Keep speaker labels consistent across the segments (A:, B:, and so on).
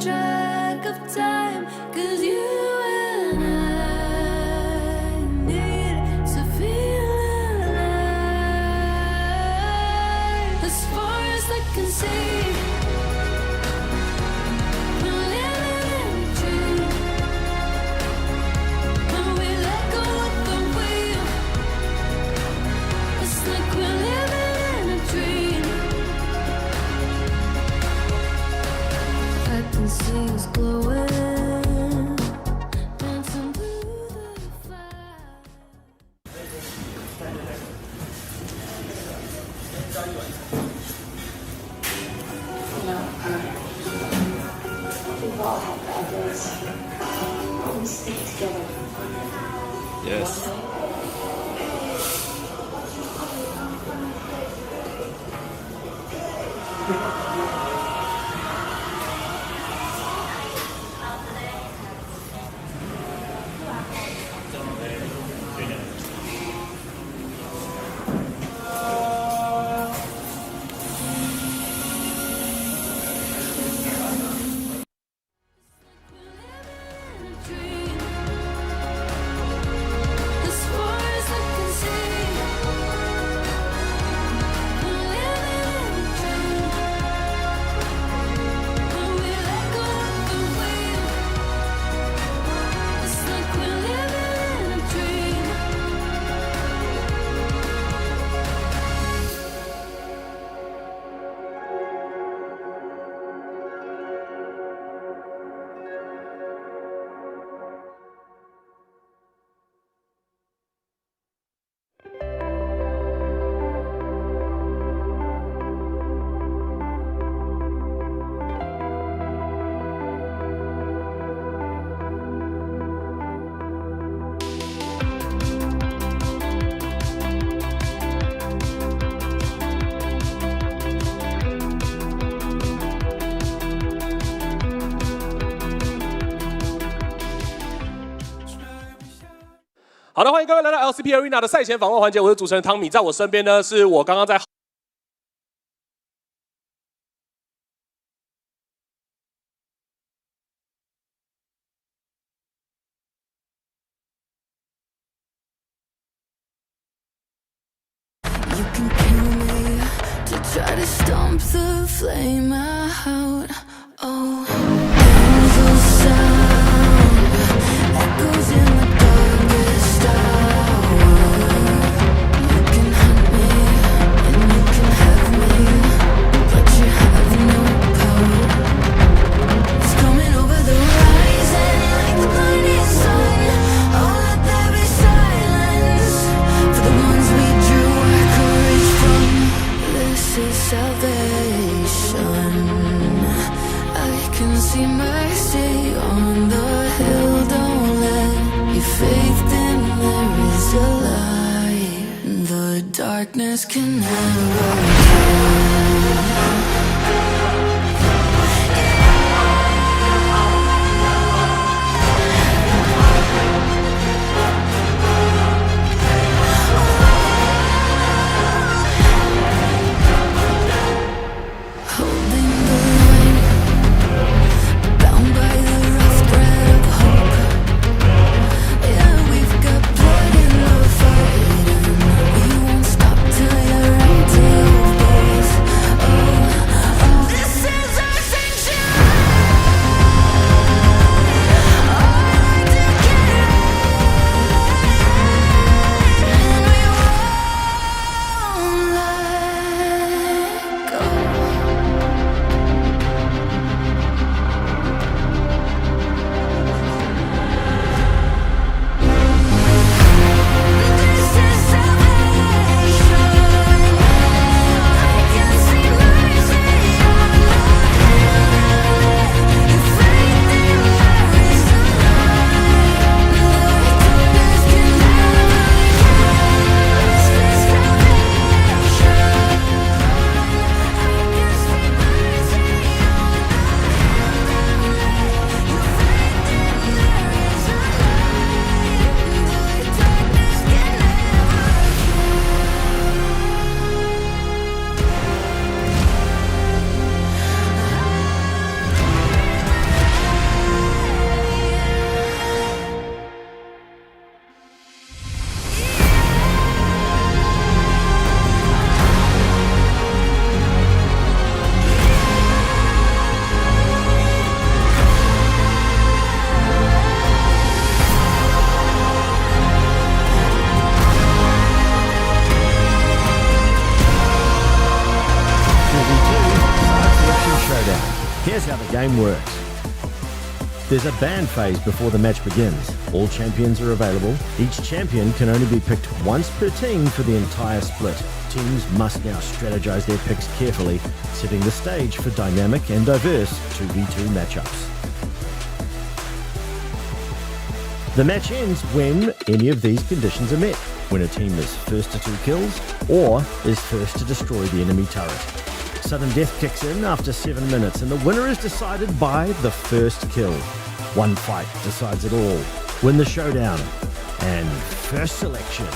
A: track of time, 'cause you and I need to feel alive. As far as I can see, we're living in a dream. When we let go of the wheel, it's like we're living in a dream. I can see us glowing, dancing through the fire.
B: We've all had bad days. We stick together.
C: Yes.
A: As far as I can see, we're living in a dream. When we let go of the wheel, it's like we're living in a dream.
C: 好的，欢迎各位来到 LCP Arena 的赛前访问环节，我是主持人汤米，在我身边呢是我刚刚在。
A: You can kill me to try to stomp the flame out. Oh, angel sound echoes in the darkest hour. You can hunt me and you can have me, but you have no power. It's coming over the horizon like the blinding sun. Oh, let there be silence for the ones we drew our courage from. This is salvation. I can see mercy on the hill. Don't let your faith dim. There is a light the darkness can never kill. Holding the line, bound by the rough thread of hope. Yeah, we've got blood in the fight, and we won't stop till you're empty of both.
D: how the game works. There's a ban phase before the match begins. All champions are available. Each champion can only be picked once per team for the entire split. Teams must now strategize their picks carefully, setting the stage for dynamic and diverse 2v2 matchups. The match ends when any of these conditions are met. When a team is first to 2 kills or is first to destroy the enemy turret. Sudden death kicks in after 7 minutes and the winner is decided by the first kill. One fight decides it all. Win the showdown and first selection.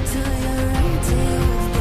A: Till you're empty of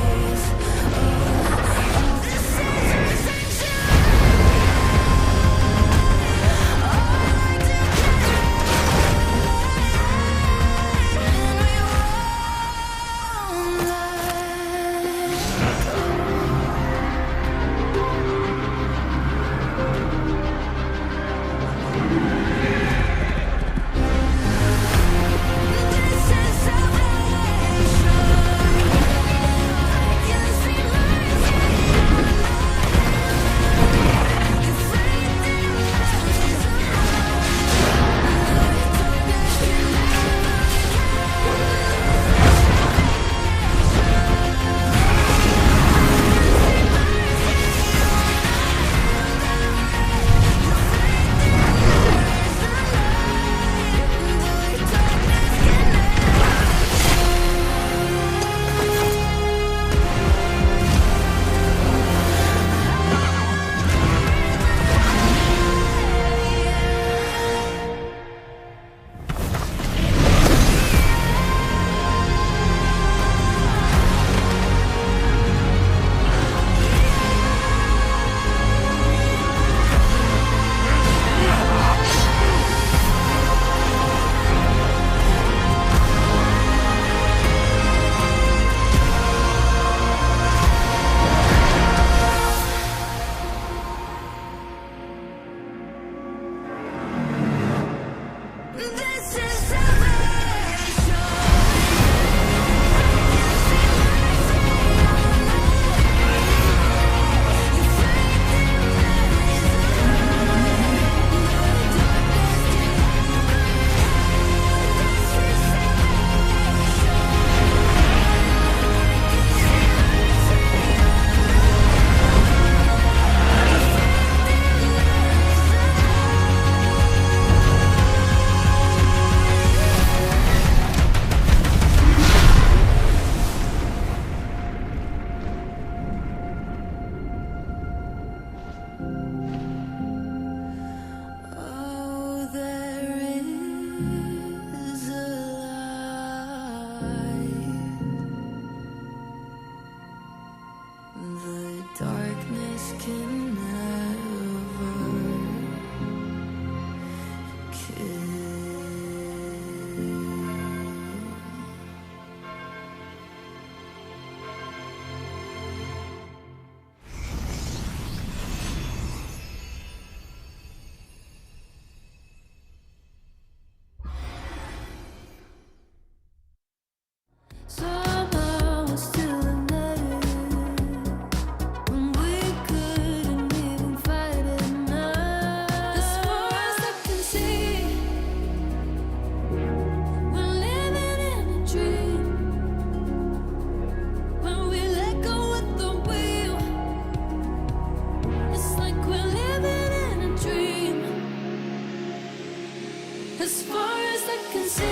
A: as far as I can see.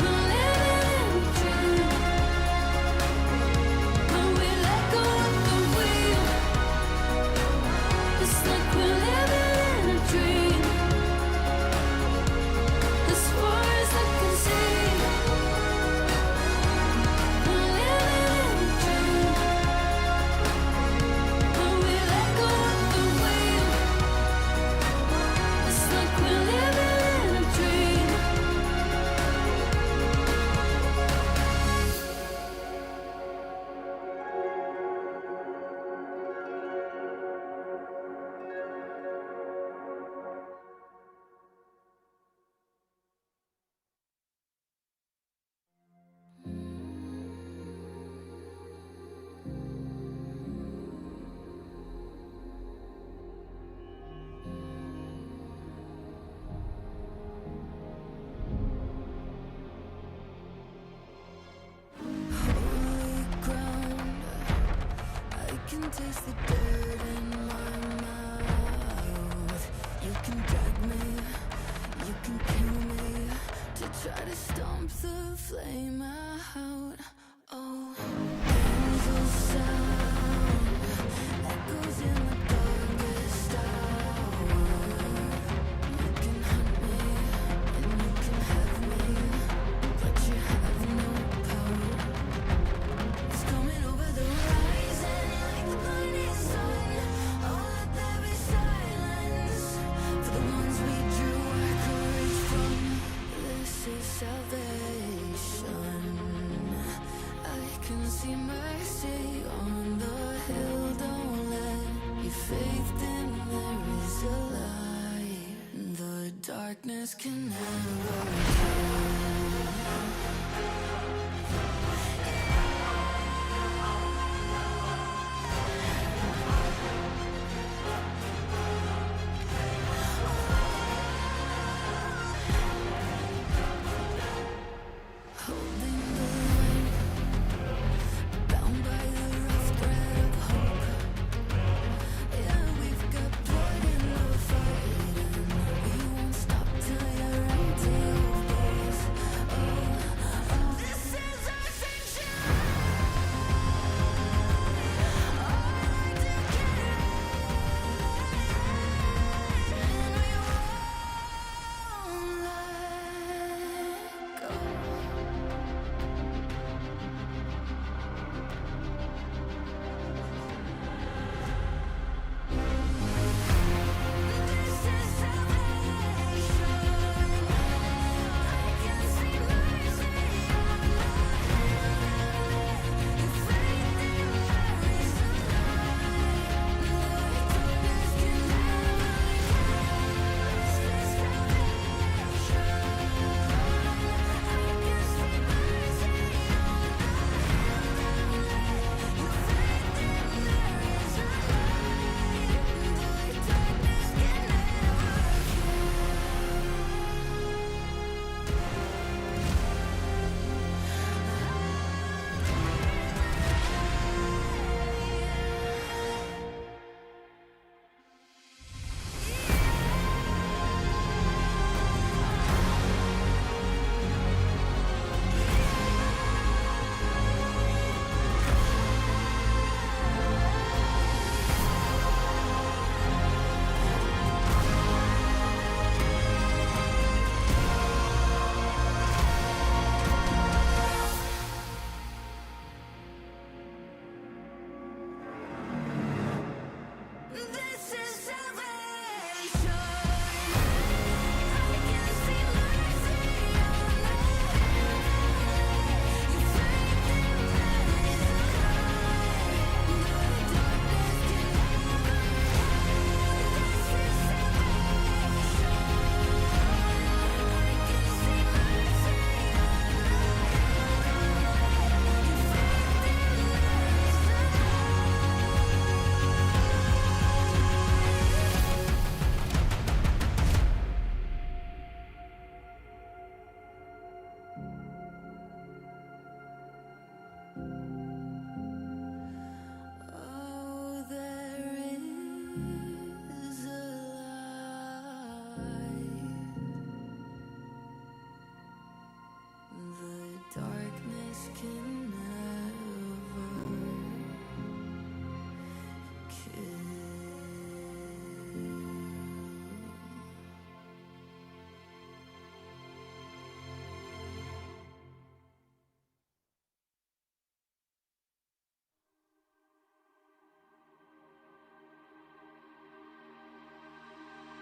A: We're living in a dream. When we let go of the wheel, it's like we're living in a dream. As far as I can see, we're living in a dream. When we let go of the wheel, it's like we're living in a dream. Holy ground, I can taste the dirt in my mouth. You can drag me, you can kill me, to try to stomp the flame out. Oh, angel sound echoes in the darkest hour. You can hunt me and you can have me, but you have no power. It's coming over the horizon like the blinding sun. Oh, let there be silence for the ones we drew our courage from. This is salvation. I can see mercy on the hill. Don't let your faith dim. There is a light the darkness can never hide. Holding the line, bound by the rough thread of hope. Yeah, we've got blood in the fight, and we won't stop till you're empty of both.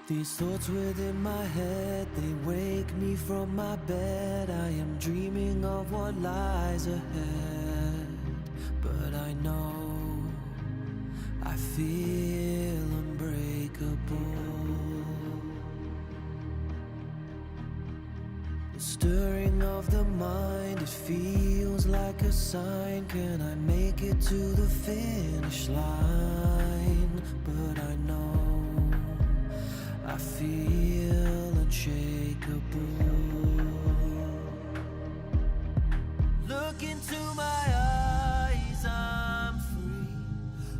E: These thoughts within my head, they wake me from my bed. I am dreaming of what lies ahead, but I know I feel unbreakable. The stirring of the mind, it feels like a sign. Can I make it to the finish line? But I know I feel unshakable. Look into my eyes, I'm free.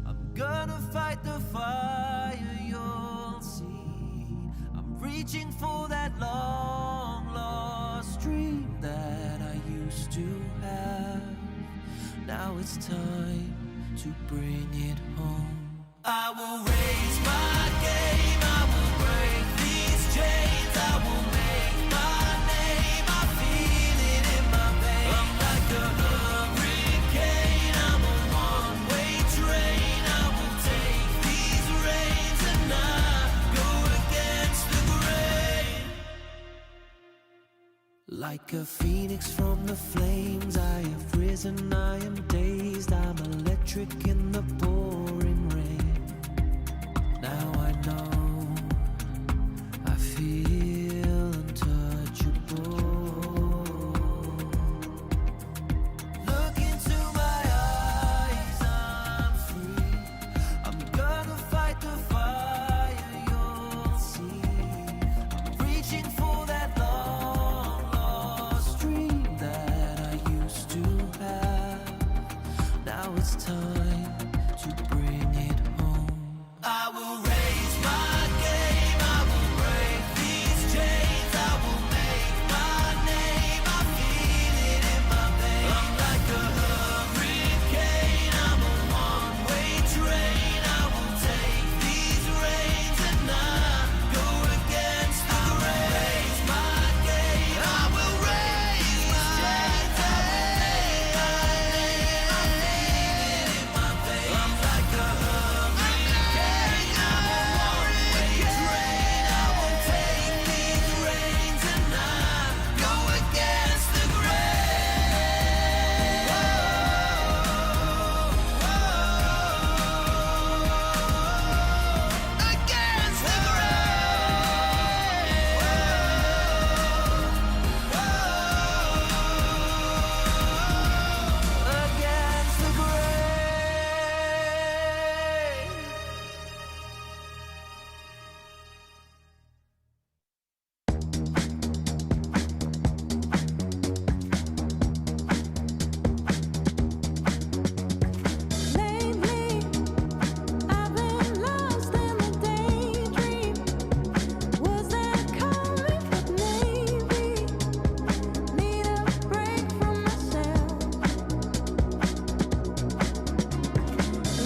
E: I'm gonna fight the fire, you'll see. I'm reaching for that long lost dream that I used to have. Now it's time to bring it home. I will raise my game, I will break these chains, I will make my name, I feel it in my veins. I'm like a hurricane, I'm a one-way train, I will take these reins and not go against the grain. Like a phoenix from the flames, I have risen, I am dazed, I'm electric in the pouring rain. Now I know I feel untouchable. Look into my eyes, I'm free. I'm gonna fight the fire, you'll see. I'm reaching for that long lost dream that I used to have. Now it's time to bring it home. I will raise my game, I will break these chains, I will make my name, I feel it in my veins. I'm like a hurricane, I'm a one-way train, I will take these reins and not go against the grain. Raise my game, I will raise my chains, I will make my name, I feel it in my veins. I'm like a hurricane, I'm a one-way train, I will take these reins and not go against the grain. Against the grain. Against the grain.
A: Lately, I've been lost in a daydream. Was that calling? But maybe need a break from myself.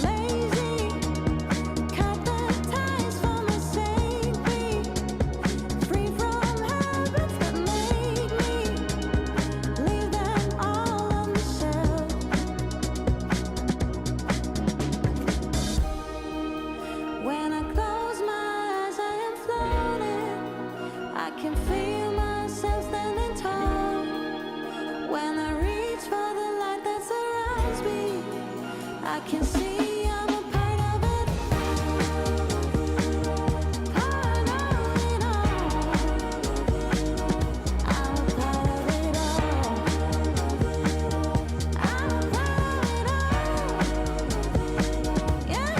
A: Lazy, cut the ties for my safety. Free from habits that made me leave them all on the shelf. When I close my eyes, I am floating. I can feel myself standing tall. When I reach for the light that surrounds me, I can see I'm a part of it. Part of it all. I'm a part of it all. I'm a part of it all. Yeah,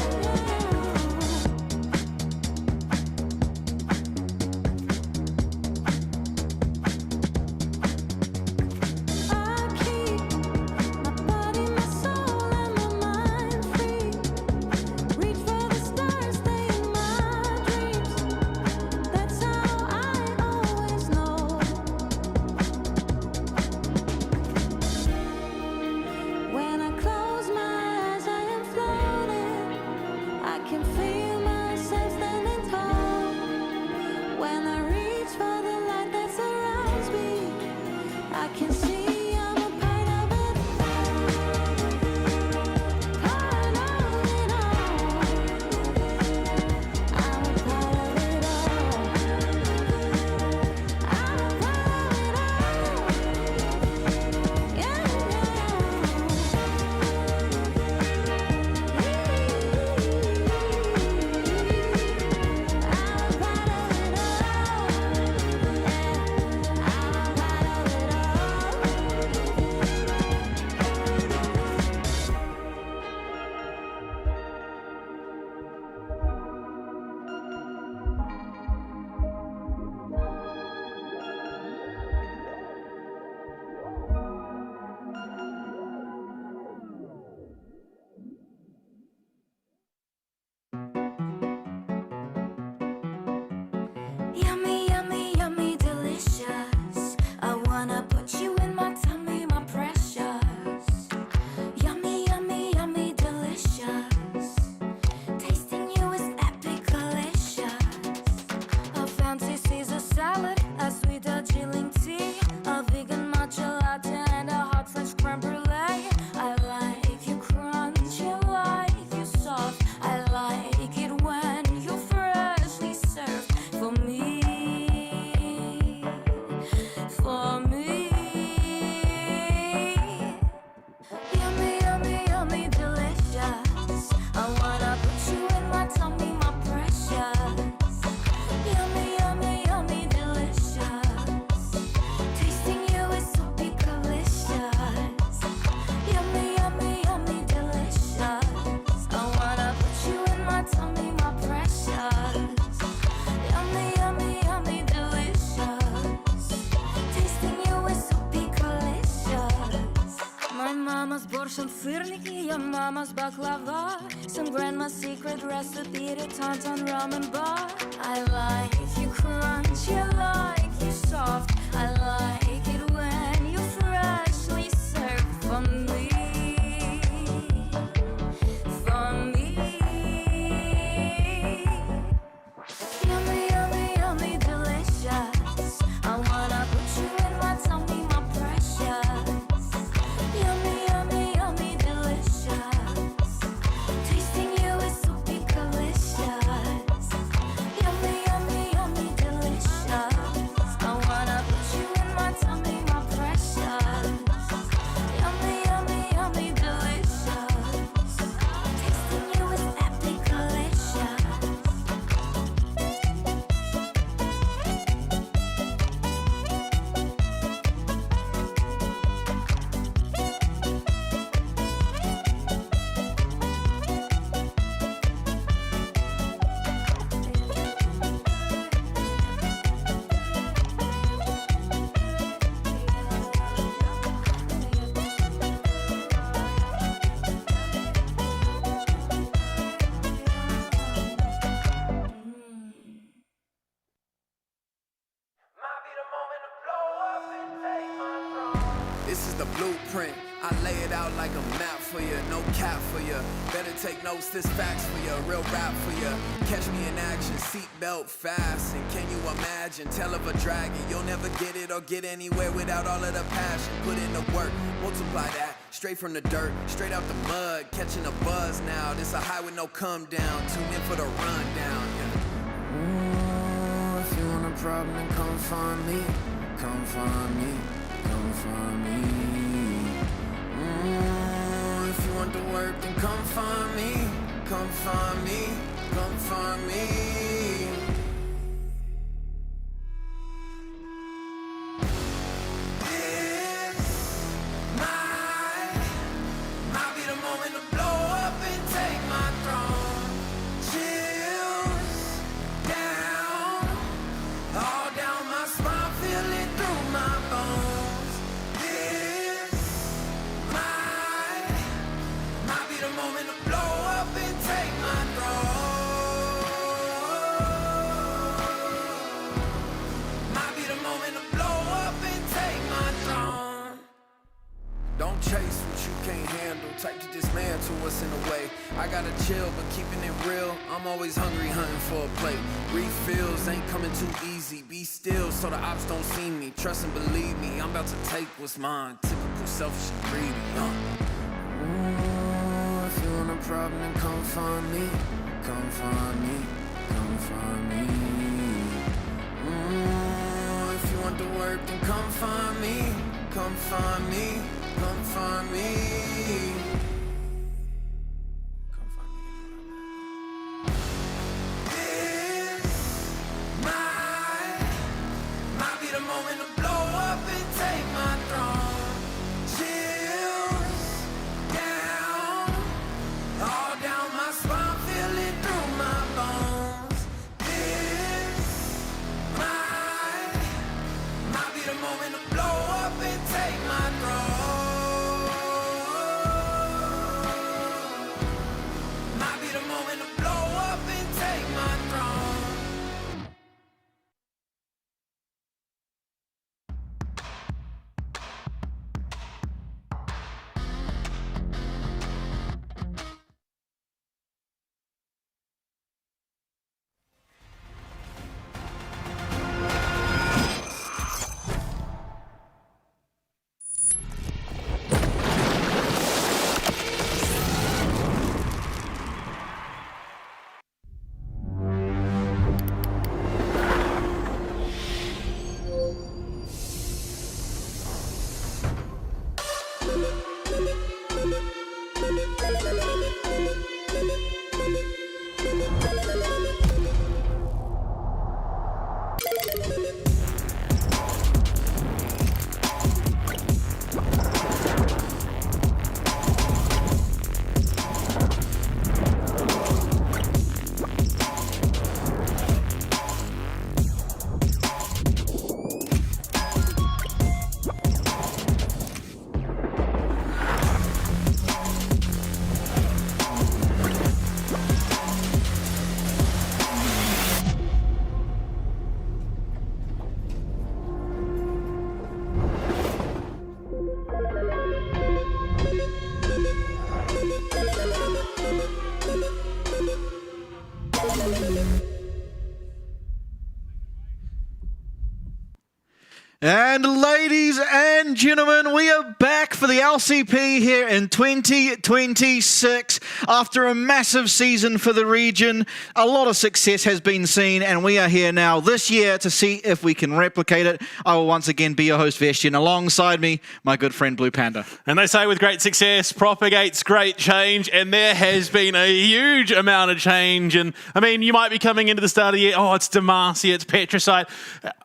A: I keep my body, my soul, and my mind free. Коршун, сырники, your mama's baklava. Some grandma's secret recipe to tauntaun ramen bar. I like you crunchy, I like you soft. I like it when you freshly serve for me. For me. Yummy, yummy, yummy, delicious. I wanna put you in my tummy, my precious. Yummy, yummy, yummy, delicious. Tasting you is so delicious. Yummy, yummy, yummy, delicious. I wanna put you in my tummy, my precious. Yummy, yummy, yummy, delicious. Tasting you is epic delicious.
E: This is the blueprint. I lay it out like a map for you, no cap for you. Better take notes, this facts for you, real rap for you. Catch me in action, seatbelt fasten. Can you imagine? Tell of a dragon, you'll never get it or get anywhere without all of the passion. Put in the work, multiply that, straight from the dirt, straight out the mud. Catching a buzz now, this a high with no come down. Tune in for the rundown, yeah. Ooh, if you want a problem, then come find me, come find me. Come find me. If you want the work, then come find me. Come find me. Come find me. This might be the moment to blow up and take my throne. Chills down, all down my spine, feel it through my bones. Moment to blow up and take my throne. Might be the moment to blow up and take my throne. Don't chase what you can't handle, type to dismantle what's in the way. I gotta chill, but keeping it real, I'm always hungry, hunting for a plate. Refills ain't coming too easy, be still so the ops don't see me. Trust and believe me, I'm about to take what's mine. Typical selfish and greedy, If you want a problem, then come find me. Come find me. Come find me. If you want the work, then come find me. Come find me. Come find me. Come find me. This might be the moment to blow up and take my throne. Chills down, all down my spine, feel it through my bones. This might be the moment to blow up and take my throne. Might be the moment to blow up and take my throne.
F: And ladies and gentlemen, we are back for the LCP here in 2026. After a massive season for the region, a lot of success has been seen, and we are here now this year to see if we can replicate it. I will once again be your host, Vestian. Alongside me, my good friend Blue Panda.
G: And they say with great success propagates great change, and there has been a huge amount of change. And I mean, you might be coming into the start of the year, oh, it's Demacia, it's Petricite.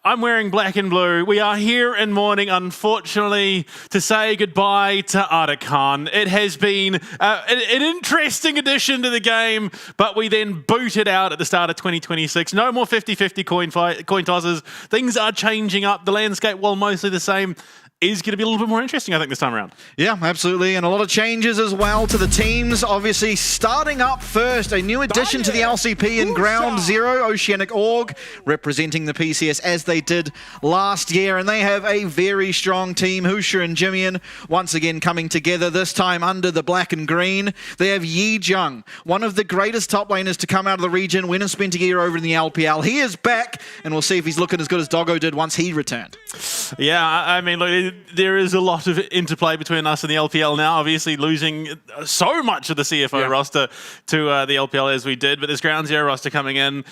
G: I'm wearing black and blue. We are here in mourning, unfortunately, to say goodbye to Arakan. It has been an interesting addition to the game, but we then booted out at the start of 2026. No more 50-50 coin tosses. Things are changing up. The landscape, while mostly the same, is going to be a little bit more interesting, I think, this time around.
F: Yeah, absolutely. And a lot of changes as well to the teams. Obviously, starting up first, a new addition to the LCP in Ground Zero, Oceanic Org, representing the PCS as they did last year. And they have a very strong team. Hoosha and Jimian once again coming together, this time under the black and green. They have Yi Jung, one of the greatest top laners to come out of the region, went and spent a year over in the LPL. He is back, and we'll see if he's looking as good as Doggo did once he returned.
G: Yeah, I mean, look, there is a lot of interplay between us and the LPL now, obviously losing so much of the CFO roster to the LPL as we did, but this Ground Zero roster coming in.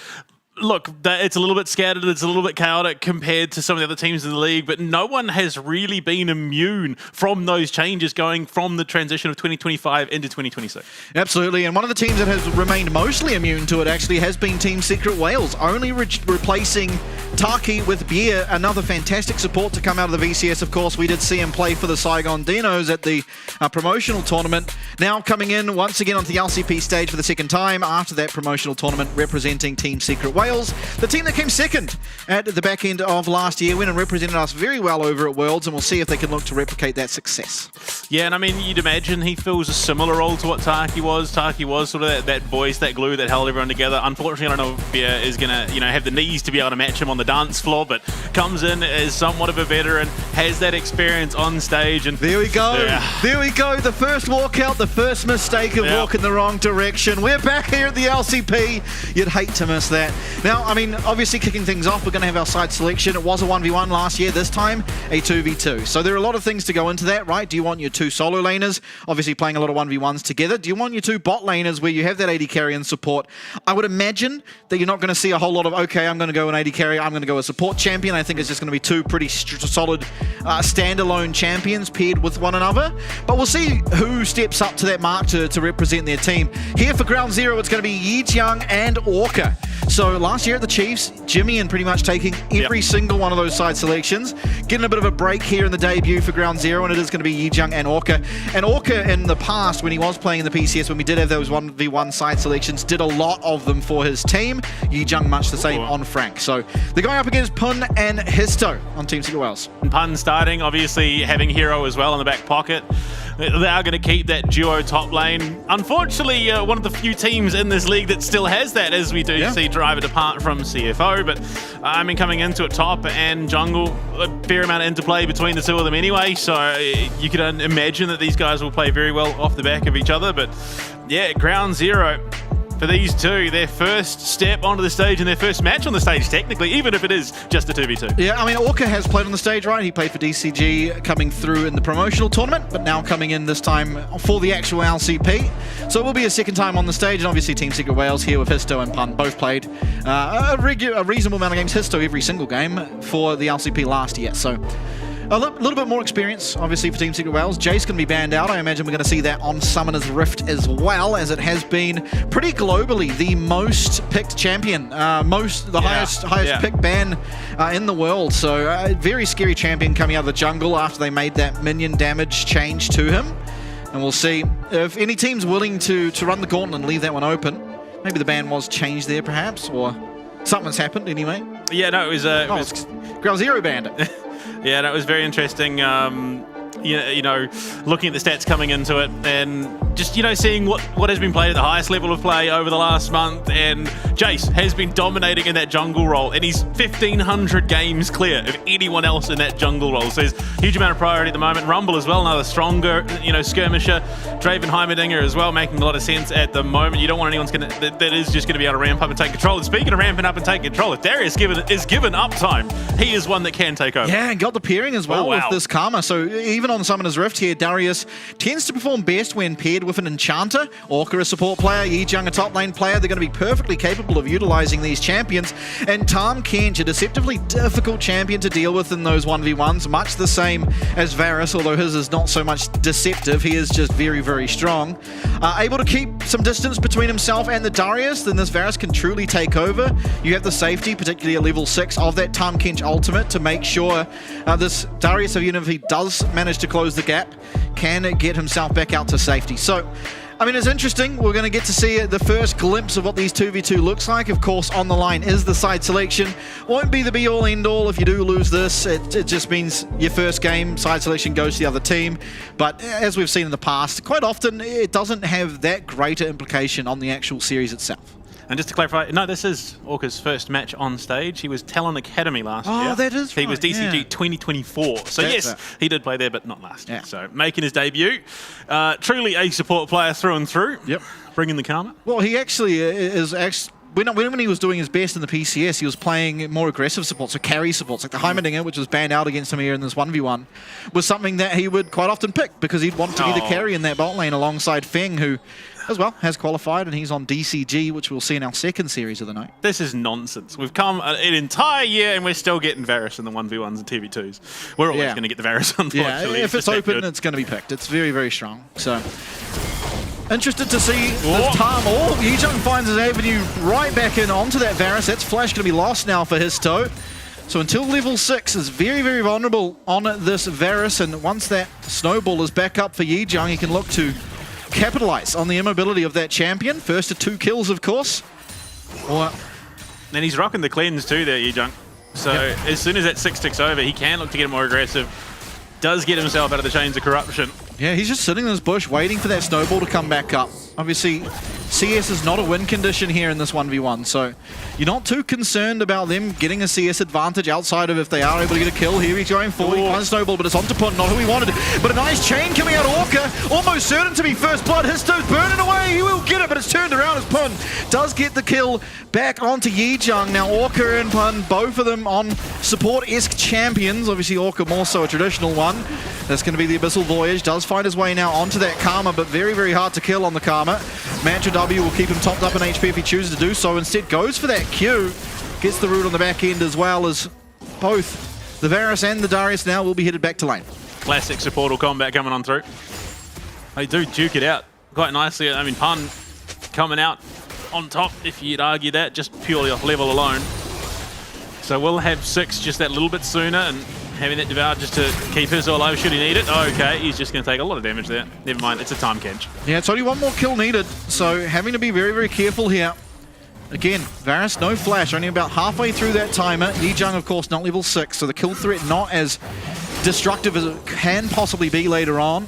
G: Look, it's a little bit scattered, it's a little bit chaotic compared to some of the other teams in the league, but no one has really been immune from those changes going from the transition of 2025 into 2026.
F: Absolutely, and one of the teams that has remained mostly immune to it actually has been Team Secret Wales, only replacing Taki with Beer, another fantastic support to come out of the VCS. Of course, we did see him play for the Saigon Dinos at the promotional tournament. Now coming in once again onto the LCP stage for the second time after that promotional tournament, representing Team Secret Wales. The team that came second at the back end of last year, went and represented us very well over at Worlds, and we'll see if they can look to replicate that success.
G: Yeah, and I mean, you'd imagine he fills a similar role to what Taki was. Taki was sort of that voice, that glue that held everyone together. Unfortunately, I don't know if Beer is going to, have the knees to be able to match him on the dance floor, but comes in as somewhat of a veteran, has that experience on stage. And
F: there we go. Yeah. There we go. The first walkout, the first mistake of walking the wrong direction. We're back here at the LCP. You'd hate to miss that. Now, I mean, obviously kicking things off, we're going to have our side selection. It was a 1v1 last year, this time a 2v2. So there are a lot of things to go into that, right? Do you want your two solo laners, obviously playing a lot of 1v1s together? Do you want your two bot laners where you have that AD carry and support? I would imagine that you're not going to see a whole lot of, okay, I'm going to go an AD carry, I'm going to go a support champion. I think it's just going to be two pretty solid standalone champions paired with one another. But we'll see who steps up to that mark to represent their team. Here for Ground Zero, it's going to be Yi Jung and Orca. So last year at the Chiefs, Jimian pretty much taking every single one of those side selections, getting a bit of a break here in the debut for Ground Zero, and it is going to be Yi Jung and Orca. And Orca in the past, when he was playing in the PCS, when we did have those 1v1 side selections, did a lot of them for his team. Yi Jung much the same on Frank. So they're going up against Pun and Histo on Team Secret Wales.
G: Pun starting, obviously having Hero as well in the back pocket. They are going to keep that duo top lane. Unfortunately, one of the few teams in this league that still has that, as we do see Driver depart from CFO. But I mean, coming into it top and jungle, a fair amount of interplay between the two of them anyway. So you could imagine that these guys will play very well off the back of each other. But yeah, Ground Zero. For these two, their first step onto the stage and their first match on the stage, technically, even if it is just a 2v2.
F: Yeah, I mean, Orca has played on the stage, right? He played for DCG coming through in the promotional tournament, but now coming in this time for the actual LCP. So it will be a second time on the stage, and obviously Team Secret Wales here with Histo and Pun both played a reasonable amount of games. Histo every single game for the LCP last year, so a little bit more experience, obviously, for Team Secret Wales. Jace can be banned out. I imagine we're going to see that on Summoner's Rift as well, as it has been pretty globally the most picked champion, highest picked ban in the world. So a very scary champion coming out of the jungle after they made that minion damage change to him. And we'll see if any team's willing to run the gauntlet and leave that one open. Maybe the ban was changed there, perhaps, or something's happened anyway.
G: Yeah, no, it was
F: Ground Zero banned it.
G: Yeah, that was very interesting. Looking at the stats coming into it, and just, you know, seeing what has been played at the highest level of play over the last month, and Jace has been dominating in that jungle role, and he's 1,500 games clear of anyone else in that jungle role. So there's a huge amount of priority at the moment. Rumble as well, another stronger, you know, skirmisher. Draven Heimerdinger as well, making a lot of sense at the moment. You don't want anyone that is just going to be able to ramp up and take control. And speaking of ramping up and taking control, if Darius is given uptime, he is one that can take over.
F: Yeah, and got the pairing as well with this Karma. So even on Summoner's Rift here, Darius tends to perform best when paired with an Enchanter. Orca a support player, Yijang a top lane player. They're going to be perfectly capable of utilizing these champions. And Tahm Kench, a deceptively difficult champion to deal with in those 1v1s, much the same as Varus, although his is not so much deceptive. He is just very, very strong. Able to keep some distance between himself and the Darius, then this Varus can truly take over. You have the safety, particularly at level 6, of that Tahm Kench ultimate to make sure this Darius, even if he does manage to close the gap, can get himself back out to safety. So, I mean, it's interesting. We're going to get to see the first glimpse of what these 2v2 looks like. Of course, on the line is the side selection. Won't be the be-all, end-all if you do lose this. It just means your first game, side selection goes to the other team. But as we've seen in the past, quite often it doesn't have that greater implication on the actual series itself.
G: And just to clarify, no, this is Orca's first match on stage. He was Talon Academy last year.
F: Oh, that is
G: He was DCG 2024. So yes, he did play there, but not last year. So making his debut. Truly a support player through and through.
F: Yep.
G: Bringing the karma.
F: Well, he actually is when he was doing his best in the PCS, he was playing more aggressive support, so carry supports, like the Heimerdinger, which was banned out against him here in this 1v1, was something that he would quite often pick because he'd want to be the carry in that bot lane alongside Feng, who as well has qualified, and he's on DCG, which we'll see in our second series of the night.
G: This is nonsense. We've come an entire year and we're still getting Varus in the 1v1s and TV2s. We're always going to get the Varus, unfortunately.
F: Yeah, if it's open, it's going to be picked. It's very, very strong. So, interested to see this Tahm. Yijang finds his avenue right back in onto that Varus. That's flash going to be lost now for Histo. So until level 6 is very, very vulnerable on this Varus, and once that snowball is back up for Yijang, he can look to capitalize on the immobility of that champion. First to 2 kills, of course.
G: And he's rocking the cleanse too there, Yijang. So as soon as that 6 ticks over, he can look to get more aggressive. Does get himself out of the chains of corruption.
F: Yeah, he's just sitting in this bush waiting for that snowball to come back up. Obviously, CS is not a win condition here in this 1v1, so you're not too concerned about them getting a CS advantage outside of if they are able to get a kill. Here he's going forward, he finds snowball, but it's onto Pun, not who he wanted. But a nice chain coming out of Orca, almost certain to be first blood. Histo's burning away, he will get it, but it's turned around as Pun does get the kill back onto Yijang. Now Orca and Pun, both of them on support-esque champions. Obviously Orca more so a traditional one. That's going to be the Abyssal Voyage. Does find his way now onto that Karma, but very, very hard to kill on the Karma. Mantra W will keep him topped up in HP if he chooses to do so. Instead goes for that Q. Gets the root on the back end, as well as both the Varus and the Darius now will be headed back to lane.
G: Classic supportal combat coming on through. They do duke it out quite nicely. I mean, Pun coming out on top, if you'd argue that, just purely off level alone. So we'll have 6 just that little bit sooner, and having that Devour just to keep his all over should he need it. Okay, he's just going to take a lot of damage there. Never mind, it's a time catch.
F: Yeah, it's only 1 more kill needed, so having to be very, very careful here. Again, Varus, no flash, only about halfway through that timer. Yijang, of course, not level 6, so the kill threat not as destructive as it can possibly be later on.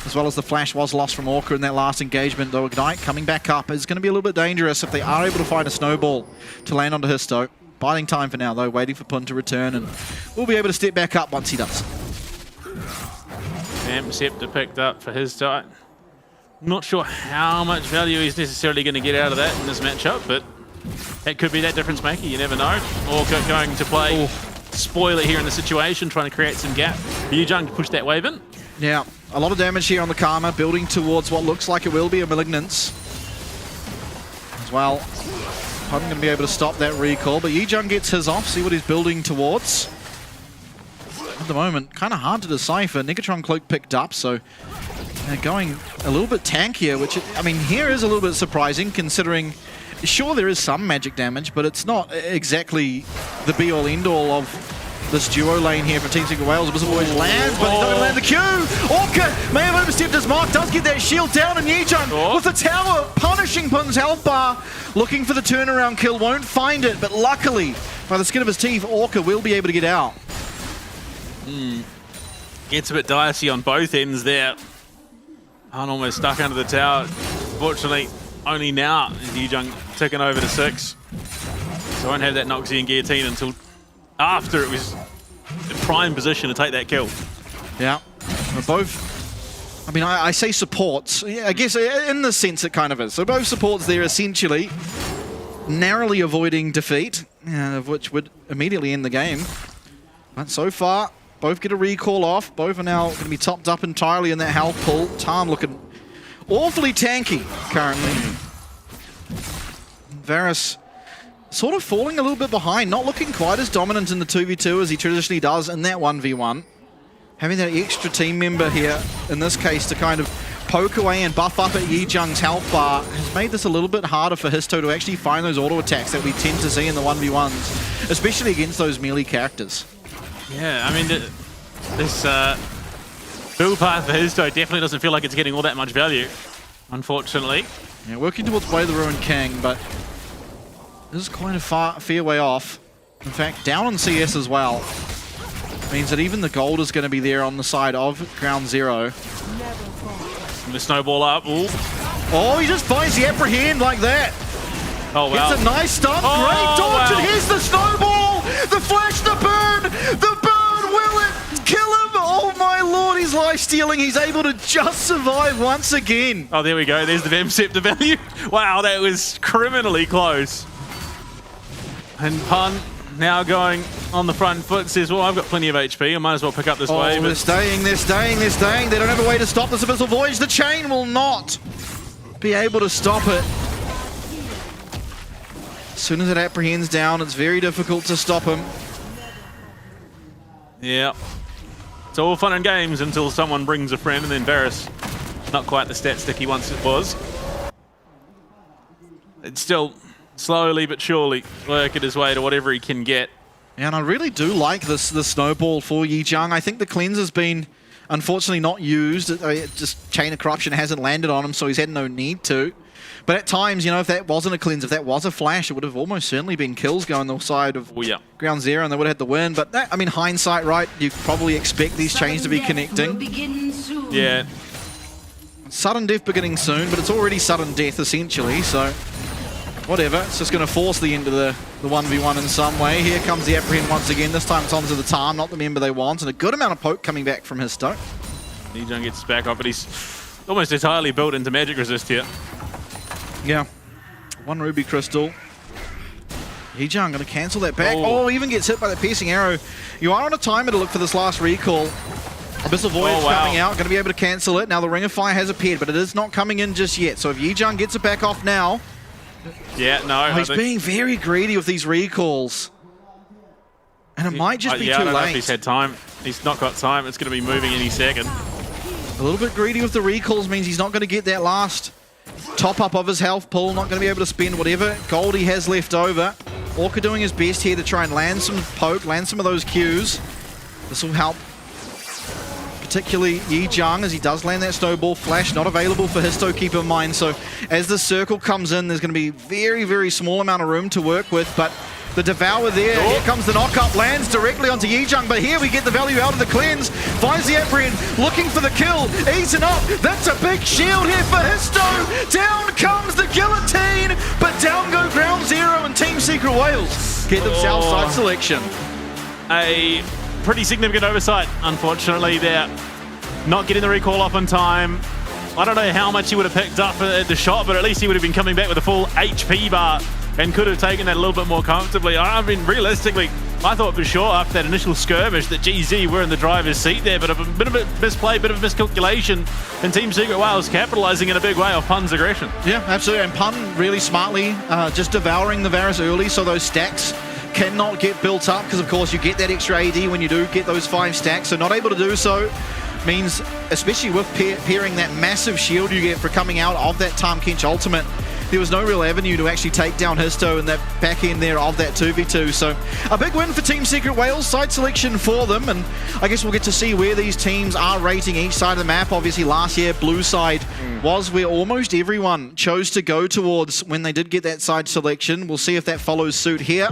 F: As well as the flash was lost from Orca in that last engagement, though Ignite coming back up is going to be a little bit dangerous if they are able to find a snowball to land onto Histo. Biding time for now, though, waiting for Pun to return, and we'll be able to step back up once he does.
G: And Scepter picked up for his tie. Not sure how much value he's necessarily going to get out of that in this matchup, but that could be that difference maker, you never know. Orca going to play spoiler here in the situation, trying to create some gap. Yijang to push that wave in.
F: Yeah, a lot of damage here on the Karma, building towards what looks like it will be a Malignance. As well, Pun going to be able to stop that recall, but Yijang gets his off, see what he's building towards. At the moment, kind of hard to decipher. Negatron Cloak picked up, so they're going a little bit tankier, which, I mean, here is a little bit surprising, considering, sure, there is some magic damage, but it's not exactly the be-all, end-all of this duo lane here for Team Secret Wales. Abyssal Voyage lands, but he's not going to land the Q. Orca may have overstepped his mark, does get that shield down, and Yijang with the tower punishing Pun's health bar, looking for the turnaround kill, won't find it, but luckily, by the skin of his teeth, Orca will be able to get out.
G: Gets a bit dicey on both ends there. I'm almost stuck under the tower. Fortunately, only now is Yijang ticking over to 6. So I won't have that Noxian Guillotine until after it was in prime position to take that kill.
F: Yeah, they're both, I mean, I say supports. Yeah, I guess in the sense it kind of is. So both supports there essentially narrowly avoiding defeat, which would immediately end the game. But so far, both get a recall off. Both are now going to be topped up entirely in that health pool. Tarn looking awfully tanky currently. Varus sort of falling a little bit behind, not looking quite as dominant in the 2v2 as he traditionally does in that 1v1. Having that extra team member here, in this case, to kind of poke away and buff up at Yijang's health bar has made this a little bit harder for Histo to actually find those auto attacks that we tend to see in the 1v1s, especially against those melee characters.
G: Yeah, I mean, this build path for Histo definitely doesn't feel like it's getting all that much value, unfortunately.
F: Yeah, working towards Play the Ruined King, but this is quite a fair way off. In fact, down on CS as well. Means that even the gold is going to be there on the side of Ground Zero.
G: And the snowball up. Ooh.
F: Oh, he just finds the apprehend like that.
G: Oh, wow.
F: It's a nice stun.
G: Oh,
F: Great dodge,
G: wow.
F: and here's the snowball! The flash, the burn! The burn! Will it kill him? Oh my lord, he's life stealing. He's able to just survive once again.
G: Oh, there we go. There's the Vem Scepter value. Wow, that was criminally close. And Pun now going on the front foot, says, well, I've got plenty of HP. I might as well pick up this wave.
F: They're staying, they're staying, they're staying. They don't have a way to stop this Abyssal Voyage. The chain will not be able to stop it. As soon as it apprehends down, it's very difficult to stop him.
G: Yeah. It's all fun and games until someone brings a friend, and then Varus, not quite the stat stick he once it was. It's still slowly but surely working his way to whatever he can get.
F: And I really do like the snowball for Yijang. I think the cleanse has been unfortunately not used. Just Chain of Corruption hasn't landed on him, so he's had no need to. But at times, you know, if that wasn't a cleanse, if that was a flash, it would have almost certainly been kills going the side of Ground Zero, and they would have had the win. But that, I mean, hindsight, right? You probably expect these chains to be connecting.
G: Yeah.
F: Sudden death beginning soon, but it's already sudden death essentially, so whatever. It's just going to force the end of the 1v1 in some way. Here comes the apprehend once again. This time it's onto the Tarn, not the member they want, and a good amount of poke coming back from Histo.
G: Yijang gets back up, but he's almost entirely built into magic resist here.
F: Yeah. One Ruby Crystal. Yijang going to cancel that back. Oh, even gets hit by the piercing arrow. You are on a timer to look for this last recall. Abyssal Voyage coming out, going to be able to cancel it. Now the Ring of Fire has appeared, but it is not coming in just yet. So if Yijang gets it back off now...
G: Yeah, no.
F: He's being very greedy with these recalls. And it might just be too
G: I don't know
F: late.
G: if he's had time. He's not got time. It's going to be moving any second.
F: A little bit greedy with the recalls means he's not going to get that last top up of his health pool. Not going to be able to spend whatever gold he has left over. Orca doing his best here to try and land some poke, land some of those Qs. This will help. Particularly Yijang, as he does land that snowball. Flash not available for Histo, keep in mind. So as the circle comes in, there's going to be very, very small amount of room to work with. But the Devour there, here comes the knock-up, lands directly onto Yijang. But here we get the value out of the cleanse. Finds the apprehend, looking for the kill. Eaten up, that's a big shield here for Histo. Down comes the guillotine, but down go Ground Zero and Team Secret Wales get themselves side selection.
G: A pretty significant oversight, unfortunately, there. Not getting the recall off in time. I don't know how much he would have picked up at the shot, but at least he would have been coming back with a full HP bar and could have taken that a little bit more comfortably. I mean, realistically, I thought for sure after that initial skirmish that GZ were in the driver's seat there, but a bit of a misplay, bit of a miscalculation, and Team Secret Wales capitalizing in a big way off Pun's aggression.
F: Yeah, absolutely, and Pun really smartly just devouring the Varus early, so those stacks cannot get built up, because of course you get that extra AD when you do get those 5 stacks, so not able to do so means, especially with pairing that massive shield you get for coming out of that Tahm Kench ultimate, there was no real avenue to actually take down Histo in that back end there of that 2v2. So a big win for Team Secret Wales, side selection for them, and I guess we'll get to see where these teams are rating each side of the map. Obviously last year, blue side was where almost everyone chose to go towards when they did get that side selection. We'll see if that follows suit here.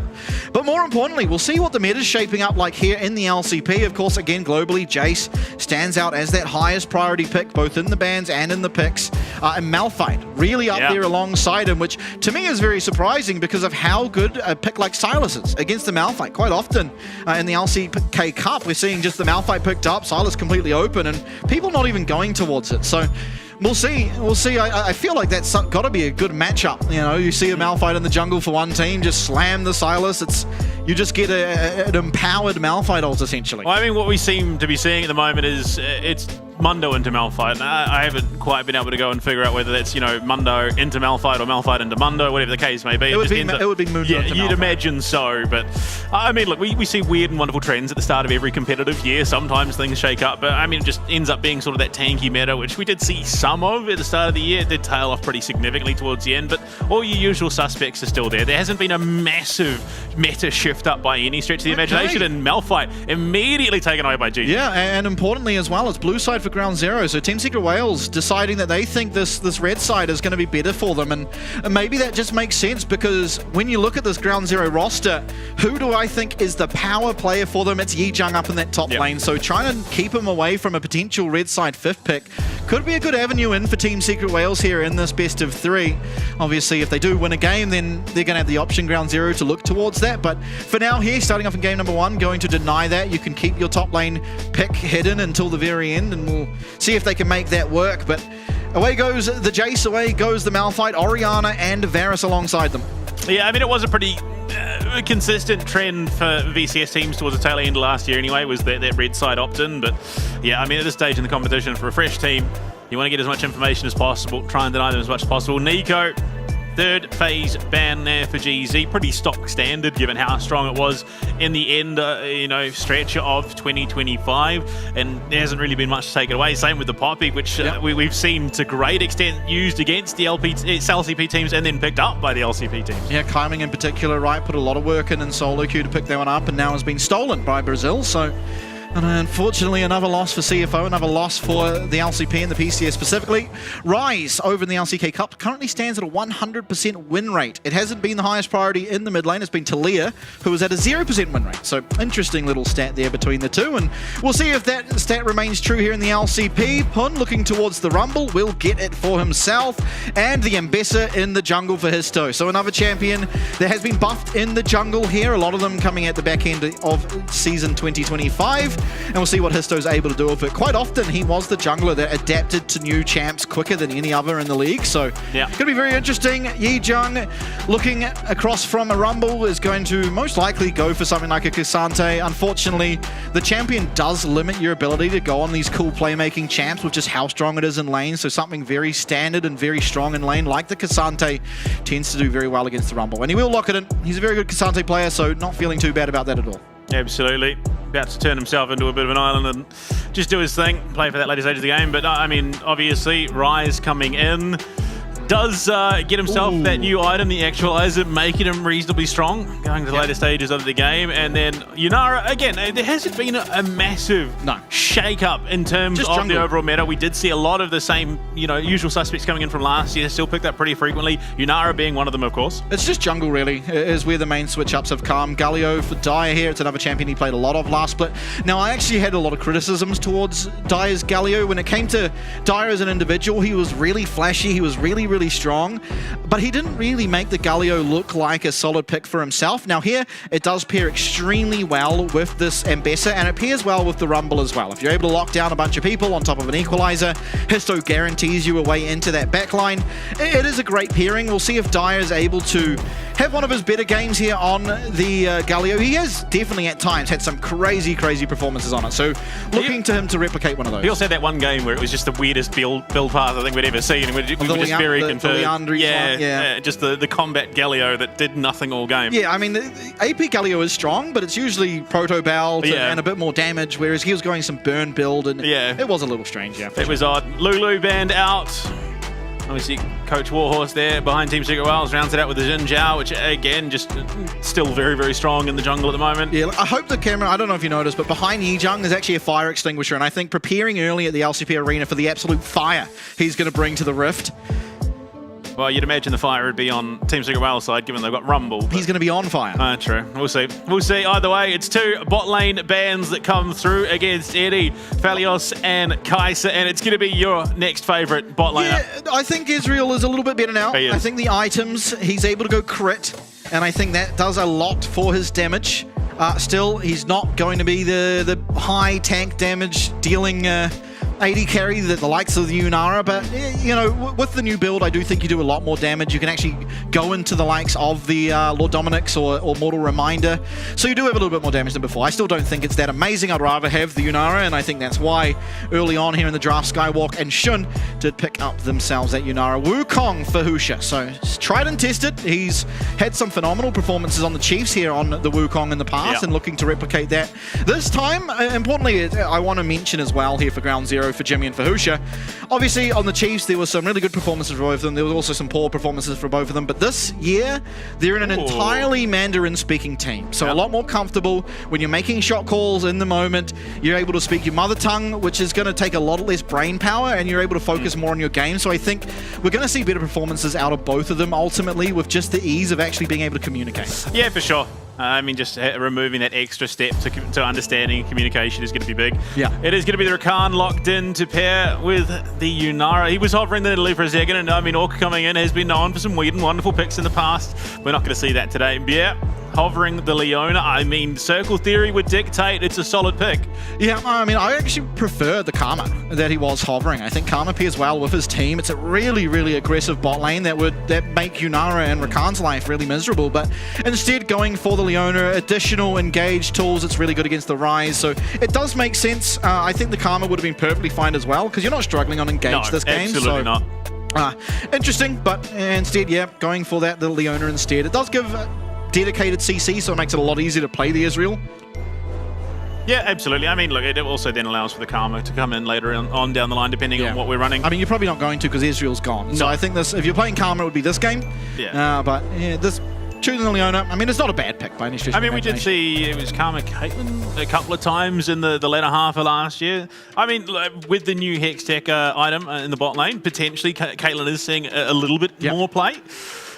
F: But more importantly, we'll see what the meta's shaping up like here in the LCP. Of course, again, globally, Jace stands out as that highest priority pick, both in the bans and in the picks. And Malphite really up there alongside him, which to me is very surprising because of how good a pick like Silas is against the Malphite. Quite often in the LCK Cup, we're seeing just the Malphite picked up, Silas completely open, and people not even going towards it. So we'll see. We'll see. I feel like that's got to be a good matchup. You know, you see a Malphite in the jungle for one team, just slam the Silas. You just get an empowered Malphite ult, essentially.
G: Well, I mean, what we seem to be seeing at the moment is it's Mundo into Malphite. I haven't quite been able to go and figure out whether that's, you know, Mundo into Malphite or Malphite into Mundo, whatever the case may be.
F: It would be Mundo into Malphite.
G: You'd imagine so, but I mean, look, we see weird and wonderful trends at the start of every competitive year. Sometimes things shake up, but I mean, it just ends up being sort of that tanky meta, which we did see some of at the start of the year. It did tail off pretty significantly towards the end, but all your usual suspects are still there. There hasn't been a massive meta shift up by any stretch of the imagination, and Malphite immediately taken away by GG.
F: Yeah, and importantly as well, it's blue side for ground zero. So Team Secret Wales deciding that they think this red side is going to be better for them, and maybe that just makes sense because when you look at this ground zero roster, who do I think is the power player for them? It's Yi Jung up in that top lane. So trying to keep him away from a potential red side fifth pick could be a good avenue in for Team Secret Wales here in this best of three. Obviously, if they do win a game, then they're going to have the option ground zero to look towards that. But for now here, starting off in game number one, going to deny that. You can keep your top lane pick hidden until the very end, and we'll see if they can make that work. But away goes the Jace, away goes the Malphite, Orianna and Varus alongside them.
G: Yeah, I mean, it was a pretty consistent trend for VCS teams towards the tail end of last year anyway, was that red side opt-in. But yeah, I mean, at this stage in the competition for a fresh team, you want to get as much information as possible, try and deny them as much as possible. Nico, third phase ban there for GZ. Pretty stock standard given how strong it was in the end, you know, stretch of 2025. And there hasn't really been much to take it away. Same with the Poppy, which we've seen to great extent used against the LCP teams and then picked up by the LCP teams.
F: Yeah, Kyming in particular, right, put a lot of work in solo queue to pick that one up, and now has been stolen by Brazil. So and unfortunately, another loss for CFO, another loss for the LCP and the PCS specifically. Rise over in the LCK Cup currently stands at a 100% win rate. It hasn't been the highest priority in the mid lane. It's been Talia, who was at a 0% win rate. So interesting little stat there between the two. And we'll see if that stat remains true here in the LCP. Pun looking towards the Rumble, will get it for himself. And the Ambessa in the jungle for Histo. So another champion that has been buffed in the jungle here. A lot of them coming at the back end of season 2025. And we'll see what Histo's able to do with it. Quite often, he was the jungler that adapted to new champs quicker than any other in the league. So, yeah, going to be very interesting. Yi Jung, looking across from a Rumble, is going to most likely go for something like a Cassante. Unfortunately, the champion does limit your ability to go on these cool playmaking champs with just how strong it is in lane. So something very standard and very strong in lane, like the Cassante, tends to do very well against the Rumble. And he will lock it in. He's a very good Cassante player, so not feeling too bad about that at all.
G: Absolutely. About to turn himself into a bit of an island and just do his thing, play for that later stage of the game. But I mean, obviously, Rise coming in does get himself that new item, the Actualizer, making him reasonably strong going to the later stages of the game. And then Yunara, again, there hasn't been a massive shake-up in terms of the overall meta. We did see a lot of the same, you know, usual suspects coming in from last year, still picked up pretty frequently. Yunara being one of them, of course.
F: It's just jungle, really, is where the main switch-ups have come. Galio for Dire here, it's another champion he played a lot of last split. Now, I actually had a lot of criticisms towards Dire's Galio. When it came to Dire as an individual, he was really flashy, he was really strong, but he didn't really make the Galio look like a solid pick for himself. Now here, it does pair extremely well with this Ambessa, and it pairs well with the Rumble as well. If you're able to lock down a bunch of people on top of an Equalizer, Histo guarantees you a way into that backline. It is a great pairing. We'll see if Dire is able to have one of his better games here on the Galio. He has definitely at times had some crazy performances on it, so looking to him to replicate one of those.
G: He also had that one game where it was just the weirdest build path I think we'd ever seen, and we were just very confused. Just the combat Galio that did nothing all game.
F: Yeah, I mean, the AP Galio is strong, but it's usually proto belt and a bit more damage, whereas he was going some burn build, and it was a little strange,
G: It was odd. Lulu banned out. Obviously, Coach Warhorse there behind Team Secret Wales rounds it out with the Jin Zhao, which again, just still very, very strong in the jungle at the moment.
F: Yeah, I hope the camera, I don't know if you noticed, but behind Yijang is actually a fire extinguisher, and I think preparing early at the LCP arena for the absolute fire he's going to bring to the Rift.
G: Well, you'd imagine the fire would be on Team Secret Wales side, given they've got Rumble. But
F: He's going to be on fire.
G: True. We'll see. We'll see. Either way, it's two bot lane bans that come through against Eddie, Phalios, and Kai'Sa, and it's going to be your next favourite bot laner.
F: Yeah, I think Israel is a little bit better now.
G: He is.
F: I think the items, he's able to go crit, and I think that does a lot for his damage. Still, he's not going to be the high tank damage dealing AD carry that the likes of the Unara, but you know, with the new build, I do think you do a lot more damage. You can actually go into the likes of the Lord Dominic's or Mortal Reminder, so you do have a little bit more damage than before. I still don't think it's that amazing. I'd rather have the Unara, and I think that's why early on here in the draft, Skywalk and Shun did pick up themselves that Unara. Wukong for Husha, so tried and tested. He's had some phenomenal performances on the Chiefs here on the Wukong in the past, and looking to replicate that this time. Importantly, I want to mention as well here for Ground Zero for Jimmy and for Husha. Obviously, on the Chiefs, there were some really good performances for both of them. There was also some poor performances for both of them. But this year, they're in an entirely Mandarin-speaking team. So a lot more comfortable when you're making shot calls in the moment. You're able to speak your mother tongue, which is going to take a lot less brain power, and you're able to focus more on your game. So I think we're going to see better performances out of both of them, ultimately, with just the ease of actually being able to communicate.
G: Yeah, for sure. I mean, just removing that extra step to understanding and communication is going to be big.
F: Yeah.
G: It is going to be the Rakan locked in to pair with the Unara. He was hovering the Nidalee for a second, and I mean, Orca coming in has been known for some weird and wonderful picks in the past. We're not going to see that today. But yeah, hovering the Leona. I mean, Circle Theory would dictate it's a solid pick.
F: Yeah, I mean, I actually prefer the Karma that he was hovering. I think Karma pairs well with his team. It's a really, really aggressive bot lane that make Unara and Rakan's life really miserable. But instead, going for the Leona, additional engage tools, it's really good against the Rise. So it does make sense. I think the Karma would have been perfectly fine as well, because you're not struggling on engage this game.
G: Absolutely not.
F: Interesting, but instead, yeah, going for that, the Leona instead. It does give dedicated CC, so it makes it a lot easier to play the Israel.
G: Yeah, absolutely. I mean, look, it also then allows for the Karma to come in later on down the line, depending on what we're running.
F: I mean, you're probably not going to, because Israel's gone. So I think this, if you're playing Karma, it would be this game.
G: Yeah.
F: But yeah, this choosing the Leona, I mean, it's not a bad pick by any stretch.
G: I mean, we did see it was Karma Caitlyn a couple of times in the latter half of last year. I mean, with the new Hextech item in the bot lane, potentially Caitlyn is seeing a little bit more play.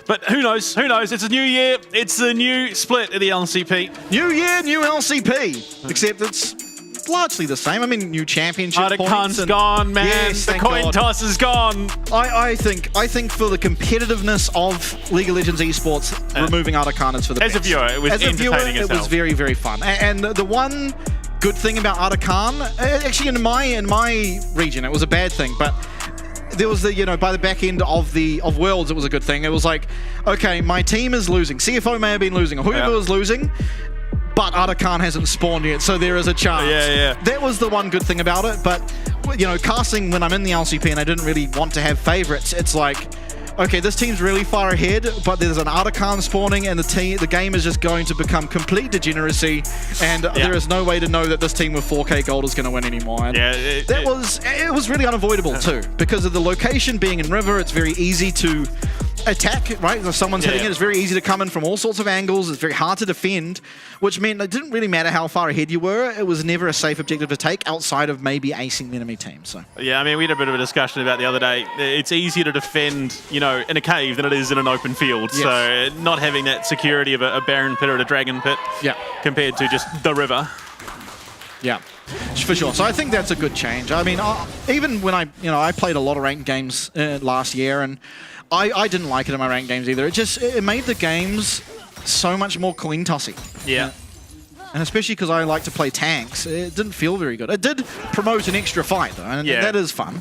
G: But who knows? Who knows? It's a new year. It's a new split at the LCP.
F: New year, new LCP. Except it's largely the same. I mean, new championship points.
G: Arakan's gone, man.
F: Yes,
G: the coin toss is gone.
F: I think for the competitiveness of League of Legends esports, removing Arakan is for the best.
G: As a viewer, it was entertaining as hell.
F: It was very, very fun. And the one good thing about Arakan, actually in my region, it was a bad thing, but there was by the back end of Worlds, it was a good thing. It was like, okay, my team is losing. CFO may have been losing, or whoever was losing, but Arakan hasn't spawned yet, so there is a chance.
G: Yeah.
F: That was the one good thing about it, but, casting when I'm in the LCP and I didn't really want to have favorites, it's like, okay, this team's really far ahead, but there's an Arakan spawning, and the game is just going to become complete degeneracy, and there is no way to know that this team with 4K gold is going to win anymore. And it was really unavoidable too, because of the location being in River. It's very easy to attack, right? If someone's hitting it, it's very easy to come in from all sorts of angles. It's very hard to defend, which meant it didn't really matter how far ahead you were. It was never a safe objective to take outside of maybe acing the enemy team. So
G: yeah, I mean, we had a bit of a discussion about the other day. It's easier to defend, in a cave than it is in an open field. Yes. So not having that security of a Baron pit or a Dragon pit compared to just the river.
F: Yeah, for sure. So I think that's a good change. I mean, even when I played a lot of ranked games last year, and I didn't like it in my ranked games either. It made the games so much more coin tossy.
G: Yeah.
F: And especially because I like to play tanks, it didn't feel very good. It did promote an extra fight though, and that is fun.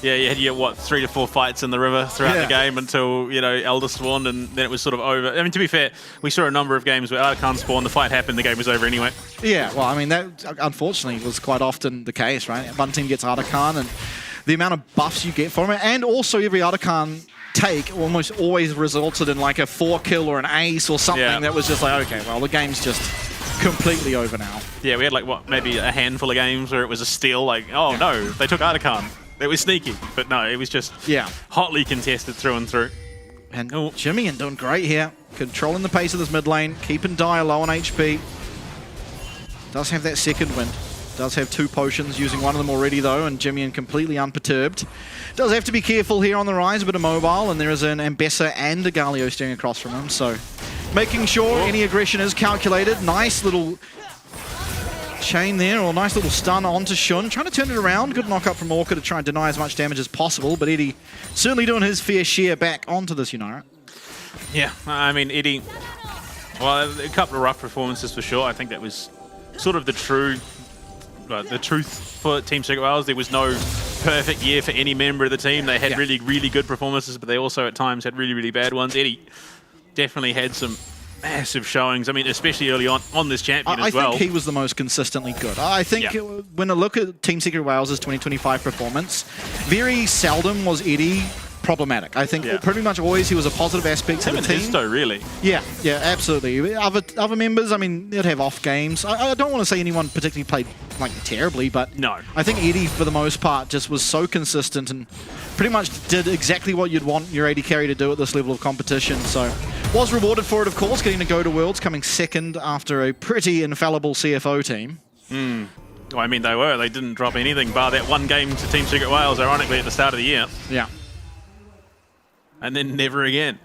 G: Yeah, you had 3 to 4 fights in the river throughout the game until, Elder spawned, and then it was sort of over. I mean, to be fair, we saw a number of games where Arakan spawned, the fight happened, the game was over anyway. Yeah,
F: well, I mean, that unfortunately was quite often the case, right? One team gets Arakan, and the amount of buffs you get from it, and also every Arakan take almost always resulted in like a 4-kill or an ace or something that was just like, okay, well, the game's just completely over now.
G: Yeah, we had maybe a handful of games where it was a steal, no, they took Arakan. It was sneaky, but no, it was just
F: Yeah.
G: hotly contested through and through.
F: And
G: Oh.
F: Jimmy doing great here. Controlling the pace of this mid lane, keeping Dire low on HP. Does have that second wind. Does have 2 potions, using one of them already though, and Jimmy completely unperturbed. Does have to be careful here on the rise, a bit of mobile, and there is an Ambessa and a Galio staring across from him, so making sure any aggression is calculated. Nice little chain there, or nice little stun onto Shun. Trying to turn it around. Good knock up from Orca to try and deny as much damage as possible, but Eddie certainly doing his fair share back onto this Unara.
G: Yeah, I mean, Eddie, well, a couple of rough performances for sure. I think that was sort of the truth for Team Secret Wales. There was no perfect year for any member of the team. They had really, really good performances, but they also at times had really, really bad ones. Eddie definitely had some massive showings. I mean, especially early on this champion as well.
F: I think he was the most consistently good. I think when I look at Team Secret Wales' 2025 performance, very seldom was Eddie problematic. I think pretty much always he was a positive aspect to the team.
G: Histo, really.
F: Yeah, absolutely. Other members, I mean, they'd have off games. I don't want to say anyone particularly played like terribly, but
G: no.
F: I think Eddie, for the most part, just was so consistent and pretty much did exactly what you'd want your AD carry to do at this level of competition. So was rewarded for it, of course, getting to go to Worlds, coming second after a pretty infallible CFO team.
G: Well, I mean, they were. They didn't drop anything bar that one game to Team Secret Wales, ironically, at the start of the year.
F: Yeah.
G: And then never again.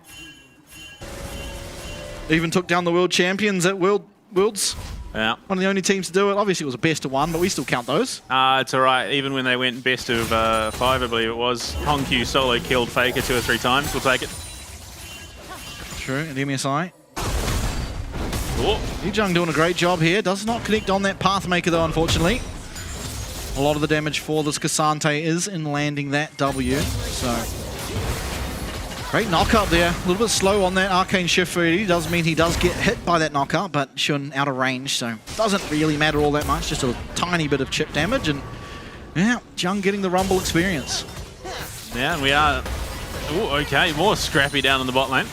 F: Even took down the world champions at Worlds.
G: Yeah.
F: One of the only teams to do it. Obviously, it was a best of 1, but we still count those.
G: It's all right. Even when they went best of 5, I believe it was, Hongq solo killed Faker 2 or 3 times. We'll take it.
F: True, and MSI.
G: Oh.
F: Yujung doing a great job here. Does not connect on that Pathmaker, though, unfortunately. A lot of the damage for this Cassante is in landing that W. So, great knock-up there. A little bit slow on that Arcane Shift for Eddie. Does mean he does get hit by that knock-up, but Shun out of range, so doesn't really matter all that much. Just a tiny bit of chip damage, and yeah, Jung getting the Rumble experience.
G: Yeah, and we are... Ooh, okay, more scrappy down in the bot lane.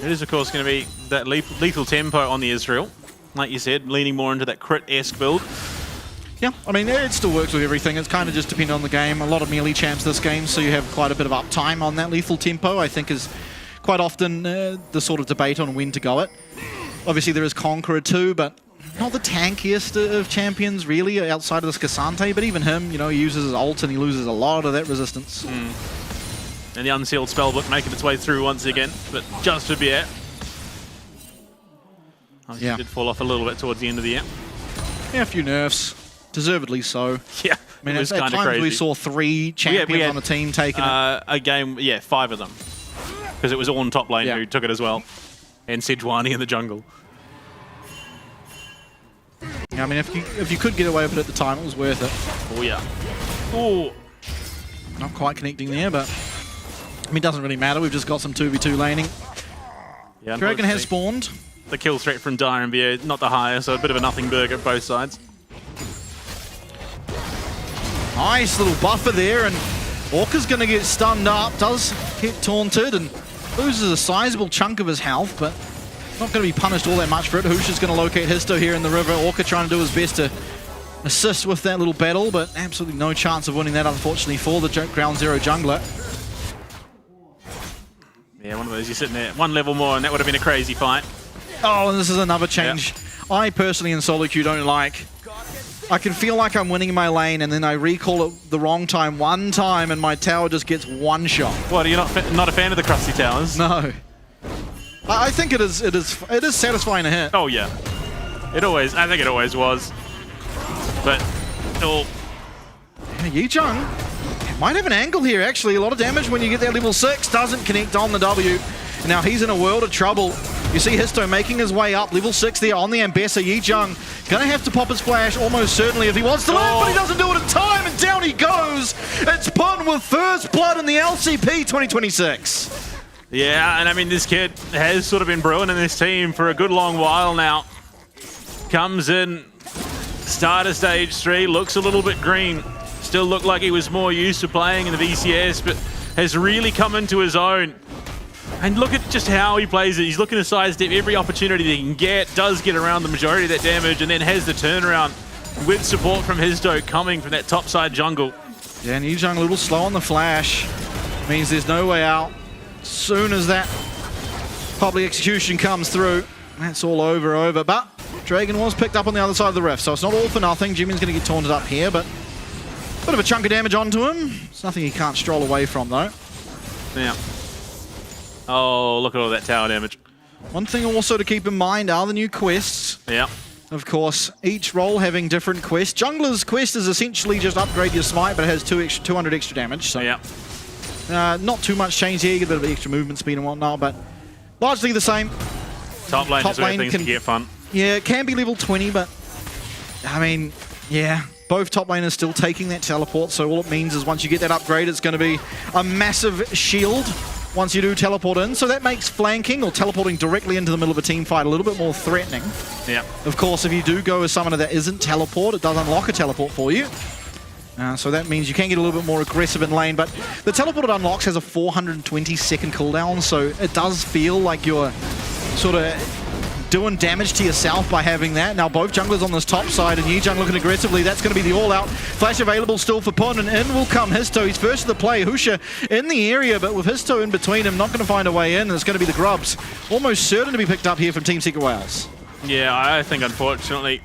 G: It is, of course, going to be that lethal tempo on the Israel. Like you said, leaning more into that crit-esque build.
F: Yeah, I mean, it still works with everything. It's kind of just depending on the game. A lot of melee champs this game, so you have quite a bit of uptime on that lethal tempo, I think is quite often the sort of debate on when to go it. Obviously, there is Conqueror too, but not the tankiest of champions, really, outside of this Cassante. But even him, you know, he uses his ult and he loses a lot of that resistance.
G: And the unsealed spellbook making its way through once again, but just a bit. Oh,
F: Yeah.
G: Did fall off a little bit towards the end of the year.
F: Yeah, a few nerfs. Deservedly so.
G: Yeah,
F: I mean,
G: it was
F: at
G: kind of
F: times
G: crazy.
F: we saw 3 champions
G: we had,
F: on a team taking it.
G: a game, 5 of them. Because it was all in top lane who took it as well. And Sejuani in the jungle.
F: Yeah, I mean, if you could get away with it at the time, it was worth it.
G: Oh, yeah. Oh,
F: Not quite connecting there, but I mean, it doesn't really matter. We've just got some 2v2 laning.
G: yeah.
F: Dragon has
G: unfortunately,
F: spawned.
G: the kill threat from Dire and Beer, not the highest, so a bit of a nothing burger at both sides.
F: Nice little buffer there, and Orca's going to get stunned up. Does get taunted and loses a sizable chunk of his health, but not going to be punished all that much for it. Hoosh is going to locate Histo here in the river. Orca trying to do his best to assist with that little battle, but absolutely no chance of winning that, unfortunately, for the Ground Zero jungler.
G: Yeah, one of those, you're sitting there, 1 level more, and that would have been a crazy fight.
F: Oh, and this is another change I personally in solo queue don't like. I can feel like I'm winning my lane, and then I recall it the wrong time one time, and my tower just gets one shot.
G: What, are you not a fan of the crusty towers?
F: No. I think it is satisfying to hit.
G: Oh, yeah. I think it always was. But, oh,
F: Yeah, Yijung might have an angle here, actually. A lot of damage when you get that level 6. Doesn't connect on the W. Now he's in a world of trouble. You see Histo making his way up. Level 6 there on the Ambessa. Yijung gonna have to pop his flash almost certainly if he wants to live, but he doesn't do it in time, and down he goes. It's Pun with first blood in the LCP 2026.
G: yeah, and I mean, this kid has sort of been brewing in this team for a good long while now. Comes in, starter stage 3, looks a little bit green. Still looked like he was more used to playing in the VCS, but has really come into his own. And look at just how he plays it. He's looking to sidestep every opportunity that he can get, does get around the majority of that damage, and then has the turnaround with support from Hizdo coming from that topside jungle.
F: Yeah, and Yijang a little slow on the flash. Means there's no way out. As soon as that public execution comes through, that's all over. But Dragon was picked up on the other side of the rift, so it's not all for nothing. Jimmy's going to get taunted up here, but bit of a chunk of damage onto him. It's nothing he can't stroll away from, though.
G: Yeah. Oh, look at all that tower damage.
F: One thing also to keep in mind are the new quests.
G: Yeah.
F: Of course, each role having different quests. Jungler's quest is essentially just upgrade your smite, but it has 200 extra damage. So
G: Yeah.
F: not too much change here. You get a bit of extra movement speed and whatnot, but largely the same.
G: Top lane is where things can get fun.
F: Yeah, it can be level 20, but I mean, yeah, both top laners still taking that teleport, so all it means is once you get that upgrade, it's going to be a massive shield once you do teleport in. So that makes flanking or teleporting directly into the middle of a team fight a little bit more threatening.
G: Yeah.
F: Of course, if you do go with summoner that isn't teleport, it does unlock a teleport for you. So that means you can get a little bit more aggressive in lane, but the teleport it unlocks has a 420-second cooldown, so it does feel like you're sort of doing damage to yourself by having that. Now both junglers on this top side, and Yijang looking aggressively. That's going to be the all-out. Flash available still for Pun, and in will come Histo. He's first to the play. Husha in the area, but with Histo in between him, not going to find a way in, and it's going to be the Grubs. Almost certain to be picked up here from Team Secret Wales.
G: Yeah, I think unfortunately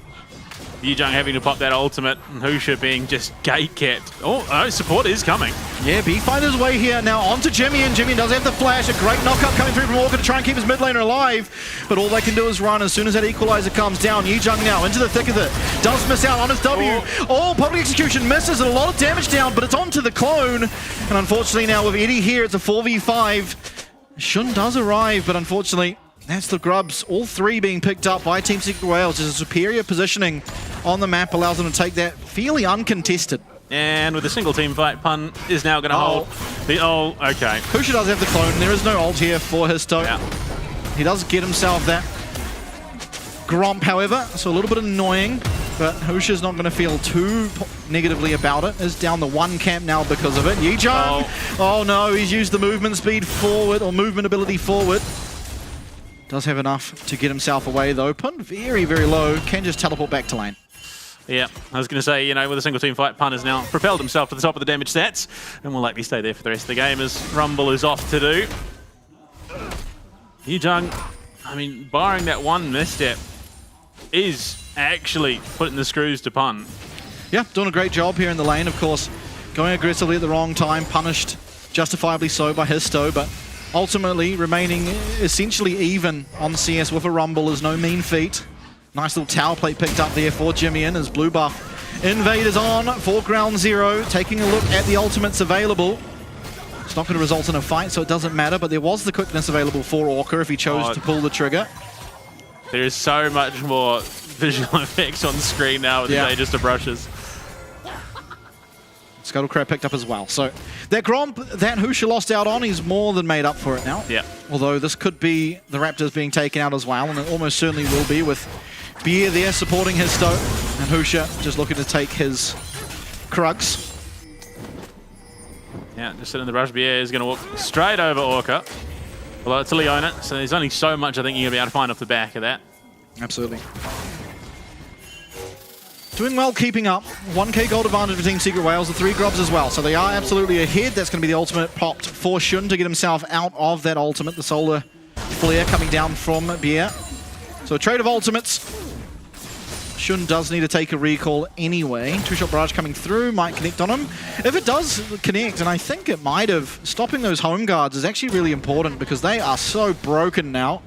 G: Yijang having to pop that ultimate and Husha being just gate-kept. Oh, support is coming.
F: Yeah, B finds his way here now onto Jimmy, and Jimmy does have the flash. A great knockup coming through from Walker to try and keep his mid laner alive. But all they can do is run as soon as that equalizer comes down. Yijang now into the thick of it. Does miss out on his W. Oh, public execution misses, and a lot of damage down, but it's onto the clone. And unfortunately now with Eddie here, it's a 4v5. Shun does arrive, but unfortunately, that's the Grubs. All three being picked up by Team Secret Wales. Just a superior positioning on the map allows them to take that fairly uncontested.
G: And with a single team fight, Pun is now going to hold the ult. Okay.
F: Husha does have the clone. There is no ult here for Histo.
G: Yeah.
F: He does get himself that Gromp, however, so a little bit annoying, but Husha's not going to feel too negatively about it. Is down the one camp now because of it. Yijang! Oh no, he's used the movement speed forward, or movement ability forward. Does have enough to get himself away though. Pun very, very low. Can just teleport back to lane.
G: Yeah, I was going to say, you know, with a single team fight, Pun has now propelled himself to the top of the damage stats and will likely stay there for the rest of the game as Rumble is off to do. Yijang, I mean, barring that one misstep, is actually putting the screws to Pun.
F: Yeah, doing a great job here in the lane, of course. Going aggressively at the wrong time, punished justifiably so by Histo, but ultimately remaining essentially even on CS with a Rumble is no mean feat. Nice little tower plate picked up there for Jimmy as blue buff invaders on for ground zero. Taking a look at the ultimates available. It's not going to result in a fight, so it doesn't matter, but there was the quickness available for Orca if he chose to pull the trigger.
G: There is so much more visual effects on the screen now with the Aegis to brushes.
F: Scuttlecrab picked up as well. So that Gromp that Husha lost out on, he's more than made up for it now.
G: Yeah.
F: Although this could be the Raptors being taken out as well, and it almost certainly will be with Beer there supporting his Stoke, and Husha just looking to take his Krugs.
G: Yeah, just sitting in the brush. Beer is going to walk straight over Orca. Although it's a Leona, so there's only so much I think you're going to be able to find off the back of that.
F: Absolutely. Doing well, keeping up. 1k gold advantage for Team Secret Wales, the 3 Grubs as well. So they are absolutely ahead. That's going to be the ultimate popped for Shun to get himself out of that ultimate. The solar flare coming down from Beer. So a trade of ultimates. Shun does need to take a recall anyway. Two-shot barrage coming through, might connect on him. If it does connect, and I think it might have, stopping those home guards is actually really important because they are so broken now.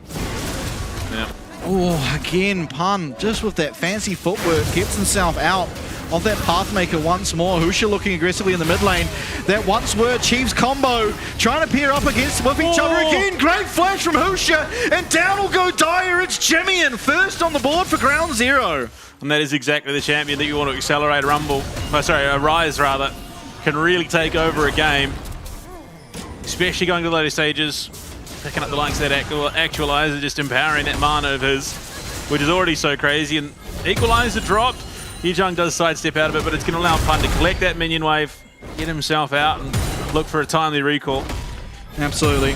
G: Yeah.
F: Oh, again, Pun, just with that fancy footwork, gets himself out of that Pathmaker once more. Husha looking aggressively in the mid lane. That once were Chiefs combo, trying to pair up against with each other again. Great flash from Husha, and down will go Dyer. It's Jimmy in first on the board for ground zero.
G: And that is exactly the champion that you want to accelerate a Rumble. Oh, sorry, a Rise rather. Can really take over a game. Especially going to the later stages. Picking up the likes of that Actualizer, just empowering that mana of his, which is already so crazy. And Equalizer dropped. Yijang does sidestep out of it, but it's going to allow Pun to collect that minion wave, get himself out, and look for a timely recall.
F: Absolutely.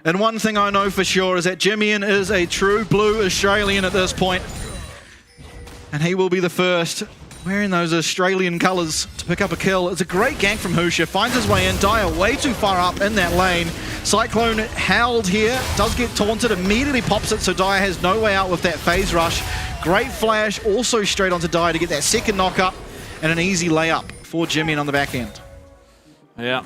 F: And one thing I know for sure is that Jimmy is a true blue Australian at this point. And he will be the first, wearing those Australian colours, to pick up a kill. It's a great gank from Husha. Finds his way in. Dyer way too far up in that lane. Cyclone held here. Does get taunted. Immediately pops it, so Dyer has no way out with that phase rush. Great flash. Also straight onto Dyer to get that second knock up. And an easy layup for Jimmy on the back end.
G: Yeah.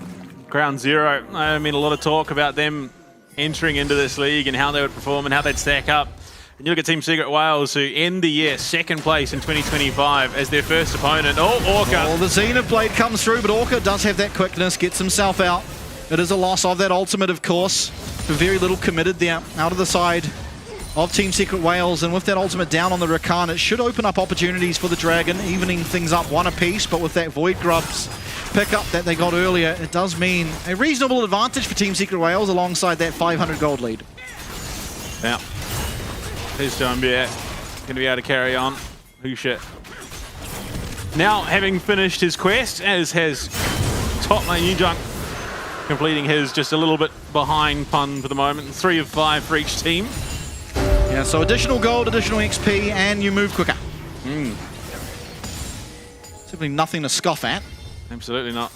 G: Ground Zero. I mean, a lot of talk about them entering into this league and how they would perform and how they'd stack up. And you look at Team Secret Wales, who end the year second place in 2025 as their first opponent. Oh, Orca.
F: Oh, the Zenith Blade comes through, but Orca does have that quickness, gets himself out. It is a loss of that ultimate, of course. Very little committed there, out of the side of Team Secret Wales. And with that ultimate down on the Rakan, it should open up opportunities for the Dragon, evening things up one apiece. But with that Void Grubs pickup that they got earlier, it does mean a reasonable advantage for Team Secret Wales alongside that 500 gold lead.
G: Yeah. Here's Jambia, going to be able to carry on. Husha. Now, having finished his quest, as has top lane Yujunk, completing his just a little bit behind pun for the moment. 3 of 5 for each team.
F: Yeah, so additional gold, additional XP, and you move quicker. Simply nothing to scoff at.
G: Absolutely not.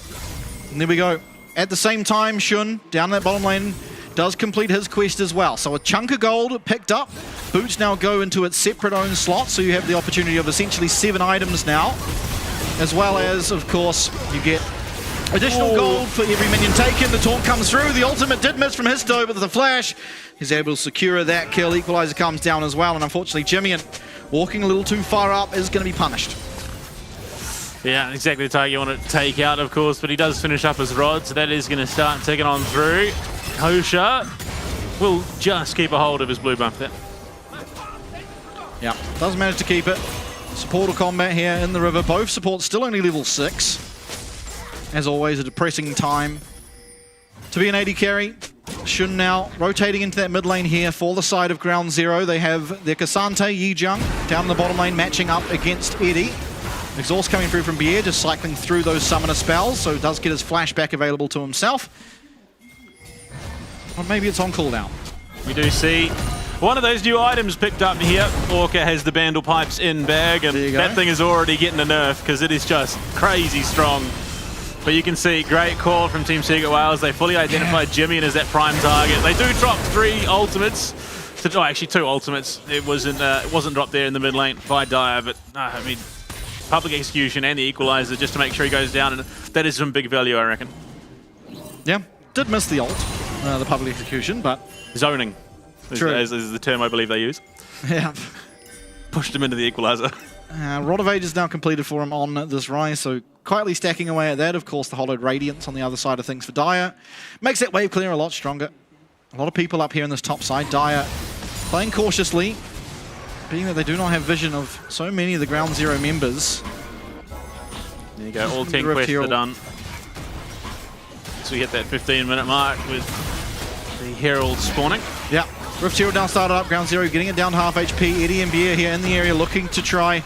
F: And there we go. At the same time, Shun, down that bottom lane, does complete his quest as well. So a chunk of gold picked up. Boots now go into its separate own slot, so you have the opportunity of essentially 7 items now. As well as, of course, you get additional gold for every minion taken. The taunt comes through. The ultimate did miss from Histo, but the flash is able to secure that kill. Equalizer comes down as well, and unfortunately, Jimmy, walking a little too far up, is going to be punished.
G: Yeah, exactly the target you want to take out, of course, but he does finish up his rod, so that is going to start ticking on through. Husha will just keep a hold of his blue buff there.
F: Yeah, does manage to keep it. Supporter combat here in the river. Both supports still only level 6. As always, a depressing time to be an AD carry. Shun now rotating into that mid lane here for the side of Ground Zero. They have their Kasante, Yijung down in the bottom lane matching up against Eddie. Exhaust coming through from Bier, just cycling through those summoner spells, so does get his flashback available to himself. Or maybe it's on cooldown.
G: We do see one of those new items picked up here. Orca has the Bandle Pipes in bag, and that thing is already getting a nerf because it is just crazy strong. But you can see, great call from Team Secret Wales. They fully identified Jimmy as that prime target. They do drop 3 ultimates. Oh, actually 2 ultimates. It wasn't dropped there in the mid lane by Dyer, but I mean, public execution and the equalizer just to make sure he goes down, and that is some big value, I reckon.
F: Yeah, did miss the ult, the public execution, but...
G: Zoning is the term I believe they use.
F: Yeah.
G: Pushed him into the equalizer.
F: Rod of Age is now completed for him on this rise, so quietly stacking away at that. Of course, the Hollowed Radiance on the other side of things for Dyer. Makes that wave clear a lot stronger. A lot of people up here in this top side. Dyer playing cautiously, being that they do not have vision of so many of the Ground Zero members.
G: There you go, all 10 quests are done. So we hit that 15-minute mark with the Herald spawning.
F: Yeah, Rift Herald now started up. Ground Zero getting it down to half HP. Eddie and Bier here in the area looking to try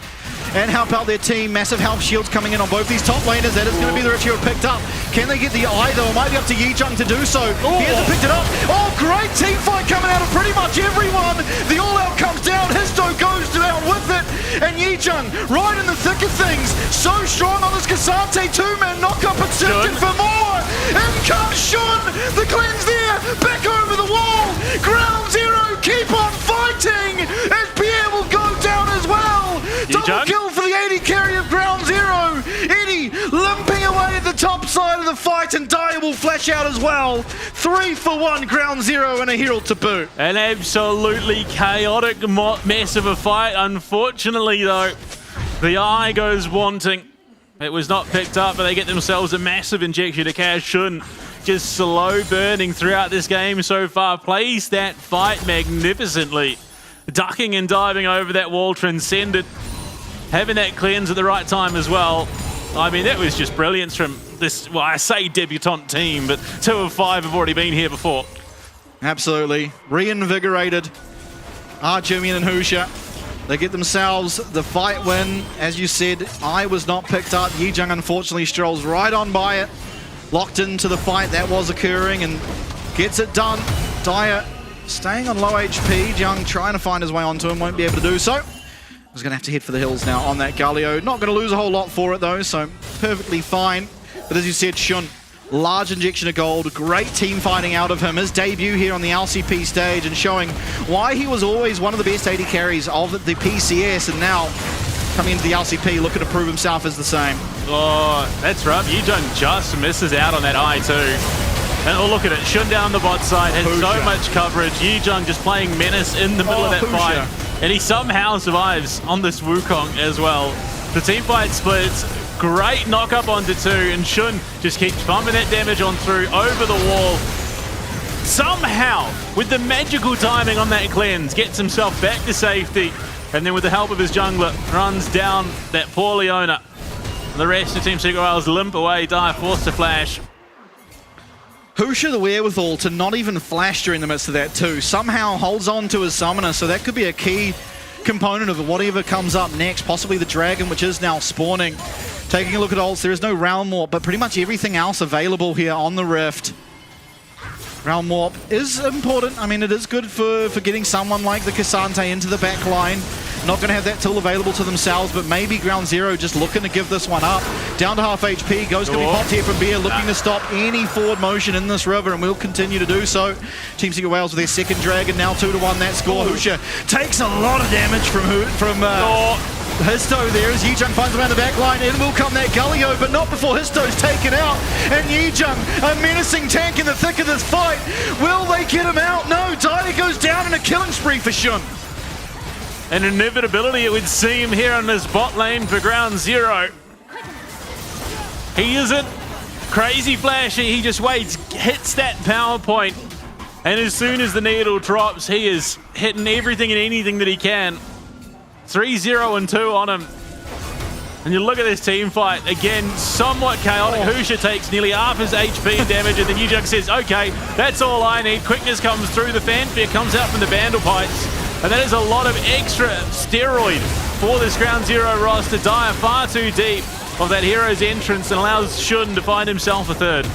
F: and help out their team. Massive health shields coming in on both these top laners. That is going to be the Rift Herald picked up. Can they get the eye though? It might be up to Yijung to do so. He hasn't picked it up. Oh, great team fight coming out of pretty much everyone. The all-out comes down. Histo goes down with it. And Yijung right in the thick of things. So strong on this Kasante. 2-man knock-up and searching for more. In comes Shun. The cleanse there. Back over the wall. Ground Zero keep on fighting. As Pierre will go down as well. Double kill for the 80 carry of Ground Zero. Eddie limping away at the top side of the fight, and Dyer will flash out as well. 3 for 1 Ground Zero and a Herald to boot.
G: An absolutely chaotic mess of a fight. Unfortunately though, the eye goes wanting. It was not picked up, but they get themselves a massive injection to cash. Shun just slow burning throughout this game so far. Plays that fight magnificently. Ducking and diving over that wall, transcended. Having that cleanse at the right time as well. I mean, that was just brilliance from this, well, I say debutante team, but 2 of 5 have already been here before.
F: Absolutely. Reinvigorated are Jimmy and Husha. They get themselves the fight win. As you said, I was not picked up. Yijung unfortunately strolls right on by it. Locked into the fight that was occurring and gets it done. Dyer staying on low HP. Jung trying to find his way onto him, won't be able to do so. He's going to have to head for the hills now on that Galio. Not going to lose a whole lot for it though, so perfectly fine. But as you said, Shun, large injection of gold, great team fighting out of him. His debut here on the LCP stage and showing why he was always one of the best AD carries of the PCS, and now coming into the LCP looking to prove himself as the same.
G: Oh, that's right. Yujung just misses out on that I2. And oh, look at it. Shun down on the bot side has so much coverage. Yujung just playing menace in the middle of that fight. And he somehow survives on this Wukong as well. The team fight splits. Great knock up onto 2. And Shun just keeps bumping that damage on through over the wall. Somehow, with the magical timing on that cleanse, gets himself back to safety. And then with the help of his jungler, runs down that poor Leona. The rest of Team Secret Wales limp away, Dire forced to flash.
F: Husha the wherewithal to not even flash during the midst of that too. Somehow holds on to his summoner, so that could be a key component of whatever comes up next. Possibly the dragon, which is now spawning. Taking a look at ults, there is no Realm Warp, but pretty much everything else available here on the Rift. Realm Warp is important. I mean, it is good for getting someone like the Cassante into the back line. Not going to have that tool available to themselves, but maybe Ground Zero just looking to give this one up. Down to half HP, Ghost going to be popped here from Beer, looking to stop any forward motion in this river, and will continue to do so. Team Secret Wales with their second dragon, now 2-1 that score. Husha takes a lot of damage from Histo there as Yijung finds him around the back line. In will come that Galio, but not before Histo's taken out. And Yijung, a menacing tank in the thick of this fight. Will they get him out? No, Dire goes down in a killing spree for Shun.
G: An inevitability, it would seem, here on this bot lane for Ground Zero. He isn't crazy flashy, he just waits, hits that power point, and as soon as the needle drops, he is hitting everything and anything that he can. 3-0 and 2 on him. And you look at this team fight, again, somewhat chaotic. Husha takes nearly half his HP and damage, and then Yujung says, okay, that's all I need. Quickness comes through, the fanfare comes out from the Vandal Pipes. And that is a lot of extra steroid for this Ground Zero roster. Dire far too deep of that hero's entrance and allows Shun to find himself a third.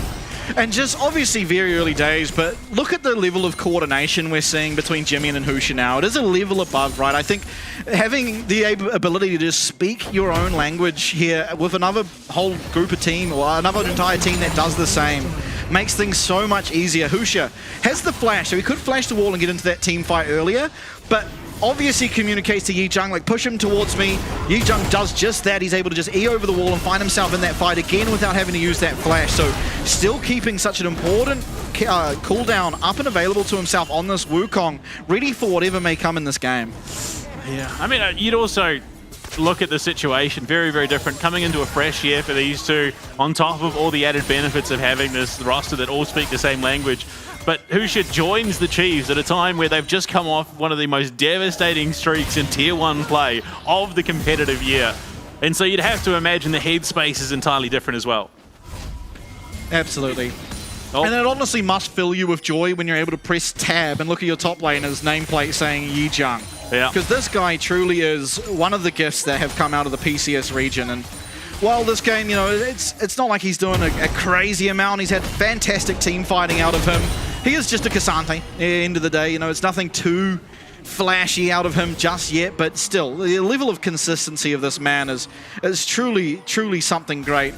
F: And just obviously very early days, but look at the level of coordination we're seeing between Jimmy and Husha now. It is a level above, right? I think having the ability to just speak your own language here with another whole group of team or another entire team that does the same makes things so much easier. Husha has the flash, so he could flash the wall and get into that team fight earlier, but obviously communicates to Yijung, like, push him towards me. Yijung does just that. He's able to just E over the wall and find himself in that fight again without having to use that flash. So still keeping such an important cooldown up and available to himself on this Wukong, ready for whatever may come in this game.
G: Yeah, I mean, you'd also look at the situation, very, very different. Coming into a fresh year for these two, on top of all the added benefits of having this roster that all speak the same language. But Husha joins the Chiefs at a time where they've just come off one of the most devastating streaks in Tier 1 play of the competitive year. And so you'd have to imagine the headspace is entirely different as well.
F: Absolutely.
G: Oh.
F: And it honestly must fill you with joy when you're able to press tab and look at your top laner's nameplate saying Yijung.
G: Yeah.
F: Because this guy truly is one of the gifts that have come out of the PCS region. And while this game, you know, it's not like he's doing a crazy amount. He's had fantastic team fighting out of him. He is just a Cassante at the end of the day. You know, it's nothing too flashy out of him just yet, but still, the level of consistency of this man is truly, truly something great.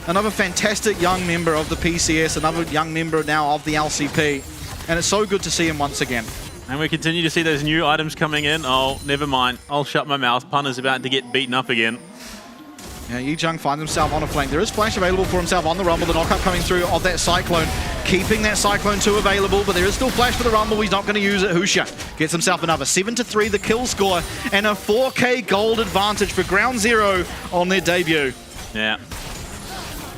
F: Another fantastic young member of the PCS, another young member now of the LCP, and it's so good to see him once again.
G: And we continue to see those new items coming in. Oh, never mind. I'll shut my mouth. Punter's about to get beaten up again.
F: Yeah, Yijung finds himself on a flank. There is flash available for himself on the Rumble. The knockup coming through of that Cyclone. Keeping that Cyclone 2 available, but there is still flash for the Rumble. He's not going to use it. Husha gets himself another 7-3 the kill score and a 4K gold advantage for Ground Zero on their debut.
G: Yeah.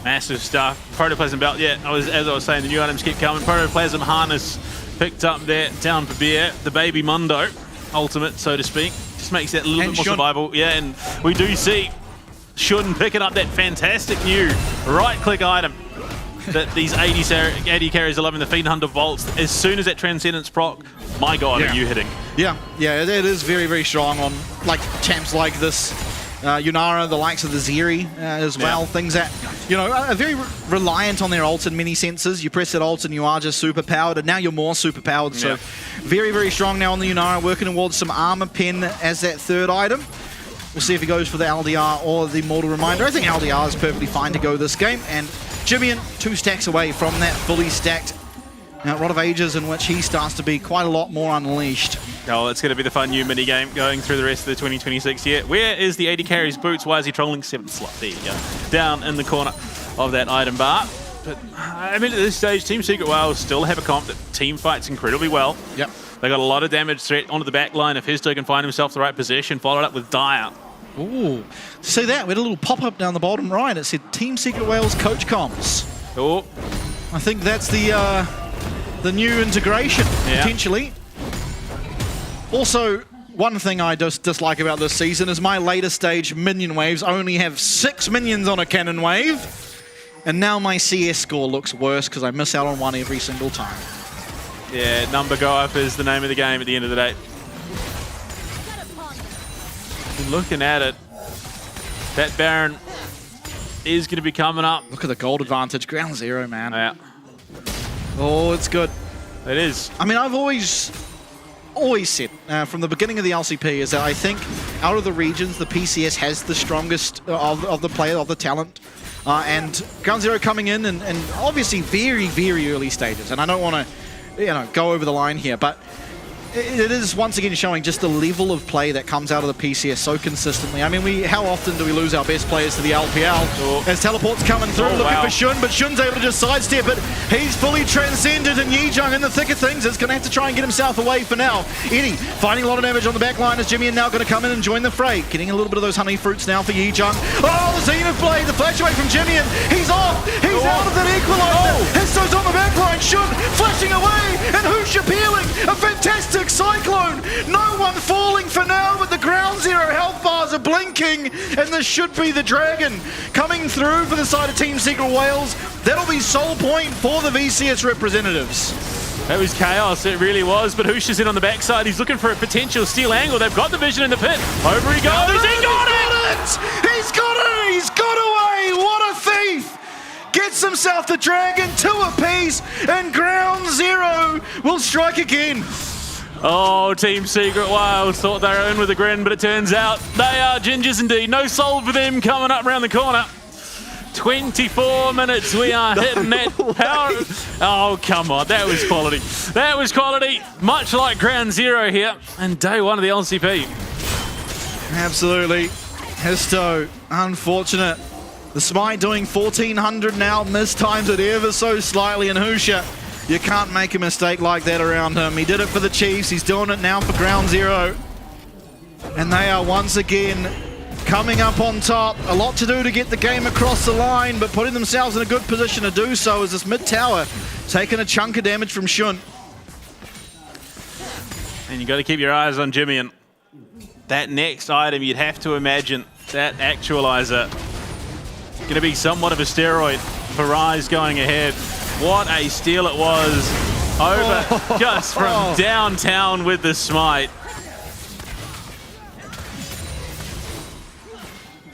G: Massive stuff. Protoplasm belt, yeah, as I was saying, the new items keep coming. Protoplasm harness picked up there, down for Beer. The baby Mundo, ultimate, so to speak. Just makes that a little bit more survival. Yeah, and we do see Shun picking up that fantastic new right-click item that these 80 carries are loving, the Fiend Hunter Vaults. As soon as that Transcendence proc, my God, are you hitting?
F: Yeah, it is very, very strong on like champs like this. Yunara, the likes of the Zeri as well, things that, you know, are very reliant on their ult in many senses. You press that ult and you are just super powered, and now you're more super powered, so very, very strong now on the Unara, working towards some armor pen as that third item. We'll see if he goes for the LDR or the Mortal Reminder. I think LDR is perfectly fine to go this game, and Jimmy 2 stacks away from that fully stacked Rod of Ages, in which he starts to be quite a lot more unleashed.
G: Oh, it's going to be the fun new minigame going through the rest of the 2026 year. Where is the AD carry's boots? Why is he trolling 7th slot? There you go. Down in the corner of that item bar. But, I mean, at this stage, Team Secret Wales still have a comp that team fights incredibly well.
F: Yep.
G: They got a lot of damage threat onto the back line. If Histo can find himself the right position, followed up with Dire.
F: Ooh. See that? We had a little pop-up down the bottom right. It said Team Secret Wales Coach Comps.
G: Oh.
F: I think that's the new integration, potentially. Also, one thing I just dislike about this season is my later stage minion waves only have 6 minions on a cannon wave. And now my CS score looks worse because I miss out on one every single time.
G: Yeah, number go up is the name of the game at the end of the day. Looking at it, that Baron is going to be coming up.
F: Look at the gold advantage. Ground 0, man.
G: Yeah.
F: Oh, it's good.
G: It is.
F: I mean, I've always said from the beginning of the LCP is that I think out of the regions, the PCS has the strongest of the player, of the talent. And Ground 0 coming in and obviously very, very early stages. And I don't want to, go over the line here, but it is once again showing just the level of play that comes out of the PCS so consistently. I mean, how often do we lose our best players to the LPL? As teleport's coming through, looking for Shun, but Shun's able to just sidestep it. He's fully transcended, and Yijung in the thick of things is going to have to try and get himself away for now. Eddie finding a lot of damage on the back line as Jimmy now going to come in and join the fray. Getting a little bit of those honey fruits now for Yijung. Oh, the Zenith Blade, the flash away from Jimmy, and he's off. He's out of that equalizer. Histo's on the back line. Shun flashing away, and Husha peeling. A fantastic cyclone. No one falling for now, but the Ground 0 health bars are blinking, and this should be the dragon coming through for the side of Team Secret Wales. That'll be sole point for the VCS representatives.
G: That was chaos, it really was, but Husha's in on the backside. He's looking for a potential steal angle. They've got the vision in the pit. Over he goes. He got it!
F: He's got it! He's got away! What a thief! Gets himself the dragon, 2 apiece, and Ground 0 will strike again.
G: Oh, Team Secret Wales thought they were in with a grin, but it turns out they are gingers indeed. No soul for them coming up around the corner. 24 minutes, we are hitting that power. Oh, come on, that was quality. That was quality, much like Ground 0 here, and day 1 of the LCP.
F: Absolutely. Histo, unfortunate. The Smite doing 1400 now, mistimes it ever so slightly, and Husha, you can't make a mistake like that around him. He did it for the Chiefs, he's doing it now for Ground 0. And they are once again coming up on top. A lot to do to get the game across the line, but putting themselves in a good position to do so as this mid-tower taking a chunk of damage from Shun.
G: And you got to keep your eyes on Jimmy, and that next item, you'd have to imagine that actualizer going to be somewhat of a steroid for Rise going ahead. What a steal it was over just from downtown with the smite.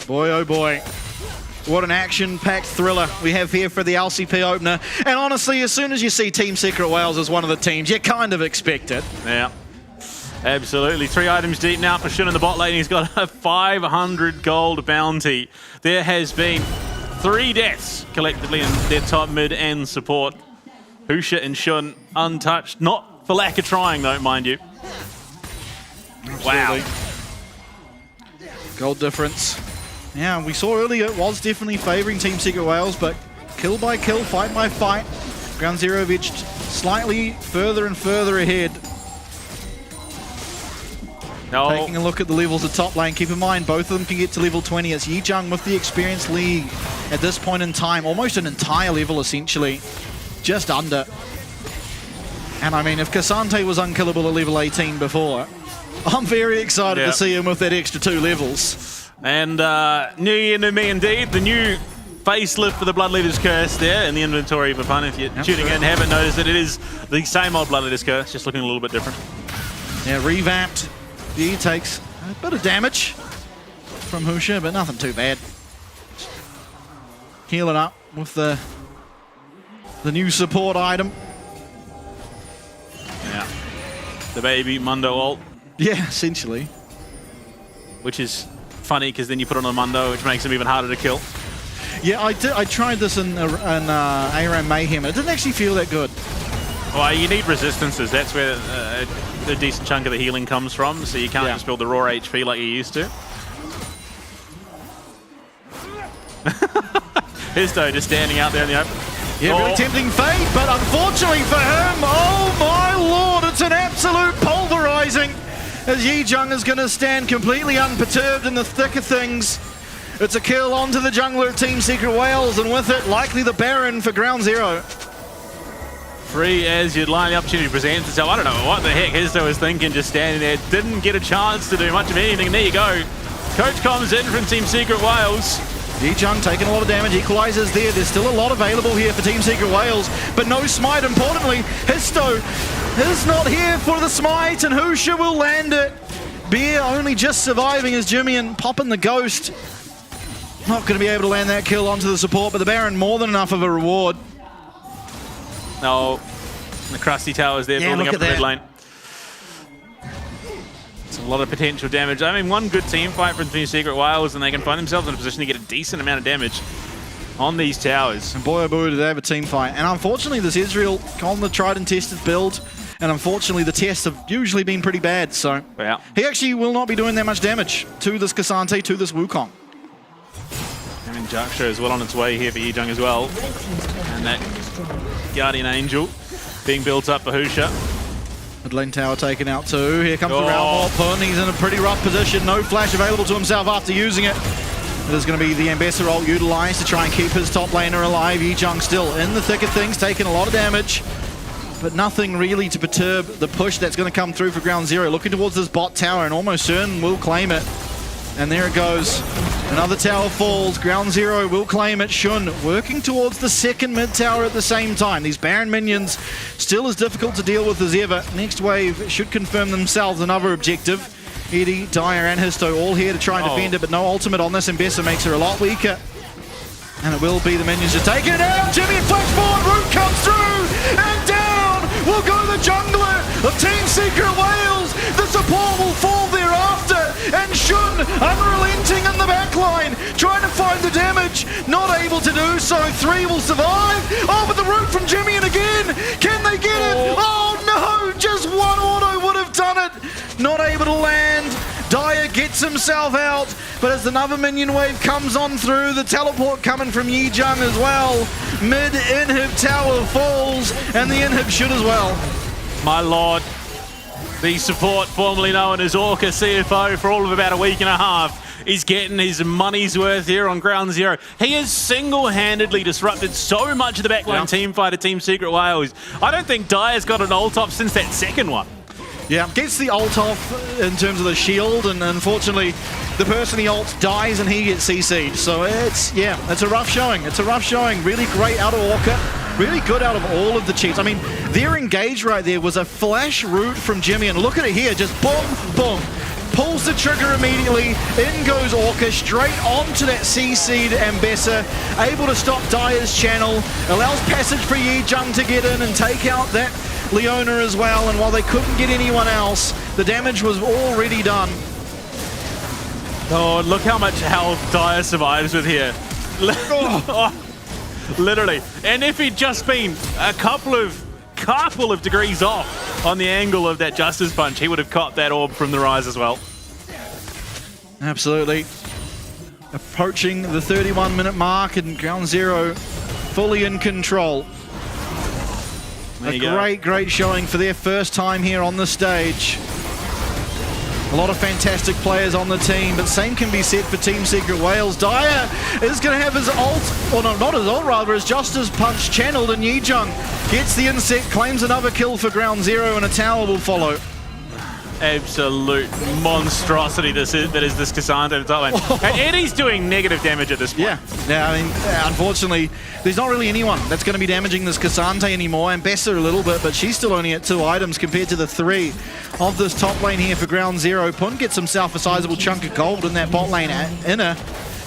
F: Boy, oh boy. What an action-packed thriller we have here for the LCP opener. And honestly, as soon as you see Team Secret Wales as one of the teams, you kind of expect it.
G: Yeah, absolutely. 3 items deep now for Shun in the bot lane. He's got a 500 gold bounty. There has been 3 deaths collectively in their top mid and support. Husha and Shun untouched. Not for lack of trying though, mind you.
F: Absolutely.
G: Wow.
F: Gold difference. Yeah, we saw earlier it was definitely favouring Team Secret Wales, but kill by kill, fight by fight, Ground 0 edged slightly further and further ahead.
G: No.
F: Taking a look at the levels of top lane, keep in mind both of them can get to level 20. It's Yijung with the experienced league at this point in time, almost an entire level essentially, just under. And I mean, if Cassante was unkillable at level 18 before, I'm very excited to see him with that extra 2 levels.
G: And new year, new me indeed. The new facelift for the Bloodleader's Curse there in the inventory for fun. If you're tuning in, haven't noticed it, it is the same old Bloodleader's Curse, just looking a little bit different.
F: Yeah, revamped. He takes a bit of damage from Husha, but nothing too bad. Healing up with the new support item.
G: Yeah. The baby Mundo ult,
F: Yeah, essentially.
G: which is funny because then you put it on Mundo, which makes him even harder to kill.
F: Yeah, I tried this in ARAM Mayhem. It didn't actually feel that good.
G: Well, you need resistances. That's where a decent chunk of the healing comes from, so you can't just build the raw HP like you used to. Histo just standing out there in the open.
F: Yeah, really tempting fate, but unfortunately for him, oh my lord, it's an absolute pulverizing as Yi-Jung is going to stand completely unperturbed in the thick of things. It's a kill onto the jungler of Team Secret Wales, and with it, likely the Baron for Ground Zero.
G: Free as you'd line the opportunity to present itself. I don't know what the heck Histo was thinking, just standing there. Didn't get a chance to do much of anything, and there you go. Coach comes in from Team Secret Wales.
F: Yi-Jung taking a lot of damage, equalizers there. There's still a lot available here for Team Secret Wales, but no smite. Importantly, Histo is not here for the smite, and Husha will land it. Beer only just surviving as Jimmy popping the ghost. Not going to be able to land that kill onto the support, but the Baron more than enough of a reward.
G: No, the Krusty Towers there building up the mid lane. It's a lot of potential damage. I mean, one good team fight from Team Secret Wales and they can find themselves in a position to get a decent amount of damage on these towers.
F: And boy oh boy, do they have a team fight. And unfortunately, this Israel on the tried and tested build, and unfortunately the tests have usually been pretty bad, so he actually will not be doing that much damage to this Cassante, to this Wukong.
G: I mean, Jaksha is well on its way here for Yi-Jung as well. And that Guardian Angel being built up for Husha.
F: Mid lane tower taken out too. Here comes the round Pun. He's in a pretty rough position. No flash available to himself after using it. There's going to be the Ambassador ult utilised to try and keep his top laner alive. Yi-Jung still in the thick of things, taking a lot of damage. But nothing really to perturb the push that's going to come through for Ground Zero. Looking towards this bot tower and almost certain will claim it. And there it goes. Another tower falls. Ground Zero will claim it. Shun working towards the second mid tower at the same time. These Baron minions still as difficult to deal with as ever. Next wave should confirm themselves another objective. Eddie, Dyer and Histo all here to try and defend it, but no ultimate on this. Mbessa makes her a lot weaker. And it will be the minions to take it out. Jimmy flash forward. Root comes through. And down will go the jungler of Team Secret Wales. The support will fall thereafter. And Shun unrelenting in the backline, trying to find the damage, not able to do so. 3 will survive. Oh, but the root from Jimmy and again. Can they get it? Oh no, just one auto would have done it. Not able to land. Dyer gets himself out, but as another minion wave comes on through, the teleport coming from Yi-Jung as well. Mid inhib tower falls, and the inhib should as well.
G: My lord. The support formerly known as Orca CFO for all of about a week and a half. He's getting his money's worth here on Ground Zero. He has single-handedly disrupted so much of the backline team fight of Team Secret Wales. I don't think Dyer's got an ult off since that second one.
F: Yeah, gets the ult off in terms of the shield, and unfortunately, the person he ults dies and he gets CC'd. So it's a rough showing. It's a rough showing. Really great out of Orca. Really good out of all of the Chiefs. I mean, their engage right there was a flash root from Jimmy, and look at it here, just boom, boom. Pulls the trigger immediately, in goes Orca, straight onto that CC'd Ambessa, able to stop Dyer's channel, allows passage for Yi-Jung to get in and take out that Leona as well, and while they couldn't get anyone else, the damage was already done.
G: Oh, look how much health Dyer survives with here. Literally. And if he'd just been a couple of degrees off on the angle of that Justice Punch, he would have caught that orb from the Rise as well.
F: Absolutely. Approaching the 31-minute mark, and Ground Zero fully in control. A great showing for their first time here on the stage. A lot of fantastic players on the team, but same can be said for Team Secret Wales. Dyer is going to have his ult, or no, not his ult, rather, his Justice Punch channeled, and Yi-Jung gets the insect, claims another kill for Ground Zero, and a tower will follow.
G: Absolute monstrosity that is this Cassandra at the top lane. And Eddie's doing negative damage at this point.
F: Yeah, I mean, unfortunately, there's not really anyone that's going to be damaging this Cassandra anymore. Ambessa a little bit, but she's still only at 2 items compared to the 3 of this top lane here for Ground Zero. Pun gets himself a sizable chunk of gold in that bot lane inner.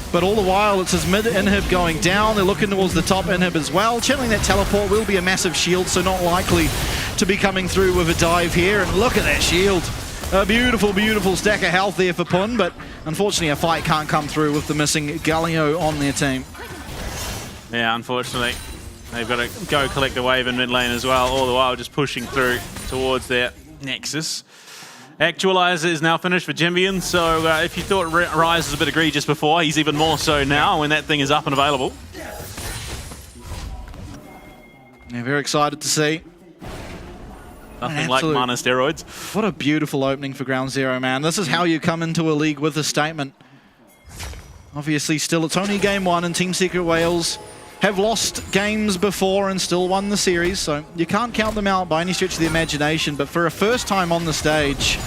F: But all the while, it's his mid inhib going down. They're looking towards the top inhib as well. Channeling that teleport will be a massive shield, so not likely to be coming through with a dive here, and look at that shield. A beautiful, beautiful stack of health there for Pun, but unfortunately a fight can't come through with the missing Galio on their team.
G: Yeah, unfortunately. They've got to go collect the wave in mid lane as well, all the while just pushing through towards their Nexus. Actualizer is now finished for Jimbian, so if you thought Rise was a bit egregious before, he's even more so now when that thing is up and available.
F: Yeah, very excited to see.
G: Nothing like mana steroids.
F: What a beautiful opening for Ground Zero, man. This is how you come into a league with a statement. Obviously, still it's only game one, and Team Secret Wales have lost games before and still won the series, so you can't count them out by any stretch of the imagination, but for a first time on the stage,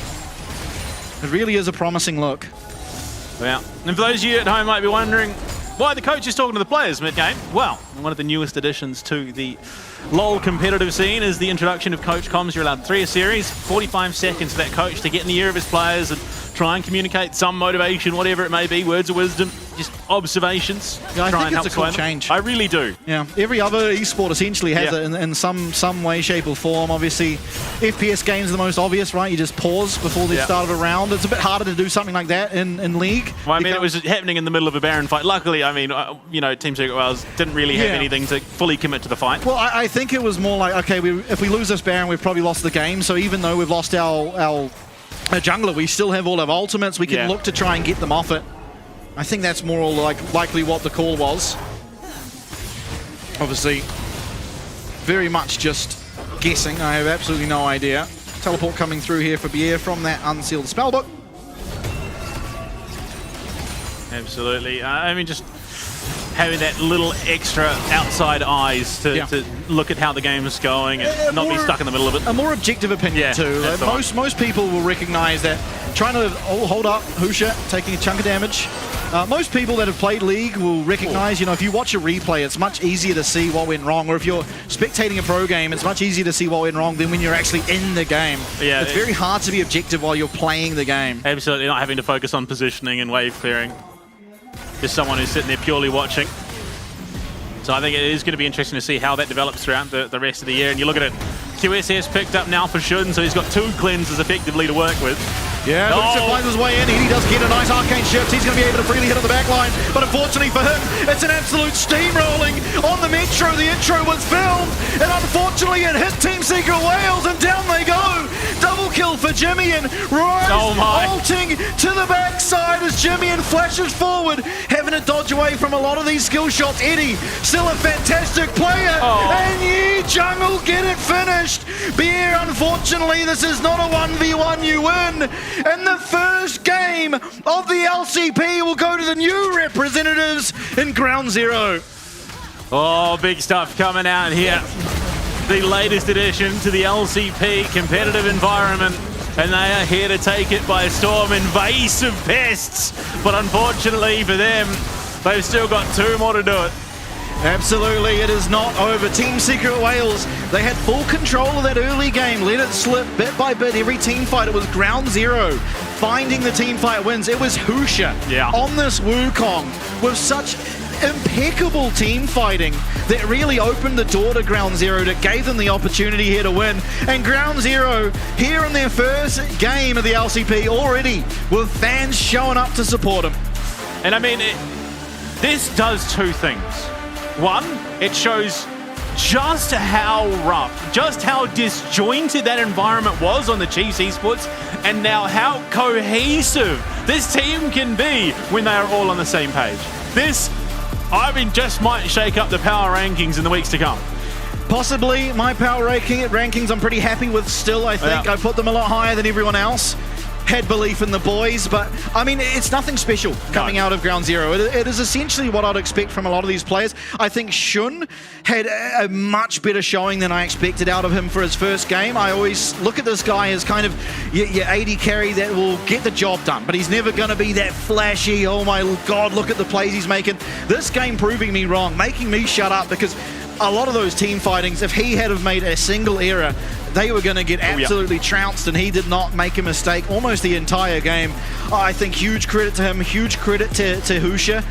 F: it really is a promising look.
G: Yeah, and for those of you at home might be wondering why the coach is talking to the players mid-game. Well, one of the newest additions to the LoL competitive scene is the introduction of Coach Comms. You're allowed 3 a series, 45 seconds for that coach to get in the ear of his players and try and communicate some motivation, whatever it may be, words of wisdom, just observations.
F: Yeah, I
G: try
F: think
G: and help
F: it's a cool
G: sway them.
F: change.
G: I really do.
F: Yeah, every other esport essentially has it in some way, shape or form. Obviously, FPS games are the most obvious, right? You just pause before the start of a round. It's a bit harder to do something like that in League.
G: Well, I mean, it was happening in the middle of a Baron fight. Luckily, I mean, you know, Team Secret Wales didn't really have anything to fully commit to the fight.
F: Well, I think it was more like, okay, if we lose this Baron, we've probably lost the game. So even though we've lost our jungler, we still have all our ultimates. We can look to try and get them off it. I think that's more likely what the call was. Obviously, very much just guessing. I have absolutely no idea. Teleport coming through here for Bier from that unsealed spellbook.
G: Absolutely. I mean, just having that little extra outside eyes to look at how the game is going and not be stuck in the middle of it.
F: A more objective opinion too. Most people will recognize that trying to hold up Husha, taking a chunk of damage. Most people that have played League will recognize, you know, if you watch a replay, it's much easier to see what went wrong. Or if you're spectating a pro game, it's much easier to see what went wrong than when you're actually in the game. Yeah, it's very hard to be objective while you're playing the game.
G: Absolutely, not having to focus on positioning and wave clearing. Just someone who's sitting there purely watching. So I think it is going to be interesting to see how that develops throughout the rest of the year. And you look at it, QSS picked up now for Shun, so he's got 2 cleanses effectively to work with.
F: Yeah, Luxa finds his way in. He does get a nice arcane shift. He's going to be able to freely hit on the back line. But unfortunately for him, it's an absolute steamrolling on the Metro. The intro was filmed, and unfortunately it hit Team Secret Wales, and down they go. Double kill for Jimmy, and Rise ulting to the backside as Jimmy flashes forward, having to dodge away from a lot of these skill shots. Eddie, still a fantastic player, and Yi Jungle get it finished. Bier, unfortunately, this is not a 1v1 you win. And the first game of the LCP will go to the new representatives in Ground Zero.
G: Oh, big stuff coming out here. The latest addition to the LCP competitive environment. And they are here to take it by storm. Invasive pests. But unfortunately for them, they've still got 2 more to do it.
F: Absolutely, it is not over. Team Secret Wales, they had full control of that early game, let it slip bit by bit. Every team fight, it was Ground Zero finding the team fight wins. It was Husha on this Wukong with such impeccable team fighting that really opened the door to Ground Zero, that gave them the opportunity here to win. And Ground Zero here in their first game of the LCP already with fans showing up to support them.
G: And I mean, this does 2 things. One, it shows just how rough, just how disjointed that environment was on the Chiefs Esports, and now how cohesive this team can be when they are all on the same page. This, I mean, just might shake up the power rankings in the weeks to come.
F: Possibly. My power rankings I'm pretty happy with still, I think. I put them a lot higher than everyone else. Had belief in the boys, but I mean, it's nothing special coming out of Ground Zero. It is essentially what I'd expect from a lot of these players. I think Shun had a much better showing than I expected out of him for his first game. I always look at this guy as kind of your AD carry that will get the job done, but he's never going to be that flashy, oh my god, look at the plays he's making. This game proving me wrong, making me shut up, because a lot of those team fightings, if he had have made a single error, they were going to get absolutely trounced, and he did not make a mistake almost the entire game. I think huge credit to him, huge credit to Husha.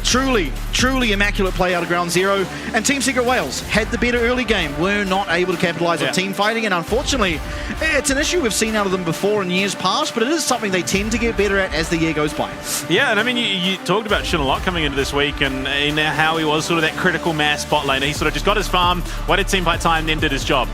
F: Truly immaculate play out of Ground Zero. And Team Secret Wales had the better early game, were not able to capitalize on team fighting, and unfortunately, it's an issue we've seen out of them before in years past, but it is something they tend to get better at as the year goes by.
G: Yeah, and I mean, you talked about Shin a lot coming into this week and how he was sort of that critical mass spot laner. He sort of just got his farm, waited team fight time, then did his job.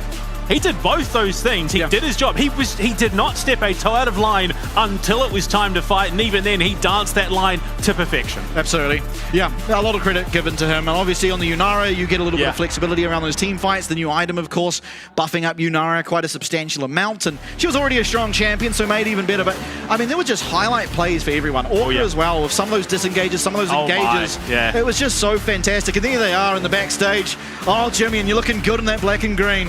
G: He did both those things. He did his job. He did not step a toe out of line until it was time to fight, and even then he danced that line to perfection.
F: Absolutely. Yeah, a lot of credit given to him. And obviously on the Yunara, you get a little bit of flexibility around those team fights. The new item, of course, buffing up Yunara quite a substantial amount. And she was already a strong champion, so made even better. But, I mean, there were just highlight plays for everyone. Orca as well, with some of those disengages, some of those engages. It was just so fantastic. And there they are in the backstage. Oh, Jimmy, and you're looking good in that black and green.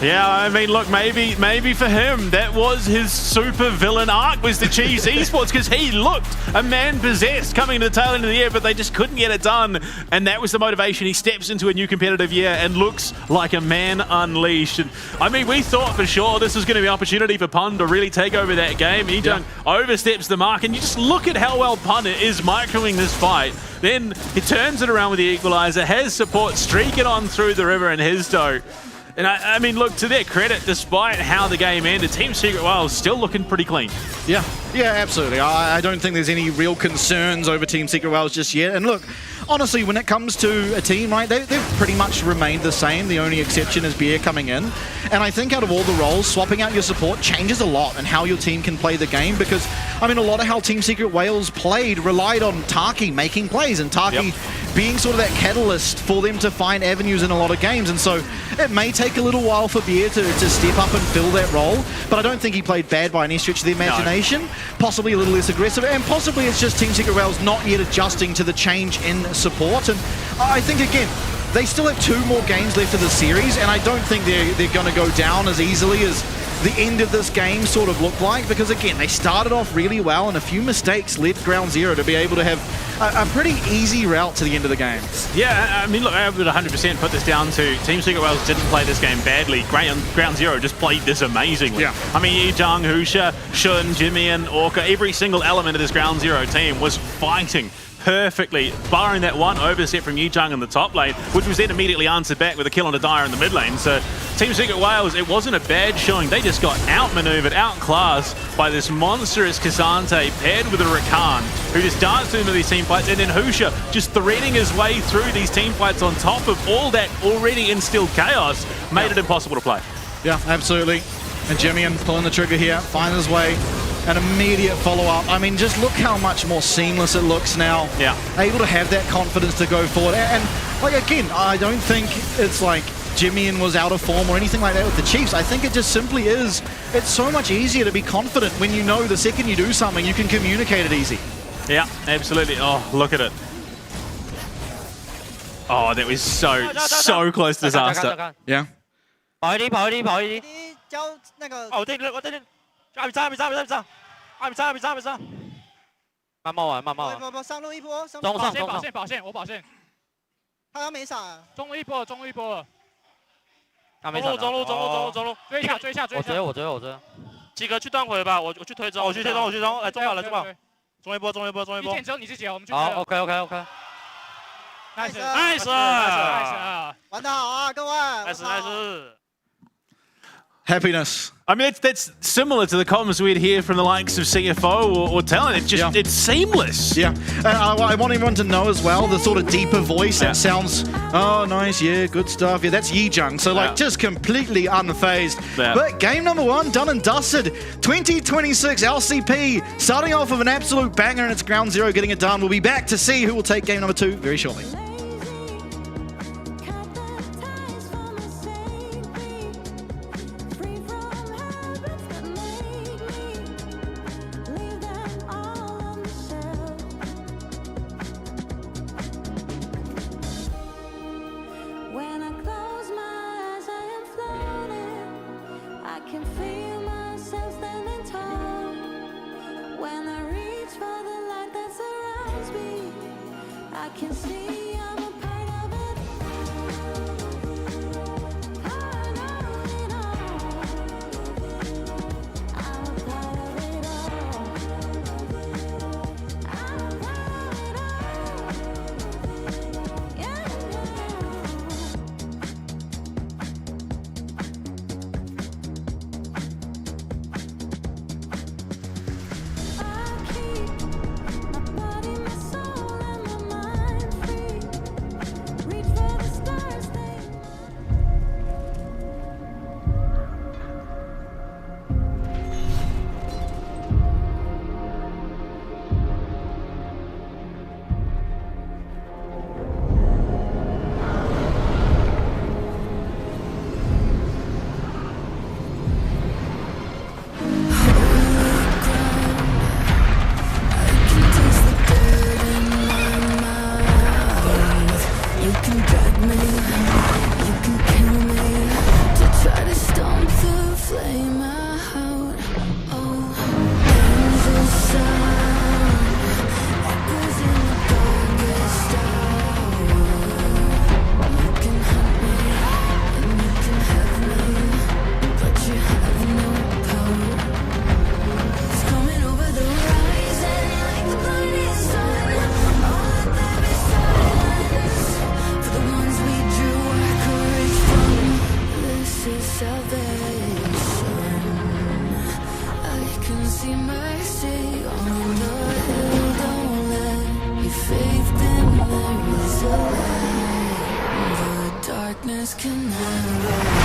G: Yeah, I mean, look, maybe for him, that was his super villain arc, was the Chiefs Esports, because he looked a man possessed coming into the tail end of the year, but they just couldn't get it done. And that was the motivation. He steps into a new competitive year and looks like a man unleashed. And I mean, we thought for sure this was going to be an opportunity for Pun to really take over that game. He oversteps the mark, and you just look at how well Pun is microing this fight. Then he turns it around with the equalizer, has support streaking on through the river in his dough. And I mean, look, to their credit, despite how the game ended, Team Secret Wales still looking pretty clean.
F: Yeah, absolutely. I don't think there's any real concerns over Team Secret Wales just yet. And look, honestly, when it comes to a team, right, they've pretty much remained the same. The only exception is Beer coming in. And I think out of all the roles, swapping out your support changes a lot in how your team can play the game, because, I mean, a lot of how Team Secret Wales played relied on Taki making plays, and Taki being sort of that catalyst for them to find avenues in a lot of games. And so it may take a little while for Beer to step up and fill that role, but I don't think he played bad by any stretch of the imagination. Possibly a little less aggressive, and possibly it's just Team Secret Wales not yet adjusting to the change in support. And I think, again, they still have 2 more games left of the series, and I don't think they're going to go down as easily as the end of this game sort of looked like, because, again, they started off really well, and a few mistakes led Ground Zero to be able to have a pretty easy route to the end of the game.
G: Yeah, I mean, look, I would 100% put this down to Team Secret Wales didn't play this game badly. Ground Zero just played this amazingly.
F: Yeah.
G: I mean, Yijang, Husha, Shun, Jimmy, and Orca, every single element of this Ground Zero team was fighting perfectly, barring that one overstep from Yijang in the top lane, which was then immediately answered back with a kill on a Dire in the mid lane. So Team Secret Wales, it wasn't a bad showing. They just got outmaneuvered, outclassed by this monstrous Cassante paired with a Rakan, who just danced into these team fights, and then Husha just threading his way through these team fights on top of all that already instilled chaos, made it impossible to play.
F: Yeah, absolutely. And Jimmy pulling the trigger here, finds his way. An immediate follow-up. I mean, just look how much more seamless it looks now.
G: Yeah.
F: Able to have that confidence to go forward. And like, again, I don't think it's like Jimmy was out of form or anything like that with the Chiefs. I think it just simply is. It's so much easier to be confident when you know the second you do something, you can communicate it easy.
G: Yeah, absolutely. Oh, look at it. Oh, that was so close to disaster.
F: Yeah.
H: 跑一滴，跑一滴，跑一滴。交那个。哦，对，我对。二比三。慢慢玩，慢慢玩。
I: 不，上路一波，
H: 中
I: 保线，我保线。他刚没闪。中路一波。
H: 他没闪。
I: 中路。追下。
H: 我追。
I: 几个去断回吧，我去推中。我去推中。来中保。中一波。一点只有你自己，我们去。
H: 好 ，OK。Nice，
I: 玩得好啊，各位。Nice。
F: Happiness.
G: I mean, that's similar to the comments we'd hear from the likes of CFO or Talent. It's just, it's seamless.
F: Yeah. I want everyone to know as well, the sort of deeper voice that sounds, oh, nice, yeah, good stuff. Yeah, that's Yijang. So, like, just completely unfazed.
G: Yeah.
F: But game number 1, done and dusted. 2026 LCP, starting off with an absolute banger, and it's Ground Zero getting it done. We'll be back to see who will take game number 2 very shortly.
A: When I close my eyes, I am floating. I can feel myself standing tall. When I reach for the light that surrounds me, I can see I'm a part of it. I know it all. I'm a part of it all. I'm a part of it all. darkness can never.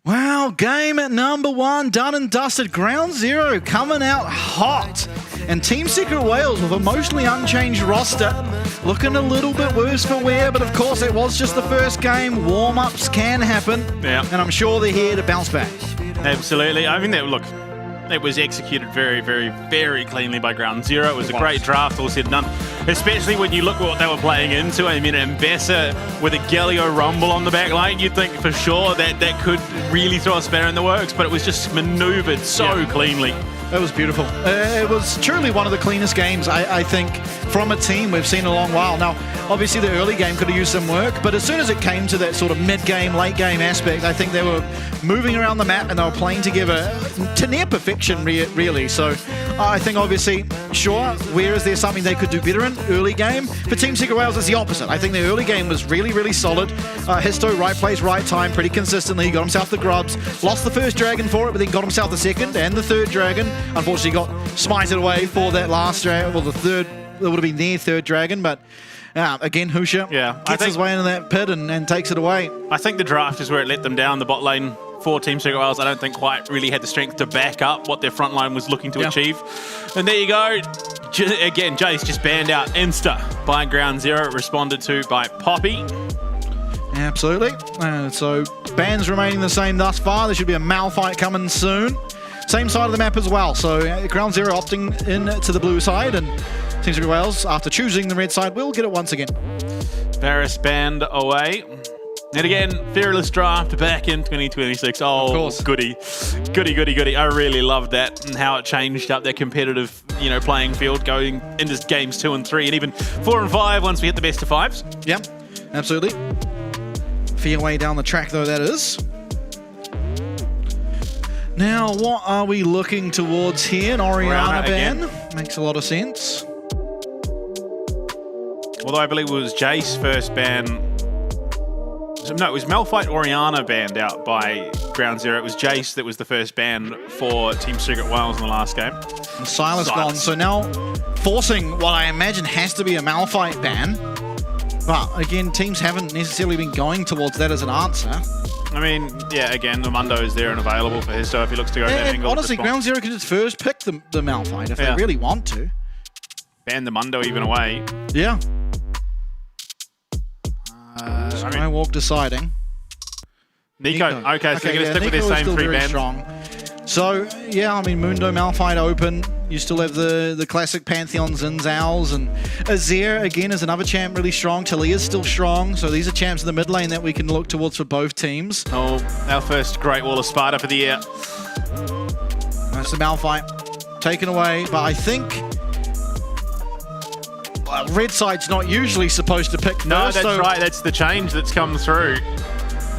F: Wow, game at number 1, done and dusted. Ground Zero coming out hot. And Team Secret Wales with a mostly unchanged roster. Looking a little bit worse for wear, but of course it was just the first game. Warm-ups can happen.
G: Yeah.
F: And I'm sure they're here to bounce back.
G: Absolutely. I mean, look, it was executed very, very, very cleanly by Ground Zero. It was a great draft, all said and done. Especially when you look at what they were playing into. I mean, Ambassador with a Galio Rumble on the back line, you'd think for sure that that could really throw a spanner in the works, but it was just maneuvered so cleanly.
F: It was beautiful. It was truly one of the cleanest games, I think, from a team we've seen in a long while. Now, obviously the early game could have used some work, but as soon as it came to that sort of mid-game, late-game aspect, I think they were moving around the map and they were playing together to near perfection, really. So I think, obviously, sure, where is there something they could do better in early game? For Team Secret Wales, it's the opposite. I think their early game was really, really solid. Histo, right place, right time, pretty consistently. Got himself the grubs. Lost the first dragon for it, but then got himself the second and the third dragon. Unfortunately, got smited away for that last dragon. Well, the third, it would have been their third dragon, but again, Husha gets his way into that pit and takes it away.
G: I think the draft is where it let them down. The bot lane for Team Secret Wales, I don't think quite really had the strength to back up what their front line was looking to achieve. And there you go. Again, Jace just banned out insta by Ground Zero, responded to by Poppy.
F: Absolutely. So bans remaining the same thus far. There should be a Malphite coming soon. Same side of the map as well. So Ground Zero opting in to the blue side, and Team Secret Wales, after choosing the red side, will get it once again.
G: Varus banned away. And again, Fearless Draft back in 2026. Oh,
F: of course.
G: Goody. I really loved that and how it changed up their competitive, playing field going into games 2 and 3 and even 4 and 5 once we hit the best of 5s.
F: Yeah, absolutely. Fair way down the track, though, that is. Now, what are we looking towards here? An Orianna ban.
G: again.
F: Makes a lot of sense.
G: Although I believe it was Jace first ban. No, it was Malphite Orianna banned out by Ground Zero. It was Jace that was the first ban for Team Secret Wales in the last game.
F: And Silas gone, so now forcing what I imagine has to be a Malphite ban. But again, teams haven't necessarily been going towards that as an answer.
G: I mean, yeah, again, the Mundo is there and available for his, so if he looks to go that
F: And
G: angle.
F: honestly, Ground Zero could just first pick the Malphite if they really want to.
G: Ban the Mundo even away.
F: Yeah. Skywalk deciding.
G: Nico. Okay, so they're going to stick with their same 3 bans.
F: Strong. So, yeah, I mean, Mundo, Malphite open. You still have the classic Pantheons and Zals, and Azir, again, is another champ really strong. Talia's still strong, so these are champs in the mid lane that we can look towards for both teams.
G: Oh, our first Great Wall of Sparta for the year.
F: That's the Malphite taken away, but I think red side's not usually supposed to pick
G: No,
F: first.
G: that's right. That's the change that's come through.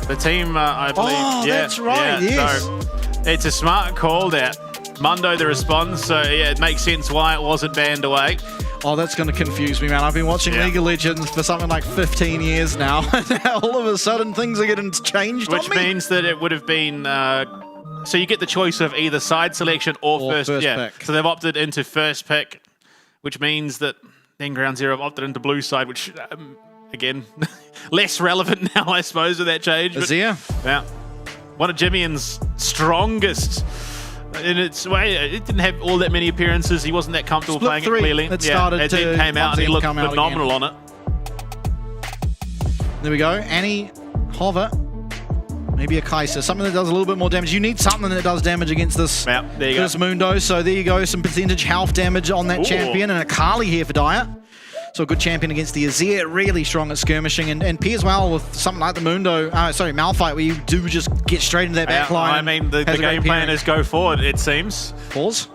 G: The team, I believe.
F: Oh,
G: yeah,
F: that's right,
G: yeah.
F: yes.
G: So it's a smart call that Mundo the response, so yeah, it makes sense why it wasn't banned away.
F: Oh, that's going to confuse me, man. I've been watching League of Legends for something like 15 years now. All of a sudden, things are getting changed
G: Which
F: on me.
G: means that it would have been... so you get the choice of either side selection or first
F: pick.
G: So they've opted into first pick, which means that then Ground Zero have opted into blue side, which, again, less relevant now, I suppose, with that change.
F: Azir.
G: Yeah. One of Jimmy's strongest in its way. It didn't have all that many appearances. He wasn't that comfortable
F: Split
G: playing
F: 3.
G: it clearly.
F: It started
G: and then came out and he looked phenomenal on it.
F: There we go. Annie, Hover, maybe a Kai'Sa. Something that does a little bit more damage. You need something that does damage against this, this Mundo. So there you go. Some percentage health damage on that champion. And a Kali here for Dire. So a good champion against the Azir, really strong at skirmishing, and pairs well with something like the Mundo, Malphite, where you do just get straight into that back line.
G: I mean, the game plan is go forward, it seems.
F: Pause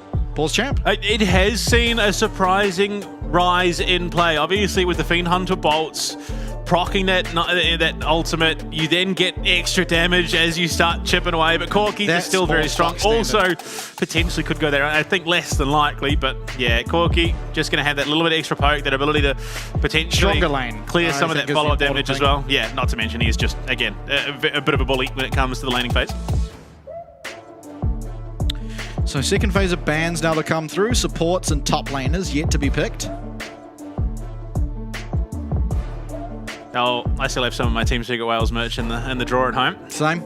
F: champ.
G: It has seen a surprising rise in play. Obviously, with the Fiend Hunter bolts, proccing that ultimate, you then get extra damage as you start chipping away, but Corki is still very strong. Also, potentially could go there. I think less than likely, but yeah, Corki just going to have that little bit extra poke, that ability to potentially clear some of that follow-up damage as well. Yeah, not to mention he is just, again, a bit of a bully when it comes to the laning phase.
F: So second phase of bans now to come through. Supports and top laners yet to be picked.
G: I still have some of my Team Secret Wales merch in the drawer at home.
F: Same.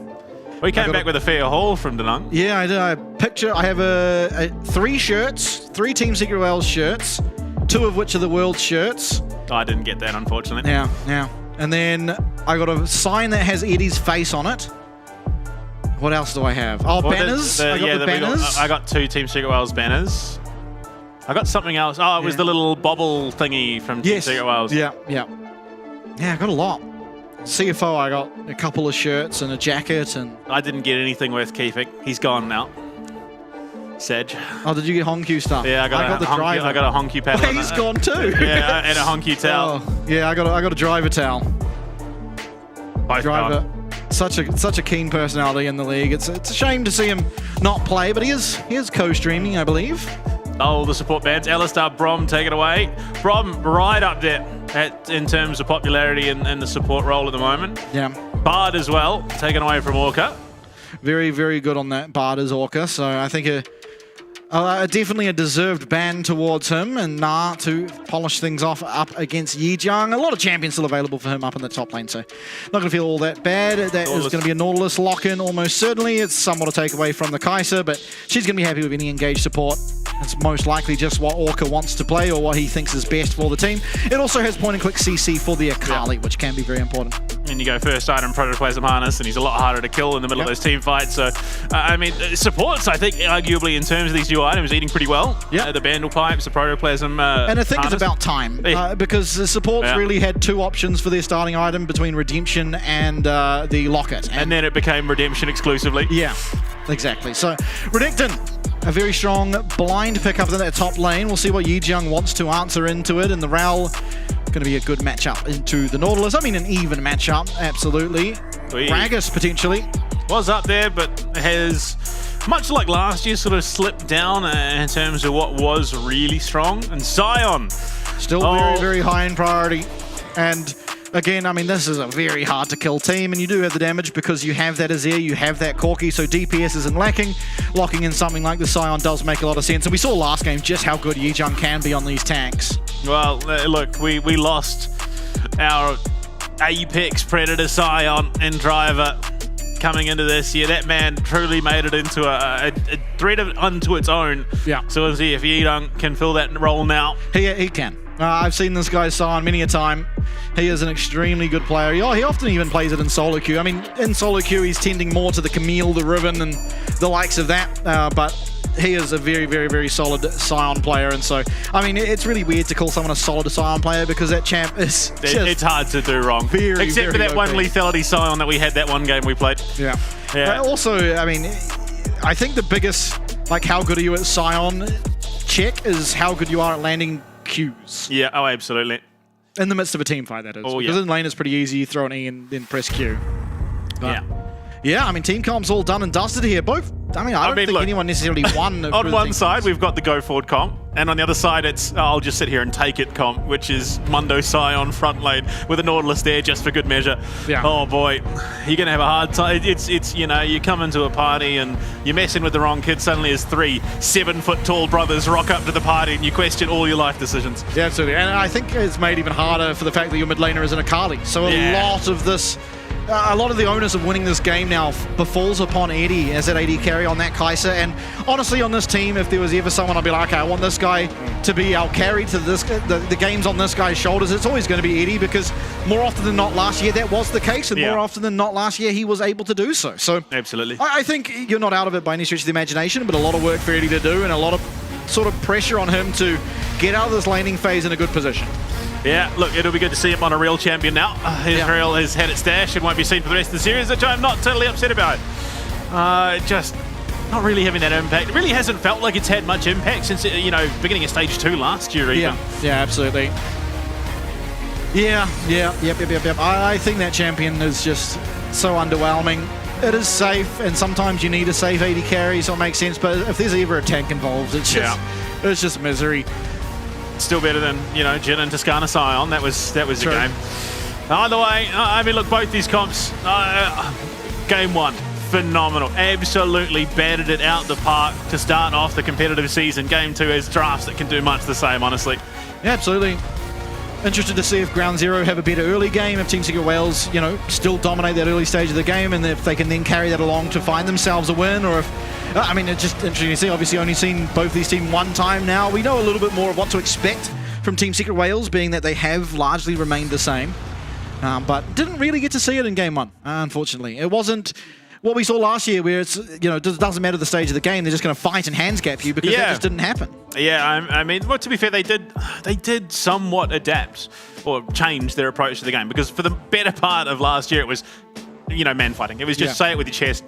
G: We came back with a fair haul from Danang.
F: Yeah, I did. I have 3 shirts, 3 Team Secret Wales shirts, 2 of which are the world shirts.
G: I didn't get that, unfortunately.
F: Yeah. And then I got a sign that has Eddie's face on it. What else do I have? Oh, banners. I got the banners.
G: I got 2 Team Secret Wales banners. I got something else. Oh, it was the little bobble thingy from Team Secret Wales.
F: Yeah, I got a lot. CFO, I got a couple of shirts and a jacket, and
G: I didn't get anything worth keeping. He's gone now. Sedge.
F: Oh, did you get Honku stuff?
G: Yeah, I got a Honku paddle.
F: Oh, he's gone too.
G: Yeah, and a Honku towel.
F: Oh, yeah, I got a driver towel.
G: Both
F: driver.
G: gone.
F: Such a keen personality in the league. It's a shame to see him not play, but he is co-streaming, I believe.
G: Oh, the support bands. Alistar, Brom, take it away. Brom right up there in terms of popularity and the support role at the moment.
F: Yeah.
G: Bard as well, taken away from Orca.
F: Very, very good on that, Bard as Orca. So I think definitely a deserved ban towards him, and Na to polish things off up against Yijiang. A lot of champions still available for him up in the top lane, so not going to feel all that bad. That is going to be a Nautilus lock-in almost certainly. It's somewhat a takeaway from the Kai'Sa, but she's going to be happy with any engaged support. It's most likely just what Orca wants to play or what he thinks is best for the team. It also has point-and-click CC for the Akali, which can be very important.
G: And you go first item protoplasm harness, and he's a lot harder to kill in the middle of those team fights. So, I mean, supports, I think, arguably in terms of these new items, eating pretty well.
F: Yeah.
G: The Bandle Pipes, the protoplasm.
F: And I think
G: harness.
F: it's about time because the supports really had 2 options for their starting item between Redemption and the Locket.
G: And then it became Redemption exclusively.
F: Yeah, exactly. So, Redemption, a very strong blind pickup in that top lane. We'll see what Yijiang wants to answer into it, and the Ral going to be a good matchup into the Nautilus. I mean, an even matchup, absolutely. Gragas, potentially.
G: Was up there, but has, much like last year, sort of slipped down in terms of what was really strong. And Sion.
F: Still very, very high in priority. And again, I mean, this is a very hard to kill team, and you do have the damage because you have that Azir, you have that Corki, so DPS isn't lacking. Locking in something like the Sion does make a lot of sense, and we saw last game just how good Yijiang can be on these tanks.
G: Well, look, we lost our Apex Predator Sion and Driver coming into this year. That man truly made it into a threat unto its own.
F: Yeah.
G: So we'll see if Yijiang can fill that role now.
F: He can. I've seen this guy Sion many a time. He is an extremely good player. He often even plays it in solo queue. I mean, in solo queue, he's tending more to the Camille, the Riven, and the likes of that. But he is a very, very, very solid Sion player. And so, I mean, it's really weird to call someone a solid Sion player because that champ is
G: It's hard to do wrong. Except for that one lethality Sion that we had that one game we played.
F: Yeah. Also, I mean, I think the biggest, like, how good are you at Sion check is how good you are at landing Qs.
G: Yeah, oh, absolutely.
F: In the midst of a team fight, that is. Because in lane it's pretty easy. You throw an E and then press Q. But yeah, I mean, team comp's all done and dusted here. Both, I mean, I don't think anyone necessarily won.
G: On one side, we've got the go forward comp, and on the other side, it's I'll just sit here and take it comp, which is Mundo Sion front lane with a Nautilus there just for good measure.
F: Yeah.
G: Oh boy, you're gonna have a hard time. It's you know, you come into a party and you're messing with the wrong kid. Suddenly, as 3 7-foot tall brothers rock up to the party, and you question all your life decisions.
F: Yeah, absolutely. And I think it's made even harder for the fact that your mid laner is an Akali. So a lot of this. A lot of the onus of winning this game now befalls upon Eddie as that AD carry on that Kai'Sa. And honestly, on this team, if there was ever someone I'd be like, okay, I want this guy to be our carry to this, the game's on this guy's shoulders, it's always going to be Eddie, because more often than not last year that was the case, and more often than not last year he was able to do so. So
G: absolutely,
F: I think you're not out of it by any stretch of the imagination, but a lot of work for Eddie to do and a lot of sort of pressure on him to get out of this laning phase in a good position.
G: Yeah, look, it'll be good to see him on a real champion now. Israel has had it stashed and won't be seen for the rest of the series, which I'm not totally upset about. Just not really having that impact. It really hasn't felt like it's had much impact since, you know, beginning of stage 2 last year even.
F: Yeah, absolutely. Yep. I think that champion is just so underwhelming. It is safe, and sometimes you need a safe AD carry, so it makes sense, but if there's ever a tank involved, it's just misery.
G: Still better than, you know, Jin and Tuscana Sion. That was the game. Either way, I mean, look, both these comps, game 1, phenomenal. Absolutely battered it out the park to start off the competitive season. Game 2 is drafts that can do much the same, honestly.
F: Yeah, absolutely. Interested to see if Ground Zero have a better early game, if Team Secret Wales, you know, still dominate that early stage of the game, and if they can then carry that along to find themselves a win, or if I mean, it's just interesting to see. Obviously, only seen both these teams one time now. We know a little bit more of what to expect from Team Secret Wales, being that they have largely remained the same. But didn't really get to see it in Game 1, unfortunately. It wasn't what we saw last year, where it's, you know, it doesn't matter the stage of the game, they're just going to fight and handscap you, because that just didn't happen.
G: Yeah, I mean, well, to be fair, they did somewhat adapt or change their approach to the game, because for the better part of last year, it was, you know, man fighting. It was just say it with your chest.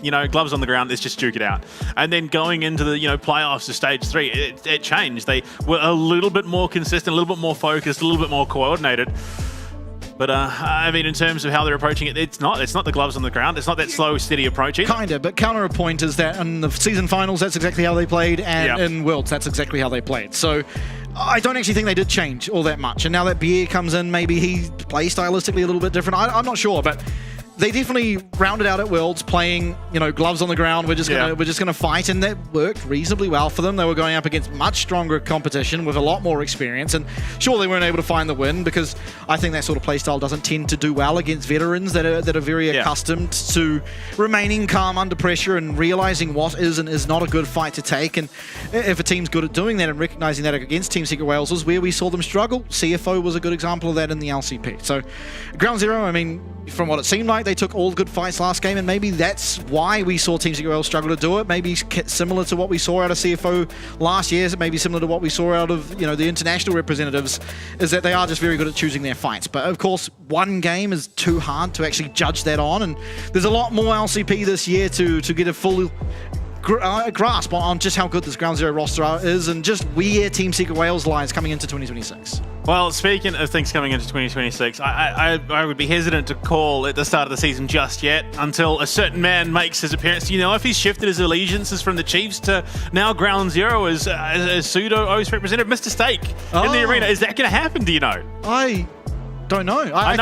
G: You know, gloves on the ground, let's just duke it out. And then going into the, you know, playoffs to stage 3, it changed. They were a little bit more consistent, a little bit more focused, a little bit more coordinated. But, I mean, in terms of how they're approaching it, it's not the gloves on the ground. It's not that slow, steady approach either.
F: Kinda, but counterpoint is that in the season finals, that's exactly how they played, and in Worlds, that's exactly how they played. So I don't actually think they did change all that much. And now that BA comes in, maybe he plays stylistically a little bit different. I'm not sure, but they definitely rounded out at Worlds playing, you know, gloves on the ground. We're just gonna fight, and that worked reasonably well for them. They were going up against much stronger competition with a lot more experience, and sure, they weren't able to find the win because I think that sort of playstyle doesn't tend to do well against veterans that are very accustomed to remaining calm under pressure and realizing what is and is not a good fight to take. And if a team's good at doing that and recognizing that against Team Secret Wales was where we saw them struggle. CFO was a good example of that in the LCP. So Ground Zero, I mean, from what it seemed like, they took all good fights last game, and maybe that's why we saw Team Secret Wales struggle to do it. Maybe similar to what we saw out of CFO last year, maybe similar to what we saw out of, you know, the international representatives, is that they are just very good at choosing their fights. But of course, one game is too hard to actually judge that on, and there's a lot more LCP this year to get a full grasp on just how good this Ground Zero roster is and just where Team Secret Wales lies coming into 2026.
G: Well, speaking of things coming into 2026, I would be hesitant to call at the start of the season just yet until a certain man makes his appearance. Do you know if he's shifted his allegiances from the Chiefs to now Ground Zero as pseudo OS representative? Mr. Steak in the arena. Is that going to happen, do you know?
F: I don't know.
G: I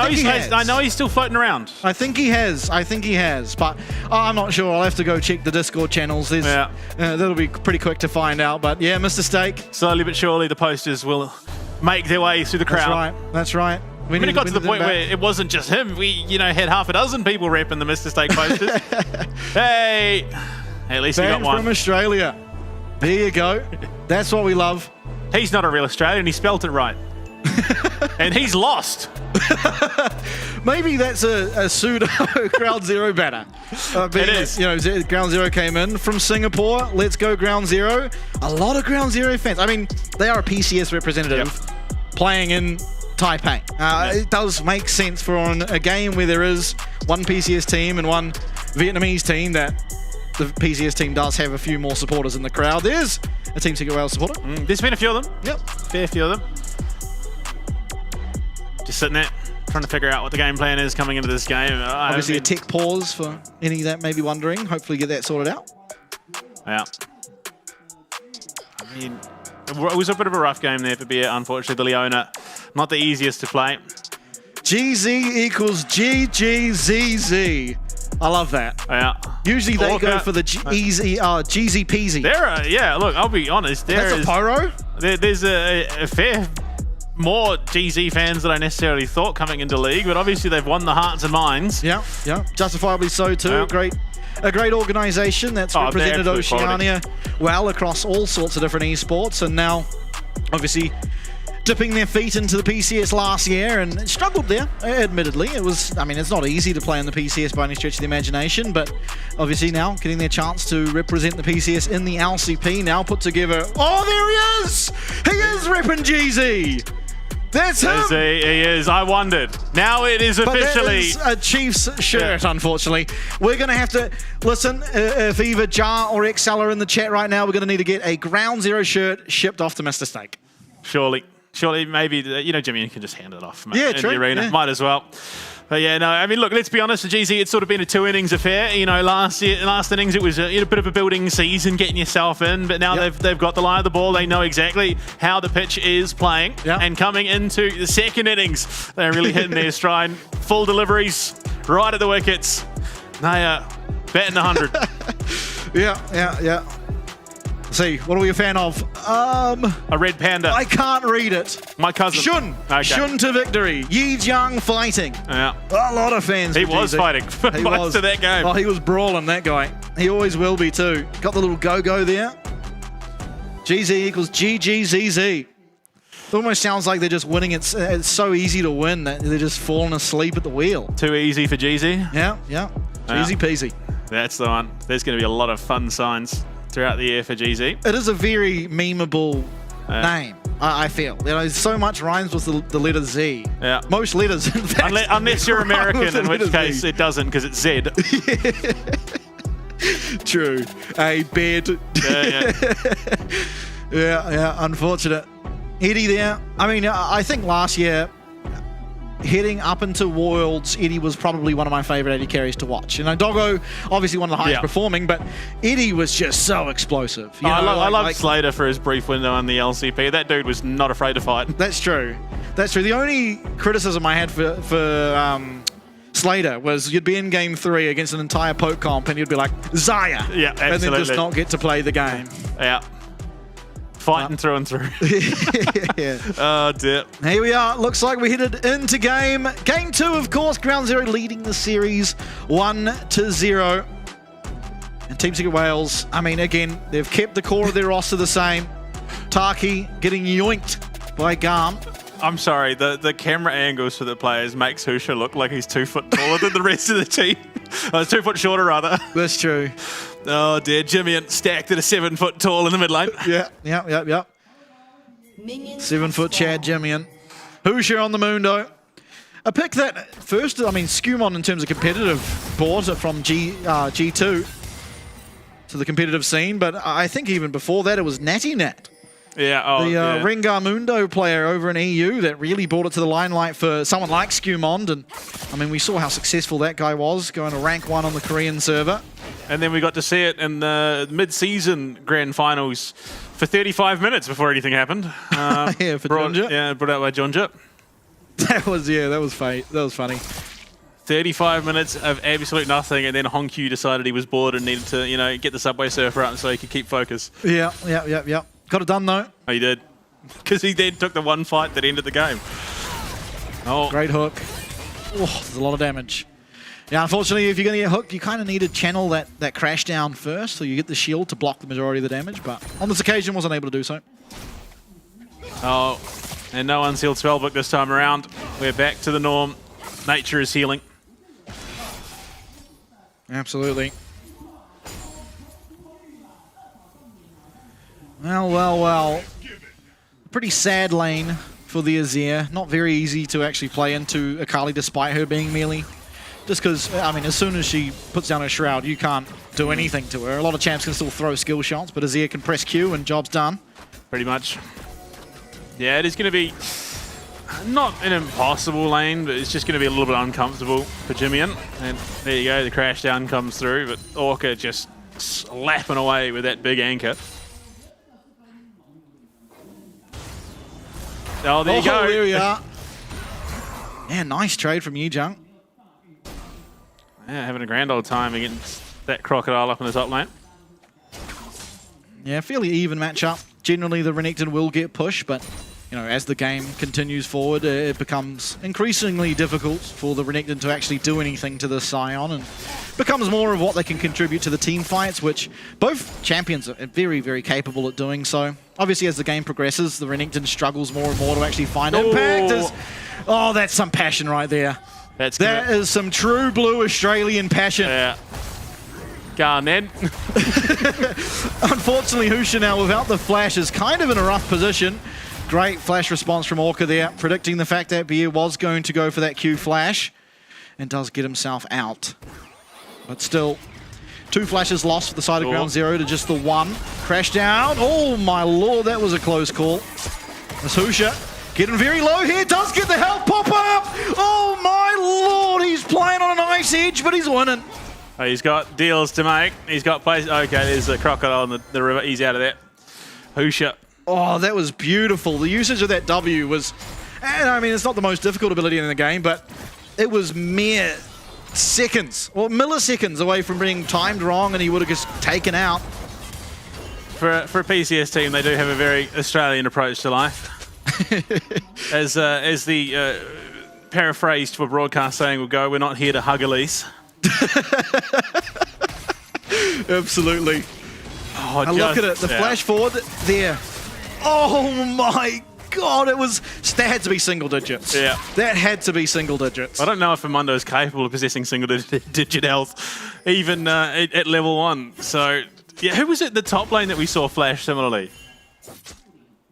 G: know he's still floating around.
F: I think he has, but I'm not sure. I'll have to go check the Discord channels. That'll be pretty quick to find out. But yeah, Mr. Steak.
G: Slowly but surely, the posters will make their way through the crowd.
F: That's right.
G: When it got to the point where it wasn't just him, we had half a dozen people repping the Mr. Steak posters. Hey, at least he got one.
F: From Australia. There you go. That's what we love.
G: He's not a real Australian. He spelt it right. And he's lost.
F: Maybe that's a pseudo Ground Zero banner.
G: It is.
F: You know, Ground Zero came in from Singapore. Let's go Ground Zero. A lot of Ground Zero fans. I mean, they are a PCS representative playing in Taipei. It does make sense for on a game where there is one PCS team and one Vietnamese team that the PCS team does have a few more supporters in the crowd. There's a Team Secret Wales supporter.
G: There's been a few of them.
F: Yep.
G: Fair few of them. Just sitting there, trying to figure out what the game plan is coming into this game.
F: Obviously a tech pause for any that may be wondering. Hopefully get that sorted out.
G: Yeah. I mean, it was a bit of a rough game there for Beer, unfortunately. The Leona, not the easiest to play.
F: GZ equals GGZZ. I love that.
G: Yeah.
F: Usually they go for the easy, Jeezy peasy.
G: Look, I'll be honest.
F: That's a pyro?
G: There's a fair more GZ fans than I necessarily thought coming into League, but obviously they've won the hearts and minds.
F: Yeah, justifiably so too.
G: Yeah.
F: A great organisation that's represented Oceania
G: quality.
F: well across all sorts of different esports, and now obviously dipping their feet into the PCS last year and struggled there, admittedly. I mean, it's not easy to play in the PCS by any stretch of the imagination, but obviously now getting their chance to represent the PCS in the LCP, now put together. Oh, there he is! He is repping GZ! That's him!
G: He is. I wondered. Now it is officially...
F: But that is a Chiefs shirt, unfortunately. We're going to have to... Listen, if either Jar or XL are in the chat right now, we're going to need to get a Ground Zero shirt shipped off to Mr. Steak.
G: Surely, maybe, Jimmy, you can just hand it off in
F: true.
G: the arena.
F: Yeah.
G: Might as well. But yeah, no, I mean, look, let's be honest, for GZ, it's sort of been a two-innings affair. Last innings, it was a bit of a building season, getting yourself in, but now they've got the lie of the ball. They know exactly how the pitch is playing. Yep. And coming into the second innings, they're really hitting their stride. Full deliveries, right at the wickets. They are batting 100.
F: Yeah. See, what are we a fan of?
G: A red panda.
F: I can't read it.
G: My cousin.
F: Shun. Okay. Shun to victory. Yi Jiang fighting.
G: Yeah.
F: A lot of fans.
G: He was fighting for most of that game.
F: Oh, he was brawling, that guy. He always will be too. Got the little go-go there. GZ equals GGZZ. It almost sounds like they're just winning. It's so easy to win that they're just falling asleep at the wheel.
G: Too easy for GZ?
F: Yeah. Easy peasy.
G: That's the one. There's going to be a lot of fun signs throughout the year for GZ.
F: It is a very memeable name, I feel. So much rhymes with the letter Z.
G: Yeah.
F: Most letters, in fact.
G: Unless you're American, in which case
F: Z.
G: It doesn't, because it's Z.
F: True. A bed. Yeah, unfortunate. Eddie there. I mean, I think last year, heading up into Worlds, Eddie was probably one of my favourite AD carries to watch. Doggo, obviously one of the highest performing, but Eddie was just so explosive.
G: I love Slater for his brief window on the LCP. That dude was not afraid to fight.
F: That's true. The only criticism I had for Slater was you'd be in game 3 against an entire poke comp and you'd be like, Zaya!
G: Yeah, absolutely.
F: And then just not get to play the game.
G: Yeah. Fighting through and through.
F: Yeah.
G: Oh, dear.
F: Here we are. Looks like we headed into game. Game 2, of course. Ground Zero leading the series 1-0. And Team Secret Wales, I mean, again, they've kept the core of their roster the same. Taki getting yoinked by Garm.
G: I'm sorry, the camera angles for the players makes Husha look like he's 2 foot taller than the rest of the team. Oh, 2 foot shorter, rather.
F: That's true.
G: Oh, dear. Jimmy stacked at a 7 foot tall in the mid lane.
F: Yeah. 7 foot Chad Jimian. Husha on the Mundo. A pick that first, I mean, Skumon in terms of competitive bought it from G2 to the competitive scene, but I think even before that it was Natty Nat.
G: Yeah, oh,
F: the
G: yeah.
F: Rengar Mundo player over in EU that really brought it to the limelight for someone like Skumond. And I mean, we saw how successful that guy was, going to rank 1 on the Korean server.
G: And then we got to see it in the mid-season grand finals for 35 minutes before anything happened.
F: Yeah, for Jonja.
G: Yeah, brought out by Jonja.
F: That was funny.
G: 35 minutes of absolute nothing, and then Honkyu decided he was bored and needed to, get the Subway Surfer out so he could keep focus.
F: Yeah. Got it done though.
G: Oh, he did. Because he then took the one fight that ended the game. Oh,
F: Great hook. Oh, there's a lot of damage. Yeah, unfortunately, if you're going to get hooked, you kind of need to channel that crash down first, so you get the shield to block the majority of the damage, but on this occasion wasn't able to do so.
G: Oh, and no unsealed spellbook this time around. We're back to the norm. Nature is healing.
F: Absolutely. Well. Pretty sad lane for the Azir. Not very easy to actually play into Akali despite her being melee. Just because, I mean, as soon as she puts down her Shroud, you can't do anything to her. A lot of champs can still throw skill shots, but Azir can press Q and job's done.
G: Pretty much. Yeah, it is going to be not an impossible lane, but it's just going to be a little bit uncomfortable for Jimian. And there you go, the crash down comes through, but Orca just slapping away with that big anchor. Oh, there you go.
F: There we are. Yeah, nice trade from Yijang.
G: Yeah, having a grand old time against that crocodile up in the top lane.
F: Yeah, fairly even matchup. Generally, the Renekton will get pushed, but as the game continues forward, it becomes increasingly difficult for the Renekton to actually do anything to the Scion, and becomes more of what they can contribute to the team fights, which both champions are very, very capable at doing so. Obviously, as the game progresses, the Renekton struggles more and more to actually find impact. Oh, that's some passion right there. That is some true blue Australian passion.
G: Yeah. Go on, then.
F: Unfortunately, Husha now, without the flash, is kind of in a rough position. Great flash response from Orca there, predicting the fact that Beer was going to go for that Q flash, and does get himself out. But still, 2 flashes lost for the side of Ground Zero to just the 1. Crash down. Oh my lord, that was a close call. That's Husha getting very low here, does get the health pop up. Oh my lord, he's playing on an ice edge, but he's winning.
G: Oh, he's got deals to make. He's got plays. Okay, there's a crocodile in the river. He's out of there. Husha.
F: Oh, that was beautiful. The usage of that W was, and I mean, it's not the most difficult ability in the game, but it was mere seconds, or milliseconds away from being timed wrong, and he would have just taken out.
G: For a PCS team, they do have a very Australian approach to life. As the paraphrased for broadcast saying will go, we're not here to hug Elise.
F: Absolutely.
G: Oh,
F: and look at it, the flash forward there. Oh my god, that had to be single digits.
G: Yeah.
F: That had to be single digits.
G: I don't know if Amundo is capable of possessing single digit health, even at level 1. So, yeah, who was it in the top lane that we saw flash similarly?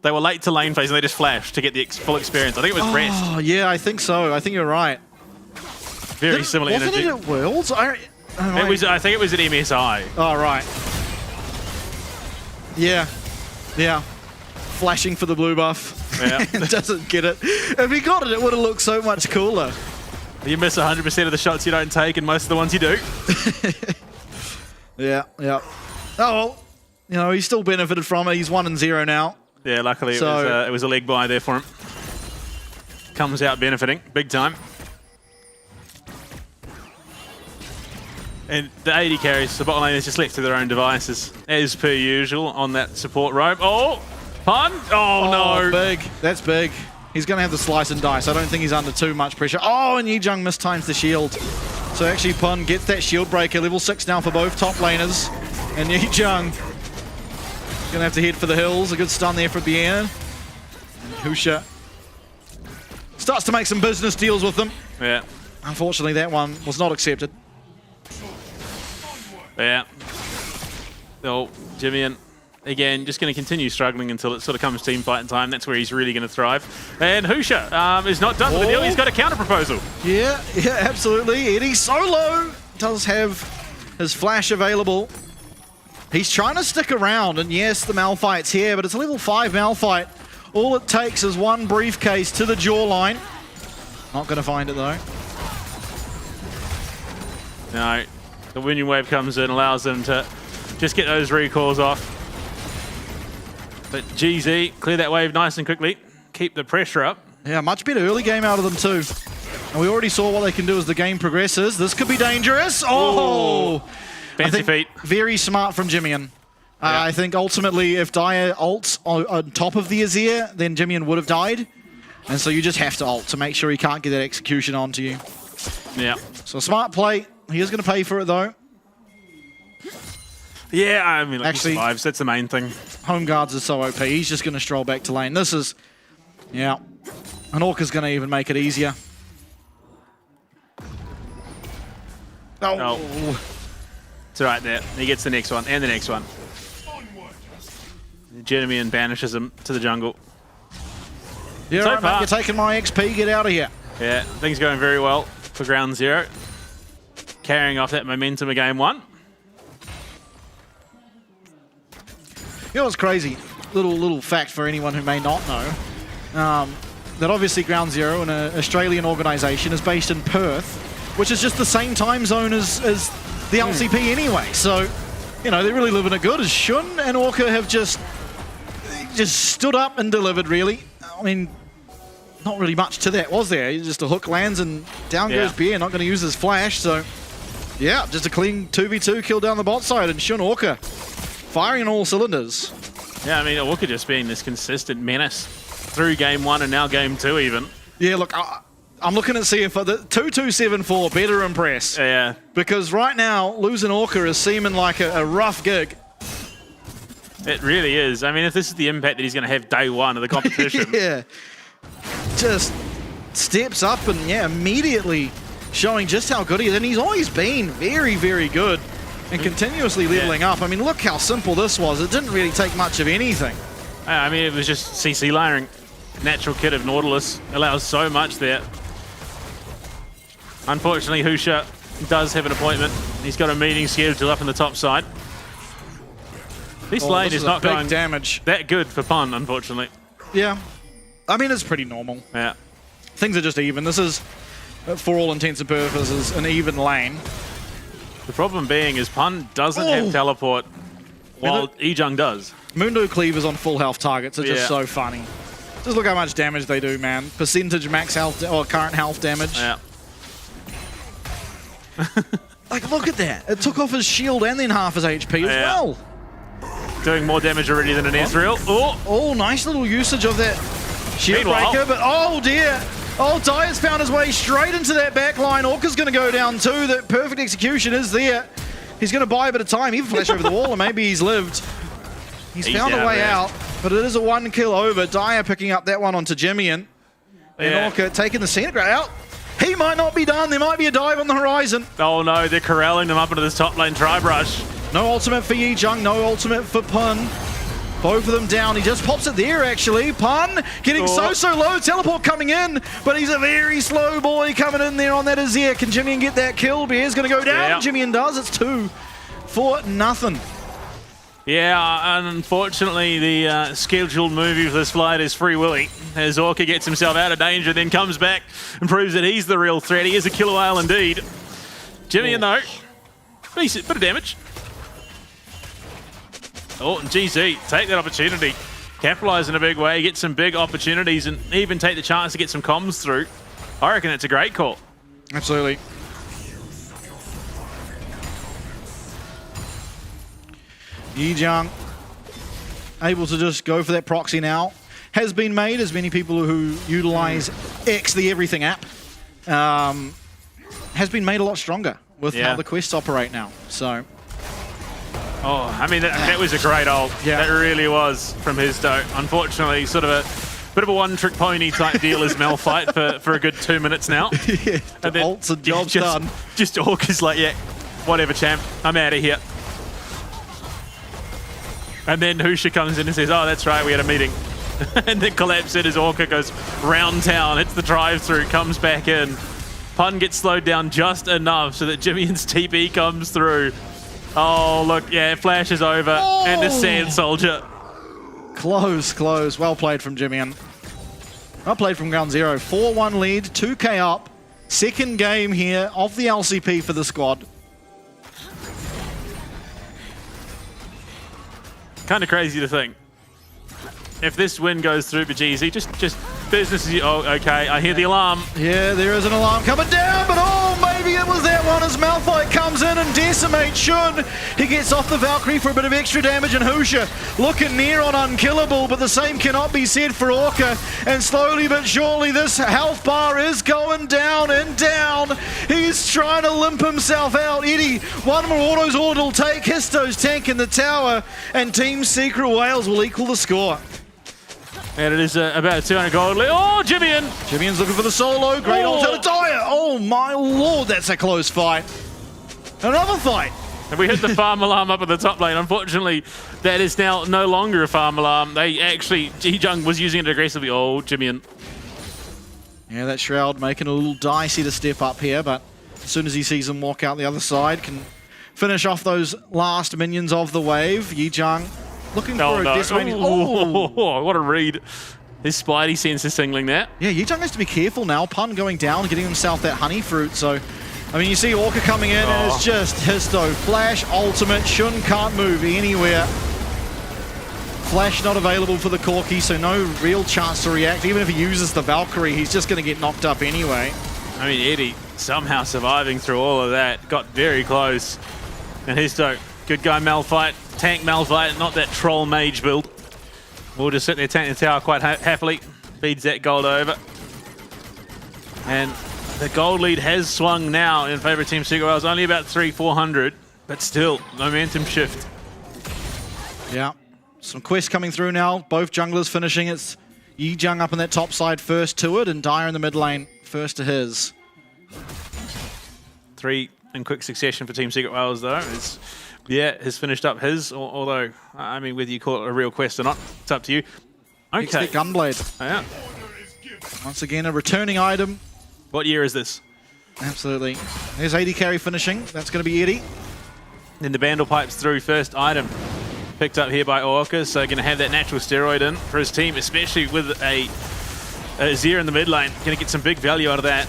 G: They were late to lane phase and they just flashed to get the full experience. I think it was Rest.
F: Oh, yeah, I think so. I think you're right.
G: Very similar
F: Wasn't
G: energy.
F: it at Worlds?
G: I think it was at MSI.
F: Oh, right. Yeah. Flashing for the blue buff.
G: Yeah.
F: And doesn't get it. If he got it, it would have looked so much cooler.
G: You miss 100% of the shots you don't take and most of the ones you do.
F: Yeah. Oh, well, he still benefited from it. He's 1-0 now.
G: Yeah, luckily it was a leg buy there for him. Comes out benefiting, big time. And the AD carries, the bottom lane is just left to their own devices, as per usual on that support rope. Oh, Pun! Oh, no.
F: Big. That's big. He's going to have the slice and dice. I don't think he's under too much pressure. Oh, and Yijung mistimes the shield. So actually Pun gets that shield breaker. Level 6 now for both top laners. And Yijung going to have to head for the hills. A good stun there for Bien. Husha starts to make some business deals with them.
G: Yeah.
F: Unfortunately, that one was not accepted.
G: Yeah. Oh, Jimmy, again, just going to continue struggling until it sort of comes team fighting time. That's where he's really going to thrive. And Husha is not done with the deal. He's got a counter proposal.
F: Yeah, absolutely. Eddie Solo does have his flash available. He's trying to stick around, and yes, the Malphite's here, but it's a level 5 Malphite. All it takes is one briefcase to the jawline. Not going to find it, though.
G: No. The Winning Wave comes in, allows them to just get those recalls off. But GZ, clear that wave nice and quickly. Keep the pressure up.
F: Yeah, much better early game out of them, too. And we already saw what they can do as the game progresses. This could be dangerous. Oh!
G: Fancy feet.
F: Very smart from Jimmian.
G: Yeah.
F: I think ultimately if Dyer ults on top of the Azir, then Jimmian would have died. And so you just have to ult to make sure he can't get that execution onto you.
G: Yeah.
F: So smart play. He is going to pay for it, though.
G: Yeah, I mean, like,
F: Actually,
G: he survives. That's the main thing.
F: Home guards are so OP. He's just going to stroll back to lane. This is... Yeah. And Orca's going to even make it easier. Oh.
G: It's right there. He gets the next one and the next one. Jeremy banishes him to the jungle.
F: Yeah,
G: So
F: right, mate, you're taking my XP. Get out of here.
G: Yeah, things going very well for Ground Zero. Carrying off that momentum of game one.
F: You know what's crazy? Little fact for anyone who may not know. That obviously Ground Zero, an Australian organisation, is based in Perth, which is just the same time zone as the LCP anyway. So, you know, they're really living it good. As Shun and Orca have just stood up and delivered, really. I mean, not really much to that, was there? Just a hook lands and down goes Beer, not going to use his flash. So, yeah, just a clean 2v2 kill down the bot side, and Shun Orca firing on all cylinders.
G: Yeah, I mean, Orca just being this consistent menace through game one and now game two even.
F: Yeah, look, I'm looking at CFO. The 2274 better impress.
G: Yeah.
F: Because right now, losing Orca is seeming like a rough gig.
G: It really is. I mean, if this is the impact that he's going to have day one of the competition.
F: Yeah. Just steps up and, yeah, immediately showing just how good he is. And he's always been very, very good and continuously leveling up. I mean, look how simple this was. It didn't really take much of anything.
G: I mean, it was just CC layering. Natural kit of Nautilus allows so much there. Unfortunately, Husha does have an appointment. He's got a meeting scheduled up in the top side. This lane is not going
F: damage
G: that good for Pun, unfortunately.
F: Yeah. I mean, it's pretty normal.
G: Yeah.
F: Things are just even. This is, for all intents and purposes, an even lane.
G: The problem being is Pun doesn't have teleport, while Yijung does.
F: Mundo Cleavers on full health targets are just so funny. Just look how much damage they do, man. Percentage max health or current health damage.
G: Yeah.
F: Like, look at that. It took off his shield and then half his HP as well.
G: Doing more damage already than an Ezreal.
F: Oh, nice little usage of that shield breaker, but oh dear. Oh, Dyer's found his way straight into that back line. Orca's going to go down too. The perfect execution is there. He's going to buy a bit of time. He flash over the wall, and maybe he's lived. He's found a way out, but it is a one kill over. Dyer picking up that one onto Jimmian. And Orca taking the Centigrade out. He might not be done. There might be a dive on the horizon.
G: Oh no, they're corralling them up into this top lane tri-brush.
F: No ultimate for Yijung, no ultimate for Pun. Both of them down. He just pops it there, actually. Pun getting so low. Teleport coming in, but he's a very slow boy coming in there on that Azir. Can Jimmian get that kill? Bear's going to go down. Jimmian does. It's 2-0.
G: Yeah, unfortunately, the scheduled movie for this flight is Free Willy. As Orca gets himself out of danger, then comes back and proves that he's the real threat. He is a killer whale indeed. Jimmian, though, decent bit of damage. Oh, and GZ, take that opportunity. Capitalise in a big way, get some big opportunities, and even take the chance to get some comms through. I reckon it's a great call.
F: Absolutely. Yijang able to just go for that proxy now. Has been made, as many people who utilize X, the Everything app, has been made a lot stronger with how the quests operate now. So,
G: oh, I mean, that was a great ult.
F: Yeah.
G: That really was from his dough. Unfortunately, sort of a bit of a one-trick pony type deal as Malphite for a good 2 minutes now.
F: Yeah, and then ults and job's done.
G: Just Orca's like, yeah, whatever, champ. I'm out of here. And then Husha comes in and says, oh, that's right, we had a meeting. And then collapses as Orca goes round town, hits the drive-through, comes back in. Pun gets slowed down just enough so that Jimmy's TP comes through. Oh, look, yeah, flash is over. And the Sand Soldier.
F: Close, close. Well played from Jimmy. Well played from Ground Zero. 4-1 lead, 2K up. Second game here of the LCP for the squad.
G: Kind of crazy to think. If this win goes through for GZ, just business as usual. Oh, okay, I hear the alarm.
F: Yeah, there is an alarm coming down, but oh, maybe it was that one as Malphite comes in and decimates Shun. He gets off the Valkyrie for a bit of extra damage, and Husha looking near on unkillable, but the same cannot be said for Orca. And slowly but surely, this health bar is going down and down. He's trying to limp himself out. Eddie, one more auto's order will take. Histo's tank in the tower, and Team Secret Wales will equal the score.
G: And it is about 200 gold. Oh, Jimmian!
F: Jimmian's looking for the solo. Great ult out of Dyer. Oh my lord, that's a close fight. Another fight.
G: And we hit the farm alarm up at the top lane. Unfortunately, that is now no longer a farm alarm. They actually, Jijung was using it aggressively. Oh, Jimmian.
F: Yeah, that Shroud making a little dicey to step up here, but as soon as he sees him walk out the other side, can finish off those last minions of the wave. Yijang looking for a decimating.
G: Oh, what a read. His Spidey sense is singling that.
F: Yeah, Yijang has to be careful now. Pun going down, getting himself that honey fruit. So, I mean, you see Orca coming in, and it's just Histo. Flash, ultimate. Shun can't move anywhere. Flash not available for the Corki, so no real chance to react. Even if he uses the Valkyrie, he's just going to get knocked up anyway.
G: I mean, Eddie somehow surviving through all of that. Got very close. And Histo, good guy Malphite. Tank Malphite, not that troll mage build. We'll just sit there, tank the tower quite happily. Feeds that gold over. And the gold lead has swung now in favour of Team Secret Wales. Only about 300-400, but still, momentum shift.
F: Yeah, some quests coming through now. Both junglers finishing. It's Yijang up in that top side first to it, and Dyer in the mid lane first to his.
G: 3 in quick succession for Team Secret Wales, though. Yeah, has finished up his, although, I mean, whether you call it a real quest or not, it's up to you. Okay.
F: Gunblade.
G: Oh, yeah.
F: Once again, a returning item.
G: What year is this?
F: Absolutely. There's 80 carry finishing. That's going to be Eddie.
G: Then the Bandle pipes through first item. Picked up here by Orca, so going to have that natural steroid in for his team, especially with a Zir in the mid lane. Going to get some big value out of that.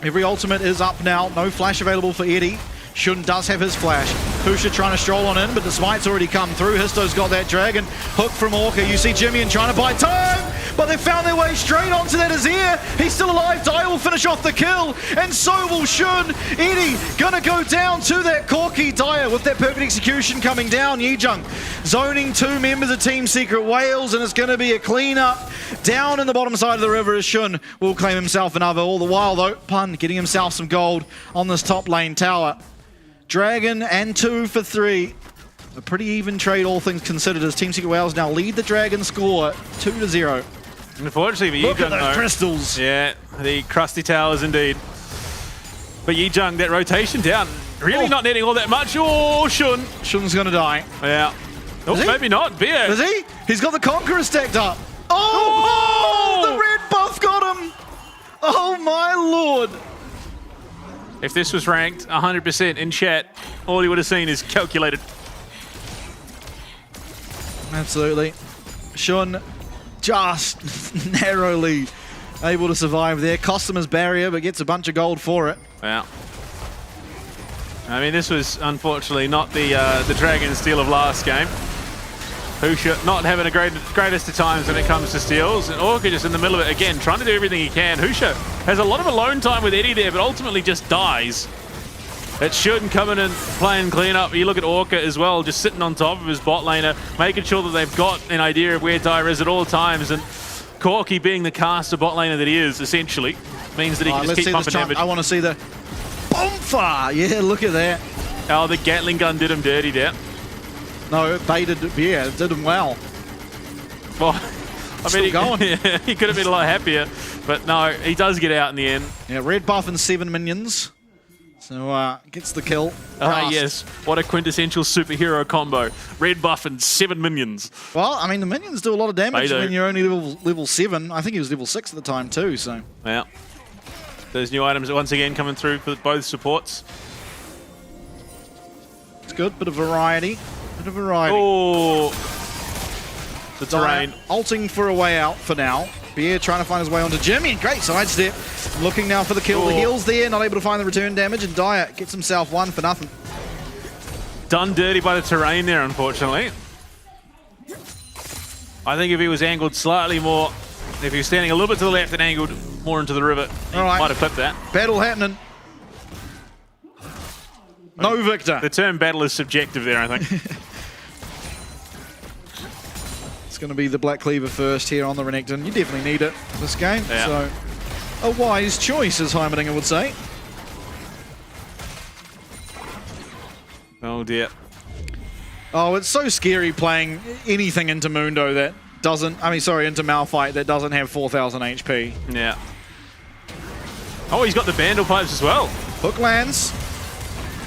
F: Every ultimate is up now. No flash available for Eddie. Shun does have his flash. Husha trying to stroll on in, but the smite's already come through. Histo's got that dragon. Hook from Orca. You see Jimmy trying to buy time, but they found their way straight onto that Azir. He's still alive. Dyer will finish off the kill, and so will Shun. Eddie gonna go down to that Corki. Dyer with that perfect execution coming down. Yijung zoning 2 members of Team Secret Wales, and it's gonna be a cleanup. Down in the bottom side of the river as Shun will claim himself another. All the while though, Pun getting himself some gold on this top lane tower. Dragon and 2 for 3. A pretty even trade, all things considered, as Team Secret Wales now lead the Dragon score 2-0.
G: Unfortunately,
F: look at those crystals.
G: Yeah, the crusty towers indeed. But Yijung, that rotation down, really not netting all that much. Oh, Shun.
F: Shun's gonna die.
G: Yeah. Oh, maybe not. Beer.
F: Is he? He's got the Conqueror stacked up. Oh, the red buff got him. Oh my lord.
G: If this was ranked 100% in chat, all you would have seen is calculated.
F: Absolutely. Shun just narrowly able to survive there. Cost him his barrier, but gets a bunch of gold for it.
G: Yeah. I mean, this was unfortunately not the Dragon steal of last game. Husha not having a greatest of times when it comes to steals, and Orca just in the middle of it again, trying to do everything he can. Husha has a lot of alone time with Eddie there, but ultimately just dies. It shouldn't come in and playing clean up. You look at Orca as well, just sitting on top of his bot laner, making sure that they've got an idea of where Dire is at all times. And Corky, being the caster bot laner that he is, essentially, means that he can just keep pumping damage.
F: I want to see the bonfire. Yeah, look at that.
G: Oh, the Gatling gun did him dirty there.
F: No, it baited. Yeah, it did him well.
G: Well, I mean, he could have been a lot happier, but no, he does get out in the end.
F: Yeah, red buff and 7 minions. So gets the kill.
G: Yes, what a quintessential superhero combo. Red buff and 7 minions.
F: Well, I mean, the minions do a lot of damage when you're only level 7. I think he was level 6 at the time too, so.
G: Yeah. Those new items once again coming through for both supports.
F: It's good, bit of variety.
G: Oh, the terrain.
F: Ulting for a way out for now. Beer trying to find his way onto Jimmy. Great sidestep. Looking now for the kill. The heals there, not able to find the return damage, and Dire gets himself 1 for nothing.
G: Done dirty by the terrain there, unfortunately. I think if he was angled slightly more, if he was standing a little bit to the left and angled more into the river, he might have clipped that.
F: Battle happening. No victor.
G: The term battle is subjective there, I think.
F: It's going to be the Black Cleaver first here on the Renekton. You definitely need it this game.
G: Yeah.
F: So, a wise choice, as Heimerdinger would say.
G: Oh dear.
F: Oh, it's so scary playing anything into Mundo that doesn't, into Malphite that doesn't have 4,000 HP.
G: Yeah. Oh, he's got the Vandal pipes as well.
F: Hook lands.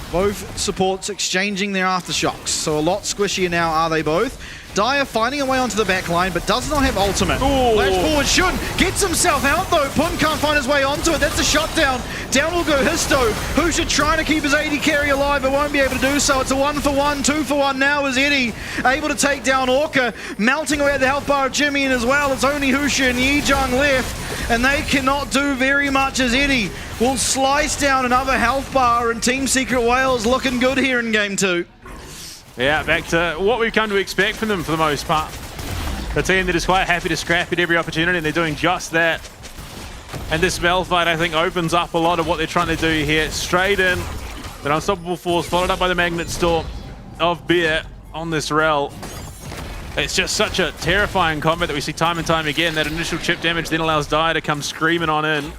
F: Both supports exchanging their aftershocks. So a lot squishier now are they both. Dire finding a way onto the back line, but does not have ultimate. Flash forward, Shun gets himself out though. Pun can't find his way onto it. That's a shutdown. Down will go Histo. Husha trying to keep his AD carry alive, but won't be able to do so. It's a 1-for-1, 2-for-1 now as Eddie able to take down Orca. Melting away at the health bar of Jimmy, and as well, it's only Husha and Yijang left, and they cannot do very much as Eddie will slice down another health bar, and Team Secret Wales looking good here in Game 2.
G: Yeah, back to what we've come to expect from them for the most part. A team that is quite happy to scrap at every opportunity, and they're doing just that. And this Malphite, I think, opens up a lot of what they're trying to do here. Straight in, an unstoppable force, followed up by the Magnet Storm of Beer on this rel. It's just such a terrifying combat that we see time and time again. That initial chip damage then allows Dire to come screaming on in.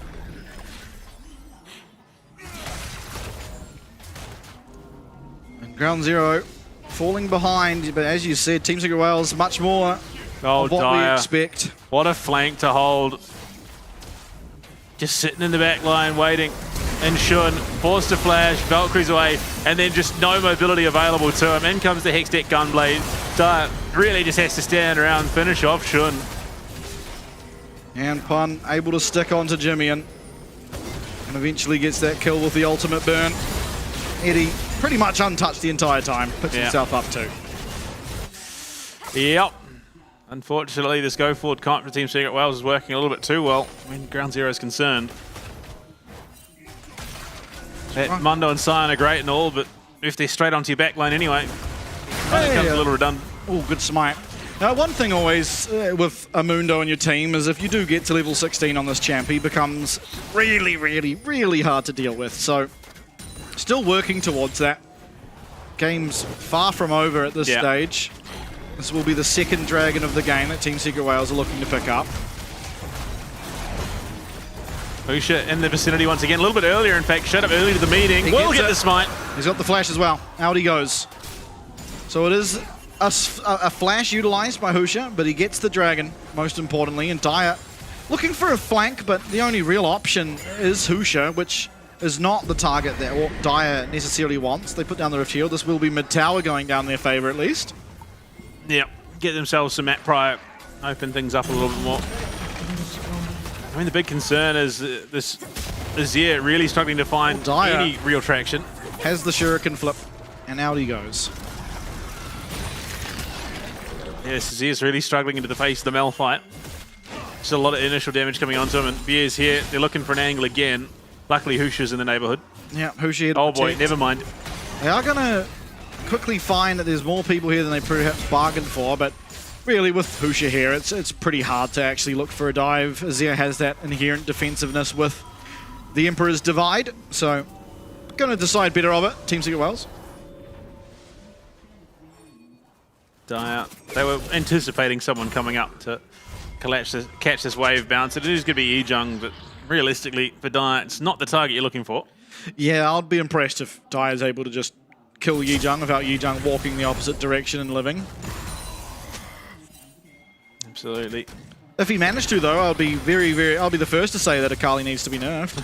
F: And Ground Zero falling behind, but as you said, Team Secret Wales much more of what
G: Dire.
F: we expect.
G: What a flank to hold. Just sitting in the back line waiting. And Shun forced to flash, Valkyrie's away, and then just no mobility available to him. In comes the Hextech Gunblade. Dire really just has to stand around, finish off Shun.
F: And Pun able to stick onto Jimmy and eventually gets that kill with the ultimate burn. Eddie pretty much untouched the entire time, puts himself up too.
G: Yep. Unfortunately, this go forward comp for Team Secret Wales is working a little bit too well when Ground Zero is concerned. That Mundo and Sion are great and all, but if they're straight onto your back line anyway, it becomes a little redundant.
F: Oh, good smite. Now, one thing always with a Mundo in your team is if you do get to level 16 on this champ, he becomes really, really, really hard to deal with. So, still working towards that. Game's far from over at this stage. This will be the second dragon of the game that Team Secret Wales are looking to pick up.
G: Husha in the vicinity once again, a little bit earlier, in fact, showed up early to the meeting. Will get the smite.
F: He's got the flash as well. Out he goes. So it is a flash utilized by Husha, but he gets the dragon, most importantly, and Dire looking for a flank, but the only real option is Husha, which is not the target that Dire necessarily wants. They put down the Rift Shield. This will be mid-tower going down their favor at least.
G: Yep, get themselves some map prior, open things up a little bit more. I mean, the big concern is this Azir really struggling to find any real traction.
F: Has the Shuriken flip, and out he goes.
G: Yes, Azir's really struggling into the face of the Malphite. Just a lot of initial damage coming onto him, and Beer's here. They're looking for an angle again. Luckily, Husha's in the neighborhood.
F: Yeah, Husha.
G: Oh boy, never mind.
F: They are going to quickly find that there's more people here than they perhaps bargained for, but really with Husha here, it's pretty hard to actually look for a dive. Azir has that inherent defensiveness with the Emperor's Divide, so going going to decide better of it, Team Secret Wales.
G: Dire. They were anticipating someone coming up to catch this wave bounce. It is going to be Yijang, but realistically, for Dire, it's not the target you're looking for.
F: Yeah, I'd be impressed if Dire is able to just kill Yijang without Yijang walking the opposite direction and living.
G: Absolutely.
F: If he managed to, though, I'll be I'll be the first to say that Akali needs to be nerfed.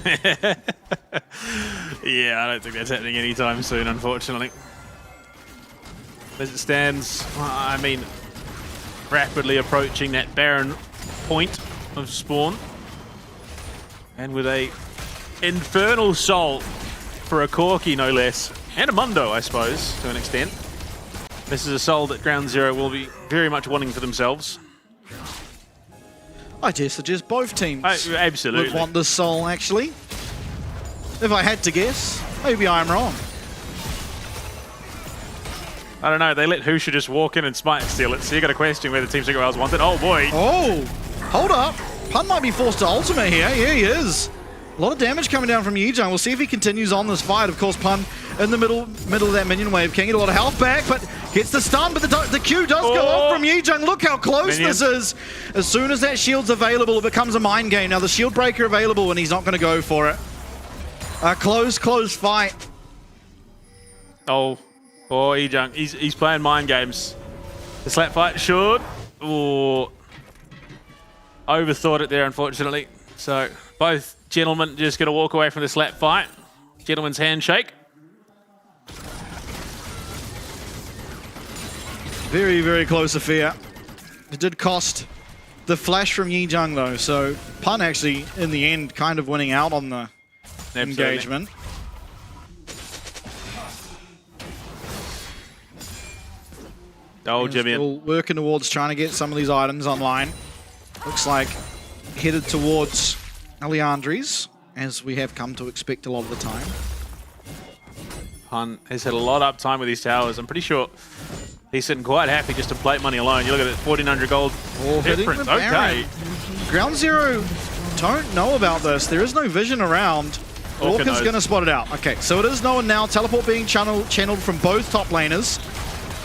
G: Yeah, I don't think that's happening anytime soon, unfortunately. As it stands, I mean, rapidly approaching that Baron point of spawn. And with a Infernal Soul for a Corki, no less. And a Mundo, I suppose, to an extent. This is a soul that Ground Zero will be very much wanting for themselves.
F: I dare suggest both teams
G: absolutely
F: would want this soul, actually. If I had to guess, maybe I'm wrong.
G: I don't know, they let Husha just walk in and smite steal it, so you got a question whether Team Secret Wales want it. Oh boy!
F: Oh! Hold up! Pun might be forced to ultimate here. Yeah, he is. A lot of damage coming down from Yijang. We'll see if he continues on this fight. Of course, Pun in the middle of that minion wave can get a lot of health back, but gets the stun, but the Q does go off from Yijang. Look how close this is. As soon as that shield's available, it becomes a mind game. Now the shield breaker available, and he's not going to go for it. A close fight.
G: Oh, Yijang, he's playing mind games. The slap fight should. Oh, overthought it there, unfortunately. So both gentlemen just going to walk away from the slap fight. Gentleman's handshake.
F: Very, very close affair. It did cost the flash from Yijang, though, so Pun actually, in the end, kind of winning out on the engagement.
G: Oh, Jimmy.
F: Still working towards trying to get some of these items online. Looks like headed towards Aleandri's, as we have come to expect a lot of the time.
G: Pun has had a lot of uptime with these towers. I'm pretty sure he's sitting quite happy just to plate money alone. You look at it, 1,400 gold difference. Okay.
F: Ground Zero don't know about this. There is no vision around. Orca's going to spot it out. Okay, so it is known now. Teleport being channeled from both top laners.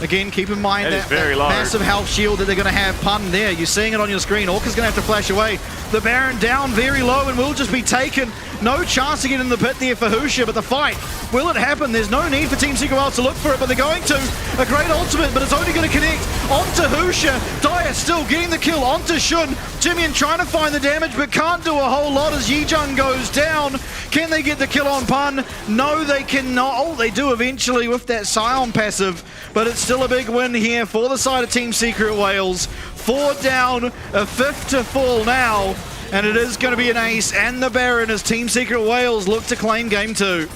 F: Again, keep in mind that massive health shield that they're going to have. Pun there. You're seeing it on your screen. Orca's going to have to flash away. The Baron down very low and will just be taken. No chance to get in the pit there for Husha, but the fight, will it happen? There's no need for Team Secret Wales to look for it, but they're going to. A great ultimate, but it's only going to connect onto Husha. Dire still getting the kill onto Shun. Jimian trying to find the damage, but can't do a whole lot as Yijang goes down. Can they get the kill on Pun? No, they cannot. Oh, they do eventually with that Scion passive, but it's still a big win here for the side of Team Secret Wales. 4 down, a 5th to fall now. And it is going to be an ace and the Baron as Team Secret Wales look to claim game 2.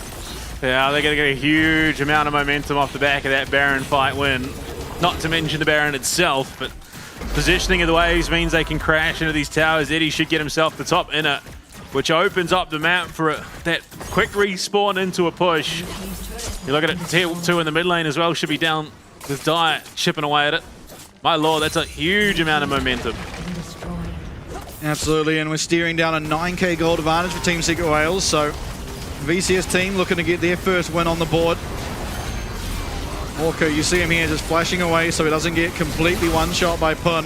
G: Yeah, they're going to get a huge amount of momentum off the back of that Baron fight win. Not to mention the Baron itself, but positioning of the waves means they can crash into these towers. Eddie should get himself the top inner, which opens up the map for that quick respawn into a push. You look at it, tier 2 in the mid lane as well should be down with Dire chipping away at it. My lord, that's a huge amount of momentum.
F: Absolutely, and we're steering down a 9k gold advantage for Team Secret Wales, so VCS team looking to get their first win on the board. Orca, you see him here just flashing away so he doesn't get completely one-shot by Pun.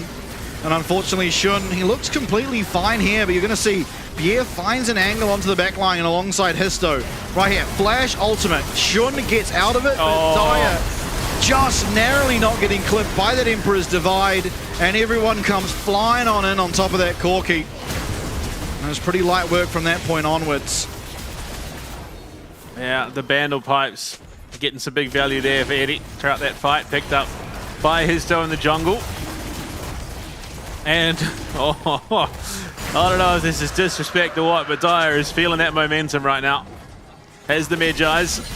F: And unfortunately, Shun, he looks completely fine here, but you're going to see Pierre finds an angle onto the back line alongside Histo. Right here, flash ultimate. Shun gets out of it, but Dire just narrowly not getting clipped by that Emperor's Divide, and everyone comes flying on in on top of that Corki. And it was pretty light work from that point onwards.
G: Yeah, the Bandle pipes getting some big value there for Eddie throughout that fight, picked up by Histo in the jungle. And, I don't know if this is disrespect or what, but Dire is feeling that momentum right now. Has the Magi's.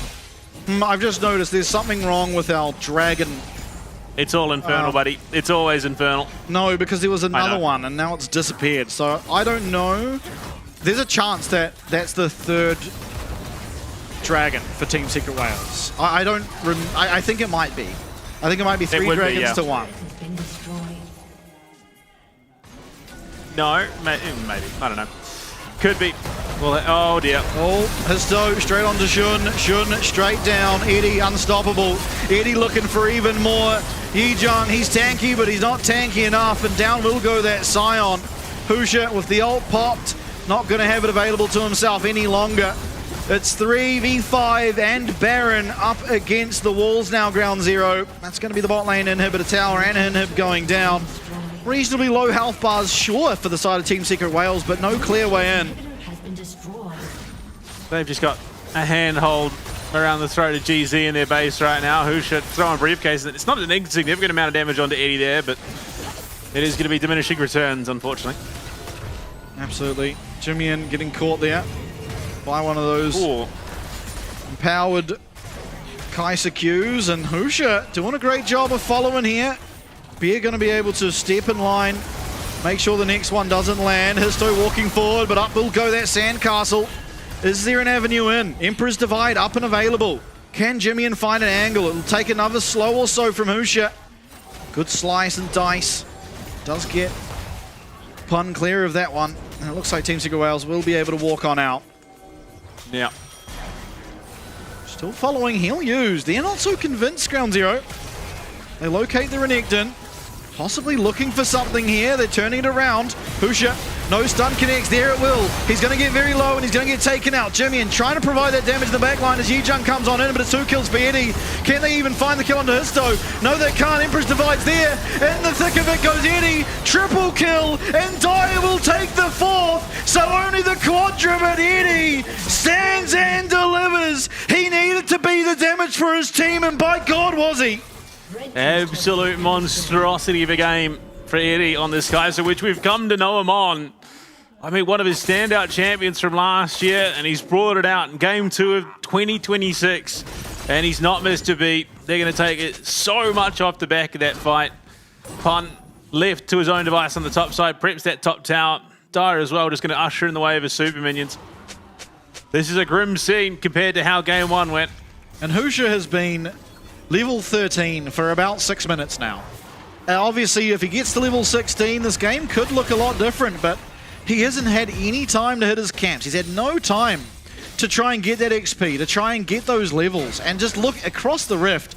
F: I've just noticed there's something wrong with our dragon.
G: It's all infernal, buddy. It's always infernal.
F: No, because there was another one, and now it's disappeared. So I don't know. There's a chance that that's the 3rd dragon for Team Secret Wales. I think it might be. I think it might be 3 dragons to 1.
G: No, maybe. I don't know. Could be. Well, oh dear.
F: Oh, Histo straight onto Shun. Shun straight down. Eddie unstoppable. Eddie looking for even more. Yijang, he's tanky, but he's not tanky enough. And down will go that Scion. Husha with the ult popped. Not going to have it available to himself any longer. It's 3v5 and Baron up against the walls now, Ground Zero. That's going to be the bot lane inhibitor tower and inhib going down. Reasonably low health bars, sure, for the side of Team Secret Wales, but no clear way in.
G: They've just got a handhold around the throat of GZ in their base right now. Who should throw a briefcase? It's not an insignificant amount of damage onto Eddie there, but it is going to be diminishing returns, unfortunately.
F: Absolutely. Jimian getting caught there by one of those empowered Kai'Sa Qs, and Husha doing a great job of following here. Beer going to be able to step in line, make sure the next one doesn't land. Histo walking forward, but up will go that sandcastle. Is there an avenue in? Emperor's Divide up and available. Can Jimian find an angle? It'll take another slow or so from Husha. Good slice and dice. Does get Pun clear of that one. And it looks like Team Secret Wales will be able to walk on out.
G: Yeah.
F: Still following, he'll use. They're not so convinced, Ground Zero. They locate the Renekton. Possibly looking for something here. They're turning it around. Husha, no stun connects. There it will. He's going to get very low and he's going to get taken out. Jimian trying to provide that damage in the back line as Yijang comes on in, but it's 2 kills for Eddie. Can they even find the kill onto Histo? No, they can't. Emperor's Divide's there. In the thick of it goes Eddie. Triple kill, and Dyer will take the 4th. So only the quadra, but Eddie stands and delivers. He needed to be the damage for his team, and by God was he.
G: Absolute monstrosity of a game for Eddie on this Kai'Sa, which we've come to know him on. I mean, one of his standout champions from last year, and he's brought it out in Game 2 of 2026, and he's not missed a beat. They're going to take it so much off the back of that fight. Pun left to his own device on the top side, preps that top tower. Dyer as well, just going to usher in the wave of super minions. This is a grim scene compared to how Game 1 went.
F: And Husha has been level 13 for about 6 minutes now. Obviously, if he gets to level 16, this game could look a lot different, but he hasn't had any time to hit his camps. He's had no time to try and get that XP, to try and get those levels, and just look across the rift.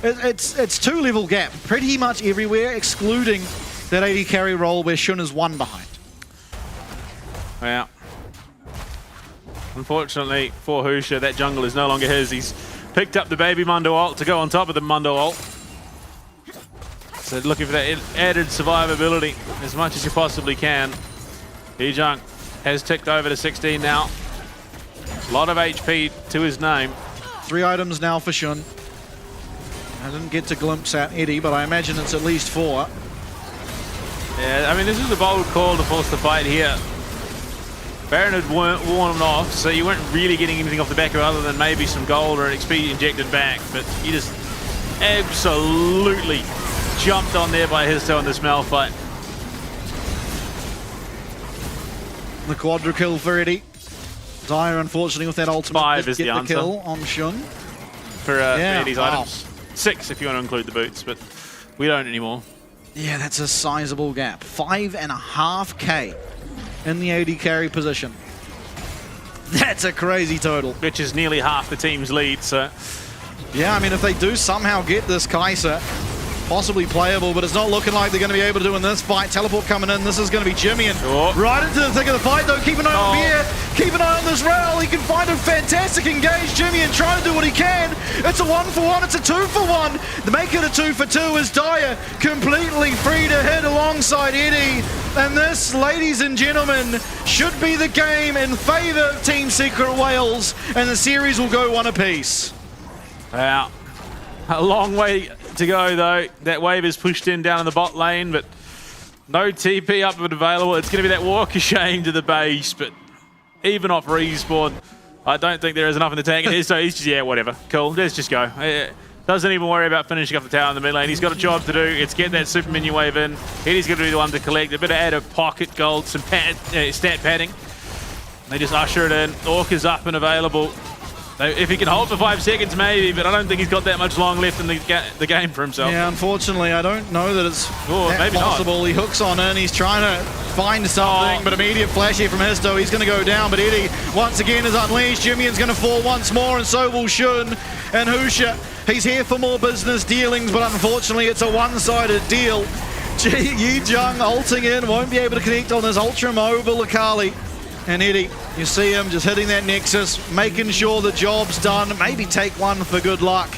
F: It's 2 level gap pretty much everywhere, excluding that 80 carry roll where Shun is 1 behind.
G: Yeah. Unfortunately for Husha, that jungle is no longer his. He's picked up the baby Mundo ult to go on top of the Mundo ult. So looking for that added survivability as much as you possibly can. Yijang has ticked over to 16 now. A lot of HP to his name.
F: 3 items now for Shun. I didn't get to glimpse at Eddie, but I imagine it's at least 4.
G: Yeah, I mean, this is a bold call to force the fight here. Baron had worn him off, so you weren't really getting anything off the back of it other than maybe some gold or an XP injected back, but he just absolutely jumped on there by Histo in this Mel fight.
F: The quadra kill for Eddie. Dyer, unfortunately, with that ultimate
G: 5
F: did
G: is
F: get
G: the answer
F: kill on Shun.
G: For Eddie's items. 6 if you want to include the boots, but we don't anymore.
F: Yeah, that's a sizable gap. 5.5k in the AD carry position. That's a crazy total.
G: Which is nearly half the team's lead, so...
F: Yeah, I mean, if they do somehow get this Kai'Sa, possibly playable, but it's not looking like they're going to be able to do in this fight. Teleport coming in. This is going to be Jimian. Right into the thick of the fight, though. Keep an eye on Beer. Keep an eye on this rail. He can find a fantastic engage. Jimian trying to do what he can. It's a 1-for-1. It's a 2-for-1. The make it a 2-for-2 is Dyer completely free to hit alongside Eddie. And this, ladies and gentlemen, should be the game in favour of Team Secret Wales. And the series will go 1 apiece.
G: Wow. A long way to go, though. That wave is pushed in down in the bot lane, but no TP up but available. It's going to be that walk of shame to the base, but even off respawn, I don't think there is enough in the tank. So he's just, yeah, whatever. Cool, let's just go. Doesn't even worry about finishing off the tower in the mid lane. He's got a job to do. It's get that super minion wave in. Eddie's going to be the one to collect a bit of added pocket gold, some stat padding. They just usher it in. Orc is up and available. If he can hold for 5 seconds, maybe, but I don't think he's got that much long left in the game for himself.
F: Yeah, unfortunately, I don't know that it's
G: maybe
F: possible.
G: not.
F: He hooks on in, he's trying to find something, but immediate flash here from Histo. He's going to go down, but Eddie once again is unleashed. Jimmy's going to fall once more, and so will Shun. And Husha, he's here for more business dealings, but unfortunately, it's a one-sided deal. Yi Jung ulting in, won't be able to connect on this ultra-mobile Akali. And Eddie, you see him just hitting that Nexus, making sure the job's done. Maybe take one for good luck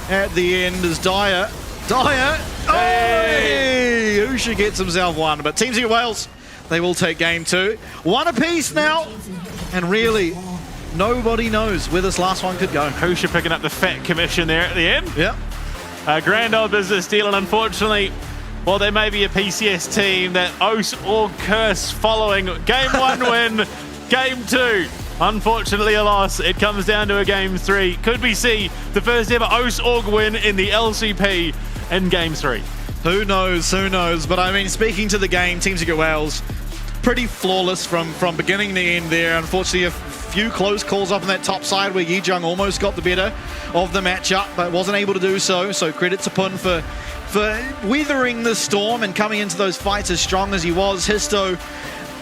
F: at the end as Dyer, hey! Usha gets himself one, but Team Secret Wales, they will take game 2. One apiece now, and really, nobody knows where this last one could go.
G: Usha picking up the fat commission there at the end.
F: Yep.
G: Grand old business deal, and unfortunately, well, there may be a PCS team that Ose or curse following game 1 win, game 2. Unfortunately, a loss. It comes down to a game 3. Could we see the first ever Ose Org win in the LCP in game 3?
F: Who knows, who knows? But I mean, speaking to the game, Team Secret Wales, pretty flawless from beginning to end there. Unfortunately, a few close calls up on that top side where Yi Jung almost got the better of the matchup, but wasn't able to do so. So credit to Pun for weathering the storm and coming into those fights as strong as he was. Histo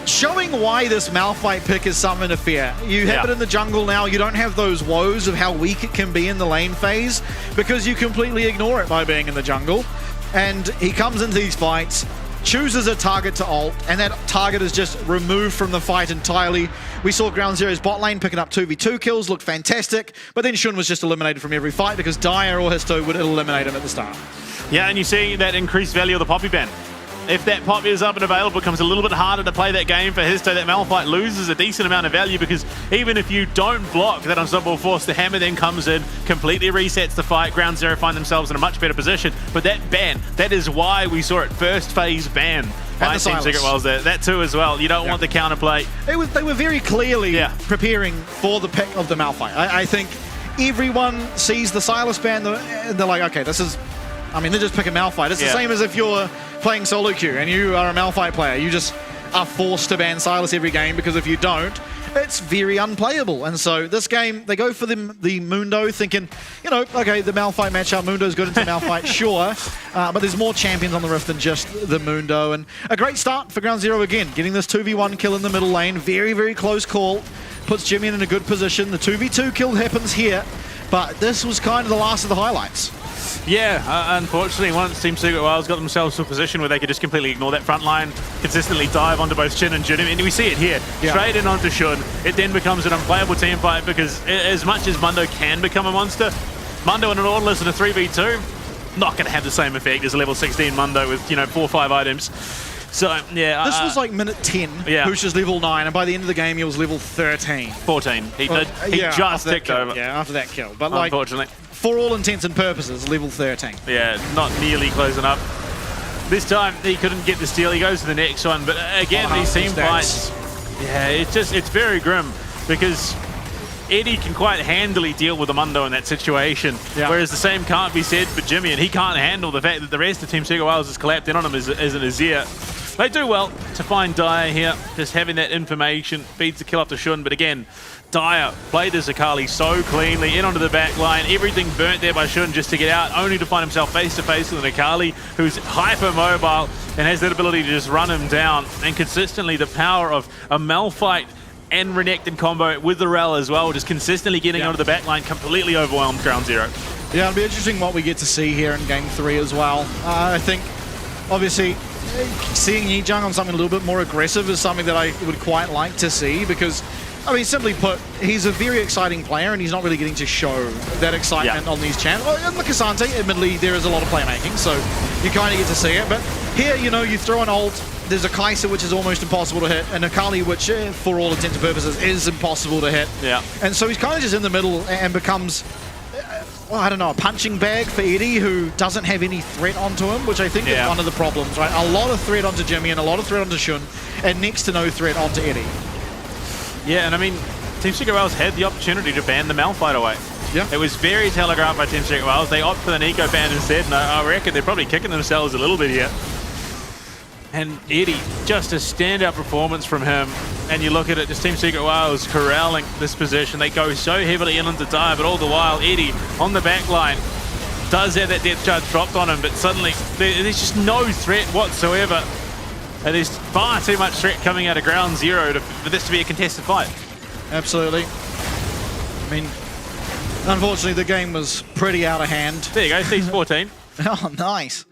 F: showing why this Malphite pick is something to fear. You have it in the jungle now, you don't have those woes of how weak it can be in the lane phase because you completely ignore it by being in the jungle. And he comes into these fights, chooses a target to ult, and that target is just removed from the fight entirely. We saw Ground Zero's bot lane picking up 2v2 kills, looked fantastic, but then Shun was just eliminated from every fight because Dyer or Histo would eliminate him at the start.
G: Yeah, and you see that increased value of the Poppy ban. If that Poppy is up and available, it becomes a little bit harder to play that game for Histo. That Malphite loses a decent amount of value because even if you don't block that unstoppable force, the hammer then comes in, completely resets the fight. Ground Zero find themselves in a much better position. But that ban, that is why we saw it first phase ban by Team Secret Wales there. That too as well. You don't want the counterplay.
F: They were very clearly preparing for the pick of the Malphite. I think everyone sees the Silas ban and they're like, okay, this is... I mean, they're just picking Malphite. It's the same as if you're playing solo queue and you are a Malphite player. You just are forced to ban Silas every game because if you don't, it's very unplayable. And so this game, they go for the Mundo thinking, you know, okay, the Malphite matchup, Mundo's good into Malphite, sure. But there's more champions on the Rift than just the Mundo. And a great start for Ground Zero again, getting this 2v1 kill in the middle lane. Very, very close call. Puts Jimmy in a good position. The 2v2 kill happens here. But this was kind of the last of the highlights.
G: Yeah, unfortunately, once Team Secret Wales got themselves to a position where they could just completely ignore that front line, consistently dive onto both Shin and Jin, and we see it here, straight in onto Shun, it then becomes an unplayable team fight because as much as Mundo can become a monster, Mundo in an Nautilus in a 3v2, not going to have the same effect as a level 16 Mundo with, you know, 4 or 5 items. So, yeah.
F: This was like minute 10, Husha's level 9, and by the end of the game, he was level 13.
G: 14. He just ticked over.
F: Yeah, after that kill. But
G: unfortunately.
F: For all intents and purposes, level 13.
G: Yeah, not nearly close enough. This time, he couldn't get the steal. He goes to the next one. But again, these team fights, it's very grim because Eddie can quite handily deal with the Mundo in that situation. Whereas the same can't be said for Jimmy, and he can't handle the fact that the rest of Team Secret Wales has collapsed in on him as an Azir. They do well to find Dyer here. Just having that information feeds the kill up to Shun. But again, Dyer played his Akali so cleanly, in onto the back line, everything burnt there by Shun just to get out, only to find himself face-to-face with an Akali who's hyper-mobile and has that ability to just run him down. And consistently, the power of a Malphite and Renekton combo with the Rel as well, just consistently getting onto the back line, completely overwhelmed Ground Zero. Yeah,
F: it'll be interesting what we get to see here in Game 3 as well. I think, obviously, seeing Yi Jung on something a little bit more aggressive is something that I would quite like to see because, I mean, simply put, he's a very exciting player and he's not really getting to show that excitement on these channels. Well, in the Cassante, admittedly, there is a lot of playmaking, so you kind of get to see it. But here, you know, you throw an ult, there's a Kai'Sa which is almost impossible to hit, and Akali which, for all intents and purposes, is impossible to hit. And so he's kind of just in the middle and becomes... well, I don't know, a punching bag for Eddie, who doesn't have any threat onto him, which I think is one of the problems, right? A lot of threat onto Jimmy and a lot of threat onto Shun, and next to no threat onto Eddie.
G: Yeah, and I mean, Team Secret Wales had the opportunity to ban the Malphite away. It was very telegraphed by Team Secret Wales. They opt for the Nico ban instead, and I reckon they're probably kicking themselves a little bit here. And Eddie, just a standout performance from him. And you look at it, just Team Secret Wales corralling this position. They go so heavily in into dive, but all the while, Eddie on the back line does have that depth charge dropped on him, but suddenly there's just no threat whatsoever. And there's far too much threat coming out of ground zero for this to be a contested fight.
F: Absolutely. I mean, unfortunately, the game was pretty out of hand.
G: There you go, Steve's 14.
F: Oh, nice.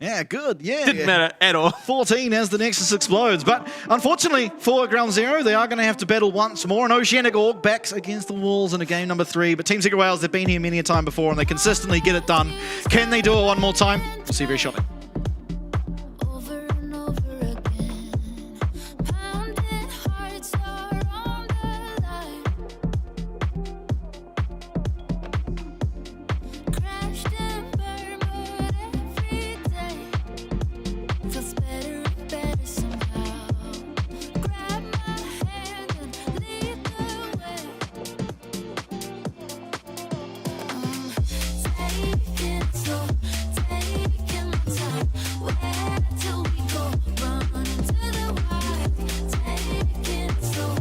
F: Yeah, good. Yeah.
G: Didn't matter at all.
F: 14 as the Nexus explodes. But unfortunately, for Ground Zero, they are going to have to battle once more. And Oceanic Org backs against the walls in a game number 3. But Team Secret Wales, they've been here many a time before and they consistently get it done. Can they do it one more time? We'll see very shortly.
A: Over and over again, pounding hearts are on the line. Crashed and burned every day. Feels better and better somehow. Grab my hand and lead the way. Taking slow, taking my time. Where till we go? Running to the wild. Taking slow,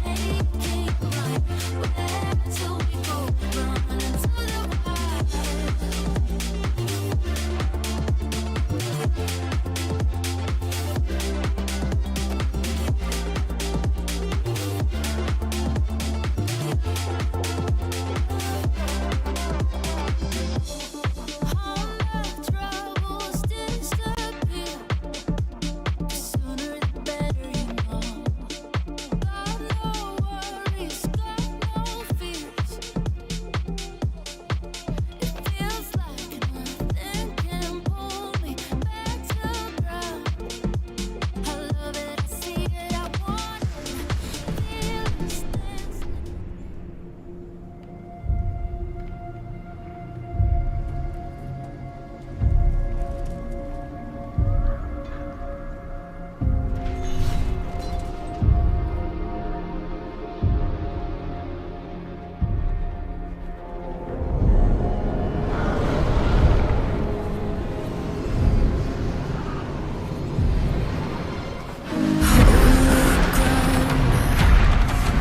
A: making right. Where till we go? Running to the wild. All my troubles disappear. The sooner the better, you know. Got no worries, got no fears. It feels like nothing can pull me back to ground. I love it, I see it, I want it. Feelings dancing.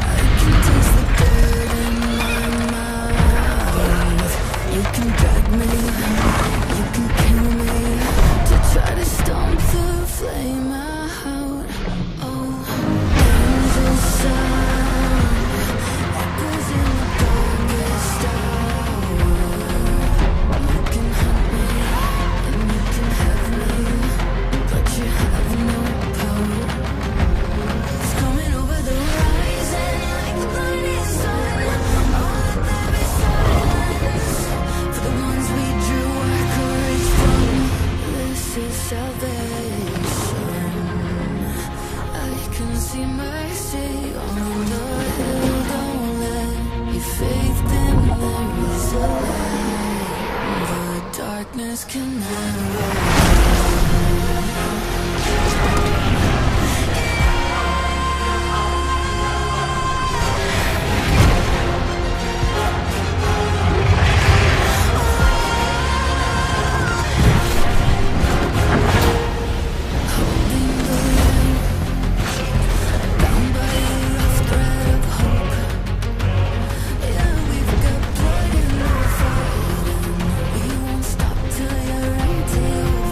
A: I can taste the dirt in my mouth. You can drag me, you can kill me to try to stomp the flame out. Oh, angel sound echoes in the darkest hour. You can hunt me and you can have me, but you have no power. It's coming over the horizon like the blinding sun. Oh, let there be silence for the ones we drew our courage from. This is salvation. I can see mercy on the hill. Don't let your faith dim. There is a light. The darkness can never. Holding the line, bound by a rough thread of hope. Yeah, we've got blood in our fight, and we won't stop till you're empty.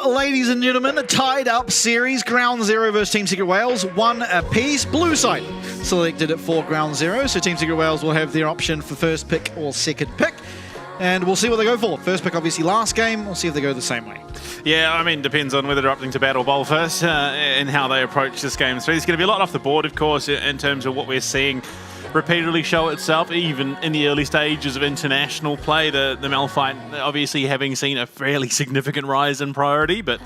F: ladies and gentlemen, a tied up series. Ground Zero versus Team Secret Wales, 1 apiece. Blue side selected it for Ground Zero, so Team Secret Wales will have their option for first pick or second pick. And we'll see what they go for. First pick, obviously, last game. We'll see if they go the same way.
G: Yeah, I mean, depends on whether they're opting to battle bowl first and how they approach this game. So there's going to be a lot off the board, of course, in terms of what we're seeing repeatedly show itself, even in the early stages of international play. The Malphite, obviously, having seen a fairly significant rise in priority, but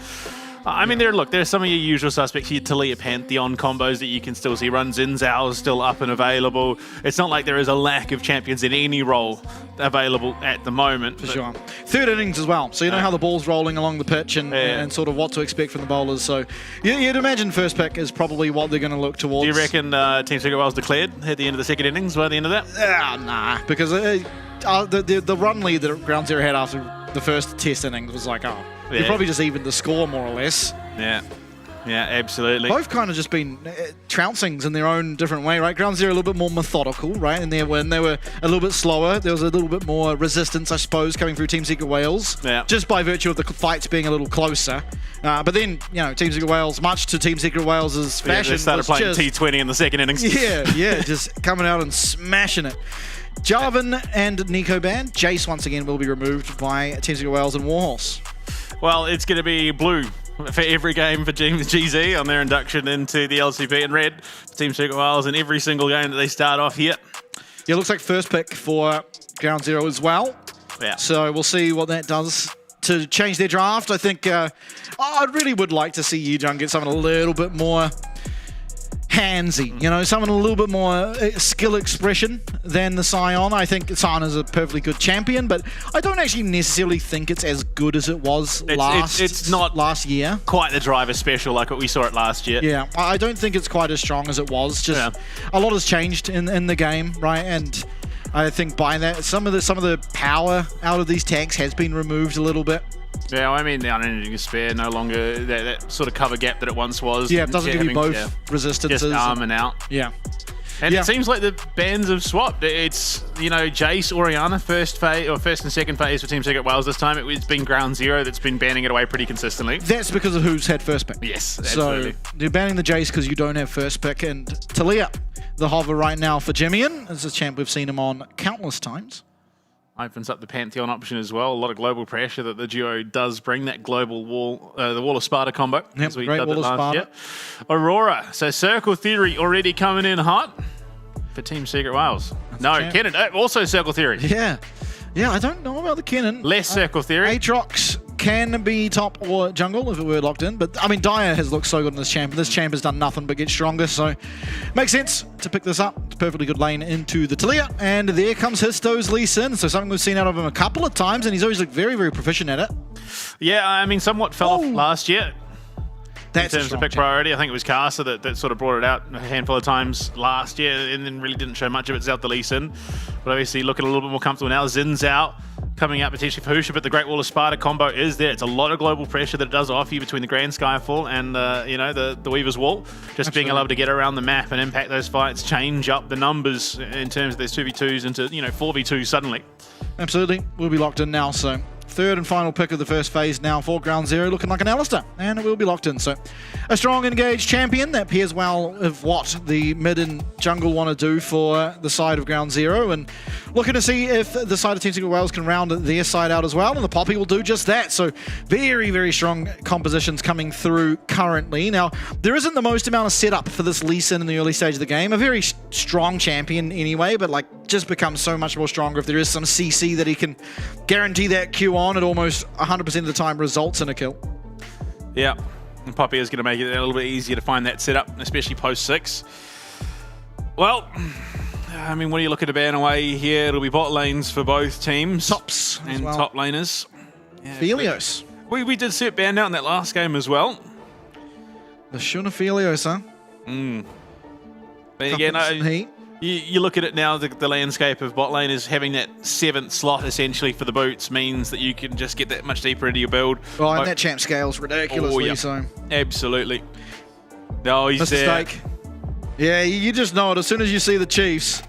G: I mean, there's some of your usual suspects, your Talia Pantheon combos that you can still see. Run Xin Zhao is still up and available. It's not like there is a lack of champions in any role available at the moment.
F: For sure. Third innings as well, so you know how the ball's rolling along the pitch and sort of what to expect from the bowlers. So you'd imagine first pick is probably what they're going to look towards.
G: Do you reckon Team Secret Wales declared at the end of the second innings by the end of that?
F: Nah, because the run lead that Ground Zero had after the first test innings was like, you probably just evened the score more or less.
G: Yeah, absolutely.
F: Both kind of just been trouncings in their own different way, right? Ground Zero a little bit more methodical, right? And when they were a little bit slower, there was a little bit more resistance, I suppose, coming through Team Secret Wales.
G: Yeah.
F: Just by virtue of the fights being a little closer. But then, Team Secret Wales, much to Team Secret Wales' fashion,
G: they started playing T20 in the second innings.
F: Yeah, just coming out and smashing it. Jarvan and Nico Ban. Jace, once again, will be removed by Team Secret Wales and Warhorse.
G: Well, it's going to be blue for every game for GZ on their induction into the LCP, and red for Team Secret Wales in every single game that they start off here.
F: Yeah, looks like first pick for Ground Zero as well.
G: Yeah.
F: So we'll see what that does to change their draft. I think I really would like to see Yijun get someone a little bit more handsy, someone a little bit more skill expression than the Scion. I think Scion is a perfectly good champion, but I don't actually necessarily think it's as good as it was
G: it's not
F: last year.
G: Quite the driver special like what we saw it last year.
F: Yeah, I don't think it's quite as strong as it was. Just a lot has changed in the game, right? And I think by that, some of the power out of these tanks has been removed a little bit.
G: Yeah, I mean, the unending despair no longer that sort of cover gap that it once was.
F: Yeah, it doesn't give you both resistances.
G: Just arm and out.
F: Yeah.
G: And it seems like the bans have swapped. It's, Jace, Oriana, first and second phase for Team Secret Wales this time. It's been Ground Zero that's been banning it away pretty consistently.
F: That's because of who's had first pick.
G: Yes, absolutely.
F: So you're banning the Jace because you don't have first pick. And Talia, the hover right now for Jimmian. This is a champ we've seen him on countless times.
G: Opens up the Pantheon option as well. A lot of global pressure that the duo does bring. That global wall, the Wall of Sparta combo.
F: Yep,
G: as we
F: great
G: dubbed
F: Wall
G: it
F: of
G: last
F: Sparta.
G: year. Aurora. So Circle Theory already coming in hot for Team Secret Wales. Kennen. Also Circle Theory.
F: Yeah, I don't know about the Kennen.
G: Less Circle Theory.
F: Aatrox can be top or jungle if it were locked in, but I mean, Dyer has looked so good in this champ, and this champ has done nothing but get stronger, so makes sense to pick this up. It's a perfectly good lane into the Talia, and there comes Histo's Lee Sin, so something we've seen out of him a couple of times, and he's always looked very, very proficient at it.
G: Yeah, I mean, somewhat fell off last year.
F: That's
G: in terms of pick priority, I think it was Casa that sort of brought it out a handful of times last year and then really didn't show much of it out the Lee Sin. But obviously looking a little bit more comfortable now. Zin's out, coming out potentially for Husha, but the Great Wall of Sparta combo is there. It's a lot of global pressure that it does offer you between the Grand Skyfall and the Weaver's Wall. Just being able to get around the map and impact those fights, change up the numbers in terms of those 2v2s into 4v2 suddenly.
F: Absolutely. We'll be locked in now, so third and final pick of the first phase now for Ground Zero, looking like an Alistair, and it will be locked in. So a strong engaged champion that pairs well of what the mid and jungle want to do for the side of Ground Zero, and looking to see if the side of Team Secret Wales can round their side out as well, and the Poppy will do just that. So very, very strong compositions coming through currently. Now, there isn't the most amount of setup for this Lee Sin in the early stage of the game. A very strong champion anyway, but just becomes so much more stronger if there is some CC that he can guarantee that Q on. It almost 100% of the time results in a kill.
G: Yeah, and Poppy is going to make it a little bit easier to find that setup, especially post 6. Well, I mean, what are you looking to ban away here? It'll be bot lanes for both teams.
F: Tops
G: and
F: well.
G: top laners. Yeah,
F: Phelios.
G: We did see it banned out in that last game as well.
F: The Shuna Phelios, huh?
G: But again, you look at it now, the landscape of bot lane is having that 7th slot essentially for the boots means that you can just get that much deeper into your build.
F: Oh, and that champ scales ridiculously, so.
G: Absolutely. Oh, he's
F: Mr.
G: there.
F: Steak. Yeah, you just know it as soon as you see the Chiefs.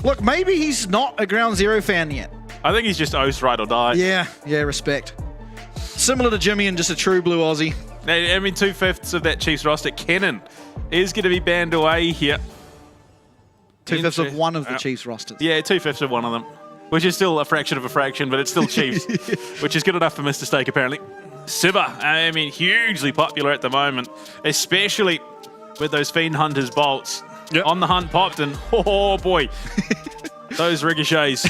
F: Look, maybe he's not a Ground Zero fan yet.
G: I think he's just Oath Ride or Die.
F: Yeah, respect. Similar to Jimmy and just a true blue Aussie.
G: I mean, 2/5 of that Chiefs roster. Kennan is going to be banned away here.
F: 2/5 of one of the Chiefs rosters.
G: Yeah, 2/5 of one of them, which is still a fraction of a fraction, but it's still Chiefs, which is good enough for Mr. Steak, apparently. Sibba, I mean, hugely popular at the moment, especially with those Fiend Hunters bolts.
F: Yep.
G: On the hunt popped, and oh boy, those ricochets.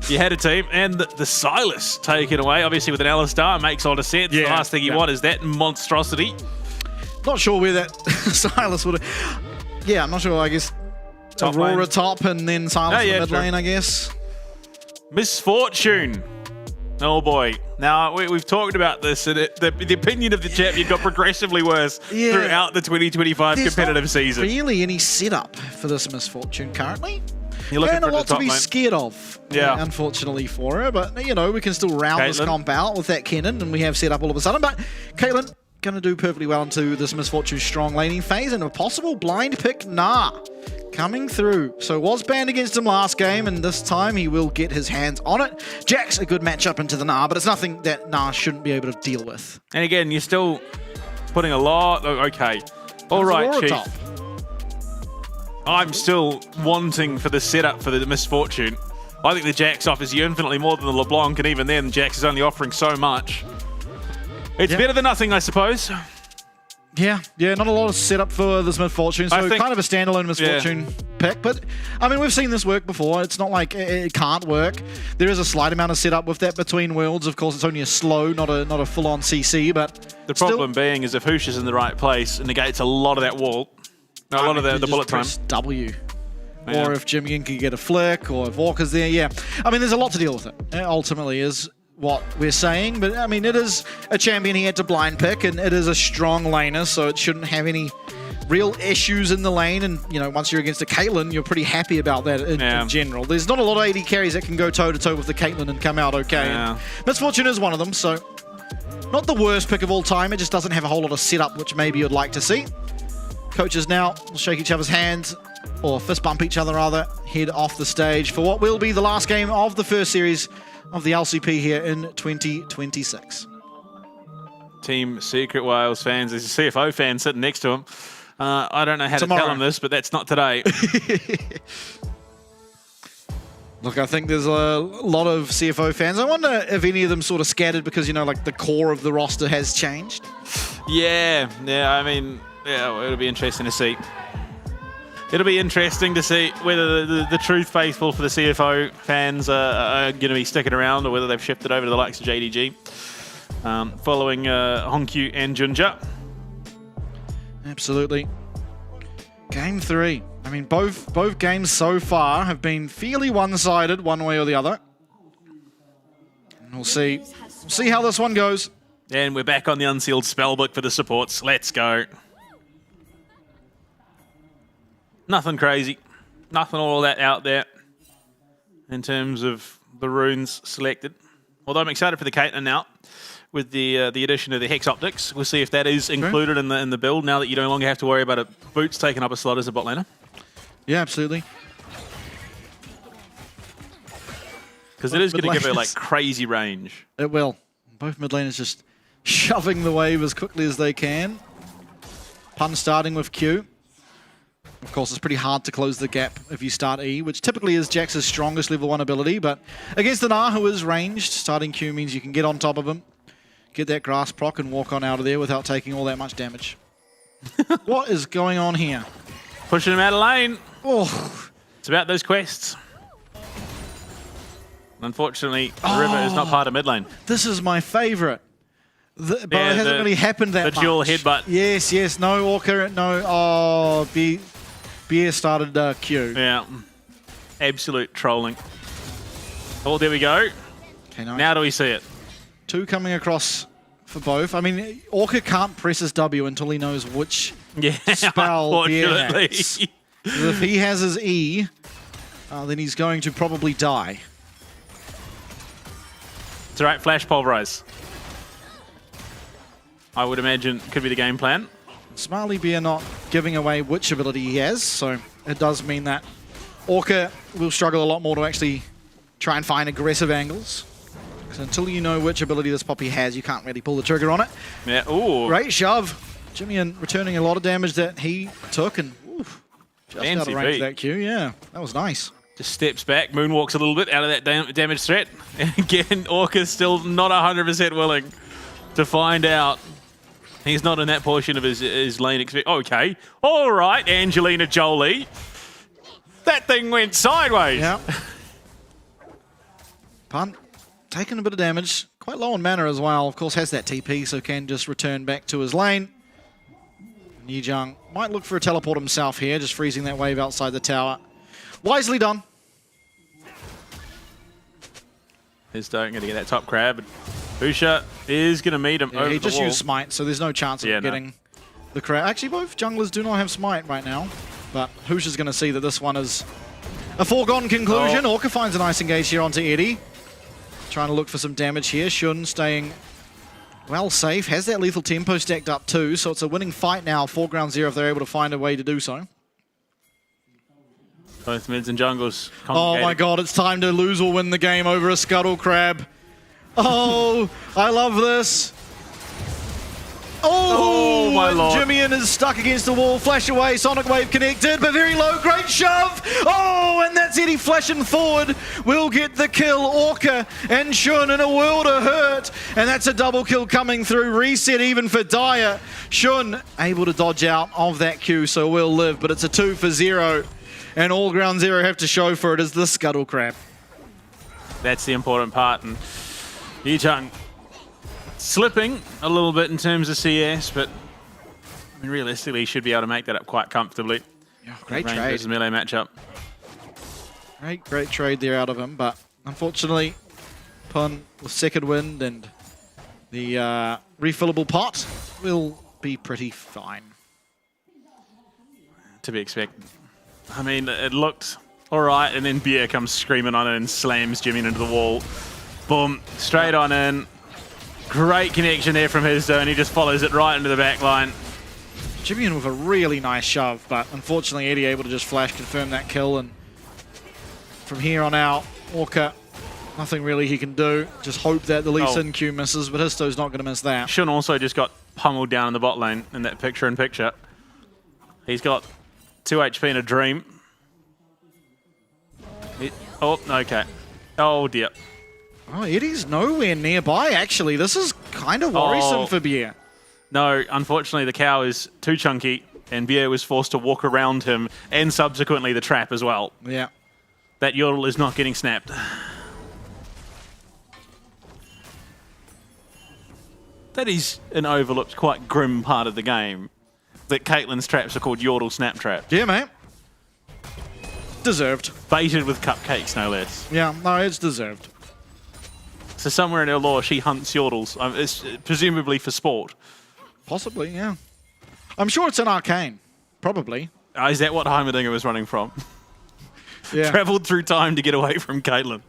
G: You had a team, and the Silas taken away, obviously with an Alistar, makes all the sense.
F: Yeah,
G: The last thing you want is that monstrosity.
F: Not sure where that Silas would have... Yeah, I'm not sure, I guess.
G: Top
F: Aurora
G: lane.
F: top and then Silas in the mid
G: true.
F: lane, I guess.
G: Misfortune. Oh boy. Now, we've talked about this, and the opinion of the champion got progressively worse
F: Yeah.
G: throughout the 2025
F: There's
G: competitive
F: not
G: season.
F: really any setup for this Misfortune currently.
G: You're looking
F: And a
G: for the
F: lot to
G: top
F: be
G: lane.
F: scared of,
G: Yeah.
F: unfortunately for her. But, you know, we can still round this
G: Caitlyn.
F: comp out with that Kennen, and we have set up all of a sudden. But Caitlyn going to do perfectly well into this Misfortune strong laning phase, and a possible blind pick, coming through. So was banned against him last game, and this time he will get his hands on it. Jack's a good matchup into the Nah, but it's nothing that Nah shouldn't be able to deal with.
G: And again, you're still putting a lot... Okay. All
F: That's
G: right,
F: Aurora
G: Chief.
F: top.
G: I'm still wanting for the setup for the Misfortune. I think the Jax offers you infinitely more than the LeBlanc, and even then, Jax is only offering so much. It's
F: Yeah.
G: better than nothing, I suppose.
F: Yeah, not a lot of setup for this Misfortune, so
G: I think-
F: kind of a standalone Misfortune pick. But, I mean, we've seen this work before. It's not like it can't work. There is a slight amount of setup with that between worlds. Of course, it's only a slow, not a full-on CC, but
G: The problem being is if Hoosh is in the right place, it negates a lot of that wall. A lot of the bullet time.
F: W.
G: Yeah.
F: Or if Jimmy can get a flick, or if Walker's there, yeah. I mean, there's a lot to deal with it. It ultimately is what we're saying, but I mean, it is a champion he had to blind pick, and it is a strong laner, so it shouldn't have any real issues in the lane. And, you know, once you're against a Caitlyn, you're pretty happy about that in general. There's not a lot of AD carries that can go toe-to-toe with the Caitlyn and come out okay.
G: Yeah.
F: And Misfortune is one of them, so not the worst pick of all time. It just doesn't have a whole lot of setup, which maybe you'd like to see. Coaches now will shake each other's hands, or fist bump each other rather, head off the stage for what will be the last game of the first series of the LCP here in 2026.
G: Team Secret Wales fans, there's a CFO fan sitting next to him. I don't know how to tell him this, but that's not today.
F: Look, I think there's a lot of CFO fans. I wonder if any of them sort of scattered because, you know, like the core of the roster has changed.
G: Yeah, I mean, yeah, it'll be interesting to see. It'll be interesting to see whether the truth faithful for the CFO fans are going to be sticking around, or whether they've shifted over to the likes of JDG, following Honkyu and Junja.
F: Absolutely. Game 3. I mean, both games so far have been fairly one-sided, one way or the other. And we'll see how this one goes.
G: And we're back on the unsealed spellbook for the supports. Let's go. Nothing crazy. Nothing all that out there in terms of the runes selected. Although I'm excited for the Caitlyn now with the addition of the Hex Optics. We'll see if that is included in the build now that you no longer have to worry about a Boots taking up a slot as a bot laner.
F: Yeah, absolutely.
G: Because it is going to give her like crazy range.
F: It will. Both mid laners just shoving the wave as quickly as they can. Pun starting with Q. Of course, it's pretty hard to close the gap if you start E, which typically is Jax's strongest level 1 ability, but against the Nah, who is ranged, starting Q means you can get on top of him, get that grass proc, and walk on out of there without taking all that much damage. What is going on here?
G: Pushing him out of lane.
F: Oh,
G: It's about those quests. Unfortunately, the river is not part of mid lane.
F: this is my favorite. But it hasn't really happened that much.
G: The dual headbutt.
F: Yes, no Orca, no... Oh, Beer started Q.
G: Yeah. Absolute trolling. Oh, there we go.
F: Okay, nice.
G: Now do we see it?
F: 2 coming across for both. I mean, Orca can't press his W until he knows which spell Beer
G: unfortunately.
F: has. If he has his E, then he's going to probably die.
G: It's all right, flash pulverize. I would imagine could be the game plan.
F: Smartly Beer not giving away which ability he has, so it does mean that Orca will struggle a lot more to actually try and find aggressive angles. 'Cause until you know which ability this Poppy has, you can't really pull the trigger on it.
G: Yeah, ooh.
F: Great shove. Jimmy returning a lot of damage that he took and oof, just out of
G: Fancy
F: range
G: beat.
F: of that Q. Yeah, that was nice.
G: Just steps back, moonwalks a little bit out of that damage threat. And again, Orca's still not 100% willing to find out. He's not in that portion of his lane. Okay, all right, Angelina Jolie. That thing went sideways.
F: Yeah. Punt, taking a bit of damage. Quite low on mana as well. Of course, has that TP, so can just return back to his lane. Yijang might look for a teleport himself here, just freezing that wave outside the tower. Wisely done.
G: He's going to get that top crab. Busha is going to meet him over
F: He
G: the
F: just
G: wall.
F: used Smite, so there's no chance of getting the crab. Actually, both junglers do not have Smite right now, but Husha's going to see that this one is a foregone conclusion. Orca finds a nice engage here onto Eddie. Trying to look for some damage here. Shun staying well safe. Has that lethal tempo stacked up too, so it's a winning fight now. Foreground 0 if they're able to find a way to do so.
G: Both mids and jungles.
F: Oh my god, it's time to lose or win the game over a Scuttle Crab. Oh, I love this. Oh,
G: my lord.
F: Jimmy is stuck against the wall. Flash away, Sonic Wave connected, but very low. Great shove. Oh, and that's Eddie flashing forward. Will get the kill. Orca and Shun in a world of hurt. And that's a double kill coming through. Reset even for Dyer. Shun able to dodge out of that Q, so will live, but it's a 2 for 0. And all ground 0 have to show for it is the Scuttle Crab.
G: That's the important part. And Yichang slipping a little bit in terms of CS, but I mean, realistically, he should be able to make that up quite comfortably.
F: Yeah, great
G: Range
F: trade.
G: versus melee matchup.
F: Great trade there out of him, but unfortunately, Pun with second wind and the refillable pot will be pretty fine.
G: To be expected. I mean, it looked all right, and then Beer comes screaming on it and slams Jimmy into the wall. Boom, straight on in. Great connection there from his zone. He just follows it right into the back line.
F: Jimmy with a really nice shove, but unfortunately Eddie able to just flash confirm that kill, and from here on out, Orca, nothing really he can do. Just hope that the Lee Sin Q misses, but Histo's not going to miss that.
G: Shun also just got pummeled down in the bot lane in that picture-in-picture. He's got 2 HP in a dream. Oh, okay. Oh, dear.
F: Oh, Eddie's nowhere nearby, actually. This is kind of worrisome for Beer.
G: No, unfortunately, the cow is too chunky, and Beer was forced to walk around him, and subsequently the trap as well.
F: Yeah.
G: That yodel is not getting snapped. That is an overlooked, quite grim part of the game. That Caitlyn's traps are called yodel snap traps.
F: Yeah, mate. Deserved.
G: Baited with cupcakes, no less.
F: Yeah, no, it's deserved.
G: So somewhere in her lore, she hunts yodels, it's presumably for sport.
F: Possibly, yeah. I'm sure it's an Arcane. Probably.
G: Is that what Heimerdinger was running from?
F: Yeah.
G: Travelled through time to get away from Caitlyn.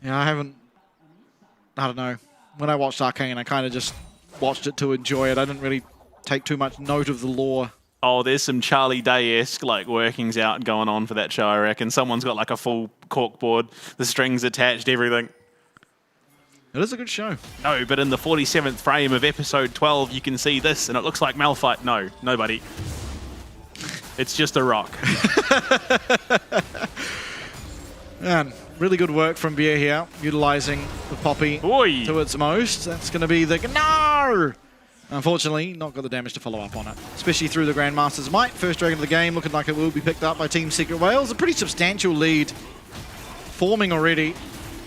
F: Yeah, I don't know. When I watched Arcane, I kind of just watched it to enjoy it. I didn't really take too much note of the lore.
G: Oh, there's some Charlie Day-esque like workings out going on for that show, I reckon. Someone's got like a full corkboard, the strings attached, everything.
F: It is a good show.
G: No, but in the 47th frame of episode 12, you can see this, and it looks like Malphite. No, nobody. It's just a rock.
F: Man, really good work from Beer here, utilizing the Poppy to its most. That's going to be the... No! Unfortunately, not got the damage to follow up on it, especially through the Grandmaster's Might. First Dragon of the game, looking like it will be picked up by Team Secret Wales. A pretty substantial lead forming already.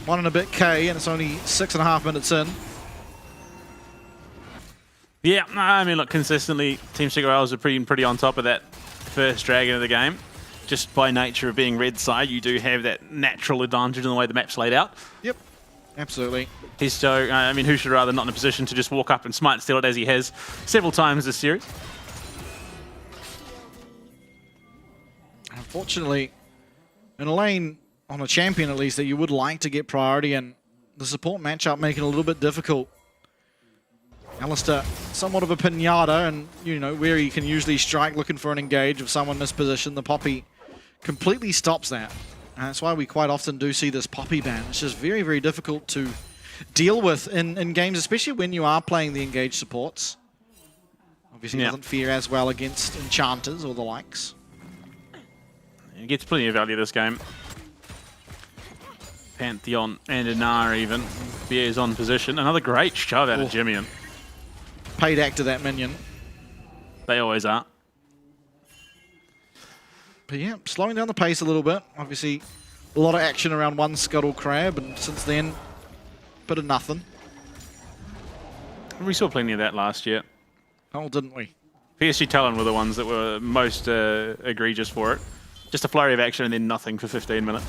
F: 1 and a bit K, and it's only 6.5 minutes in.
G: Yeah, I mean, look, consistently, Team Secret Wales are pretty on top of that first Dragon of the game. Just by nature of being red side, you do have that natural advantage in the way the map's laid out.
F: Yep, absolutely.
G: So, I mean, who should rather not in a position to just walk up and smite steal it as he has several times this series?
F: Unfortunately, in a lane on a champion at least that you would like to get priority, and the support matchup making it a little bit difficult. Alistair, somewhat of a pinata, and you know where he can usually strike looking for an engage of someone mispositioned. The Poppy completely stops that. And that's why we quite often do see this Poppy ban. It's just very, very difficult to deal with in games, especially when you are playing the engaged supports. Obviously, it doesn't fare as well against enchanters or the likes.
G: He gets plenty of value this game. Pantheon and Inar even. Bear's on position. Another great shove out of Jimmy.
F: Paid actor that minion.
G: They always are.
F: But yeah, slowing down the pace a little bit. Obviously, a lot of action around one Scuttle Crab, and since then, bit of nothing.
G: We saw plenty of that last year.
F: Oh, didn't we?
G: PSG Talon were the ones that were most egregious for it. Just a flurry of action and then nothing for 15 minutes.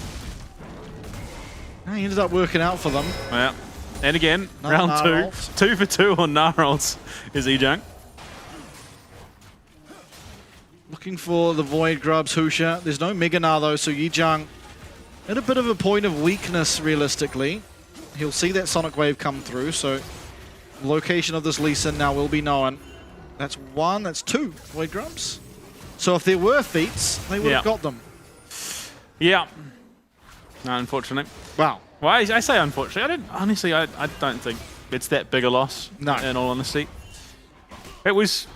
F: He ended up working out for them.
G: Yeah. And again,
F: Another
G: round
F: Gnarls.
G: 2. 2 for 2 on Gnarls is Ejung.
F: Looking for the Void Grubs, Husha. There's no Mega Gnar though, so Yijang at a bit of a point of weakness realistically. He'll see that Sonic Wave come through, so the location of this Lee Sin now will be known. That's 1, that's 2 Void Grubs. So if there were feats, they would have got them.
G: Yeah. No, unfortunately.
F: Wow.
G: Well, I say unfortunately. Honestly, I don't think it's that big a loss,
F: No.
G: in all honesty. It was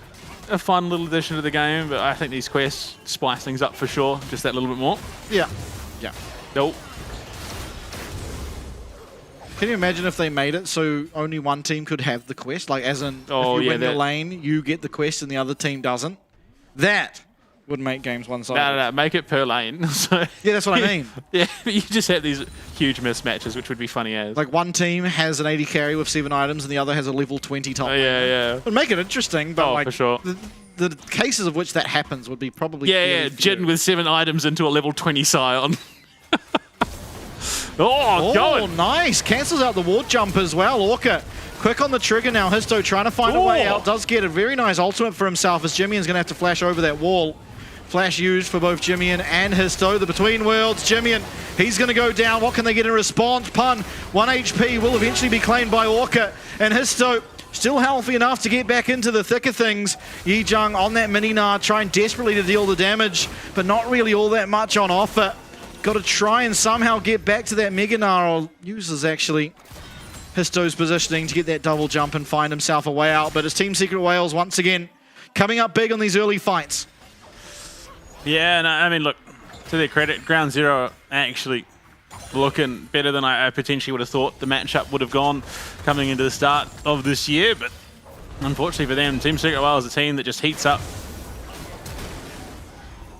G: a fun little addition to the game, but I think these quests spice things up for sure, just that little bit more.
F: Yeah. Yeah.
G: Nope.
F: Can you imagine if they made it so only one team could have the quest? Like, as in,
G: Oh,
F: if you
G: yeah,
F: win your
G: that-
F: lane, you get the quest and the other team doesn't? That would make games one-sided.
G: No, make it per lane. So,
F: Yeah, that's what I mean.
G: yeah, you just have these huge mismatches, which would be funny as.
F: Like, one team has an 80 carry with 7 items and the other has a level 20 top.
G: Oh, yeah.
F: It would make it interesting, but
G: Oh,
F: like,
G: for sure.
F: the cases of which that happens would be probably
G: Yeah,
F: fairly
G: Jin
F: few.
G: with 7 items into a level 20 Scion. Oh, going.
F: Nice. Cancels out the ward jump as well. Orca, quick on the trigger now. Histo trying to find a way out. Does get a very nice ultimate for himself as Jimmy's going to have to flash over that wall. Flash used for both Jimmy and Histo. The Between Worlds. Jimmy, he's going to go down. What can they get in response? Pun, 1 HP will eventually be claimed by Orca. And Histo still healthy enough to get back into the thick of things. Yijang on that mini Gnar trying desperately to deal the damage, but not really all that much on offer. Got to try and somehow get back to that Mega Gnar, or uses actually Histo's positioning to get that double jump and find himself a way out. But it's Team Secret Wales once again coming up big on these early fights.
G: Yeah, no, I mean, look, to their credit, Ground Zero actually looking better than I potentially would have thought the matchup would have gone coming into the start of this year. But unfortunately for them, Team Secret Wales is a team that just heats up.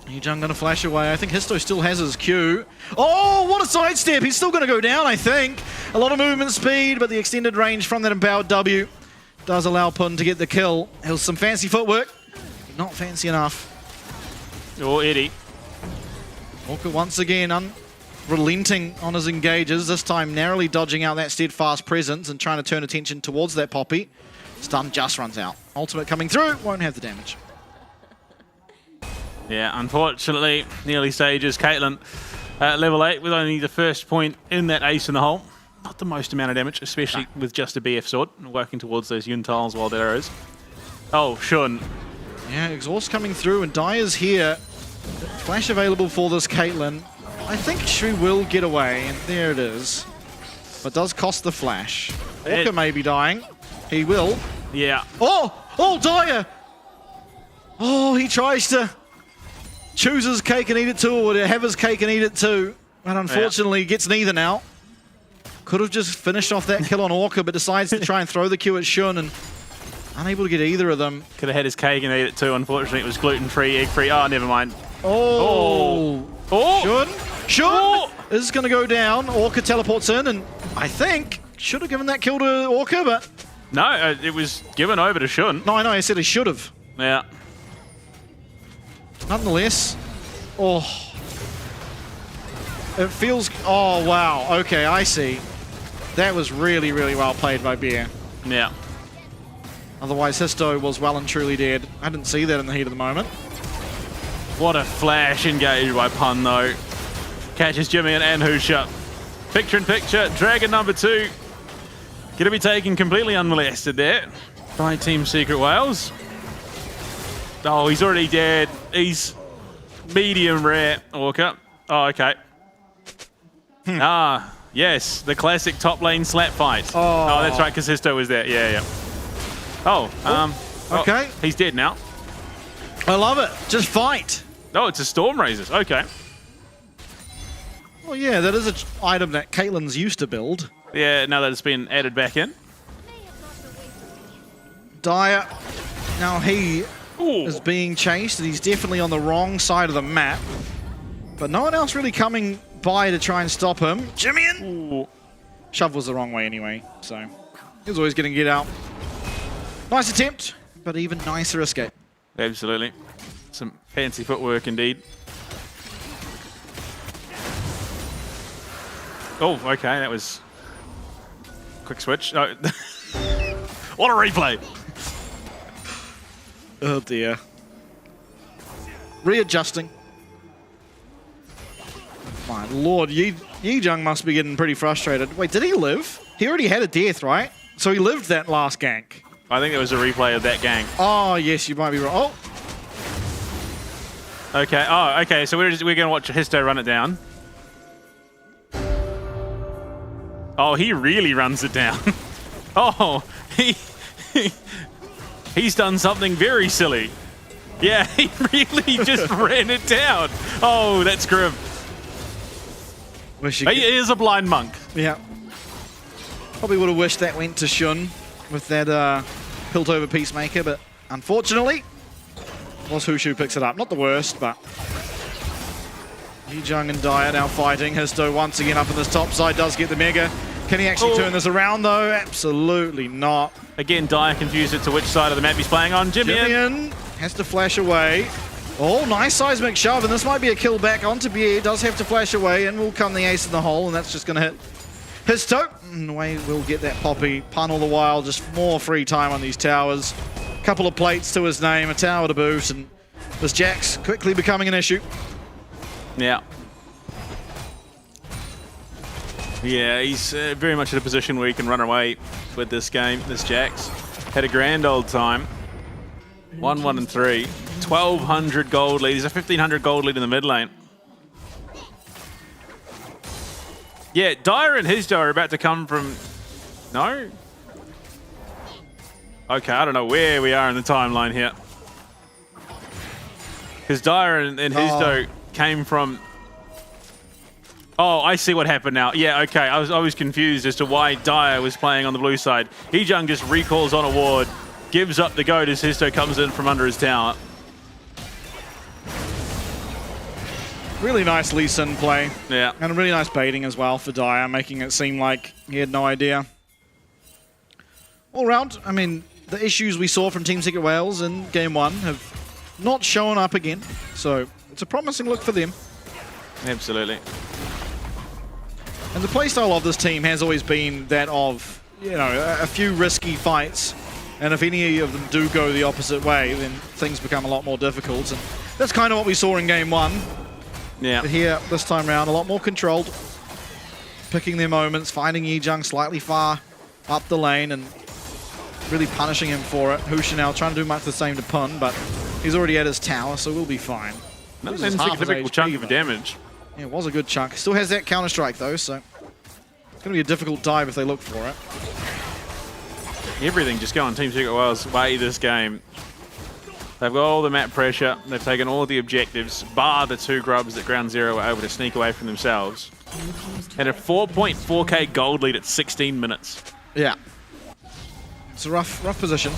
F: Yijang going to flash away. I think Histo still has his Q. Oh, what a sidestep. He's still going to go down, I think. A lot of movement speed, but the extended range from that empowered W does allow Pun to get the kill. Here's some fancy footwork. Not fancy enough.
G: Or Eddie.
F: Orca once again unrelenting on his engages, this time narrowly dodging out that steadfast presence and trying to turn attention towards that Poppy. Stun just runs out. Ultimate coming through, won't have the damage.
G: Yeah, unfortunately, in the early stages, Caitlyn at level 8 with only the first point in that ace in the hole. Not the most amount of damage, especially with just a BF sword, working towards those Yun tiles while there is. Oh, Shun.
F: Yeah, exhaust coming through and Dyer's here. Flash available for this Caitlyn. I think she will get away, and there it is. But does cost the flash. Orca may be dying. He will.
G: Yeah.
F: Oh, Dyer! Oh, he tries to choose his cake and eat it too, or to have his cake and eat it too. And unfortunately, gets neither now. Could have just finished off that kill on Orca, but decides to try and throw the Q at Shun, and unable to get either of them.
G: Could have had his cake and eat it too. Unfortunately, it was gluten-free, egg-free. Oh, never mind.
F: Oh!
G: Oh!
F: Shun is going to go down. Orca teleports in, and I think should have given that kill to Orca, but...
G: No, it was given over to Shun.
F: No, I know, I said he should have.
G: Yeah.
F: Nonetheless, it feels... Oh, wow. Okay, I see. That was really, really well played by Bear.
G: Yeah.
F: Otherwise, Histo was well and truly dead. I didn't see that in the heat of the moment.
G: What a flash engage by Pun, though. Catches Jimmy and Husha. Picture-in-picture, Dragon number 2. Gonna be taken completely unmolested there by Team Secret Wales. Oh, he's already dead. He's medium rare, Orca. Oh, okay. Ah, yes, the classic top lane slap fight. Oh, that's right, because Histo was there. Yeah, yeah.
F: Okay.
G: He's dead now.
F: I love it. Just fight.
G: Oh, it's a Storm Razors. Okay.
F: Well, yeah, that is an item that Caitlyn's used to build.
G: Yeah, now that it's been added back in.
F: Dyer, now he is being chased, and he's definitely on the wrong side of the map. But no one else really coming by to try and stop him. Jimmy! Shove was the wrong way anyway, so he was always going to get out. Nice attempt, but even nicer escape.
G: Absolutely. Some fancy footwork indeed. Oh, okay, that was quick switch. Oh. What a replay!
F: Oh dear. Readjusting. My lord, Yi-Jung must be getting pretty frustrated. Wait, did he live? He already had a death, right? So he lived that last gank.
G: I think it was a replay of that gank.
F: Oh, yes, you might be right. Oh!
G: Okay, oh, okay, so we're going to watch Histo run it down. Oh, he really runs it down. Oh, he's done something very silly. Yeah, he really just ran it down. Oh, that's grim. He is a blind monk.
F: Yeah. Probably would have wished that went to Shun with that hilt over Peacemaker, but unfortunately, was Hushu picks it up. Not the worst, but Yi-Jung and Dyer now fighting. Histo once again up on this top side, does get the Mega. Can he actually turn this around though? Absolutely not.
G: Again, Dyer confused it to which side of the map he's playing on. Jimmy
F: has to flash away. Oh, nice seismic shove, and this might be a kill back onto Bier. Does have to flash away, and will come the ace in the hole, and that's just going to hit Histo. And away we'll get that Poppy. Pun all the while, just more free time on these towers. Couple of plates to his name, a tower to boot, and this Jax quickly becoming an issue.
G: Yeah. Yeah, he's very much in a position where he can run away with this game, this Jax. Had a grand old time. 1-1 and 3. 1,200 gold lead. He's a 1,500 gold lead in the mid lane. Yeah, Dyer and Histo are about to come from... No? Okay, I don't know where we are in the timeline here. Because Dyer and Histo came from... Oh, I see what happened now. Yeah, okay. I was confused as to why Dyer was playing on the blue side. Yi-Jung just recalls on a ward, gives up the goat as Histo comes in from under his tower.
F: Really nice Lee Sin play.
G: Yeah.
F: And a really nice baiting as well for Dyer, making it seem like he had no idea. All round, I mean, the issues we saw from Team Secret Wales in Game 1 have not shown up again. So it's a promising look for them.
G: Absolutely.
F: And the playstyle of this team has always been that of, you know, a few risky fights. And if any of them do go the opposite way, then things become a lot more difficult. And that's kind of what we saw in Game 1.
G: Yeah.
F: But here, this time around, a lot more controlled. Picking their moments, finding Yi-Jung slightly far up the lane and really punishing him for it. Hushu now trying to do much the same to Pun, but he's already at his tower, so we'll be fine.
G: That was an insignificant chunk of damage.
F: Yeah, it was a good chunk. Still has that counter-strike, though, so it's going to be a difficult dive if they look for it.
G: Everything just going Team Secret Wales' way this game. They've got all the map pressure. They've taken all the objectives, bar the 2 grubs that Ground Zero were able to sneak away from themselves. And a 4.4k gold lead at 16 minutes.
F: Yeah. It's a rough position.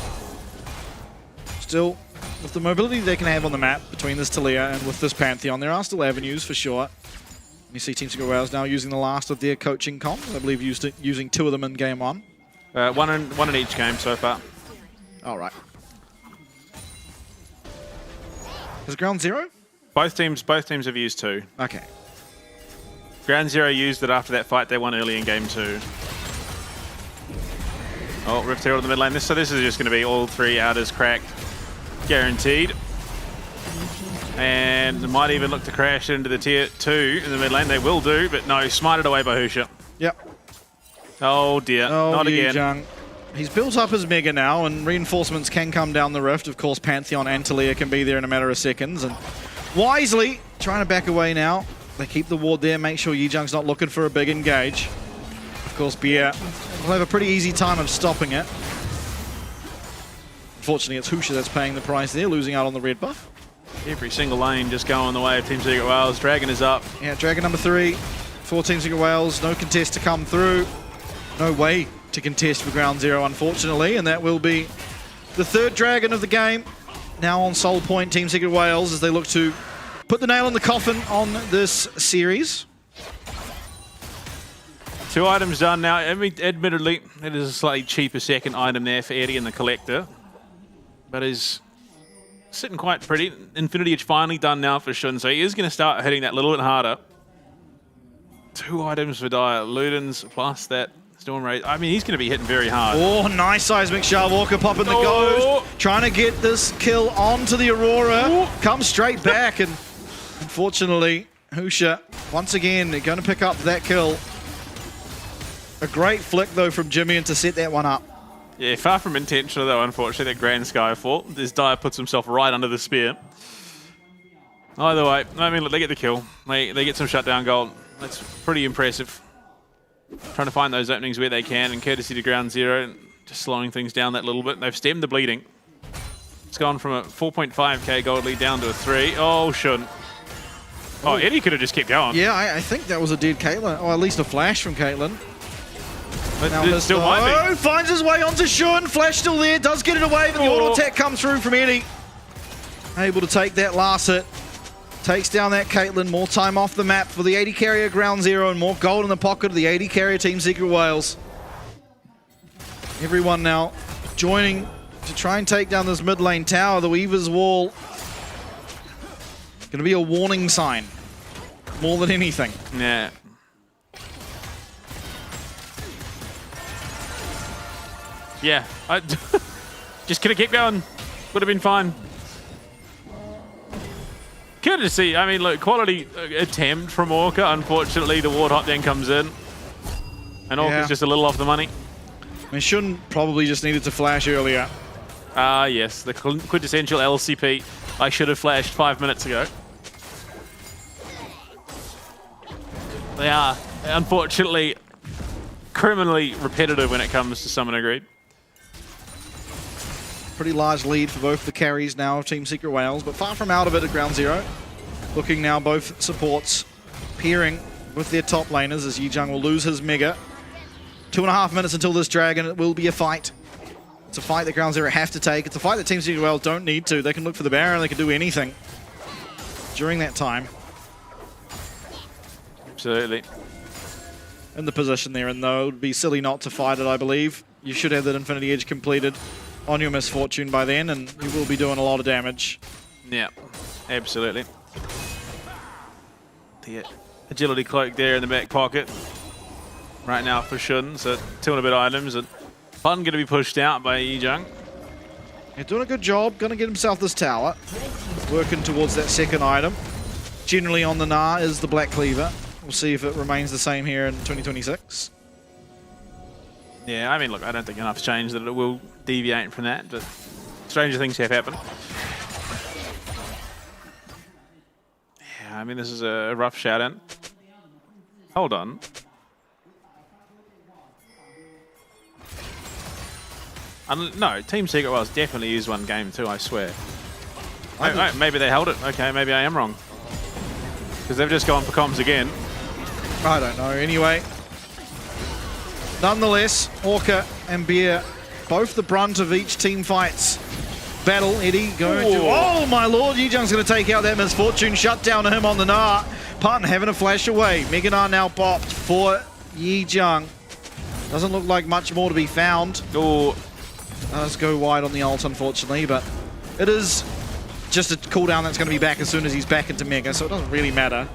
F: Still, with the mobility they can have on the map between this Taliyah and with this Pantheon, there are still avenues for sure. You see Team Secret Wales now using the last of their coaching comps. I believe using 2 of them in Game 1.
G: One in each game so far.
F: All right. Is it Ground Zero?
G: Both teams have used 2.
F: Okay.
G: Ground Zero used it after that fight they won early in Game 2. Oh, Rift Herald in the mid lane. So this is just going to be all 3 outers cracked. Guaranteed. And they might even look to crash into the tier 2 in the mid lane. They will do, but no, smited away by Hushu.
F: Yep.
G: Oh dear, not again.
F: Yi-Jung. He's built up his Mega now, and reinforcements can come down the Rift. Of course, Pantheon and Taliyah can be there in a matter of seconds. And wisely, trying to back away now. They keep the ward there, make sure Yijang's not looking for a big engage. Of course, Beer will have a pretty easy time of stopping it. Unfortunately, it's Husha that's paying the price there, losing out on the red buff.
G: Every single lane just going the way of Team Secret Wales. Dragon is up.
F: Yeah, Dragon number 3 for Team Secret Wales. No contest to come through. No way to contest for ground 0, unfortunately, and that will be the 3rd Dragon of the game. Now on Soul Point, Team Secret Wales, as they look to put the nail in the coffin on this series.
G: 2 items done now. Admittedly, it is a slightly cheaper second item there for Eddie and the Collector, but is sitting quite pretty. Infinity Edge finally done now for Shun, so he is going to start hitting that a little bit harder. 2 items for Dire. Ludens plus that Storm Ray. I mean, he's going to be hitting very hard.
F: Oh, nice seismic shard. Walker popping the ghost. Trying to get this kill onto the Aurora. Comes straight back, and unfortunately, Husha, once again, they're going to pick up that kill. A great flick, though, from Jimmy to set that one up.
G: Yeah, far from intentional, though, unfortunately, that Grand Skyfall. This Dire puts himself right under the spear. Either way, I mean, look, they get the kill. They get some shutdown gold. That's pretty impressive. Trying to find those openings where they can, and courtesy to ground 0, just slowing things down that little bit. They've stemmed the bleeding. It's gone from a 4.5k gold lead down to a 3. Oh, shouldn't. Oh, Eddie could have just kept going.
F: Yeah, I think that was a dead Caitlyn, or at least a flash from Caitlyn.
G: But
F: Now
G: it still might be.
F: finds his way onto Shun. Flash still there, does get it away, but the auto attack comes through from Eddie. Able to take that last hit. Takes down that Caitlyn. More time off the map for the 80 carrier ground 0, and more gold in the pocket of the 80 carrier Team Secret Wales. Everyone now joining to try and take down this mid lane tower. The Weaver's Wall. Going to be a warning sign more than anything.
G: Yeah. Yeah, just could have kept going. Would have been fine. Good to see. I mean, look, quality attempt from Orca. Unfortunately, the Warthog then comes in. And Orca's just a little off the money.
F: I mean, Shun probably just needed to flash earlier.
G: Ah, yes, the quintessential LCP. I should have flashed 5 minutes ago. They are, unfortunately, criminally repetitive when it comes to Summon Agreed.
F: Pretty large lead for both the carries now of Team Secret Wales, but far from out of it at ground 0. Looking now both supports peering with their top laners as Yijang will lose his Mega. 2.5 minutes until this Dragon. It will be a fight. It's a fight that ground 0 have to take. It's a fight that Team Secret Wales don't need to. They can look for the Baron, they can do anything during that time.
G: Absolutely.
F: In the position they're in, though, it would be silly not to fight it, I believe. You should have that Infinity Edge completed on your Misfortune by then, and you will be doing a lot of damage.
G: Yeah, absolutely. The agility cloak there in the back pocket. Right now for Shun, so 2 and a bit items, and Fun going to be pushed out by Yijang.
F: He's doing a good job, going to get himself this tower. Working towards that second item. Generally on the Gnar is the Black Cleaver. We'll see if it remains the same here in 2026.
G: Yeah, I mean, look, I don't think enough's changed that it will deviate from that, but stranger things have happened. Yeah, I mean, this is a rough shout-in. Hold on. No, Team Secret Wales definitely used one game too, I swear. Maybe they held it. Okay, maybe I am wrong. Because they've just gone for comms again.
F: I don't know. Anyway, nonetheless, Orca and Beer, both the brunt of each team fight's battle. Eddie going to... Oh, my lord. Yijang's going to take out that Misfortune. Shut down to him on the Gnar. Parton having a flash away. Mega Gnar now popped for Yijang. Doesn't look like much more to be found.
G: Oh.
F: Does go wide on the ult, unfortunately, but it is just a cooldown that's going to be back as soon as he's back into Mega, so it doesn't really matter.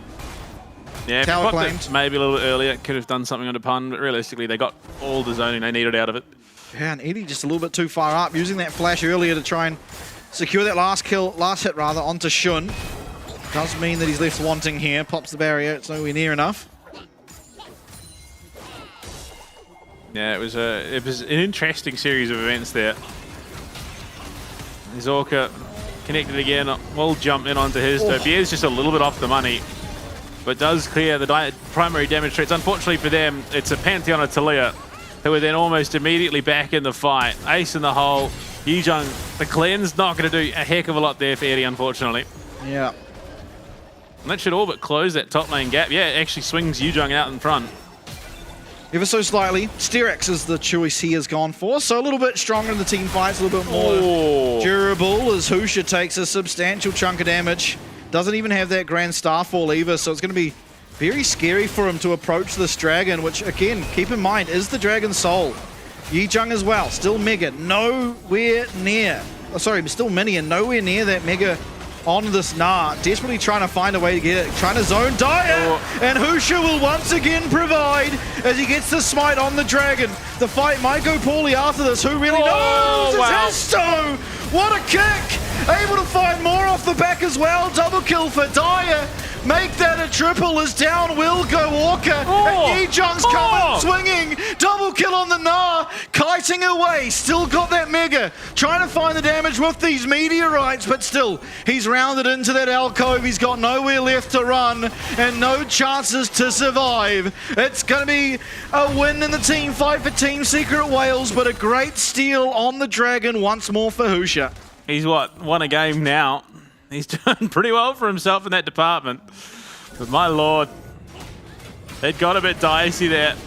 G: Yeah,
F: Tower
G: if
F: claimed.
G: Maybe a little bit earlier, could have done something on the pun, but realistically, they got all the zoning they needed out of it.
F: Yeah, and Eddie just a little bit too far up, using that flash earlier to try and secure that last hit onto Shun. Does mean that he's left wanting here. Pops the barrier, it's nowhere near enough.
G: Yeah, it was an interesting series of events there. Zorka connected again, will jump in onto his. So Bier's just a little bit off the money. but does clear the primary damage threats. Unfortunately for them, it's a Pantheon of Talia, who are then almost immediately back in the fight. Ace in the hole. Yijung, the cleanse, not going to do a heck of a lot there for Eddie, unfortunately.
F: Yeah.
G: And that should all but close that top lane gap. Yeah, it actually swings Yijung out in front.
F: Ever so slightly. Styrex is the choice he has gone for, so a little bit stronger in the team fights, a little bit more durable as Husha takes a substantial chunk of damage. Doesn't even have that Grand Starfall either, so it's going to be very scary for him to approach this dragon, which again, keep in mind, is the Dragon Soul. Yijung as well, still Mega, nowhere near. Oh, sorry, still Minion, nowhere near that Mega on this Gnar, desperately trying to find a way to get it, trying to zone Dire, and Husha will once again provide as he gets the smite on the dragon. The fight might go poorly after this, who really knows?
G: Wow.
F: It's Hesto! What a kick! Able to find more off the back as well, double kill for Dire. Make that a triple as down will go Orca. And Yijung's coming, swinging. Double kill on the Gnar. Kiting away. Still got that Mega. Trying to find the damage with these meteorites, but still, he's rounded into that alcove. He's got nowhere left to run and no chances to survive. It's going to be a win in the team fight for Team Secret Wales, but a great steal on the dragon once more for Husha.
G: He's won a game now. He's done pretty well for himself in that department. But my lord, it got a bit dicey there.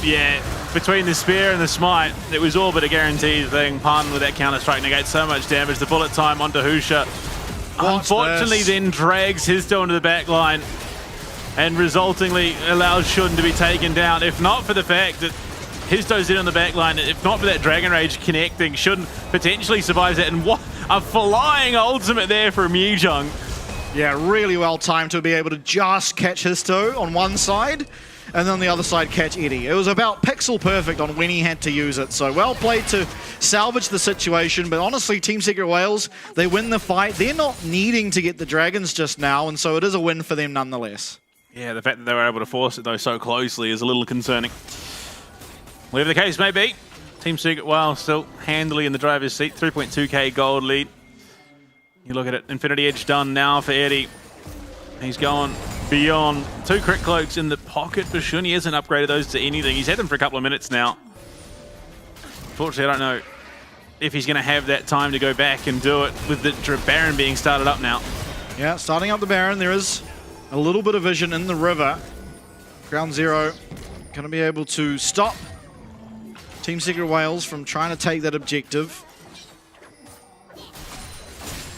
G: Yeah, between the spear and the smite, it was all but a guaranteed thing. Pun with that counter-strike negates so much damage. The bullet time onto Husha. Unfortunately then drags Histo into the back line and resultingly allows Shun to be taken down. If not for the fact that Histo's in on the back line, if not for that Dragon Rage connecting, Shun potentially survives that. And what a flying ultimate there from Yijung.
F: Yeah, really well timed to be able to just catch Histo on one side and then on the other side catch Eddie. It was about pixel perfect on when he had to use it. So well played to salvage the situation. But honestly, Team Secret Wales, they win the fight. They're not needing to get the dragons just now, and so it is a win for them nonetheless.
G: Yeah, the fact that they were able to force it though so closely is a little concerning. Whatever the case may be, Team Secret Wales still handily in the driver's seat, 3.2k gold lead. You look at it, Infinity Edge done now for Eddie. He's going beyond. 2 crit cloaks in the pocket for Shun. He hasn't upgraded those to anything. He's had them for a couple of minutes now. Unfortunately, I don't know if he's going to have that time to go back and do it with the Baron being started up now.
F: Yeah, starting up the Baron. There is a little bit of vision in the river. Ground Zero going to be able to stop Team Secret Wales from trying to take that objective.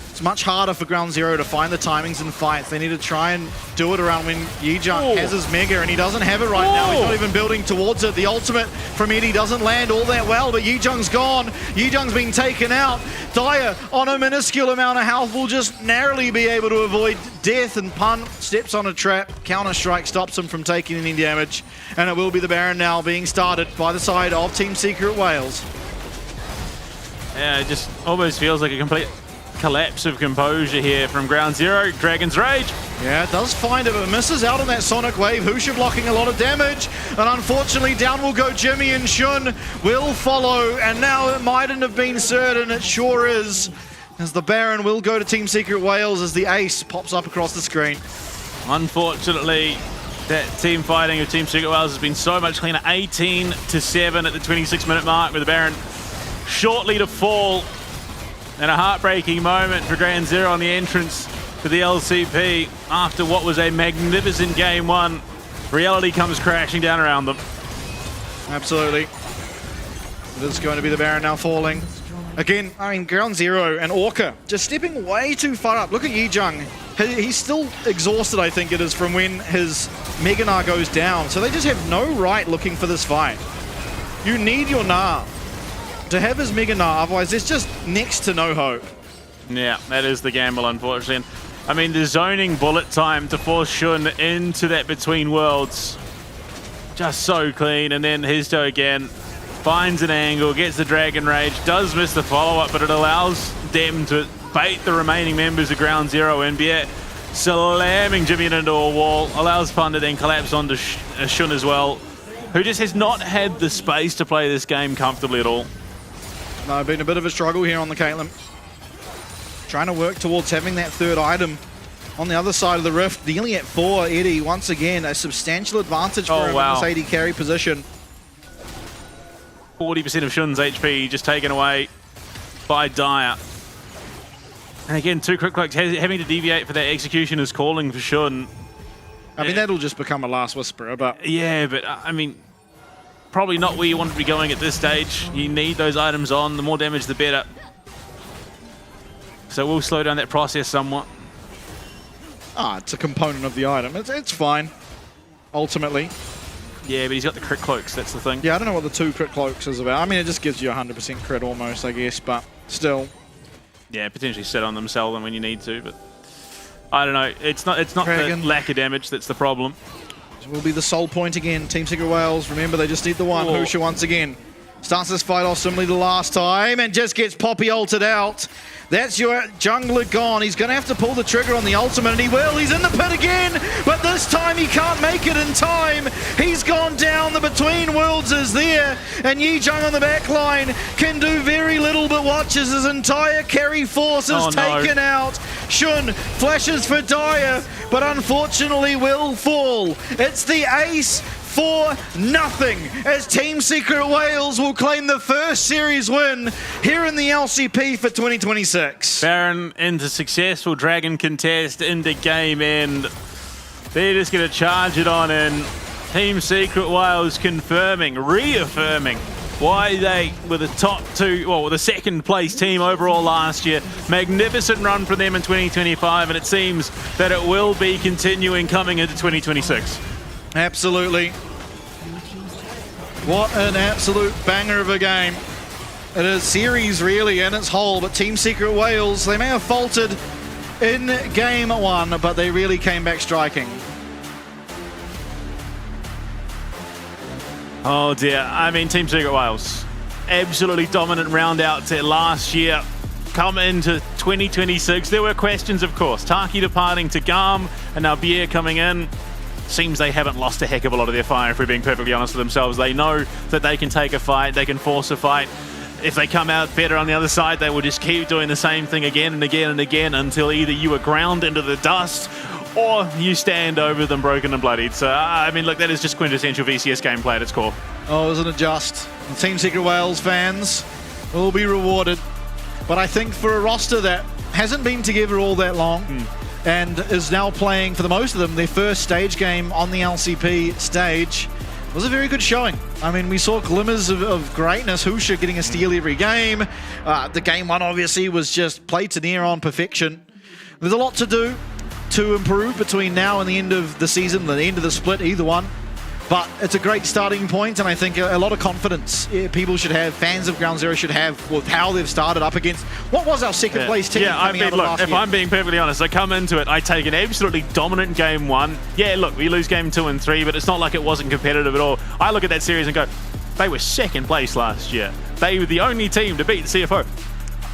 F: It's much harder for Ground Zero to find the timings in fights. They need to try and do it around when Yijung has his Mega, and he doesn't have it right now. He's not even building towards it. The ultimate from Eddie doesn't land all that well, but Yijung's gone. Yijung's been taken out. Dire, on a minuscule amount of health, will just narrowly be able to avoid death, and Pun steps on a trap. Counter-strike stops him from taking any damage, and it will be the Baron now being started by the side of Team Secret Wales.
G: Yeah, it just almost feels like a complete collapse of composure here from Ground Zero. Dragon's Rage.
F: Yeah, it does find it, but misses out on that Sonic Wave. Husha blocking a lot of damage, and unfortunately down will go Jimmy, and Shun will follow, and now it mightn't have been certain, it sure is, as the Baron will go to Team Secret Wales as the ace pops up across the screen.
G: Unfortunately, that team fighting of Team Secret Wales has been so much cleaner. 18-7 at the 26-minute mark, with the Baron shortly to fall. And a heartbreaking moment for Ground Zero on the entrance to the LCP after what was a magnificent game one. Reality comes crashing down around them.
F: Absolutely. It is going to be the Baron now falling. Again, I mean, Ground Zero and Orca just stepping way too far up. Look at Yijung. He's still exhausted, I think it is, from when his Mega Gnar goes down. So they just have no right looking for this fight. You need your Gnar to have his Mega Gnar, otherwise there's just next to no hope.
G: Yeah, that is the gamble, unfortunately. And, I mean, the zoning bullet time to force Shun into that between worlds, just so clean. And then Histo again finds an angle, gets the Dragon Rage, does miss the follow-up, but it allows them to bait the remaining members of Ground Zero in. Yeah, slamming Jimmy into a wall, allows Pun to then collapse onto Shun as well, who just has not had the space to play this game comfortably at all.
F: No, been a bit of a struggle here on the Caitlyn. Trying to work towards having that third item on the other side of the rift, dealing at 4. Eddie, once again, a substantial advantage for him in this AD carry position.
G: 40% of Shun's HP just taken away by Dyer. And again, 2 crit cloaks having to deviate for that execution is calling for Shun.
F: I mean, that'll just become a last whisperer, but...
G: Yeah, but I mean, probably not where you want to be going at this stage. You need those items on. The more damage, the better. So we'll slow down that process somewhat.
F: Ah, it's a component of the item. It's fine, ultimately.
G: Yeah, but he's got the crit cloaks, that's the thing.
F: Yeah, I don't know what the 2 crit cloaks is about. I mean, it just gives you 100% crit almost, I guess, but still.
G: Yeah, potentially sit on them, sell them when you need to, but I don't know. It's not the lack of damage that's the problem.
F: This will be the soul point again. Team Secret Wales, remember, they just need the one. Husha once again starts this fight off similarly to last time and just gets Poppy ulted out. That's your jungler gone. He's going to have to pull the trigger on the ultimate, and he will. He's in the pit again, but this time he can't make it in time. He's gone down. The Between Worlds is there, and Yijung on the back line can do very little but watches his entire carry force is taken out. Shun flashes for Dyer, but unfortunately will fall. It's the ace for nothing, as Team Secret Wales will claim the first series win here in the LCP for 2026.
G: Baron into successful Dragon contest into game end. They're just going to charge it on in. Team Secret Wales confirming, reaffirming why they were the top 2, well, the second place team overall last year. Magnificent run for them in 2025, and it seems that it will be continuing coming into 2026.
F: Absolutely. What an absolute banger of a game. It is series really in its whole, but Team Secret Wales, they may have faltered in game 1, but they really came back striking.
G: Oh dear, I mean, Team Secret Wales, absolutely dominant round out to last year. Come into 2026, there were questions, of course. Taki departing to Garm, and now Bier coming in. Seems they haven't lost a heck of a lot of their fire, if we're being perfectly honest with themselves. They know that they can take a fight, they can force a fight. If they come out better on the other side, they will just keep doing the same thing again and again and again until either you are ground into the dust or you stand over them broken and bloodied. So, I mean, look, that is just quintessential VCS gameplay at its core.
F: Oh, isn't it just? The Team Secret Wales fans will be rewarded. But I think for a roster that hasn't been together all that long, and is now playing, for the most of them, their first stage game on the LCP stage, was a very good showing. I mean, we saw glimmers of greatness. Husha getting a steal every game. The game 1, obviously, was just played to near on perfection. There's a lot to do to improve between now and the end of the season, the end of the split, either one. But it's a great starting point, and I think a lot of confidence people should have, fans of Ground Zero should have, with how they've started up against what was our second place team.
G: Yeah, I mean, look, if I'm being perfectly honest, I come into it, I take an absolutely dominant game 1. Yeah, look, we lose game 2 and 3, but it's not like it wasn't competitive at all. I look at that series and go, they were second place last year. They were the only team to beat the CFO.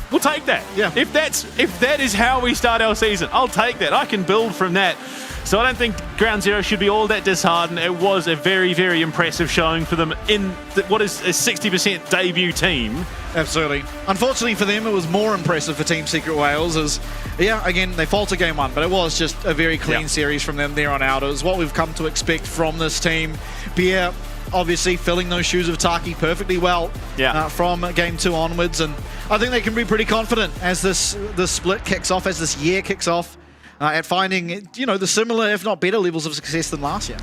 G: We'll take that.
F: Yeah.
G: If that is how we start our season, I'll take that. I can build from that. So I don't think Ground Zero should be all that disheartened. It was a very, very impressive showing for them in what is a 60% debut team.
F: Absolutely. Unfortunately for them, it was more impressive for Team Secret Wales as, yeah, again, they faltered game 1, but it was just a very clean series from them there on out. It was what we've come to expect from this team. Bier, obviously, filling those shoes of Taki perfectly well from game 2 onwards, and I think they can be pretty confident as this split kicks off, as this year kicks off. At finding, you know, the similar, if not better, levels of success than last year.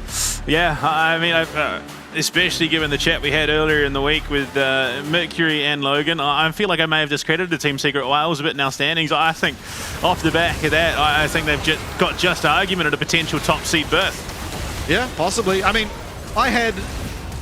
G: Yeah, I mean, especially given the chat we had earlier in the week with Mercury and Logan, I feel like I may have discredited Team Secret Wales a bit in our standings. I think off the back of that, I think they've got just argument at a potential top seed berth.
F: Yeah, possibly. I mean, I had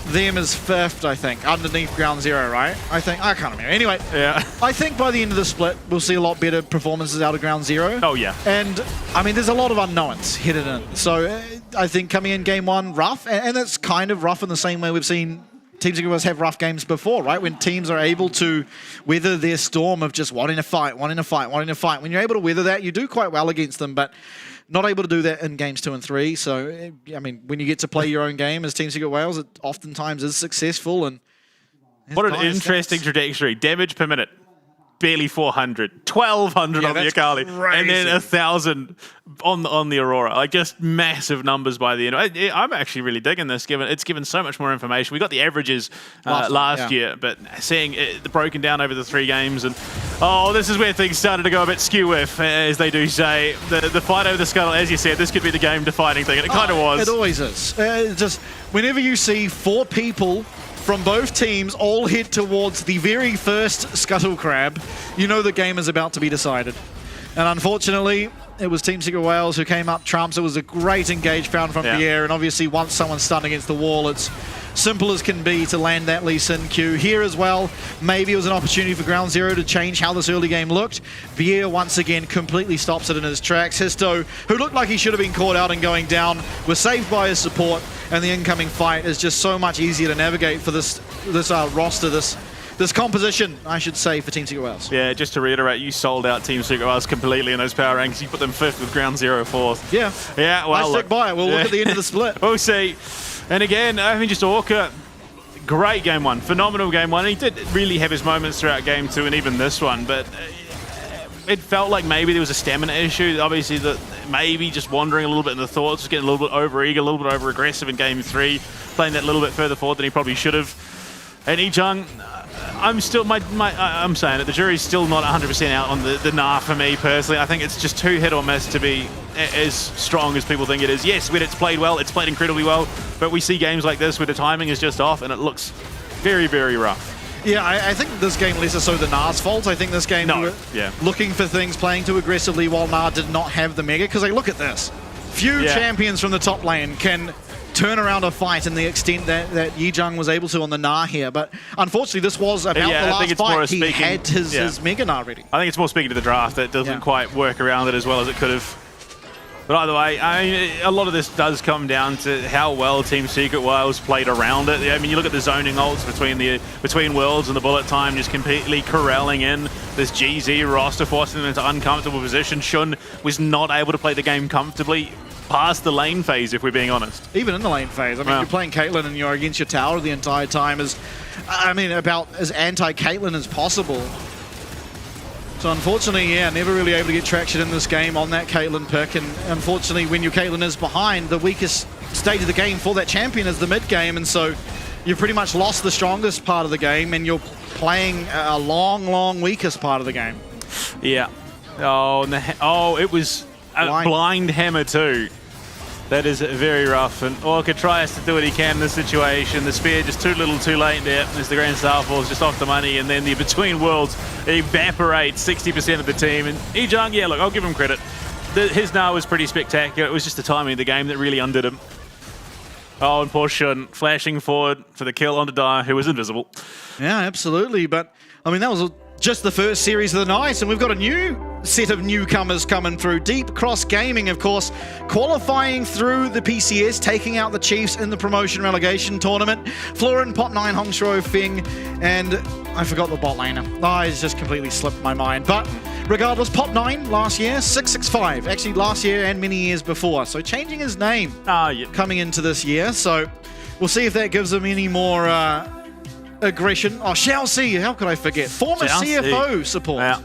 F: them as 5th, I think, underneath Ground Zero, right? I can't remember. Anyway, I think by the end of the split, we'll see a lot better performances out of Ground Zero.
G: Oh, yeah.
F: And, I mean, there's a lot of unknowns hidden in. So, I think coming in game 1, rough, and it's kind of rough in the same way we've seen Team Secret Wales have rough games before, right? When teams are able to weather their storm of just wanting to fight. When you're able to weather that, you do quite well against them, but not able to do that in games 2 and 3. So, I mean, when you get to play your own game as Team Secret Wales, it oftentimes is successful. And
G: what an interesting trajectory. Damage per minute. barely 400, 1,200 on the
F: that's
G: Akali, and then
F: crazy.
G: 1,000 on the Aurora. Like, just massive numbers by the end. I'm actually really digging this, given it's given so much more information. We got the averages last year, but seeing it broken down over the 3 games, and this is where things started to go a bit skew as they do say. The fight over the scuttle, as you said, this could be the game-defining thing, and it kind of was.
F: It always is. Just whenever you see 4 people from both teams all head towards the very first scuttle crab, you know the game is about to be decided. And unfortunately, it was Team Secret Wales who came up trumps. It was a great engage found from Pierre, and obviously once someone's stunned against the wall, it's simple as can be to land that Lee Sin Q. Here as well, maybe it was an opportunity for Ground Zero to change how this early game looked. Pierre once again completely stops it in his tracks. Histo, who looked like he should have been caught out and going down, was saved by his support, and the incoming fight is just so much easier to navigate for this roster, this composition, I should say, for Team Secret Wales.
G: Yeah, just to reiterate, you sold out Team Secret Wales completely in those power rankings. You put them 5th with Ground Zero 4th.
F: Yeah.
G: Yeah, well,
F: I stick by it. We'll look at the end of the split.
G: We'll see. And again, I mean, just Orca, great game 1, phenomenal game 1. He did really have his moments throughout game 2 and even this one, but it felt like maybe there was a stamina issue. Obviously, that maybe just wandering a little bit in the thoughts, just getting a little bit over-eager, a little bit over-aggressive in game 3, playing that little bit further forward than he probably should have. And Ejung, I'm still, I'm saying it, the jury's still not 100% out on the Nah for me personally. I think it's just too hit or miss to be as strong as people think it is. Yes, when it's played well, it's played incredibly well, but we see games like this where the timing is just off and it looks very, very rough.
F: Yeah, I think this game less so the Nah's fault. I think this game looking for things, playing too aggressively while Nah did not have the Mega. Because look at this. Few champions from the top lane can turn around a fight in the extent that Yijung was able to on the Nah here. But unfortunately, this was about the last fight. He had his Mega Nah ready.
G: I think it's more speaking to the draft that doesn't quite work around it as well as it could have. But either way, I mean, a lot of this does come down to how well Team Secret Wales played around it. I mean, you look at the zoning ults between worlds and the bullet time, just completely corralling in this GZ roster, forcing them into uncomfortable positions. Shun was not able to play the game comfortably past the lane phase, if we're being honest.
F: Even in the lane phase. I mean, you're playing Caitlyn and you're against your tower the entire time. About as anti-Caitlyn as possible. So unfortunately, never really able to get traction in this game on that Caitlyn pick. And unfortunately, when your Caitlyn is behind, the weakest state of the game for that champion is the mid game. And so you've pretty much lost the strongest part of the game and you're playing a long weakest part of the game.
G: Yeah. It was a blind hammer too. That is very rough, and Orca tries to do what he can in this situation. The spear just too little too late there as the Grand Star falls just off the money, and then the Between Worlds evaporates 60% of the team. And Ejung, look, I'll give him credit. His Nah was pretty spectacular. It was just the timing of the game that really undid him. And poor Shun flashing forward for the kill onto Dyer, who was invisible.
F: Yeah, absolutely. But, I mean, that was just the first series of the night, and we've got a new set of newcomers coming through. Deep Cross Gaming, of course, qualifying through the PCS, taking out the Chiefs in the promotion relegation tournament. Florin, Pot 9, Hongshiro, Feng, and I forgot the bot laner. It's just completely slipped my mind. But regardless, Pot 9 last year, 665. Actually, last year and many years before. So changing his name coming into this year. So we'll see if that gives him any more aggression. Chelsea, how could I forget? Former CFO support.
G: Yeah.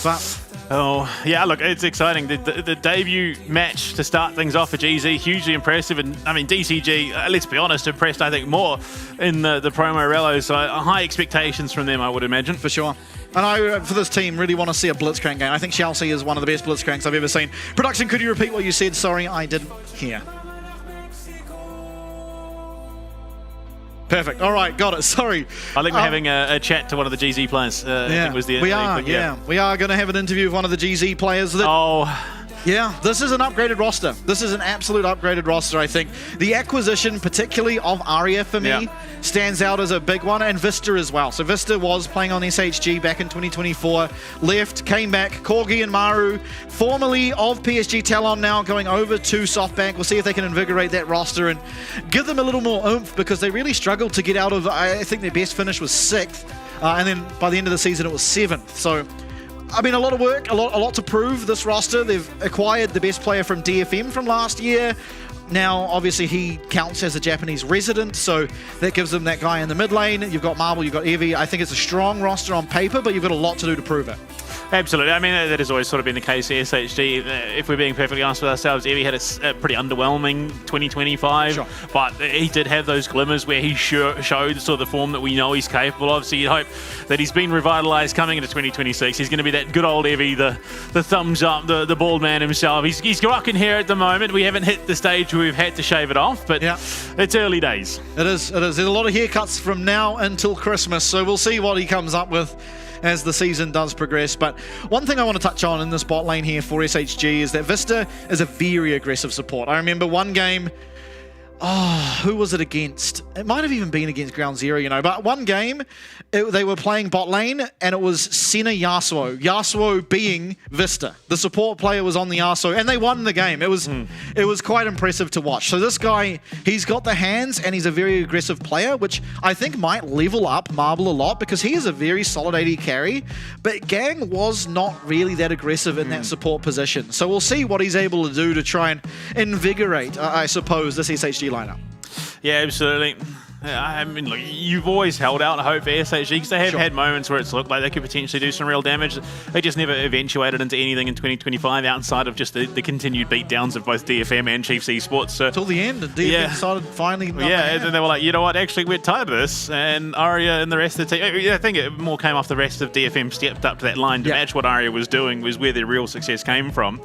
F: But
G: look, it's exciting. The debut match to start things off for GZ, hugely impressive. And I mean, DCG, let's be honest, impressed, I think, more in the promo relos. So high expectations from them, I would imagine.
F: For sure. And I, for this team, really want to see a Blitzcrank game. I think Chelsea is one of the best Blitzcranks I've ever seen. Production, could you repeat what you said? Sorry, I didn't hear. Perfect. All right, got it. Sorry.
G: I think we're having a chat to one of the GZ players. I think was the
F: we are. We are going to have an interview with one of the GZ players. Yeah, this is an upgraded roster. This is an absolute upgraded roster, I think. The acquisition, particularly of Arya for me, stands out as a big one, and Vista as well. So Vista was playing on SHG back in 2024, left, came back. Corgi and Maru, formerly of PSG Talon, now going over to SoftBank. We'll see if they can invigorate that roster and give them a little more oomph, because they really struggled to get out of, I think their best finish was 6th, and then by the end of the season it was 7th. So I mean, a lot of work, a lot to prove this roster. They've acquired the best player from DFM from last year. now, obviously, he counts as a Japanese resident, so that gives them that guy in the mid lane. You've got Marble, you've got Evie. I think it's a strong roster on paper, but you've got a lot to do to prove it.
G: Absolutely. I mean, that has always sort of been the case for SHG. If we're being perfectly honest with ourselves, Evie had a pretty underwhelming 2025,
F: Sure.
G: but he did have those glimmers where he showed sort of the form that we know he's capable of. So you'd hope that he's been revitalized coming into 2026. He's going to be that good old Evie, the thumbs up, the bald man himself. He's rocking hair at the moment. We haven't hit the stage where we've had to shave it off, but it's early days.
F: It is. There's a lot of haircuts from now until Christmas, so we'll see what he comes up with as the season does progress. But one thing I want to touch on in this bot lane here for SHG is that Vista is a very aggressive support. I remember one game, who was it against? It might have even been against Ground Zero, you know, but one game, they were playing bot lane, and it was Senna Yasuo. Yasuo being Vista. The support player was on the Yasuo, and they won the game. It was quite impressive to watch. So this guy, he's got the hands, and he's a very aggressive player, which I think might level up Marble a lot, because he is a very solid AD carry, but Gang was not really that aggressive in that support position. So we'll see what he's able to do to try and invigorate, I suppose, this SHG lineup.
G: Yeah, absolutely. I mean, look, you've always held out hope for SHG because they have had moments where it's looked like they could potentially do some real damage. They just never eventuated into anything in 2025 outside of just the continued beatdowns of both DFM and Chiefs Esports. So,
F: till the end, and DFM decided finally.
G: And then they were like, you know what, actually, we're tired of this. And Aria and the rest of the team, I think it more came off the rest of DFM stepped up to that line to match what Aria was doing, was where their real success came from.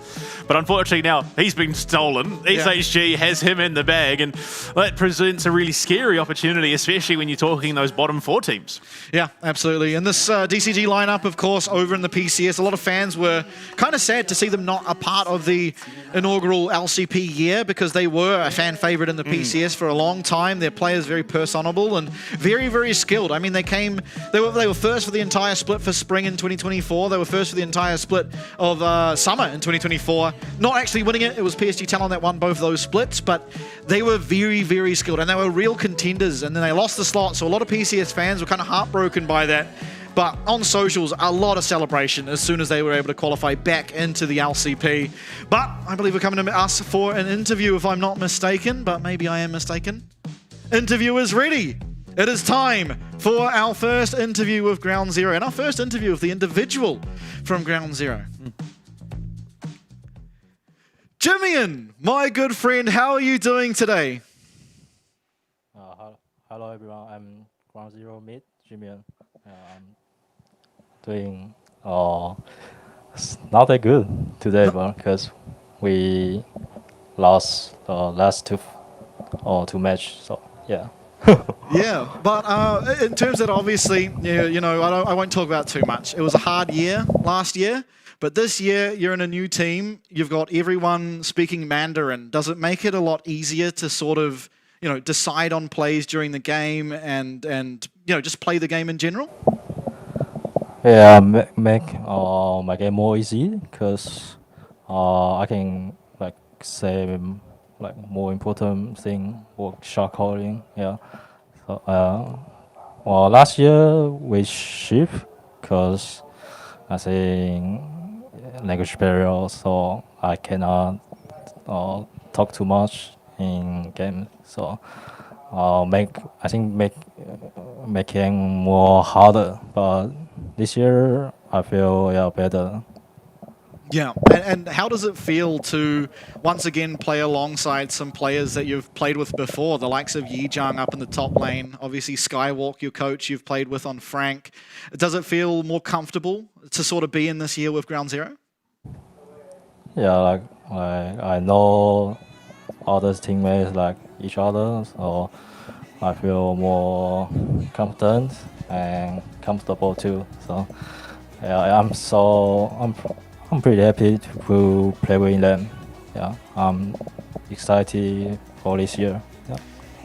G: But unfortunately now, he's been stolen. SHG has him in the bag, and that presents a really scary opportunity, especially when you're talking those bottom 4 teams.
F: Yeah, absolutely. And this DCG lineup, of course, over in the PCS, a lot of fans were kind of sad to see them not a part of the inaugural LCP year, because they were a fan favorite in the PCS for a long time. Their players very personable and very, very skilled. I mean, they were first for the entire split for spring in 2024. They were first for the entire split of summer in 2024. Not actually winning it. It was PSG Talon that won both those splits, but they were very, very skilled, and they were real contenders, and then they lost the slot, so a lot of PCS fans were kind of heartbroken by that. But on socials, a lot of celebration as soon as they were able to qualify back into the LCP. But I believe we're coming to us for an interview, if I'm not mistaken, but maybe I am mistaken. Interview is ready. It is time for our first interview with Ground Zero, and our first interview of the individual from Ground Zero. Jimian, my good friend, how are you doing today?
J: Hello everyone, I'm Ground Zero mid, Jimian. I'm doing not that good today, but because we lost the last two matches, so yeah.
F: Yeah, but in terms of obviously, you know, I won't talk about too much. It was a hard year last year, but this year you're in a new team. You've got everyone speaking Mandarin. Does it make it a lot easier to sort of, you know, decide on plays during the game and you know, just play the game in general?
J: Yeah, make my game more easy, because I can like say like more important thing, work shot calling. Yeah. So well, last year we shift because I think language barrier, so I cannot talk too much in game. So making more harder. But this year I feel better.
F: Yeah, and how does it feel to once again play alongside some players that you've played with before, the likes of Yijang up in the top lane, obviously Skywalk, your coach, you've played with on Frank. Does it feel more comfortable to sort of be in this year with Ground Zero?
J: Yeah, like I know other teammates like each other, so I feel more confident and comfortable too. So yeah, I'm pretty happy to play with them. Yeah, I'm excited for this year. Yeah.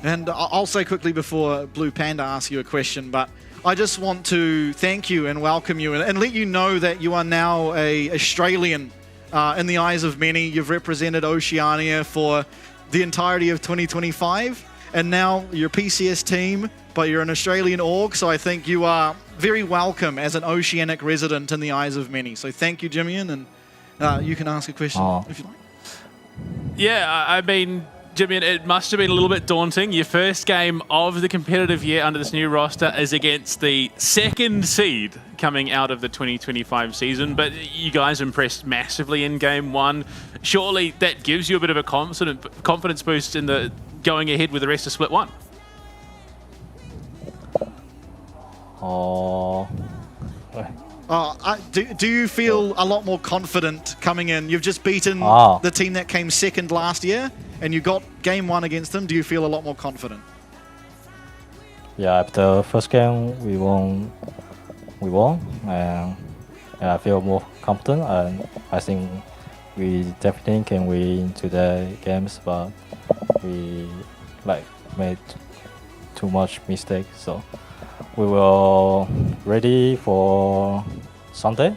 F: And I'll say quickly before Blue Panda asks you a question, but I just want to thank you and welcome you and let you know that you are now a Australian in the eyes of many. You've represented Oceania for the entirety of 2025, and now you're a PCS team, but you're an Australian org, so I think you are very welcome as an Oceanic resident in the eyes of many. So thank you, Jimian, and you can ask a question if you like.
G: Yeah, I mean, Jimmy, it must have been a little bit daunting. Your first game of the competitive year under this new roster is against the second seed coming out of the 2025 season, but you guys impressed massively in game one. Surely that gives you a bit of a confidence boost in the going ahead with the rest of Split 1.
F: Do you feel a lot more confident coming in? You've just beaten the team that came second last year, and you got game one against them. Do you feel a lot more confident?
J: Yeah, after the first game we won, and I feel more confident, and I think we definitely can win today games, but we made too much mistakes, so we will ready for Sunday.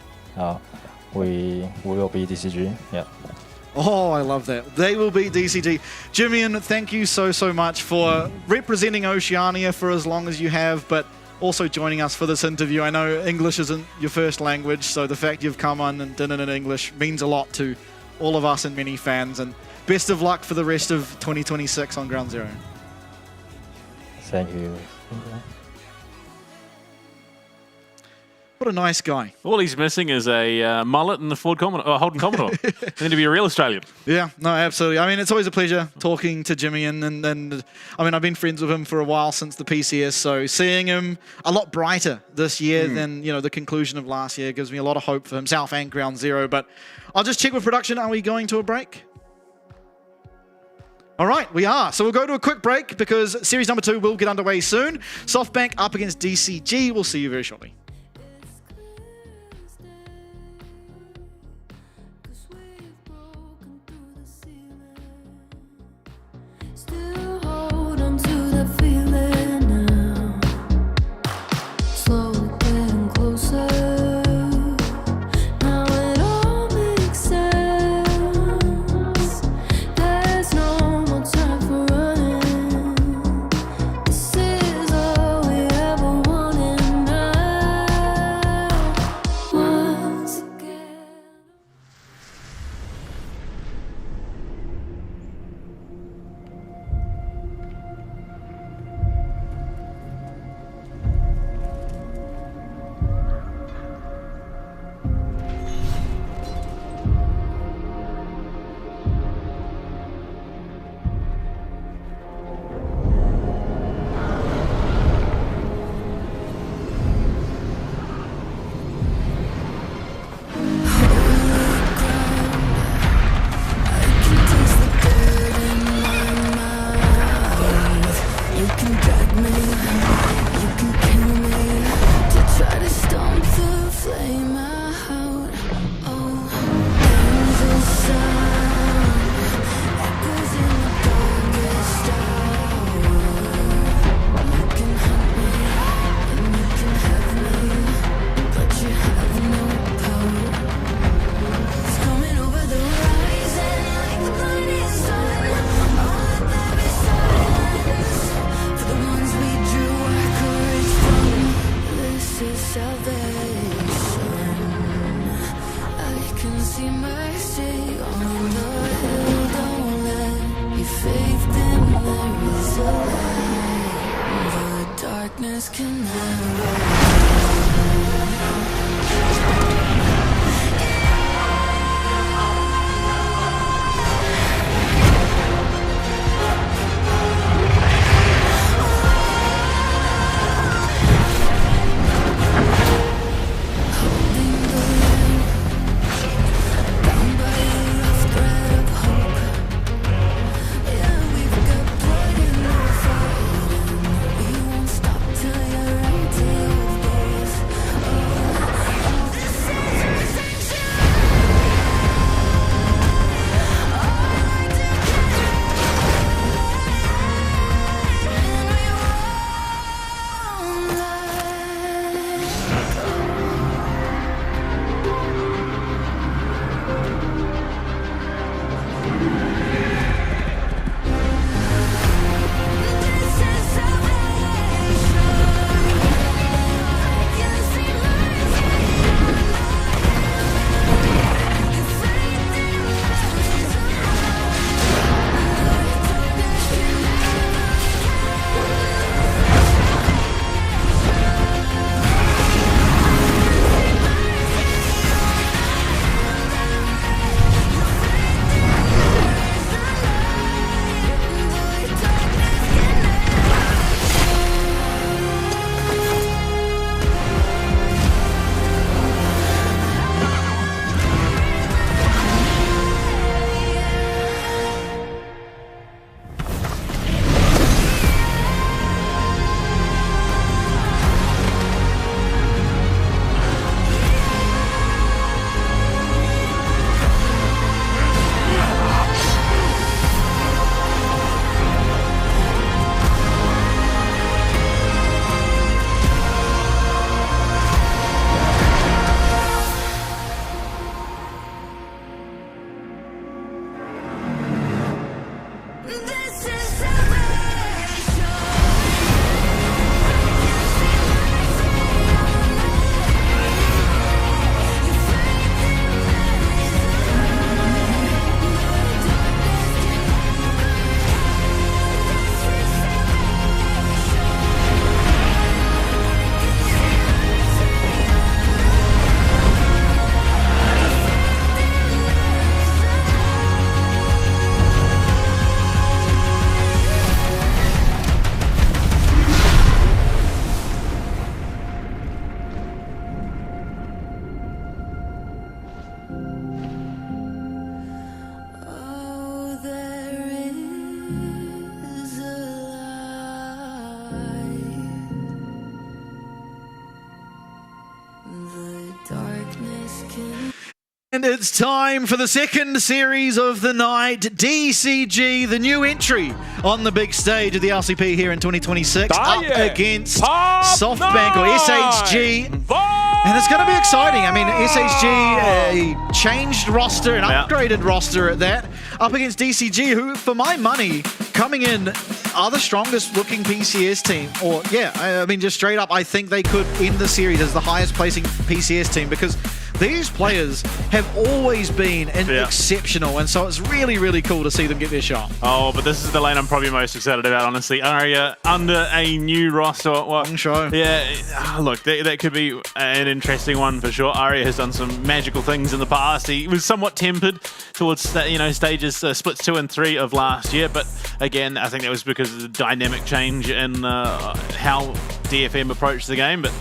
J: We will be DCG. Yeah.
F: Oh, I love that. They will be DCG. Jimmy, thank you so much for representing Oceania for as long as you have, but also joining us for this interview. I know English isn't your first language, so the fact you've come on and done it in English means a lot to all of us and many fans. And best of luck for the rest of 2026 on Ground Zero.
J: Thank you.
F: What a nice guy.
G: All he's missing is a mullet and a Holden Commodore. And then to be a real Australian.
F: Yeah, no, absolutely. I mean, it's always a pleasure talking to Jimmy, and I mean, I've been friends with him for a while since the PCS, so seeing him a lot brighter this year than, the conclusion of last year gives me a lot of hope for himself and Ground Zero. But I'll just check with production. Are we going to a break? All right, we are. So we'll go to a quick break because series number 2 will get underway soon. SoftBank up against DCG. We'll see you very shortly.
A: Still hold on to the feeling now. Slowly getting closer. Now it all makes sense. There's no more time for running. This is all we ever wanted now. Once again. You can drag me, you can kill me, to try to stomp the flame out. Oh, angel sound echoes in the darkest hour. You can hunt me, and you can have me, but you have no power. It's coming over the horizon like the blinding sun. All that there is silence. For the ones we drew our courage from, this is salvation. I can see mercy on the hill. Don't let your faith dim. There is a light. The darkness can never. Till you're empty darkness can
F: And it's time for the second series of the night. DCG, the new entry on the big stage of the LCP here in 2026, up against SoftBank or SHG. And it's going to be exciting. I mean, SHG, a changed roster, an upgraded roster at that, up against DCG, who, for my money, coming in, are the strongest looking PCS team. Or, yeah, I mean, just straight up, I think they could end the series as the highest placing PCS team because these players have always been exceptional, and so it's really, really cool to see them get their shot.
G: Oh, but this is the lane I'm probably most excited about, honestly. Aria under a new roster.
F: Long show.
G: Yeah, look, that could be an interesting one for sure. Aria has done some magical things in the past. He was somewhat tempered towards stages splits 2 and 3 of last year, but again, I think that was because of the dynamic change in how DFM approached the game. But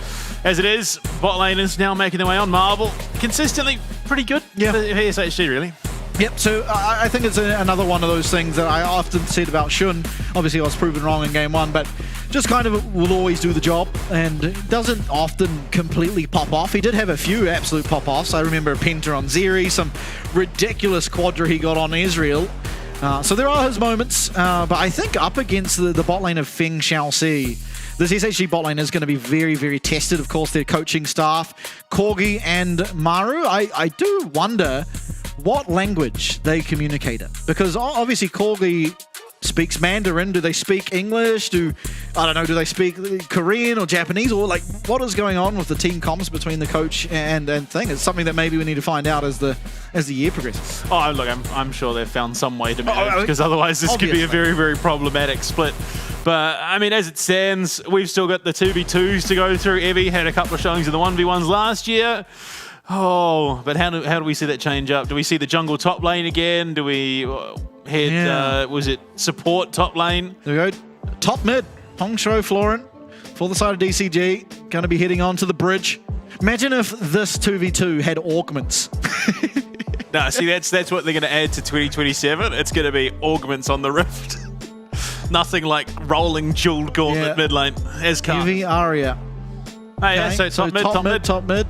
G: as it is, bot lane is now making their way on. Marble, consistently pretty good for SHG, really.
F: Yep, so I think it's another one of those things that I often said about Shun. Obviously, I was proven wrong in game 1, but just kind of will always do the job and doesn't often completely pop off. He did have a few absolute pop-offs. I remember a Penta on Zeri, some ridiculous quadra he got on Ezreal. So there are his moments, but I think up against the bot lane of Feng Xiaoxi, this SHG bot lane is going to be very, very tested. Of course, their coaching staff, Corgi and Maru. I do wonder what language they communicate in. Because obviously Corgi speaks Mandarin. Do they speak English? Do they speak Korean or Japanese? Or like, what is going on with the team comms between the coach and thing? It's something that maybe we need to find out as the year progresses.
G: Oh, look, I'm sure they've found some way to manage, because otherwise this could be a very, very problematic split. But, I mean, as it stands, we've still got the 2v2s to go through. Evie had a couple of showings of the 1v1s last year. Oh, but how do we see that change up? Do we see the jungle top lane again? Do we head, was it support top lane?
F: There we go. Top mid, Hongsho, Florent, for the side of DCG, going to be heading on to the bridge. Imagine if this 2v2 had augments.
G: No, see, that's what they're going to add to 2027. It's going to be augments on the Rift. Nothing like rolling dual gauntlet mid lane as come.
F: UV Aria.
G: Hey, yeah, so top mid.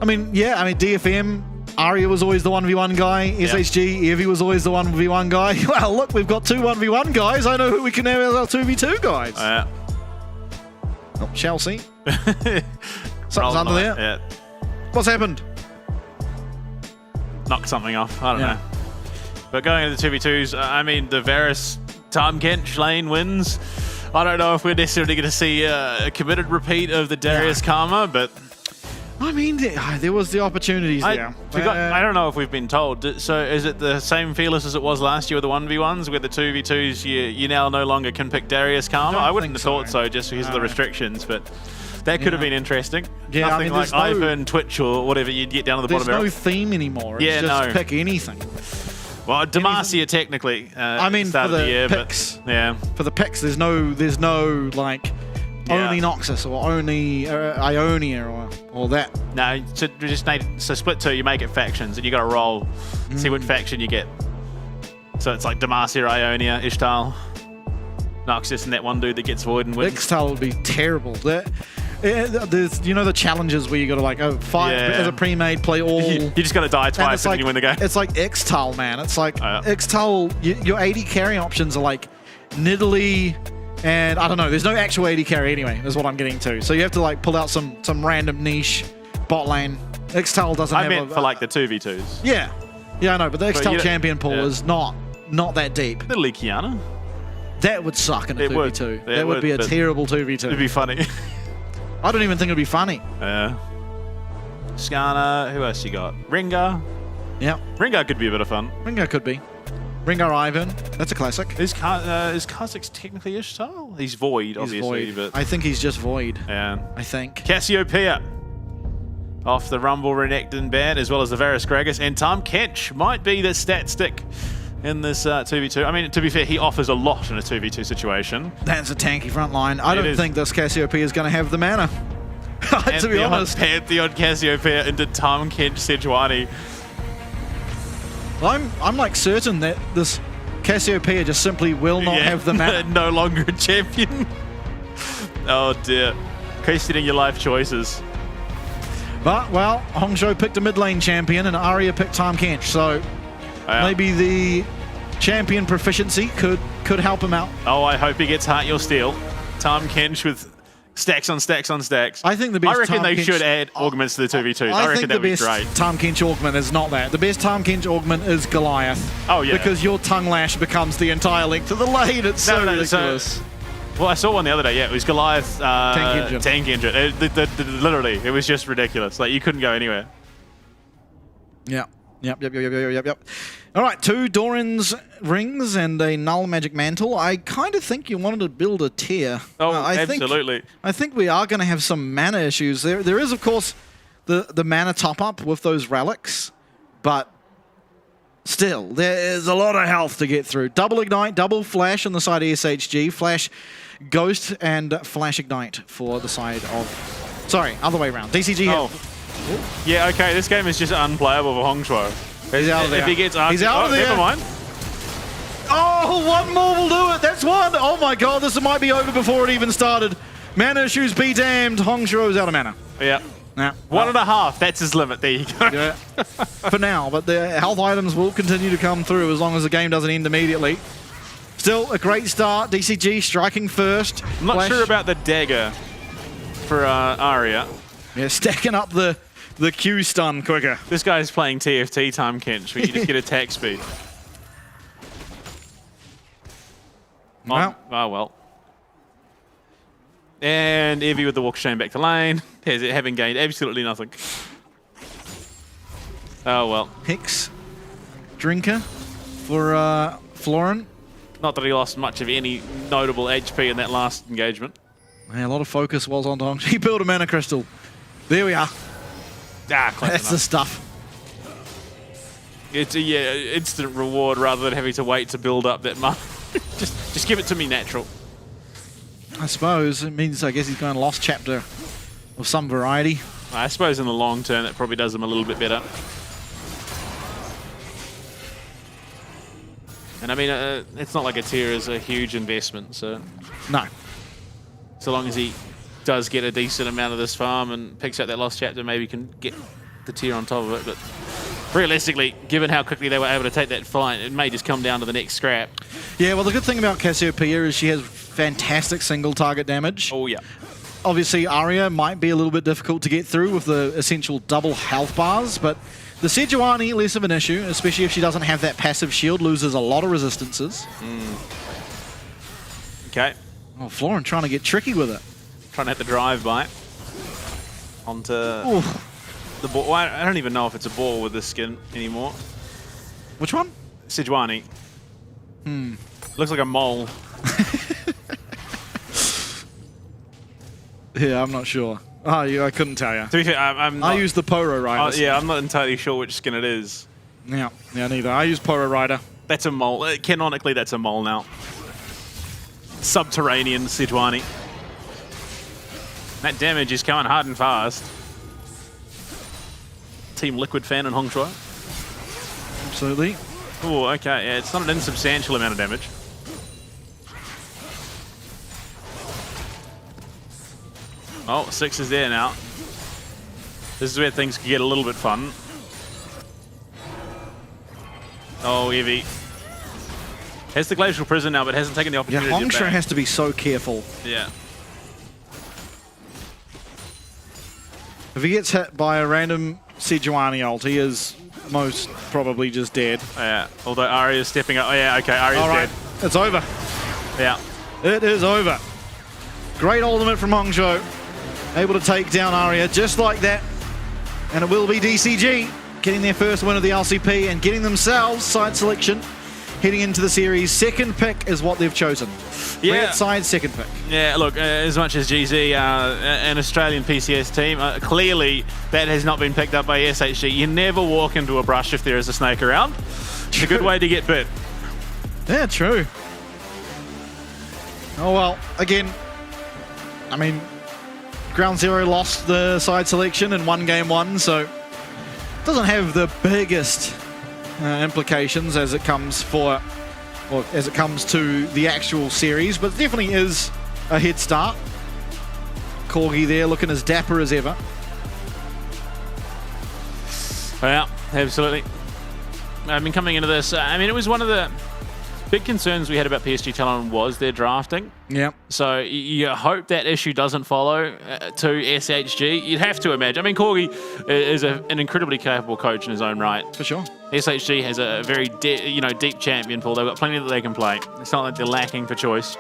F: I mean, DFM, Aria was always the 1v1 guy. SHG, Evie was always the 1v1 guy. Well, look, we've got 2 1v1 guys. I know who we can have as our 2v2 guys. Chelsea. Something's under there.
G: Yeah.
F: What's happened?
G: Knocked something off. I don't know. But going into the 2v2s, I mean, the Varus Tom Kench lane wins. I don't know if we're necessarily going to see a committed repeat of the Darius Karma, but
F: I mean, there was the opportunities there.
G: I don't know if we've been told. So is it the same feelers as it was last year with the 1v1s, where the 2v2s you now no longer can pick Darius Karma? I wouldn't have thought so just because of the restrictions, but that could have been interesting.
F: Yeah,
G: Nothing like Ivan, Twitch, or whatever you'd get down to the bottom.
F: There's no theme anymore. It's just pick anything.
G: Well, Demacia technically.
F: I mean, for the picks. For the picks, there's no like only Noxus or only Ionia or that.
G: No, so split 2, you make it factions, and you got to roll, see what faction you get. So it's like Demacia, Ionia, Ishtal, Noxus, and that one dude that gets void and wins.
F: Ishtal would be terrible. There's the challenges where you got to like fight as a pre-made, play all.
G: You just got to die twice and you win the game.
F: It's like Ixtal, man. It's like Ixtal. Your AD carry options are like Nidalee, and I don't know. There's no actual AD carry anyway. Is what I'm getting to. So you have to like pull out some random niche bot lane. Ixtal doesn't.
G: I meant for like the 2v2s.
F: Yeah, I know, but the Ixtal champion pool is not that deep.
G: Nidalee Kiana.
F: That would suck in a 2v2. That would be a terrible 2v2.
G: It'd be funny.
F: I don't even think it'd be funny.
G: Skarner, who else you got? Rengar.
F: Yeah.
G: Rengar could be a bit of fun.
F: Rengar could be. Rengar Ivan. That's a classic.
G: Is Kha'Zix technically Ishtal? He's Void, obviously.
F: He's Void.
G: But
F: I think he's just Void.
G: Yeah.
F: I think.
G: Cassiopeia. Off the Rumble Renekton ban, as well as the Varus Gragas. And Tom Kench might be the stat stick in this 2v2. I mean, to be fair, he offers a lot in a 2v2 situation.
F: That's a tanky front line. I don't think this Cassiopeia is going to have the mana. To be honest.
G: Pantheon Cassiopeia into Tom Kench Sejuani.
F: I'm like certain that this Cassiopeia just simply will not have the mana.
G: No longer a champion. Oh dear. Questioning your life choices.
F: But, well, Hongzhou picked a mid lane champion and Arya picked Tahm Kench, so maybe the champion proficiency could help him out.
G: Oh, I hope he gets Heart Your Steel. Tahm Kench with stacks on stacks on stacks.
F: I think the best
G: I reckon
F: Tahm
G: they
F: Kench-
G: should add augments to the 2v2s. I reckon
F: think
G: that
F: the
G: would be
F: best
G: great.
F: Tahm Kench augment is not that. The best Tahm Kench augment is Goliath.
G: Oh, yeah.
F: Because your tongue lash becomes the entire length of the lane. It's so ridiculous.
G: Well, I saw one the other day. Yeah, it was Goliath
F: Tank engine.
G: Literally, it was just ridiculous. Like, you couldn't go anywhere.
F: Yep. All right, 2 Doran's rings and a null magic mantle. I kind of think you wanted to build a tier.
G: Oh,
F: absolutely. I think we are going to have some mana issues. There is, of course, the mana top-up with those relics, but still, there is a lot of health to get through. Double Ignite, double Flash on the side of SHG, Flash Ghost, and Flash Ignite for the side of... Sorry, other way around. DCG.
G: Oh. Yeah, okay, this game is just unplayable for Hongzhou.
F: He's out of there.
G: If he gets
F: He's out of there.
G: Never mind.
F: Oh, one more will do it. That's one. Oh my god, this might be over before it even started. Mana issues be damned. Hongzhou is out of mana.
G: Yeah.
F: Now,
G: 1.5, that's his limit. There you go.
F: Yeah. For now, but the health items will continue to come through as long as the game doesn't end immediately. Still a great start. DCG striking first.
G: I'm not sure about the dagger for Arya.
F: Yeah, stacking up the Q stun quicker.
G: This guy's playing TFT Tahm Kench, where you just get attack speed.
F: Well.
G: Oh, well. And Evie with the walk shame back to lane. Having gained absolutely nothing. Oh, well.
F: Hex Drinker for Florin.
G: Not that he lost much of any notable HP in that last engagement.
F: Yeah, a lot of focus was on Dong. He built a mana crystal. There we are.
G: Ah, close
F: That's
G: enough.
F: the stuff.
G: It's a instant reward rather than having to wait to build up that much. just give it to me natural.
F: I suppose it means, I guess he's going Lost Chapter of some variety.
G: I suppose in the long term that probably does him a little bit better. And I mean, it's not like a tier is a huge investment, so...
F: No.
G: So long as he does get a decent amount of this farm and picks out that Lost Chapter, maybe can get the tier on top of it. But realistically, given how quickly they were able to take that fight, it may just come down to the next scrap.
F: Yeah, well, the good thing about Cassiopeia is she has fantastic single target damage.
G: Oh, yeah.
F: Obviously, Arya might be a little bit difficult to get through with the essential double health bars, but the Sejuani, less of an issue, especially if she doesn't have that passive shield, loses a lot of resistances.
G: Okay.
F: Oh, Florin trying to get tricky with it.
G: Trying to hit the drive-by onto the ball. Well, I don't even know if it's a ball with this skin anymore.
F: Which one?
G: Sejuani. Looks like a mole.
F: Yeah, I'm not sure. Oh, yeah, I couldn't tell you.
G: To be fair, I'm not,
F: I use the Poro Riders.
G: yeah, I'm not entirely sure which skin it is.
F: Yeah, neither. I use Poro Rider.
G: That's a mole. Canonically, that's a mole now. Subterranean Sejuani. That damage is coming hard and fast. Team Liquid fan in Hongzhou.
F: Absolutely.
G: Oh, okay. Yeah, it's not an insubstantial amount of damage. Oh, 6 is there now. This is where things can get a little bit fun. Oh, Evie. Has the Glacial Prison now, but hasn't taken the opportunity
F: Yeah,
G: to
F: Hongzhou
G: back.
F: has to be so careful.
G: Yeah.
F: If he gets hit by a random Sejuani ult, he is most probably just dead.
G: Yeah. Although Arya's stepping up. Oh, yeah, okay. Arya's
F: All right,
G: dead.
F: it's over.
G: Yeah.
F: It is over. Great ultimate from Hongzhou. Able to take down Arya just like that. And it will be DCG getting their first win of the LCP and getting themselves side selection. Heading into the series, second pick is what they've chosen.
G: Yeah.
F: Red side, second pick.
G: Yeah, look, as much as GZ, an Australian PCS team, clearly that has not been picked up by SHG. You never walk into a brush if there is a snake around. It's a good way to get bit.
F: Yeah, true. Oh well, again, I mean, Ground Zero lost the side selection in one game one, so it doesn't have the biggest implications as it comes to the actual series, but it definitely is a head start. Corgi there looking as dapper as ever.
G: Yeah, absolutely. I mean, coming into this, I mean, it was one of the big concerns we had about PSG Talon was their drafting.
F: Yeah.
G: So you hope that issue doesn't follow to SHG. You'd have to imagine. I mean, Corgi is an incredibly capable coach in his own right.
F: For sure.
G: SHG has a very deep champion pool. They've got plenty that they can play. It's not like they're lacking for choice.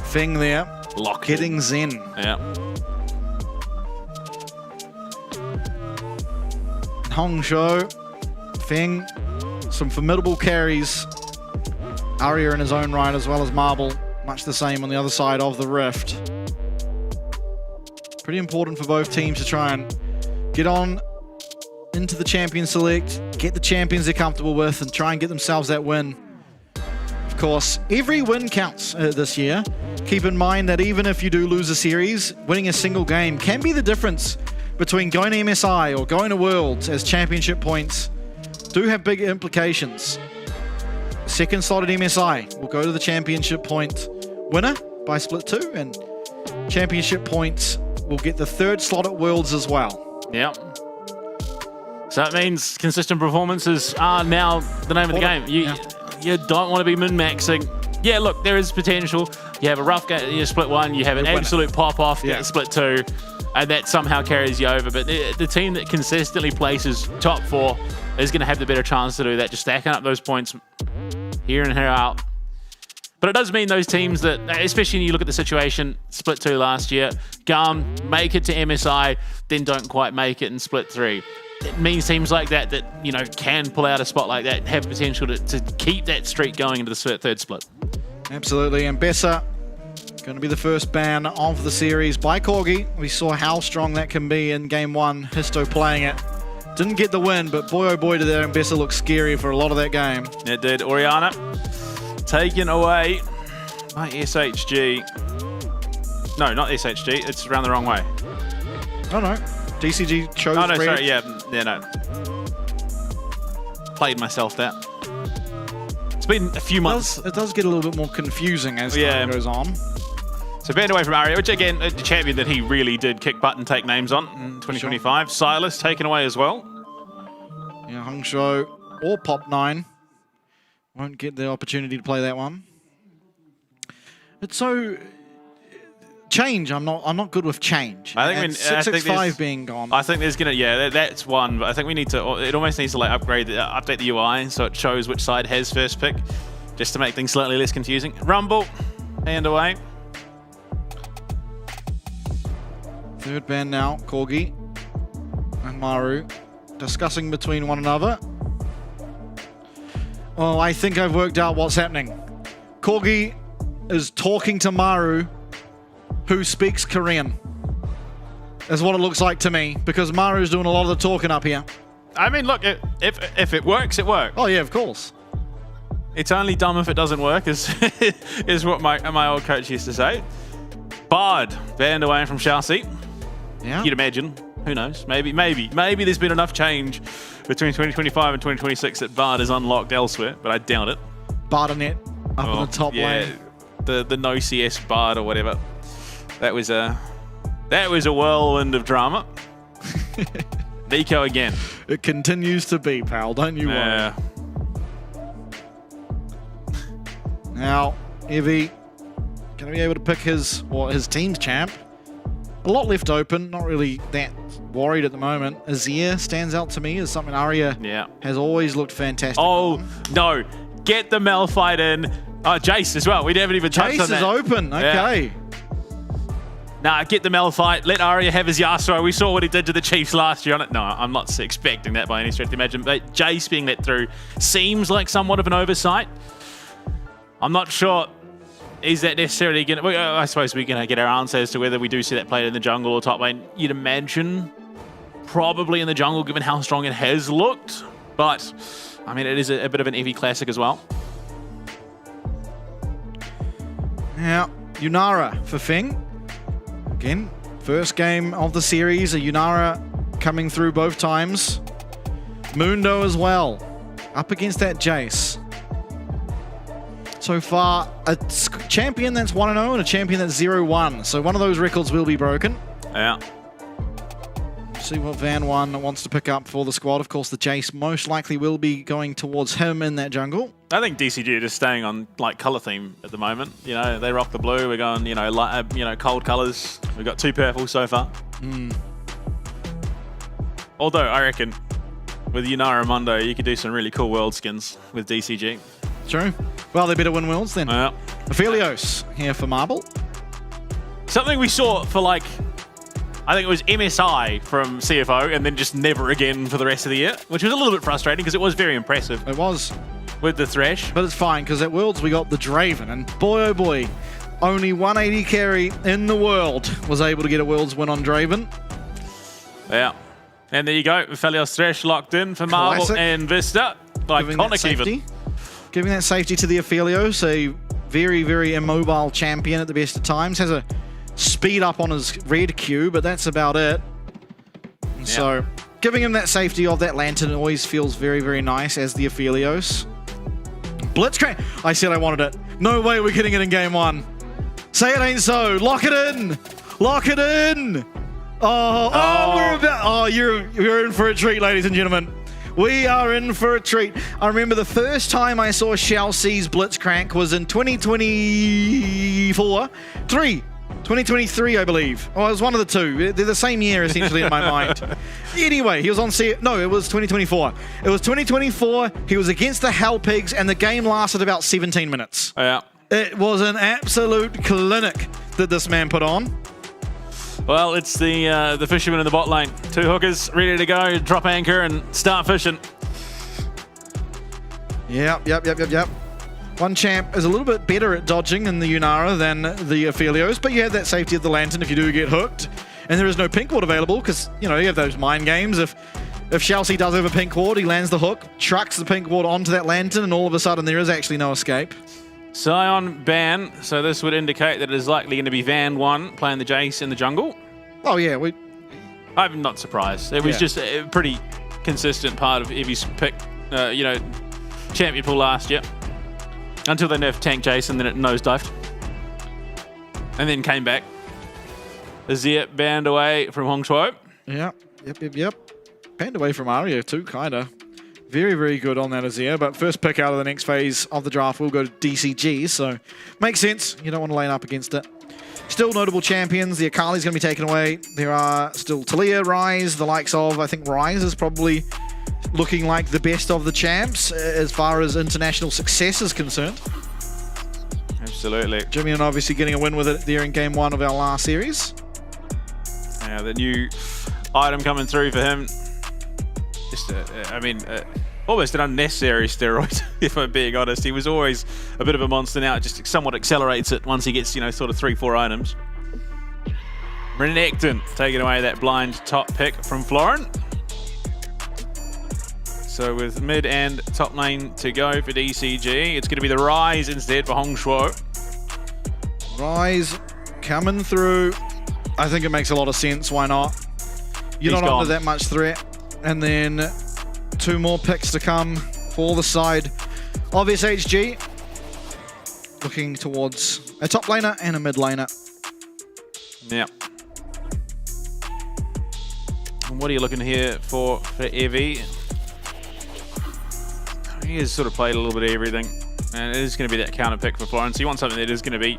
F: Feng there.
G: Lock.
F: Getting Zen.
G: Yeah.
F: Hongshou. Feng. Some formidable carries. Aria in his own right, as well as Marble. Much the same on the other side of the rift. Pretty important for both teams to try and get on into the champion select, get the champions they're comfortable with, and try and get themselves that win. Of course, every win counts this year. Keep in mind that even if you do lose a series, winning a single game can be the difference between going to MSI or going to Worlds, as championship points do have big implications. Second slot at MSI will go to the championship point winner by split 2, and championship points will get the third slot at Worlds as well.
G: Yep. So that means consistent performances are now the name of the game. You don't want to be min-maxing. Yeah, look, there is potential. You have a rough game, you split 1, you have an absolute pop-off, get split 2, and that somehow carries you over. But the team that consistently places top 4 is going to have the better chance to do that, just stacking up those points here and here out. But it does mean those teams that, especially when you look at the situation, split 2 last year, GAM make it to MSI, then don't quite make it in split 3. It means teams like that can pull out a spot like that, have potential to keep that streak going into the third split.
F: Absolutely, and Bessa going to be the first ban of the series by Corgi. We saw how strong that can be in game 1, Histo playing it. Didn't get the win, but boy oh boy did that Bessa look scary for a lot of that game.
G: It did. Oriana taken away by SHG. No, not SHG, it's around the wrong way.
F: Oh no, DCG chose
G: no,
F: red.
G: Sorry, yeah, no. Played myself there. It's been a few months.
F: It does get a little bit more confusing as time goes on.
G: So banned away from Aria, which again, the champion that he really did kick butt and take names on in 2025. Sure. Silas taken away as well.
F: Yeah, Hongshou or Pop9 won't get the opportunity to play that one. It's so change. I'm not good with change.
G: I think
F: 665 being gone.
G: I think there's gonna that's one, but I think we need to. It almost needs to like update the UI so it shows which side has first pick, just to make things slightly less confusing. Rumble and away.
F: Third ban now, Corgi and Maru discussing between one another. Oh, I think I've worked out what's happening. Corgi is talking to Maru, who speaks Korean. Is what it looks like to me, because Maru's doing a lot of the talking up here.
G: I mean, look, if it works, it works.
F: Oh yeah, of course.
G: It's only dumb if it doesn't work, is what my old coach used to say. Bard banned away from Chelsea.
F: Yeah.
G: You'd imagine. Who knows? Maybe there's been enough change between 2025 and 2026 that Bard is unlocked elsewhere, but I doubt it.
F: Bardonet up in the top lane.
G: The no CS Bard or whatever. That was a whirlwind of drama. Nico again.
F: It continues to be, pal. Don't you worry. Now, Evie going to be able to pick his team's champ. A lot left open. Not really that worried at the moment. Azir stands out to me as something Aria has always looked fantastic.
G: Oh, no. Get the Malphite in. Oh, Jace as well. We haven't even touched on that.
F: Jace is open. Okay.
G: Yeah. Nah, get the Malphite. Let Aria have his Yasuo. We saw what he did to the Chiefs last year on it. No, I'm not expecting that by any stretch of the imagination. But Jace being let through seems like somewhat of an oversight. I'm not sure. Is that necessarily going to... I suppose we're going to get our answer as to whether we do see that played in the jungle or top lane. You'd imagine probably in the jungle, given how strong it has looked. But, I mean, it is a bit of an Eevee classic as well.
F: Now, Yunara for Feng. Again, first game of the series. A Yunara coming through both times. Mundo as well. Up against that Jace. So far, a champion that's 1-0 and a champion that's 0-1. So one of those records will be broken.
G: Yeah.
F: see what Van 1 wants to pick up for the squad. Of course, the Jace most likely will be going towards him in that jungle.
G: I think DCG are just staying on like color theme at the moment. You know, they rock the blue. We're going, you know, light, cold colors. We've got 2 purple so far. Although I reckon with Yunara Mundo, you could do some really cool world skins with DCG.
F: True. Well, they better win worlds then.
G: Yeah.
F: Aphelios here for Marble.
G: Something we saw for like, I think it was MSI from CFO, and then just never again for the rest of the year, which was a little bit frustrating because it was very impressive.
F: It was.
G: With the Thresh.
F: But it's fine, because at Worlds we got the Draven, and boy oh boy, only 180 carry in the world was able to get a Worlds win on Draven.
G: Yeah. And there you go, Aphelios Thresh locked in for Marble
F: Classic.
G: and Vista. Iconic even.
F: Giving that safety to the Aphelios, a very, very immobile champion at the best of times. Has a speed up on his red Q, but that's about it.
G: Yeah.
F: So, giving him that safety of that Lantern always feels very, very nice as the Aphelios. Blitzcrank! I said I wanted it. No way we're getting it in game 1. Say it ain't so. Lock it in! Lock it in! We're about... Oh, you're in for a treat, ladies and gentlemen. We are in for a treat. I remember the first time I saw Chelsea's Blitzcrank was in 2023, I believe. Oh, it was one of the two. They're the same year, essentially, in my mind. Anyway, he was on No, it was 2024. It was 2024. He was against the Hell Pigs, and the game lasted about 17 minutes.
G: Yeah.
F: It was an absolute clinic that this man put on.
G: Well, it's the fisherman in the bot lane. 2 hookers ready to go, drop anchor and start fishing.
F: Yep. One champ is a little bit better at dodging in the Yunara than the Aphelios, but you have that safety of the Lantern if you do get hooked. And there is no pink ward available because, you know, you have those mind games. If Chelsea does have a pink ward, he lands the hook, trucks the pink ward onto that Lantern, and all of a sudden there is actually no escape.
G: Sion ban, so this would indicate that it is likely going to be Van 1 playing the Jace in the jungle.
F: Oh yeah,
G: I'm not surprised. It was just a pretty consistent part of Evie's pick, champion pool last year. Until they nerfed Tank Jace and then it nosedived. And then came back. Azir banned away from Hong Shuo.
F: Yep. Banned away from Aria too, kinda. Very, very good on that Azir, but first pick out of the next phase of the draft will go to DCG, so makes sense. You don't want to lane up against it. Still notable champions. The Akali's going to be taken away. There are still Talia, Ryze, the likes of, I think Ryze is probably looking like the best of the champs as far as international success is concerned.
G: Absolutely.
F: Jimmy obviously getting a win with it there in game 1 of our last series.
G: Yeah, the new item coming through for him. Just, almost an unnecessary steroid, if I'm being honest. He was always a bit of a monster. Now it just somewhat accelerates it once he gets, sort of 3-4 items. Renekton taking away that blind top pick from Florin. So with mid and top lane to go for DCG, it's going to be the Ryze instead for Hong Shuo.
F: Ryze coming through. I think it makes a lot of sense. Why not? You're not under that much threat. And then 2 more picks to come for the side of SHG. Looking towards a top laner and a mid laner.
G: Yeah. And what are you looking here for Evie? He has sort of played a little bit of everything. And it is going to be that counter pick for Florence. You want something that is going to be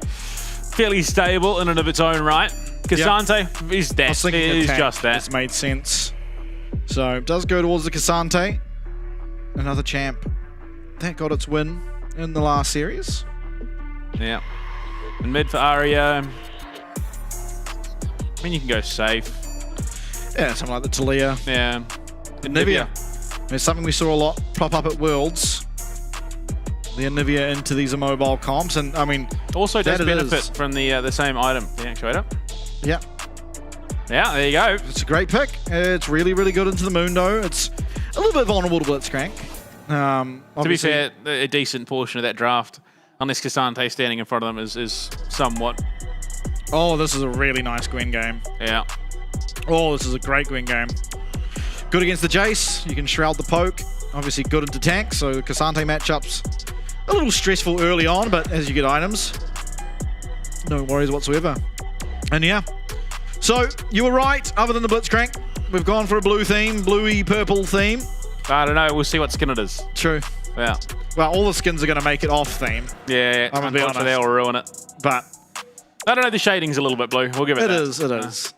G: fairly stable in and of its own right. Cassante is that. It is just that.
F: It's made sense. So it does go towards the Cassante. Another champ that got its win in the last series.
G: Yeah. And mid for Aria. I mean, you can go safe.
F: Yeah, something like the Talia.
G: Yeah.
F: Nivea. It's something we saw a lot pop up at Worlds. The Nivea into these immobile comps, and I mean,
G: also does benefit from the same item, the actuator.
F: Yeah.
G: Yeah, there you go.
F: It's a great pick. It's really, really good into the Mundo. It's a little bit vulnerable to Blitzcrank.
G: To be fair, a decent portion of that draft, unless Cassante standing in front of them, is somewhat.
F: Oh, this is a really nice Gwen game.
G: Yeah.
F: Oh, this is a great Gwen game. Good against the Jace. You can shroud the poke. Obviously good into tank, so the Cassante matchup's a little stressful early on, but as you get items, no worries whatsoever. And yeah. So, you were right, other than the Blitzcrank. We've gone for a blue theme, bluey purple theme.
G: I don't know. We'll see what skin it is.
F: True.
G: Yeah.
F: Well, all the skins are going to make it off theme.
G: Yeah,
F: I'm gonna be
G: unfortunately,
F: honest.
G: they'll ruin it.
F: But
G: I don't know. The shading's a little bit blue. We'll give it that.
F: it is.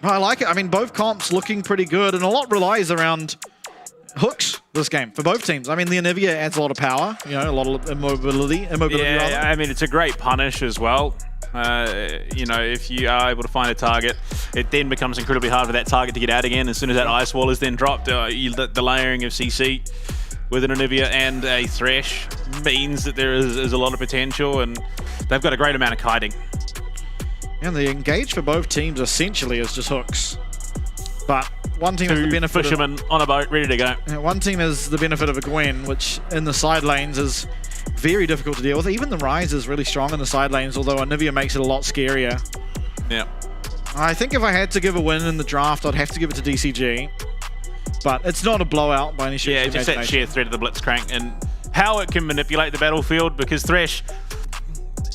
F: But I like it. I mean, both comps looking pretty good, and a lot relies around hooks this game for both teams. I mean, the Anivia adds a lot of power, you know, a lot of immobility rather.
G: Yeah, I mean, it's a great punish as well. You know, if you are able to find a target, it then becomes incredibly hard for that target to get out again. As soon as that ice wall is then dropped, the layering of CC with an Anivia and a Thresh means that there is a lot of potential, and they've got a great amount of kiting.
F: And the engage for both teams essentially is just hooks. But one team has the benefit
G: fishermen on a boat ready to go.
F: One team has the benefit of a Gwen, which in the side lanes is very difficult to deal with. Even the Rise is really strong in the side lanes, although Anivia makes it a lot scarier.
G: Yeah.
F: I think if I had to give a win in the draft, I'd have to give it to DCG. But it's not a blowout by any stretch
G: Yeah,
F: of the
G: just that
F: imagination.
G: sheer threat of the Blitzcrank and how it can manipulate the battlefield, because Thresh,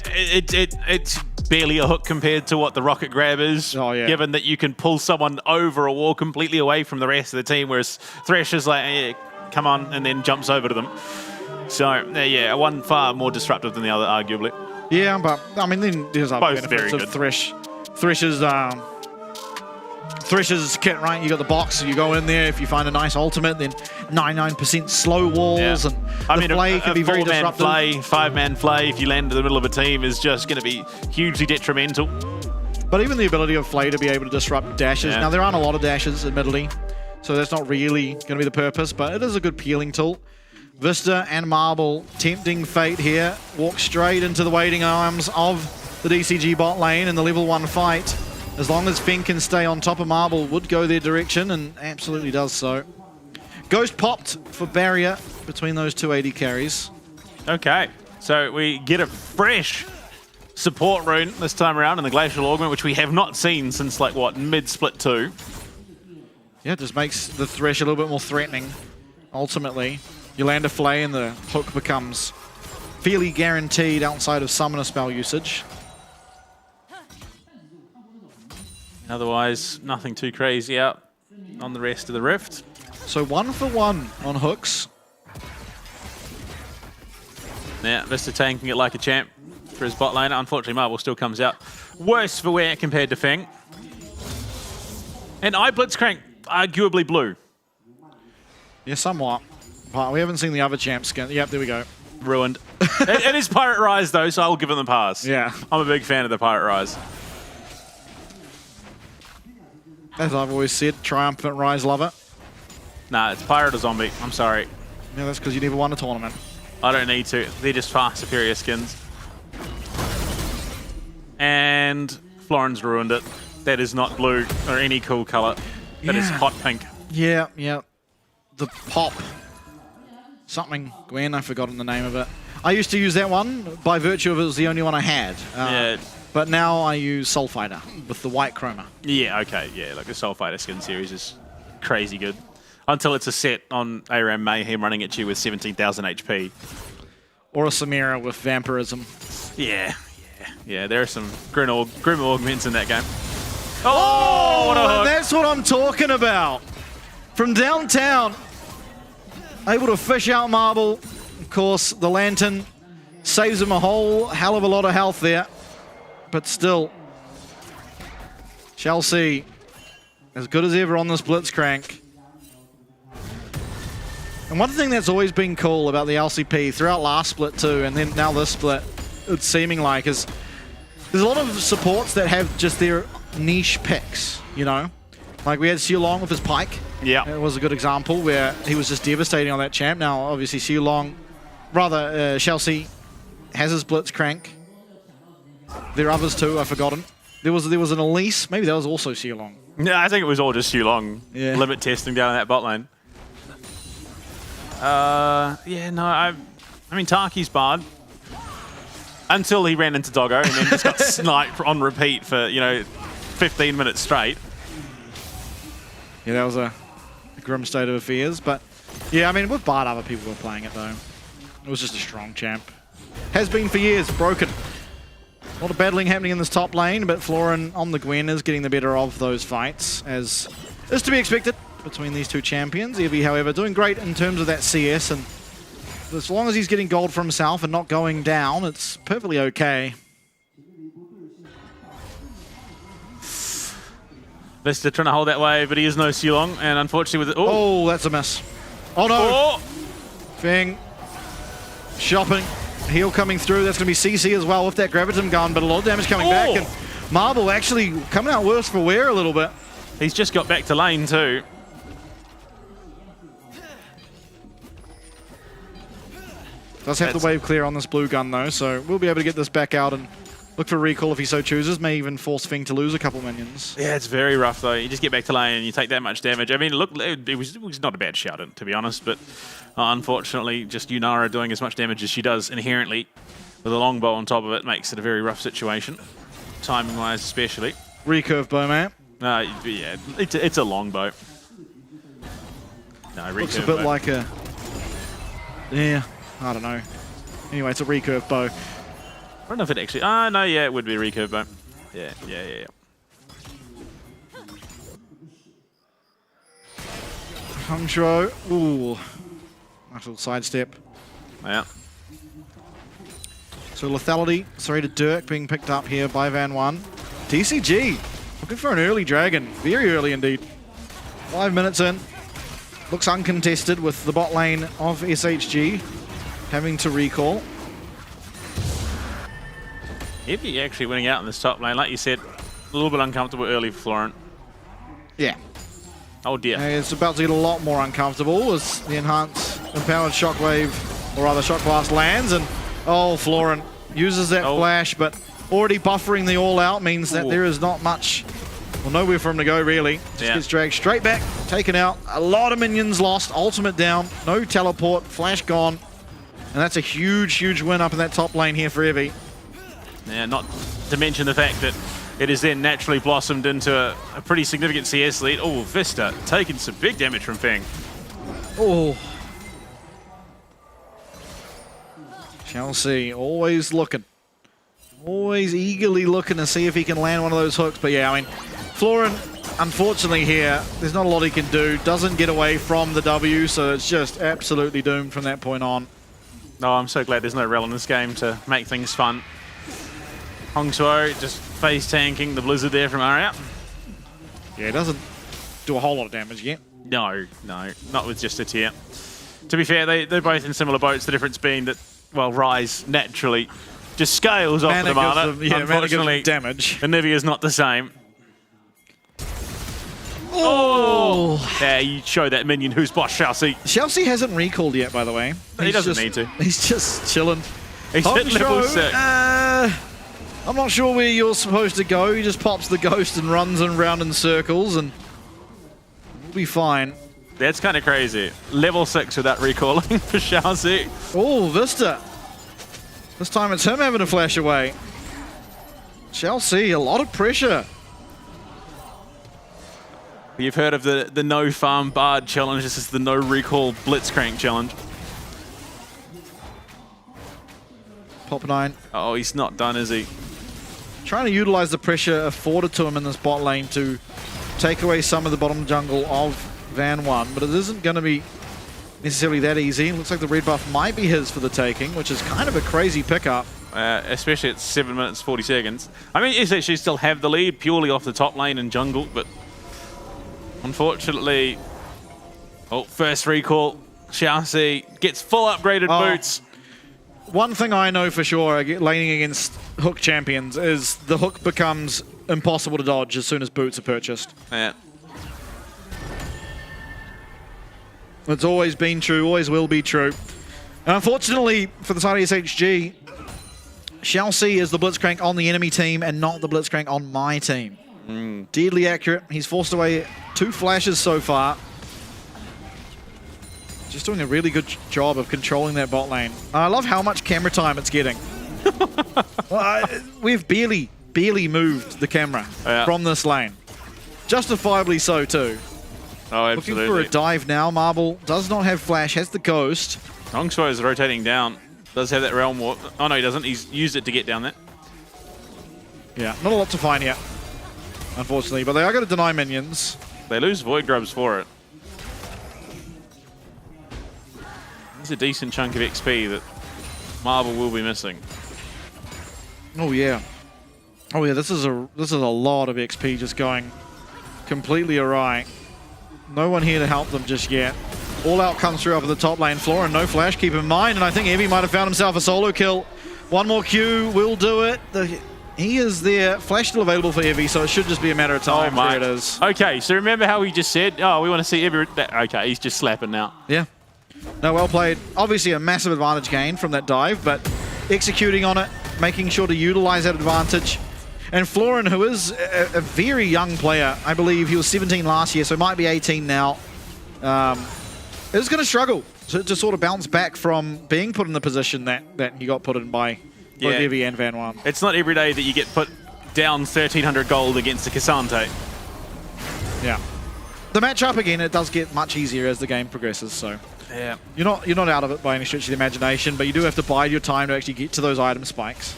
G: it's barely a hook compared to what the rocket grab is, given that you can pull someone over a wall completely away from the rest of the team, whereas Thresh is like, hey, come on, and then jumps over to them. So, yeah, one far more disruptive than the other, arguably.
F: Yeah, but, I mean, then there's other
G: Both
F: benefits
G: very
F: of
G: good.
F: Thresh's kit, right? You got the box, you go in there, if you find a nice ultimate, then 99% slow walls, and the flay can be very disruptive.
G: Five-man flay, if you land in the middle of a team, is just going to be hugely detrimental.
F: But even the ability of flay to be able to disrupt dashes. Now, there aren't a lot of dashes, admittedly, so that's not really going to be the purpose, but it is a good peeling tool. Vista and Marble tempting fate here. Walk straight into the waiting arms of the DCG bot lane in the level 1 fight. As long as Finn can stay on top of Marble, would go their direction, and absolutely does so. Ghost popped for barrier between those two AD carries.
G: Okay, so we get a fresh support rune this time around in the Glacial Augment, which we have not seen since, like, what, mid-split 2.
F: Yeah, it just makes the Thresh a little bit more threatening, ultimately. You land a flay and the hook becomes fairly guaranteed outside of summoner spell usage.
G: Otherwise, nothing too crazy out on the rest of the Rift.
F: So 1 for 1 on hooks.
G: Yeah, Vista tanking it like a champ for his bot laner. Unfortunately, Marble still comes out worse for wear compared to Feng. And Blitzcrank, arguably blue.
F: Yeah, somewhat. But we haven't seen the other champ skin. Yep, there we go.
G: Ruined. It is Pirate Rise, though, so I'll give him the pass.
F: Yeah.
G: I'm a big fan of the Pirate Rise.
F: As I've always said, triumphant Rise lover.
G: Nah, it's Pirate or Zombie. I'm sorry.
F: Yeah, that's because you never won a tournament.
G: I don't need to. They're just far superior skins. And Florin's ruined it. That is not blue or any cool color. That is hot pink.
F: Yeah, yeah. The pop. Something. Gwen, I've forgotten the name of it. I used to use that one by virtue of it was the only one I had.
G: Yeah.
F: But now I use Soul Fighter with the white chroma.
G: Yeah, okay, yeah. Like the Soul Fighter skin series is crazy good. Until it's a set on ARAM Mayhem running at you with 17,000 HP.
F: Or a Samira with vampirism.
G: Yeah, there are some grim augments in that game. Oh, what a hook.
F: That's what I'm talking about. From downtown, able to fish out Marble. Of course, the Lantern saves him a whole hell of a lot of health there. But still, Chelsea, as good as ever on this Blitzcrank. And one thing that's always been cool about the LCP throughout last split too, and then now this split, it's seeming like, is there's a lot of supports that have just their niche picks, you know? Like we had Xiu Long with his Pike.
G: Yeah.
F: It was a good example where he was just devastating on that champ. Now, obviously, Chelsea has his Blitzcrank. There are others too, I've forgotten. There was an Elise, maybe that was also Xiu Long.
G: Yeah, I think it was all just Xiu Long limit testing down in that bot lane. I mean, Taki's bad. Until he ran into Doggo and then just got sniped on repeat for, 15 minutes straight.
F: Yeah, that was a grim state of affairs. But, yeah, I mean, with Bard, other people were playing it, though. It was just a strong champ. Has been for years, broken. A lot of battling happening in this top lane, but Florin on the Gwen is getting the better of those fights as is to be expected between these two champions. Evie, however, doing great in terms of that CS, and as long as he's getting gold for himself and not going down, it's perfectly okay.
G: Vista trying to hold that wave, but he is no Silong, and unfortunately with it...
F: Oh, that's a miss. Oh no!
G: Oh.
F: Feng shopping. Heal coming through. That's going to be CC as well with that Gravitum gun, but a lot of damage coming back. And Marble actually coming out worse for wear a little bit.
G: He's just got back to lane too.
F: Does have the wave clear on this blue gun though, so we'll be able to get this back out and look for recall if he so chooses. May even force Feng to lose a couple minions.
G: Yeah, it's very rough though. You just get back to lane and you take that much damage. I mean, look, it was not a bad shout in, to be honest, but unfortunately, just Yunara doing as much damage as she does inherently with a longbow on top of it makes it a very rough situation, timing-wise especially.
F: Recurve bow, man.
G: Yeah, it's a longbow. No,
F: Looks a bit like a... Yeah, I don't know. Anyway, it's a recurve bow.
G: I don't know if it actually... no, yeah, it would be a recurve bow. Yeah.
F: Hungshro. Ooh. Nice little sidestep.
G: Yeah.
F: So lethality, sorry to Dirk, being picked up here by Van One. DCG, looking for an early dragon. Very early indeed. 5 minutes in. Looks uncontested with the bot lane of SHG having to recall.
G: He'd be actually winning out in this top lane. Like you said, a little bit uncomfortable early for Florent.
F: Yeah.
G: Oh dear.
F: It's about to get a lot more uncomfortable as the enhanced empowered shockwave, or rather shock blast, lands, and Florent uses that flash, but already buffering the all out means that there is not much, well, nowhere for him to go really. Just gets dragged straight back, taken out. A lot of minions lost, ultimate down, no teleport, flash gone, and that's a huge win up in that top lane here for Evie.
G: Yeah, not to mention the fact that it has then naturally blossomed into a pretty significant CS lead. Oh, Vista taking some big damage from Feng.
F: Oh. Chelsea always looking. Always eagerly looking to see if he can land one of those hooks. But yeah, I mean, Florent, unfortunately here, there's not a lot he can do. Doesn't get away from the W, so it's just absolutely doomed from that point on.
G: No, I'm so glad there's no Rel in this game to make things fun. Hongsuo just face tanking the Blizzard there from Aria.
F: Yeah, it doesn't do a whole lot of damage yet.
G: No, not with just a tier. To be fair, they're both in similar boats, the difference being that, well, Rise naturally just scales off the mana. Unfortunately,
F: damage.
G: Anivia's not the same. There, you show that minion who's boss Chelsea.
F: Chelsea hasn't recalled yet, by the way.
G: He doesn't need to.
F: He's just chilling.
G: He's hit level 6.
F: I'm not sure where you're supposed to go. He just pops the ghost and runs around in circles, and we'll be fine.
G: That's kind of crazy. Level 6 without recalling for Chelsea.
F: Oh, Vista. This time it's him having to flash away. Chelsea, a lot of pressure.
G: You've heard of the no farm bard challenge. This is the no recall blitzcrank challenge.
F: Pop 9.
G: Oh, he's not done, is he?
F: Trying to utilize the pressure afforded to him in this bot lane to take away some of the bottom jungle of Van One, but it isn't going to be necessarily that easy. Looks like the red buff might be his for the taking, which is kind of a crazy pickup.
G: Especially at 7 minutes 40 seconds. I mean, SHG still have the lead purely off the top lane and jungle, but unfortunately, first recall, Xiaoxi gets full upgraded boots.
F: One thing I know for sure, laning against hook champions, is the hook becomes impossible to dodge as soon as boots are purchased.
G: Yeah.
F: It's always been true, always will be true. And unfortunately, for the side of SHG, Chelsea is the blitzcrank on the enemy team and not the blitzcrank on my team. Deadly accurate. He's forced away 2 flashes so far. Just doing a really good job of controlling that bot lane. I love how much camera time it's getting. We've barely moved the camera from this lane. Justifiably so too.
G: Oh, absolutely.
F: Looking for a dive now. Marble does not have flash, has the ghost.
G: Hongsuo is rotating down. Does have that realm warp. Oh no, he doesn't. He's used it to get down there.
F: Yeah, not a lot to find yet, unfortunately. But they are going to deny minions.
G: They lose Void Grubs for it. It's a decent chunk of XP that Marvel will be missing.
F: Oh yeah. Oh yeah, this is a lot of XP just going completely awry. No one here to help them just yet. All Out comes through up at the top lane floor and no flash, keep in mind, and I think Evie might have found himself a solo kill. One more Q will do it. He is there. Flash still available for Evie, so it should just be a matter of time.
G: Oh,
F: there it is.
G: Okay, so remember how we just said, oh, we want to see Evie. Okay, he's just slapping now.
F: Yeah. No, well played. Obviously a massive advantage gain from that dive, but executing on it, making sure to utilize that advantage. And Florin, who is a very young player, I believe he was 17 last year, so might be 18 now, is going to struggle to sort of bounce back from being put in the position that he got put in by both Evie and Van Wan.
G: It's not every day that you get put down 1,300 gold against a Cassante.
F: Yeah. The matchup, again, it does get much easier as the game progresses, so
G: yeah,
F: you're not out of it by any stretch of the imagination, but you do have to bide your time to actually get to those item spikes.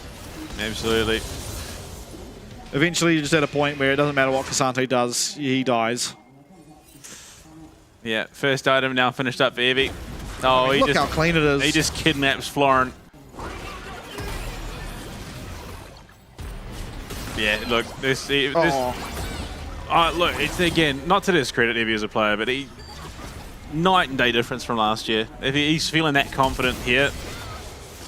G: Absolutely.
F: Eventually, you're just at a point where it doesn't matter what Cassante does, he dies.
G: Yeah, first item now finished up for Evie. Oh,
F: I mean, look how clean it is.
G: He just kidnaps Florin. Yeah, look, look, it's again, not to discredit Evie as a player, but he night and day difference from last year. If he's feeling that confident here,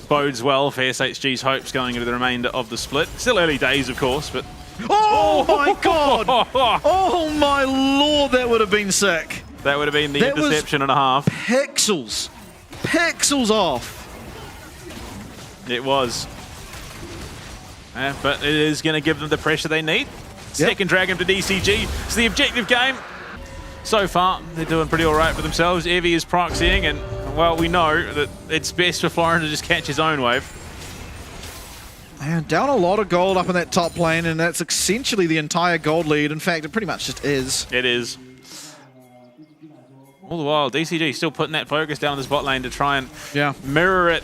G: bodes well for SHG's hopes going into the remainder of the split. Still early days, of course, but...
F: Oh my god! Oh my lord, that would have been sick.
G: That would have been the interception and a half.
F: Pixels. Pixels off.
G: It was. But it is going to give them the pressure they need. Second Dragon to DCG. It's the objective game. So far, they're doing pretty all right for themselves. Evie is proxying, and, well, we know that it's best for Florin to just catch his own wave.
F: And down a lot of gold up in that top lane, and that's essentially the entire gold lead. In fact, it pretty much just is.
G: It is. All the while, DCG still putting that focus down in this bot lane to try and mirror it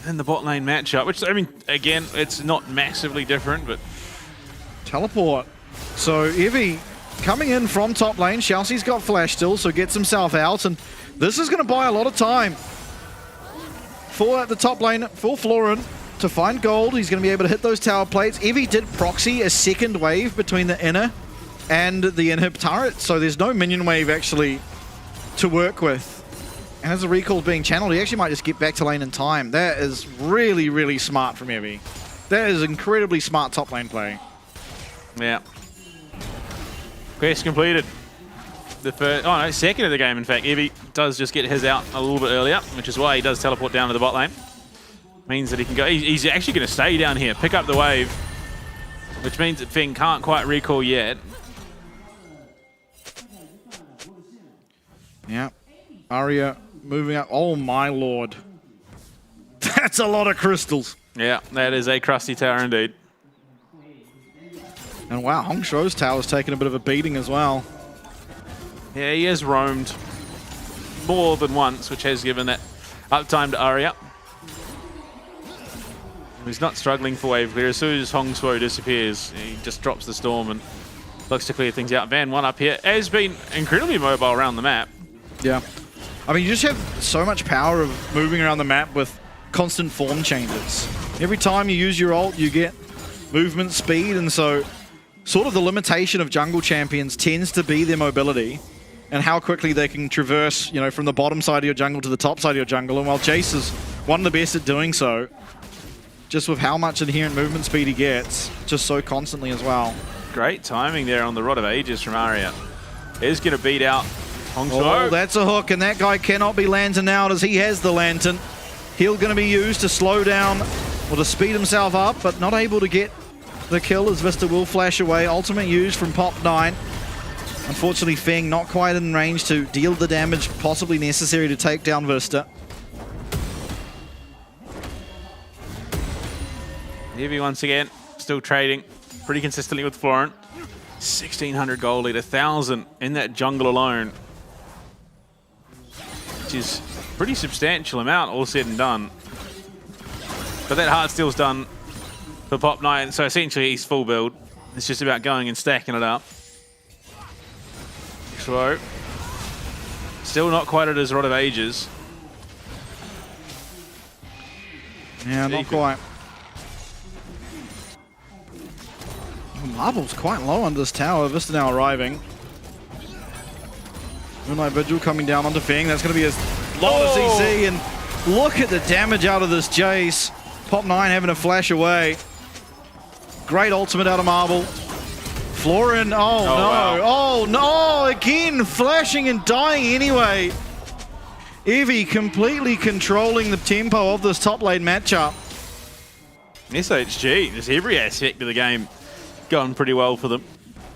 G: in the bot lane matchup, which, I mean, again, it's not massively different, but...
F: Teleport. So Evie coming in from top lane. Chelsea's got flash still, so gets himself out, and this is going to buy a lot of time for the top lane, for Florin to find gold. He's going to be able to hit those tower plates. Evie did proxy a second wave between the inner and the inhib turret, so there's no minion wave actually to work with. And as the recall's being channeled, he actually might just get back to lane in time. That is really, really smart from Evie. That is incredibly smart top lane play.
G: Yeah. Quest completed. The first, second of the game, in fact. Evie does just get his out a little bit earlier, which is why he does teleport down to the bot lane. Means that he can go. He's actually going to stay down here, pick up the wave, which means that Feng can't quite recall yet.
F: Yeah. Arya moving up. Oh my lord. That's a lot of crystals.
G: Yeah, that is a crusty tower indeed.
F: And wow, Hong Shuo's tower's taken a bit of a beating as well.
G: Yeah, he has roamed more than once, which has given that uptime to Arya. He's not struggling for wave clear. As soon as Hong Shuo disappears, he just drops the storm and looks to clear things out. Van One up here has been incredibly mobile around the map.
F: Yeah. I mean, you just have so much power of moving around the map with constant form changes. Every time you use your ult, you get movement speed, and so sort of the limitation of jungle champions tends to be their mobility and how quickly they can traverse, you know, from the bottom side of your jungle to the top side of your jungle. And while Jace is one of the best at doing so, just with how much inherent movement speed he gets, just so constantly as well.
G: Great timing there on the Rod of Ages from Arya. Is going to beat out Hong Shuo.
F: Oh, that's a hook, and that guy cannot be lanterned out as he has the lantern. He'll going to be used to slow down or to speed himself up, but not able to get the kill as Vista will flash away. Ultimate used from Pop 9. Unfortunately, Feng not quite in range to deal the damage possibly necessary to take down Vista.
G: Evie once again, still trading pretty consistently with Florin. 1,600 gold lead, 1,000 in that jungle alone. Which is a pretty substantial amount, all said and done. But that hard steal's done for Pop 9, so essentially he's full build. It's just about going and stacking it up. Hongsuo. Still not quite at his rod of ages.
F: Yeah, not quite. Marble's quite low on this tower. Vista now arriving. Moonlight Vigil coming down onto Feng. That's going to be a lot of CC. And look at the damage out of this Jace. Pop 9 having to flash away. Great ultimate out of Marble. Florin, oh no.
G: Wow.
F: Oh no, again flashing and dying anyway. Evie completely controlling the tempo of this top lane matchup.
G: SHG, just every aspect of the game going pretty well for them.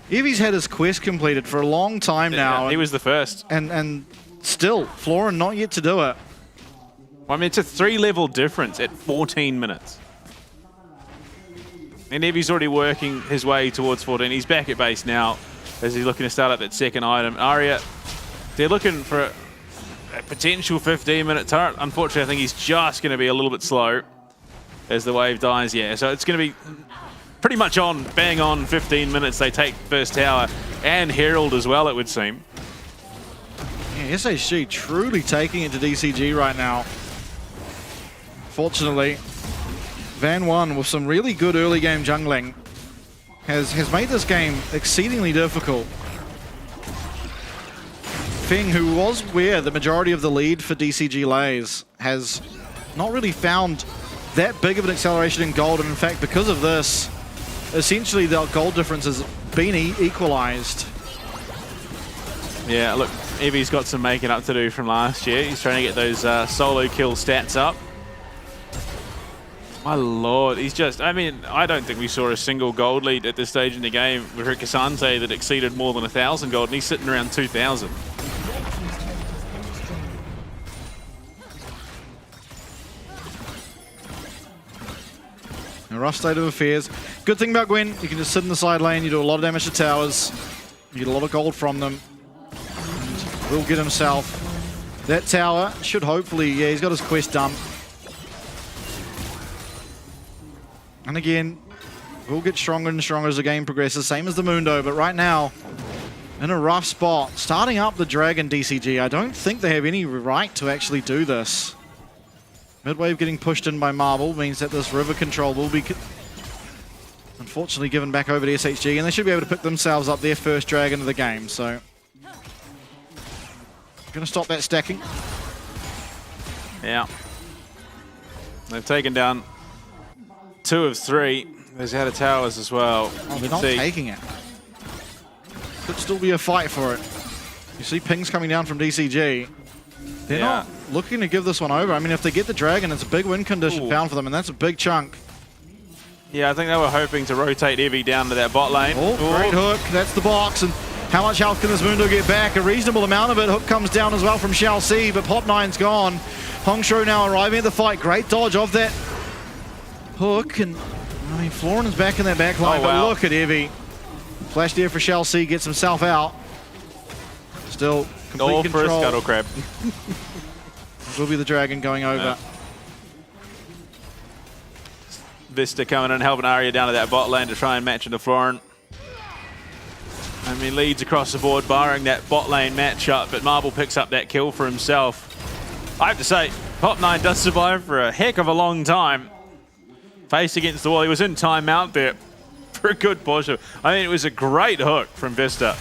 F: Evie's had his quest completed for a long time now.
G: He was the first.
F: And still, Florin not yet to do it.
G: I mean, it's a 3-level difference at 14 minutes. And Evie's already working his way towards 14. He's back at base now as he's looking to start up that second item. Arya, they're looking for a potential 15-minute turret. Unfortunately, I think he's just going to be a little bit slow as the wave dies. Yeah, so it's going to be pretty much on, bang on 15 minutes. They take first tower and Herald as well, it would seem.
F: Yeah, SHG truly taking it to DCG right now. Fortunately, Van One with some really good early game jungling has made this game exceedingly difficult. Feng, who was where the majority of the lead for DCG lays, has not really found that big of an acceleration in gold, and in fact, because of this, essentially the gold difference has been equalized.
G: Yeah, look, Evie's got some making up to do from last year. He's trying to get those solo kill stats up. My lord, he's just, I mean, I don't think we saw a single gold lead at this stage in the game with Rikasante that exceeded more than 1,000 gold, and he's sitting around 2,000.
F: A rough state of affairs. Good thing about Gwen, you can just sit in the side lane, you do a lot of damage to towers, you get a lot of gold from them. And will get himself that tower. Should hopefully, yeah, he's got his quest done. And again, we'll get stronger and stronger as the game progresses, same as the Mundo, but right now, in a rough spot. Starting up the Dragon DCG, I don't think they have any right to actually do this. Midwave getting pushed in by Marble means that this river control will be unfortunately given back over to SHG, and they should be able to pick themselves up their first Dragon of the game, so. Gonna stop that stacking.
G: Yeah. They've taken down 2 of 3. There's out of towers as well.
F: Oh, they're not taking it. Could still be a fight for it. You see pings coming down from DCG. They're not looking to give this one over. I mean, if they get the Dragon, it's a big win condition found for them, and that's a big chunk.
G: Yeah, I think they were hoping to rotate Evie down to that bot lane.
F: Oh, great hook. That's the box. And how much health can this Mundo get back? A reasonable amount of it. Hook comes down as well from Shao C, but Pop 9's gone. Hongsuo now arriving at the fight. Great dodge of that hook. And, I mean, Florin is back in that back line, but look at Evie. Flash there for Shao C, gets himself out. Still complete control.
G: For a scuttle crab.
F: Will be the Dragon going over.
G: Vista coming in, helping Arya down to that bot lane to try and match into Florin. I mean, leads across the board, barring that bot lane matchup, but Marble picks up that kill for himself. I have to say, Pop 9 does survive for a heck of a long time. Face against the wall, he was in timeout there for a good portion. I mean, it was a great hook from Vista.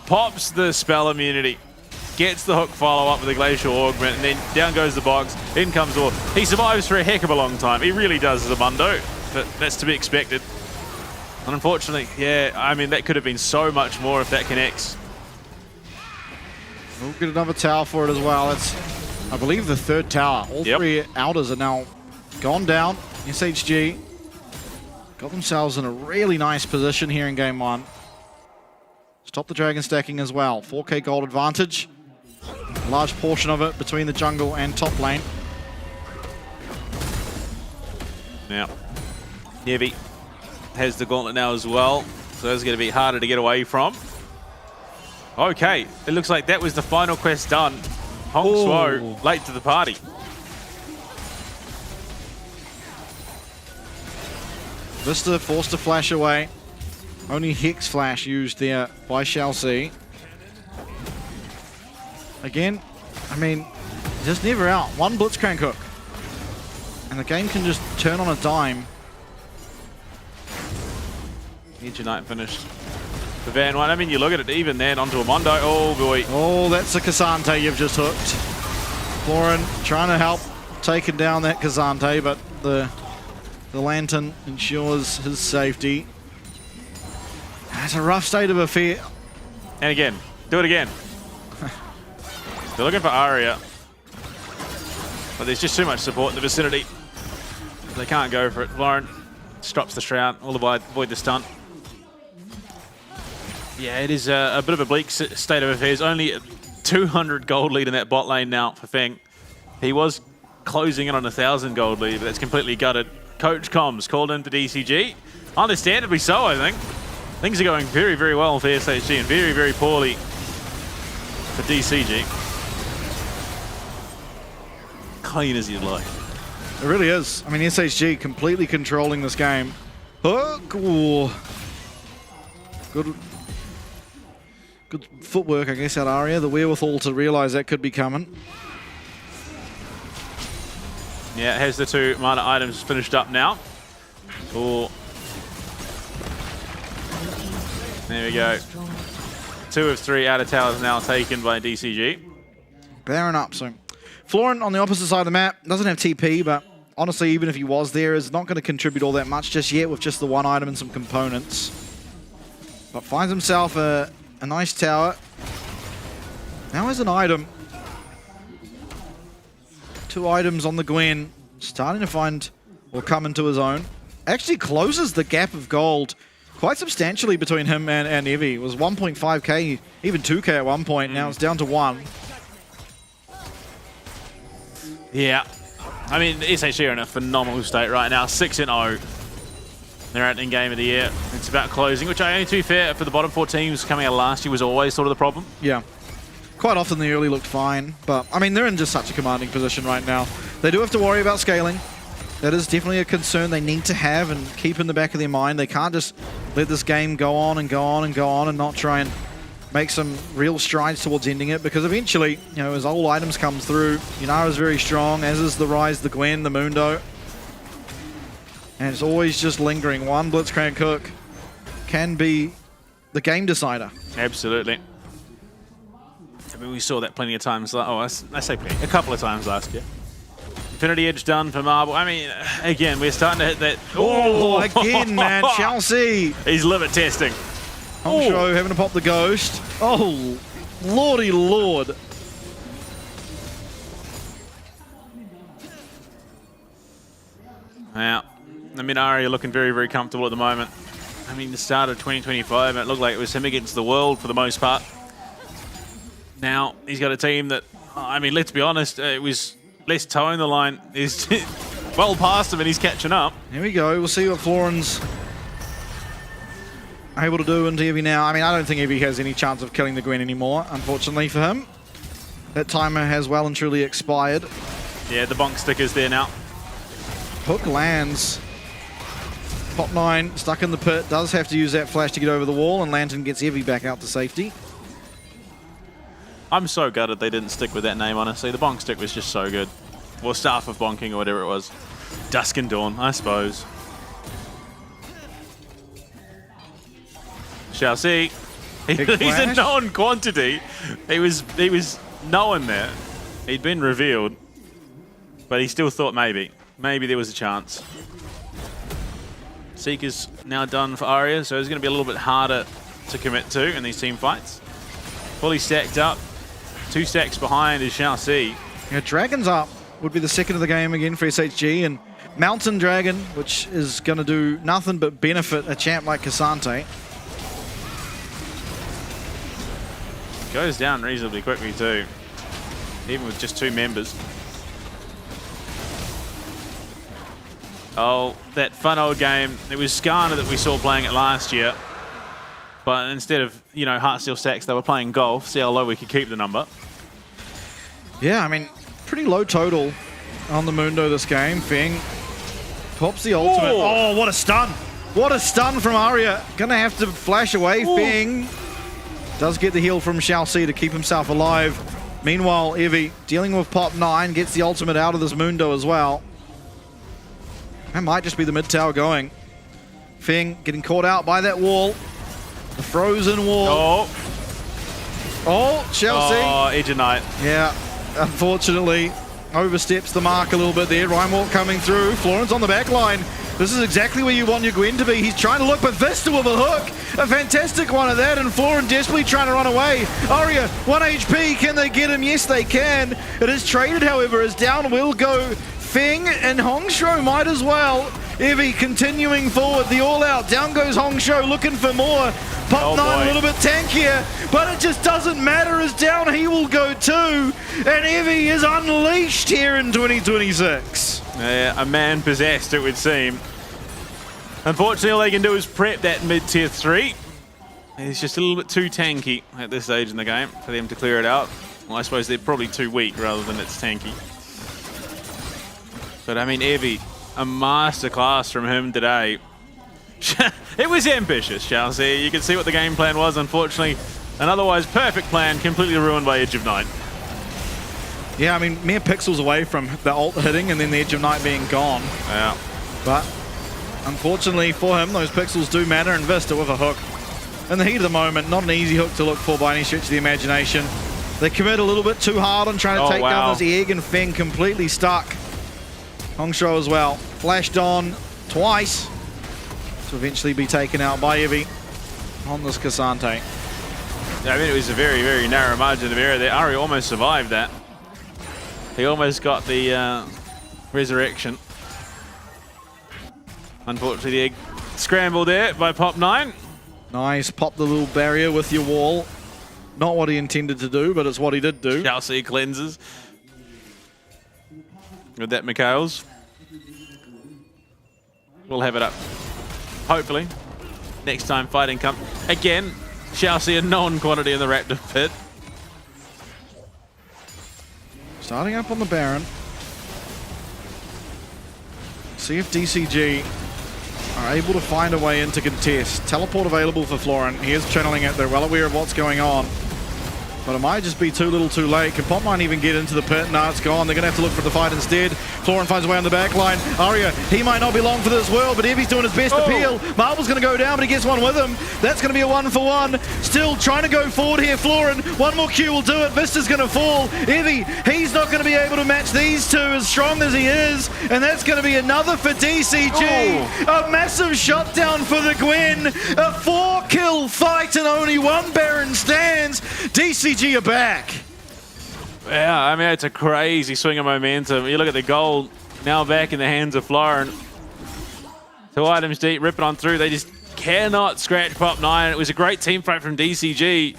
G: Pops the spell immunity, gets the hook follow-up with the Glacial Augment, and then down goes the box, in comes the wall. He survives for a heck of a long time. He really does as a Mundo, but that's to be expected. And unfortunately, yeah, I mean, that could have been so much more if that connects.
F: We'll get another tower for it as well. It's, I believe, the 3rd tower. All 3 outers are now gone down. SHG got themselves in a really nice position here in game 1. Stop the Dragon stacking as well. 4k gold advantage. A large portion of it between the jungle and top lane.
G: Now, Nevi has the gauntlet now as well, so that's going to be harder to get away from. Okay, it looks like that was the final quest done. Hongsuo late to the party.
F: Vista forced to flash away. Only Hex Flash used there by Shao C. Again, I mean, just never out. One Blitzcrank hook. And the game can just turn on a dime.
G: Edge of night finished for Van White. I mean, you look at it, even then, onto a Mondo. Oh, boy.
F: Oh, that's a Kazante you've just hooked. Florin trying to help taking down that Kazante, but the Lantern ensures his safety. That's a rough state of affair.
G: And again, do it again. They're looking for Aria. But there's just too much support in the vicinity. They can't go for it. Florin stops the Shroud. Will avoid the stunt. Yeah, it is a bit of a bleak state of affairs. Only 200 gold lead in that bot lane now for Feng. He was closing in on 1,000 gold lead, but that's completely gutted. Coach Comms called in for DCG. Understandably so, I think. Things are going very, very well for SHG and very, very poorly for DCG. Clean as you'd like.
F: It really is. I mean, SHG completely controlling this game. Hook. Ooh. Good footwork, I guess, out Aria. The wherewithal to realize that could be coming.
G: Yeah, has the 2 mana items finished up now. Oh. There we go. 2 of 3 outer towers now taken by DCG.
F: Bearing up soon. Florin on the opposite side of the map doesn't have TP, but honestly, even if he was there, is not going to contribute all that much just yet with just the 1 item and some components. But finds himself a nice tower. Now has an item. 2 items on the Gwen. Starting to find or come into his own. Actually closes the gap of gold quite substantially between him and Evie. It was 1.5k, even 2k at one point. Now it's down to 1.
G: Yeah. I mean, SHG are in a phenomenal state right now. 6-0. They're out in game of the year. It's about closing, which I only, to be fair, for the bottom 4 teams coming out last year was always sort of the problem.
F: Yeah. Quite often the early looked fine, but I mean, they're in just such a commanding position right now. They do have to worry about scaling. That is definitely a concern they need to have and keep in the back of their mind. They can't just let this game go on and go on and go on and not try and make some real strides towards ending it, because eventually, you know, as all items come through, Yunara's very strong, as is the Rise, the Gwen, the Mundo. And it's always just lingering. One Blitzcrank hook can be the game decider.
G: Absolutely. I mean, we saw that plenty of times. I say plenty, a couple of times last year. Infinity Edge done for Marble. I mean, again, we're starting to hit that.
F: Oh, again, man. Chelsea.
G: He's limit testing.
F: Hongshou having to pop the ghost. Oh, lordy lord.
G: Now, I mean, Aria looking very, very comfortable at the moment. I mean, the start of 2025, it looked like it was him against the world for the most part. Now, he's got a team that, I mean, let's be honest, it was less towing the line. Is well past him and he's catching up.
F: Here we go. We'll see what Florin's able to do into Evie now. I mean, I don't think Evie has any chance of killing the Gwen anymore, unfortunately for him. That timer has well and truly expired.
G: Yeah, the bonk sticker's there now.
F: Hook lands. Pop 9 stuck in the pit. Does have to use that flash to get over the wall, and Lantern gets Evie back out to safety.
G: I'm so gutted they didn't stick with that name, honestly. The bonk stick was just so good. Or Staff of Bonking or whatever it was. Dusk and Dawn, I suppose. Shall see. He's a known quantity. He was known there. He'd been revealed. But he still thought maybe there was a chance. Seeker's now done for Aria, so it's going to be a little bit harder to commit to in these team fights. Fully stacked up. 2 stacks behind is Shao Si.
F: Yeah, Dragon's up would be the second of the game again for SHG, and Mountain Dragon, which is going to do nothing but benefit a champ like Kazante.
G: Goes down reasonably quickly too, even with just 2 members. Oh, that fun old game. It was Skarner that we saw playing it last year. But instead of, you know, Heartsteel stacks, they were playing golf. See how low we could keep the number.
F: Yeah, I mean, pretty low total on the Mundo this game. Feng pops the ultimate. Oh, what a stun. What a stun from Aria. Gonna have to flash away. Feng does get the heal from Shao Si to keep himself alive. Meanwhile, Evie dealing with Pop 9, gets the ultimate out of this Mundo as well. That might just be the mid tower going. Feng getting caught out by that wall. The frozen wall. Oh, Chelsea.
G: Oh, Edge of Night.
F: Yeah, unfortunately, oversteps the mark a little bit there. Reinwalk coming through. Florin's on the back line. This is exactly where you want your Gwen to be. He's trying to look, but Vista with a hook. A fantastic one of that, and Florin desperately trying to run away. Aria, 1 HP. Can they get him? Yes, they can. It is traded, however, as down will go Feng, and Hongshuo might as well. Evie continuing forward, the all-out. Down goes Hongshuo looking for more. Pop 9 a little bit tankier, but it just doesn't matter as down he will go too. And Evie is unleashed here in 2026.
G: Yeah, a man possessed, it would seem. Unfortunately, all they can do is prep that mid-tier 3. It's just a little bit too tanky at this stage in the game for them to clear it out. Well, I suppose they're probably too weak rather than it's tanky. But I mean, Evie, a masterclass from him today. It was ambitious, Chelsea. You can see what the game plan was. Unfortunately, an otherwise perfect plan completely ruined by Edge of Night.
F: Yeah, I mean, mere pixels away from the ult hitting and then the Edge of Night being gone.
G: Yeah.
F: But unfortunately for him, those pixels do matter, and Vista with a hook. In the heat of the moment, not an easy hook to look for by any stretch of the imagination. They commit a little bit too hard on trying to take down this egg, and Feng completely stuck. Hongshuo as well. Flashed on twice to eventually be taken out by Evie on this Cassante.
G: Yeah, I mean, it was a very, very narrow margin of error there. Ari almost survived that. He almost got the resurrection. Unfortunately, the egg scrambled there by Pop 9.
F: Nice, pop the little barrier with your wall. Not what he intended to do, but it's what he did do.
G: Chelsea cleanses. With that, Mikhails. We'll have it up. Hopefully. Next time fighting come. Again, Chelsea a known quantity in the Raptor pit.
F: Starting up on the Baron. See if DCG are able to find a way in to contest. Teleport available for Florin. He is channeling it. They're well aware of what's going on. But it might just be too little too late. Can Pop 9 even get into the pit? No, it's gone. They're going to have to look for the fight instead. Florin finds a way on the back line. Aria, he might not be long for this world, but Evie's doing his best to peel. Marble's going to go down, but he gets one with him. That's going to be a 1-for-1. Still trying to go forward here, Florin. One more Q will do it. Vista's going to fall. Evie, he's not going to be able to match these two as strong as he is. And that's going to be another for DCG. A massive shutdown for the Gwen. A 4-kill fight and only one Baron stands. DCG are back.
G: Yeah, I mean, it's a crazy swing of momentum. You look at the goal, now back in the hands of Florin. 2 items deep, ripping on through. They just cannot scratch Pop 9. It was a great team fight from DCG.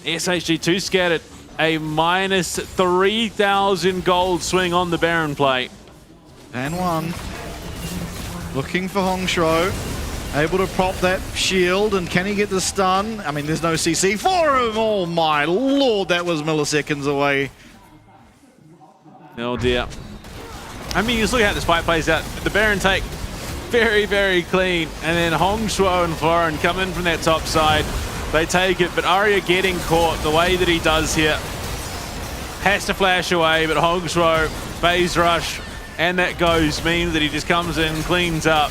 G: SHG 2 scattered a minus 3,000 gold swing on the Baron play.
F: And one. Looking for Hongshuo. Able to prop that shield, and can he get the stun? I mean, there's no CC for him. Oh my lord, that was milliseconds away.
G: Oh dear. I mean, you just look at how this fight plays out. The Baron take very, very clean, and then Hongshuo and Florin come in from that top side. They take it, but Aria getting caught the way that he does here. Has to flash away, but Hongshuo, phase rush, and that goes means that he just comes in, cleans up.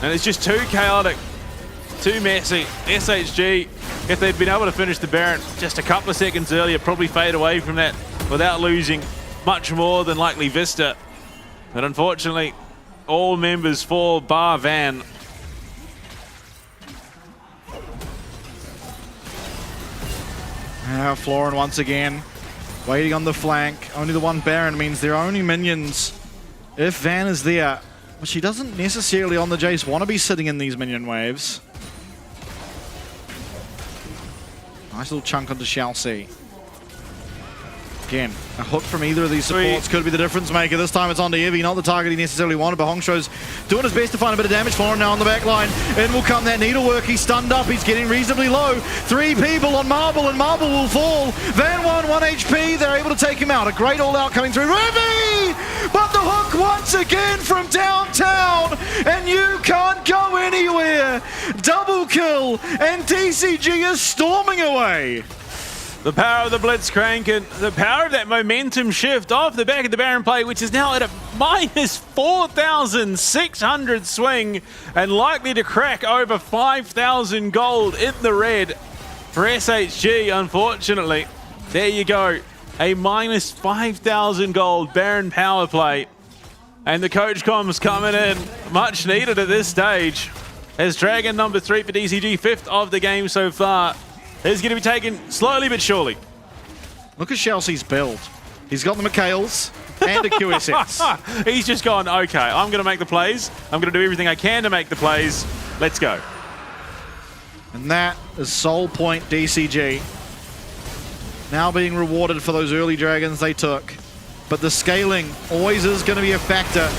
G: And it's just too chaotic, too messy. SHG, if they'd been able to finish the Baron just a couple of seconds earlier, probably fade away from that without losing much more than likely Vista. But unfortunately, all members fall bar Van.
F: Now Florin once again, waiting on the flank. Only the one Baron means there are only minions if Van is there. But she doesn't necessarily on the Jace want to be sitting in these minion waves. Nice little chunk onto Chelsea. Again, a hook from either of these supports could be the difference maker. This time it's onto Evie, not the target he necessarily wanted, but Hongshuo's doing his best to find a bit of damage. Florin now on the back line. In will come that needlework. He's stunned up. He's getting reasonably low. 3 people on Marble, and Marble will fall. Van 1 HP. They're able to take him out. A great all-out coming through. Evie! But the hook once again from downtown, and you can't go anywhere. Double kill, and DCG is storming away.
G: The power of the Blitzcrank and the power of that momentum shift off the back of the Baron play, which is now at a minus 4,600 swing and likely to crack over 5,000 gold in the red for SHG, unfortunately. There you go. A minus 5,000 gold Baron power play. And the coach comms coming in, much needed at this stage. As Dragon number 3 for DCG, 5th of the game so far, is going to be taken slowly but surely.
F: Look at Chelsea's build. He's got the McHale's and a QSS.
G: He's just gone, okay, I'm going to make the plays. I'm going to do everything I can to make the plays. Let's go.
F: And that is Soul Point DCG. Now being rewarded for those early dragons they took. But the scaling always is going to be a factor.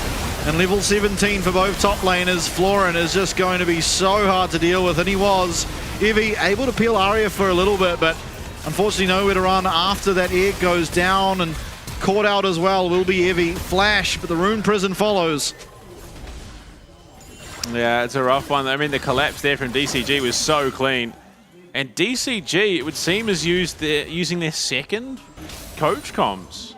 F: And level 17 for both top laners. Florin is just going to be so hard to deal with, and he was. Evie able to peel Arya for a little bit, but unfortunately nowhere to run after that egg goes down, and caught out as well will be Evie. Flash, but the Rune Prison follows.
G: Yeah, it's a rough one. I mean, the collapse there from DCG was so clean. And DCG, it would seem, is using their second coach comms.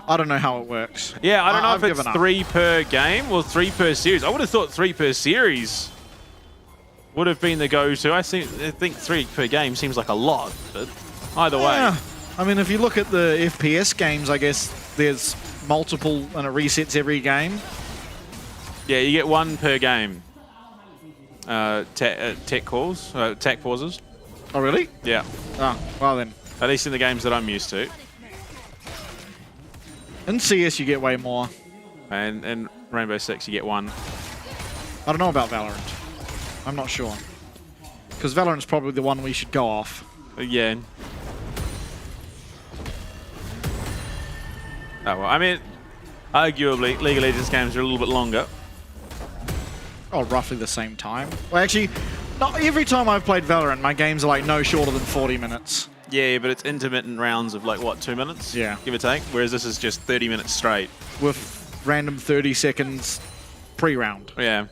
F: I don't know how it works.
G: Yeah, I don't know
F: I've
G: if it's
F: given up.
G: 3 per game or 3 per series. I would have thought 3 per series would have been the go-to. I think 3 per game seems like a lot, but either way.
F: Yeah. I mean, if you look at the FPS games, I guess there's multiple and it resets every game.
G: Yeah, you get 1 per game. Tech calls, tech pauses.
F: Oh, really?
G: Yeah.
F: Oh, well then.
G: At least in the games that I'm used to.
F: In CS, you get way more.
G: And in Rainbow Six, you get 1.
F: I don't know about Valorant. I'm not sure. Because Valorant's probably the one we should go off.
G: Yeah. Oh, well, I mean, arguably, League of Legends games are a little bit longer.
F: Oh, roughly the same time. Well, actually, not every time I've played Valorant, my games are like no shorter than 40 minutes.
G: Yeah, but it's intermittent rounds of like, what, 2 minutes?
F: Yeah.
G: Give or take. Whereas this is just 30 minutes straight.
F: With random 30 seconds pre-round.
G: Yeah.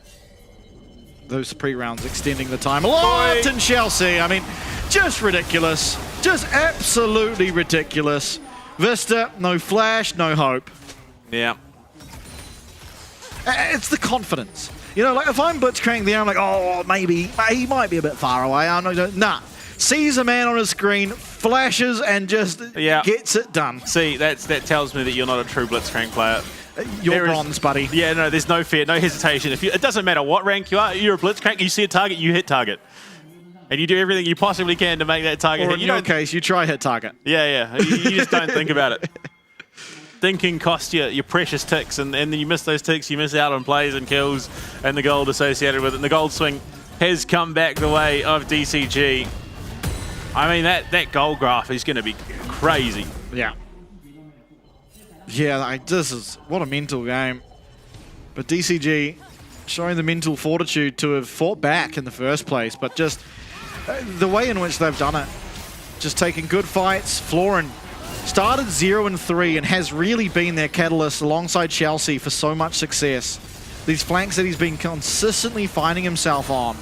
F: Those pre-rounds extending the time a lot in Chelsea. I mean, just ridiculous. Just absolutely ridiculous. Vista, no flash, no hope.
G: Yeah.
F: It's the confidence. You know, like if I'm Blitzcrank there, I'm like, oh, maybe he might be a bit far away. I'm not. Nah. Sees a man on a screen, flashes, and just gets it done.
G: See, that tells me that you're not a true Blitzcrank player.
F: You're bronze, buddy.
G: Yeah, no, there's no fear, no hesitation. It doesn't matter what rank you are, you're a Blitzcrank, you see a target, you hit target. And you do everything you possibly can to make that target
F: Or
G: hit.
F: in your case, you try hit target.
G: Yeah. You just don't think about it. Thinking costs you your precious ticks, and then you miss those ticks, you miss out on plays and kills and the gold associated with it. And the gold swing has come back the way of DCG. I mean, that gold graph is going to be crazy.
F: Yeah. Yeah, this is what a mental game. But DCG showing the mental fortitude to have fought back in the first place, but just the way in which they've done it. Just taking good fights. Florin started 0-3 and has really been their catalyst alongside Chelsea for so much success. These flanks that he's been consistently finding himself on.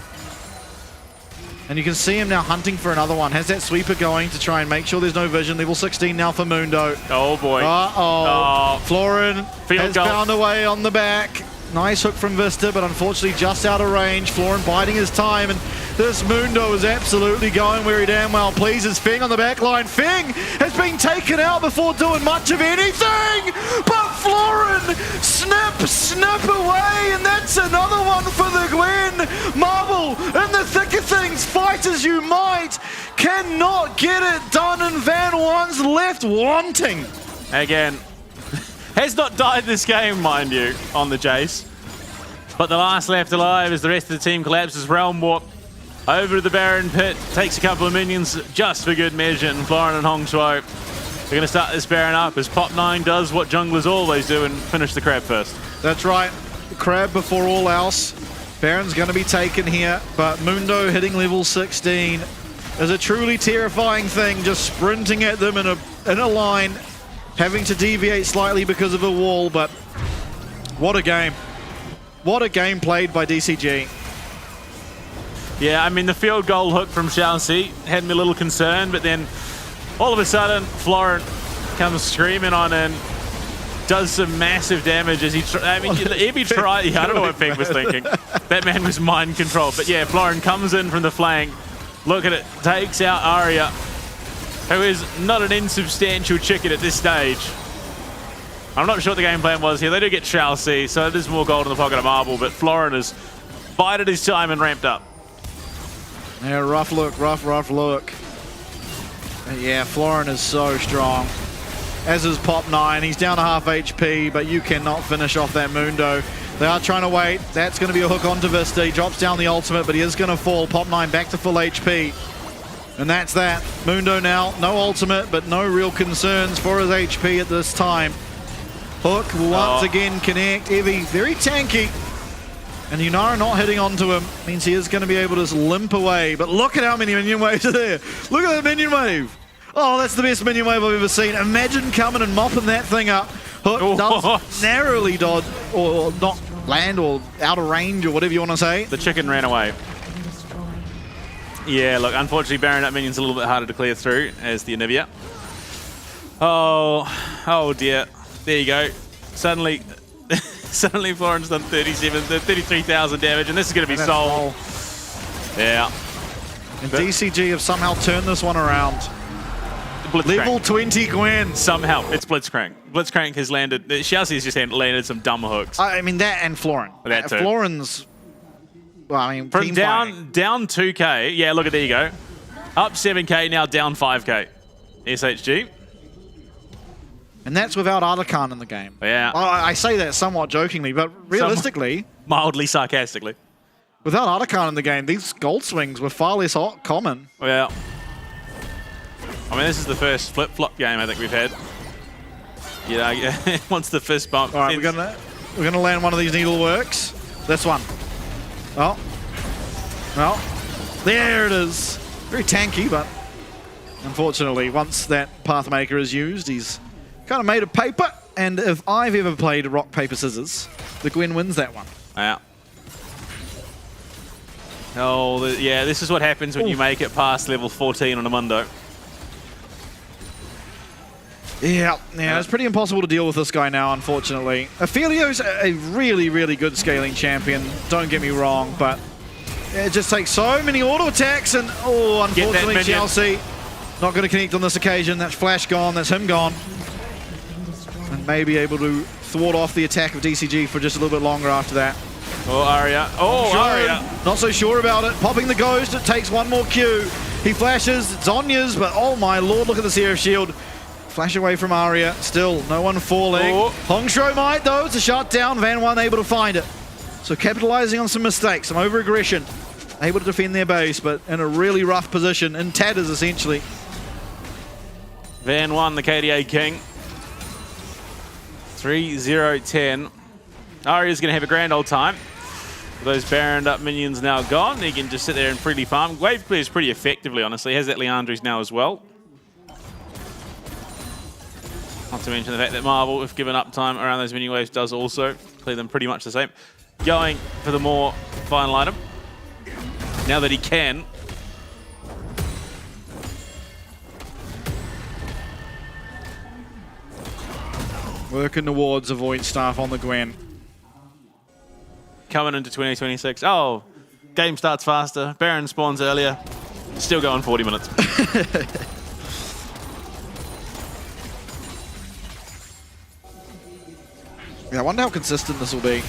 F: And you can see him now hunting for another one. Has that sweeper going to try and make sure there's no vision. Level 16 now for Mundo.
G: Oh, boy.
F: Uh-oh. Florin has
G: goal.
F: found a way on the back. Nice hook from Vista, but unfortunately just out of range. Florin biding his time, and this Mundo is absolutely going where he damn well pleases. Feng on the back line. Feng has been taken out before doing much of anything, but Florin snip away, and that's another one for the Gwen. Marble in the thick of things, fight as you might, cannot get it done, and Van Wan's left wanting.
G: Again, has not died this game, mind you, on the Jace. But the last left alive as the rest of the team collapses. Realm Warp over to the Baron pit. Takes a couple of minions just for good measure. And Florin and Hongshuo, they're going to start this Baron up as Pop 9 does what junglers always do and finish the crab first.
F: That's right. Crab before all else. Baron's going to be taken here, but Mundo hitting level 16 is a truly terrifying thing. Just sprinting at them in a line. Having to deviate slightly because of a wall, but what a game. What a game played by DCG.
G: Yeah, I mean, the field goal hook from Chelsea had me a little concerned, but then all of a sudden, Florent comes screaming on and does some massive damage as he I mean, if he tried, I don't know what Feng was thinking. That man was mind controlled. But yeah, Florent comes in from the flank. Look at it, takes out Aria, who is not an insubstantial chicken at this stage. I'm not sure what the game plan was here. They do get Chelsea, so it is more gold in the pocket of Marble, but Florent has bided his time and ramped up.
F: Yeah, rough look, rough look. Yeah, Florent is so strong. As is Pop 9, he's down to half HP, but you cannot finish off that Mundo. They are trying to wait. That's going to be a hook onto Vista. He drops down the ultimate, but he is going to fall. Pop 9 back to full HP. And that's that. Mundo now, no ultimate, but no real concerns for his HP at this time. Hook will once again connect. Evie, very tanky. And Yunara not hitting onto him means he is going to be able to just limp away. But look at how many minion waves are there. Look at that minion wave. Oh, that's the best minion wave I've ever seen. Imagine coming and mopping that thing up. Hook does narrowly dodge, or not land, or out of range, or whatever you want to say.
G: The chicken ran away. Yeah, look, unfortunately, Baron Up minion's a little bit harder to clear through as the Anivia. Oh dear. There you go. Suddenly Florent's done 33,000 damage, and this is going to be sold. Yeah.
F: And DCG have somehow turned this one around. Level 20 Gwen.
G: Somehow. It's Blitzcrank. Blitzcrank has landed. Chelsea has just landed some dumb hooks.
F: I mean, that and Florent.
G: That too.
F: Florent's, well, I mean,
G: from down 2k. Yeah, look at, there you go. Up 7k, now down 5k. SHG.
F: And that's without Artican in the game.
G: Yeah.
F: I say that somewhat jokingly, but realistically...
G: Mildly sarcastically.
F: Without Artican in the game, these gold swings were far less common.
G: Yeah. I mean, this is the first flip-flop game I think we've had. Yeah, once the fist bump.
F: All right, we're gonna land one of these needleworks. This one. Oh. Well, there it is. Very tanky, but unfortunately, once that Pathmaker is used, he's kind of made of paper. And if I've ever played rock, paper, scissors, the Gwen wins that one.
G: Yeah. Oh, yeah, this is what happens when you make it past level 14 on a Mundo.
F: Yeah, it's pretty impossible to deal with this guy now, unfortunately. Ophelio's a really, really good scaling champion, don't get me wrong, but it just takes so many auto attacks, and unfortunately Chelsea not going to connect on this occasion. That's Flash gone, that's him gone. And maybe able to thwart off the attack of DCG for just a little bit longer after that.
G: Oh, Aria. Oh, Aria.
F: Not so sure about it. Popping the ghost, it takes one more Q. He flashes, it's Zonya's, but oh my lord, look at the Seraph Shield. Flash away from Aria. Still, no one falling. Hongsho might, though. It's a shutdown. Van Wan able to find it. So capitalizing on some mistakes, some over-aggression. Able to defend their base, but in a really rough position. In tatters, essentially.
G: Van Wan, the KDA king. 3-0-10. Aria's going to have a grand old time. Those Baroned up minions now gone. He can just sit there and freely farm. Wave clears pretty effectively, honestly. Has that Leandri's now as well. Not to mention the fact that Marvel, if given up time around those mini waves, does also clear them pretty much the same. Going for the more final item. Now that he can.
F: Working towards a Void Staff on the Gwen.
G: Coming into 2026. Oh, game starts faster. Baron spawns earlier. Still going 40 minutes.
F: Yeah, I wonder how consistent this will be.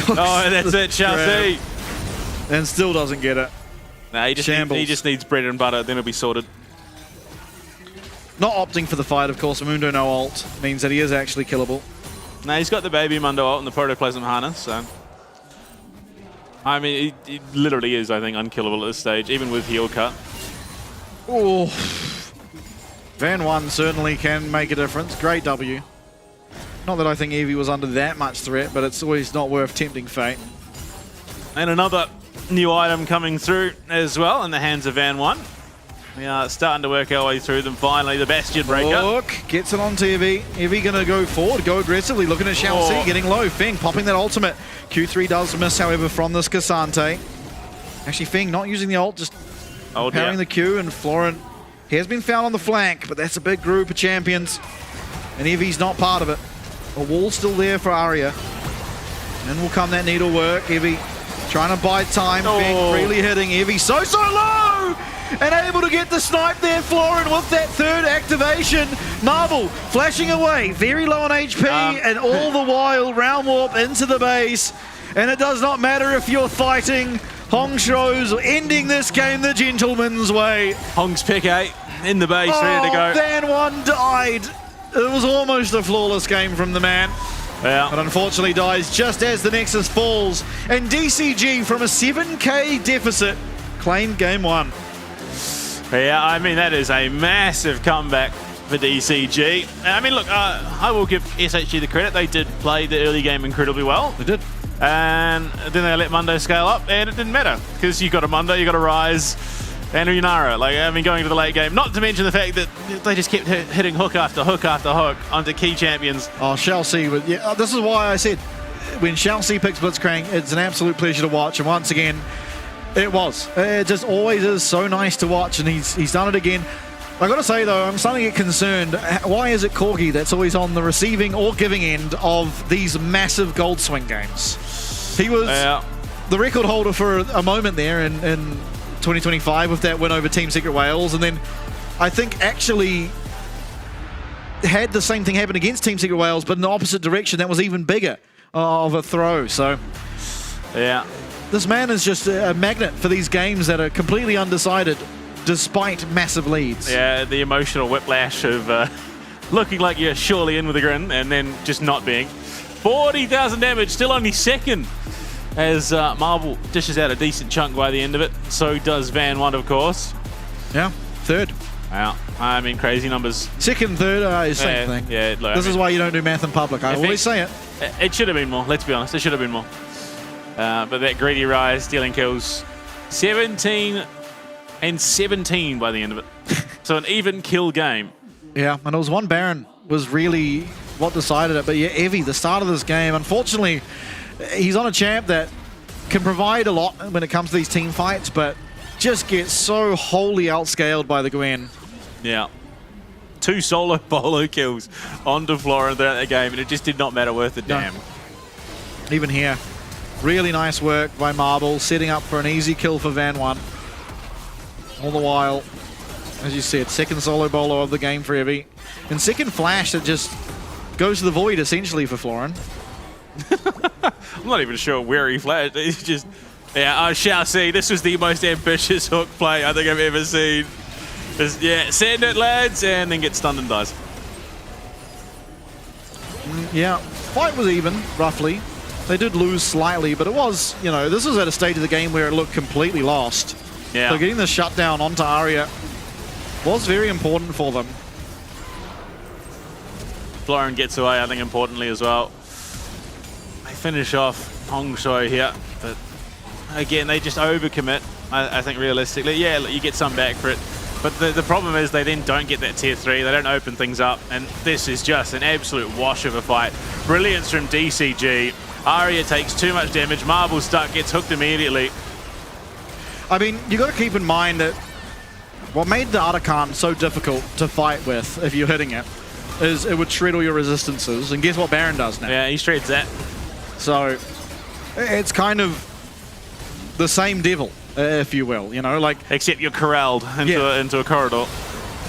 G: Oh, that's it, Chelsea.
F: And still doesn't get it.
G: Nah, he just needs bread and butter, then it'll be sorted.
F: Not opting for the fight, of course. Mundo no ult means that he is actually killable.
G: No, he's got the baby Mundo ult and the protoplasm harness, so... I mean, he literally is, I think, unkillable at this stage, even with heal cut.
F: Oh, Van Wan certainly can make a difference. Great W. Not that I think Evie was under that much threat, but it's always not worth tempting fate.
G: And another new item coming through as well in the hands of Van Wan. We are starting to work our way through them finally. The Bastion Breaker.
F: Look, gets it onto Evie. Evie going to go forward, go aggressively. Looking at Chelsea, getting low. Feng popping that ultimate. Q3 does miss, however, from this Cassante. Actually, Feng not using the ult, just
G: Oh,
F: parrying the Q, and Florent, he has been found on the flank, but that's a big group of champions, and Evi's not part of it. A wall's still there for Arya. Then will come that needlework. Evie trying to buy time. Feng really hitting Evie so low! And able to get the snipe there, Florent, with that third activation. Marvel flashing away, very low on HP, and all the while round warp into the base. And it does not matter if you're fighting Hongsho's ending this game the gentleman's way.
G: Hong's pick 8 in the base, ready to go.
F: Van One died. It was almost a flawless game from the man.
G: Yeah.
F: But unfortunately dies just as the Nexus falls. And DCG from a 7k deficit claimed game 1.
G: Yeah, I mean, that is a massive comeback for DCG. I mean, look, I will give SHG the credit. They did play the early game incredibly well.
F: They did.
G: And then they let Mundo scale up, and it didn't matter. Because you got a Mundo, you got a Rise, and a Yunara. Like, I mean, going to the late game. Not to mention the fact that they just kept hitting hook after hook after hook onto key champions.
F: Oh, Chelsea, yeah, this is why I said, when Chelsea picks Blitzcrank, it's an absolute pleasure to watch. And once again, it was. It just always is so nice to watch, and he's done it again. I gotta say though, I'm starting to get concerned. Why is it Corgi that's always on the receiving or giving end of these massive gold swing games? He was the record holder for a moment there in 2025 with that win over Team Secret Wales, and then I think actually had the same thing happen against Team Secret Wales, but in the opposite direction. That was even bigger of a throw. So
G: yeah,
F: this man is just a magnet for these games that are completely undecided despite massive leads.
G: Yeah, the emotional whiplash of looking like you're surely in with a grin and then just not being. 40,000 damage, still only second, as Marvel dishes out a decent chunk by the end of it. So does Van One, of course.
F: Yeah, third.
G: Wow, I mean, crazy numbers.
F: Second, third is same thing.
G: Yeah, look,
F: this is why you don't do math in public. I always say it.
G: It should have been more, let's be honest. It should have been more. But that greedy Rise stealing kills. 17 and 17 by the end of it. So an even kill game.
F: Yeah, and it was one Baron was really what decided it. But yeah, Evie, the start of this game, unfortunately, he's on a champ that can provide a lot when it comes to these team fights, but just gets so wholly outscaled by the Gwen.
G: Yeah. 2 solo bolo kills onto Florent throughout the game, and it just did not matter worth a damn.
F: Even here, really nice work by Marble, setting up for an easy kill for Van One. All the while, as you said, second solo bolo of the game for Evie. And second flash that just goes to the void, essentially, for Florent.
G: I'm not even sure where he flashed. He's just... Yeah, I shall see. This was the most ambitious hook play I think I've ever seen. Just, yeah, send it, lads, and then get stunned and dies.
F: Yeah, fight was even, roughly. They did lose slightly, but it was, you know, this was at a stage of the game where it looked completely lost.
G: Yeah.
F: So getting the shutdown onto Arya was very important for them.
G: Florent gets away, I think, importantly as well. They finish off Hongsho here, but again, they just overcommit, I think, realistically. Yeah, you get some back for it, but the problem is they then don't get that tier 3, they don't open things up, and this is just an absolute wash of a fight. Brilliance from DCG. Arya takes too much damage, Marble stuck, gets hooked immediately.
F: I mean, you got to keep in mind that what made the Arakan so difficult to fight with, if you're hitting it, is it would shred all your resistances, and guess what Baron does now?
G: Yeah, he shreds that.
F: So, it's kind of the same devil, if you will, you know, like...
G: Except you're corralled into a corridor.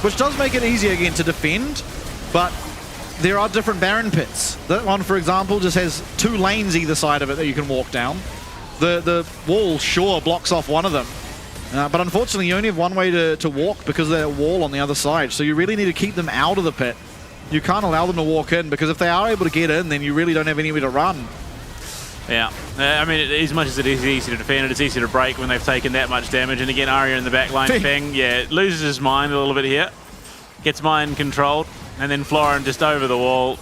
F: Which does make it easier again to defend, but there are different Baron pits. That one, for example, just has 2 lanes either side of it that you can walk down. The wall, sure, blocks off one of them. But unfortunately, you only have one way to walk because of that wall on the other side. So you really need to keep them out of the pit. You can't allow them to walk in, because if they are able to get in, then you really don't have anywhere to run.
G: Yeah, I mean, as much as it is easy to defend, it's easy to break when they've taken that much damage. And again, Arya in the back line, Feng, yeah, loses his mind a little bit here. Gets mind controlled, and then Florent just over the wall.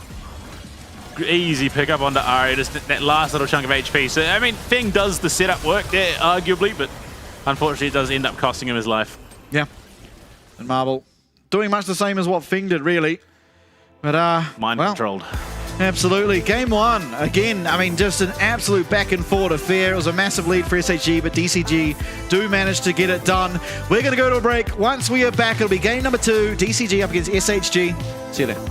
G: Easy pick up onto Arya, just that last little chunk of HP. So, I mean, Feng does the setup work there, arguably, but unfortunately it does end up costing him his life.
F: Yeah. And Marble doing much the same as what Feng did, really. But,
G: mind controlled.
F: Absolutely. Game one, again, I mean, just an absolute back and forth affair. It was a massive lead for SHG, but DCG do manage to get it done. We're going to go to a break. Once we are back, it'll be game number 2, DCG up against SHG. See you then.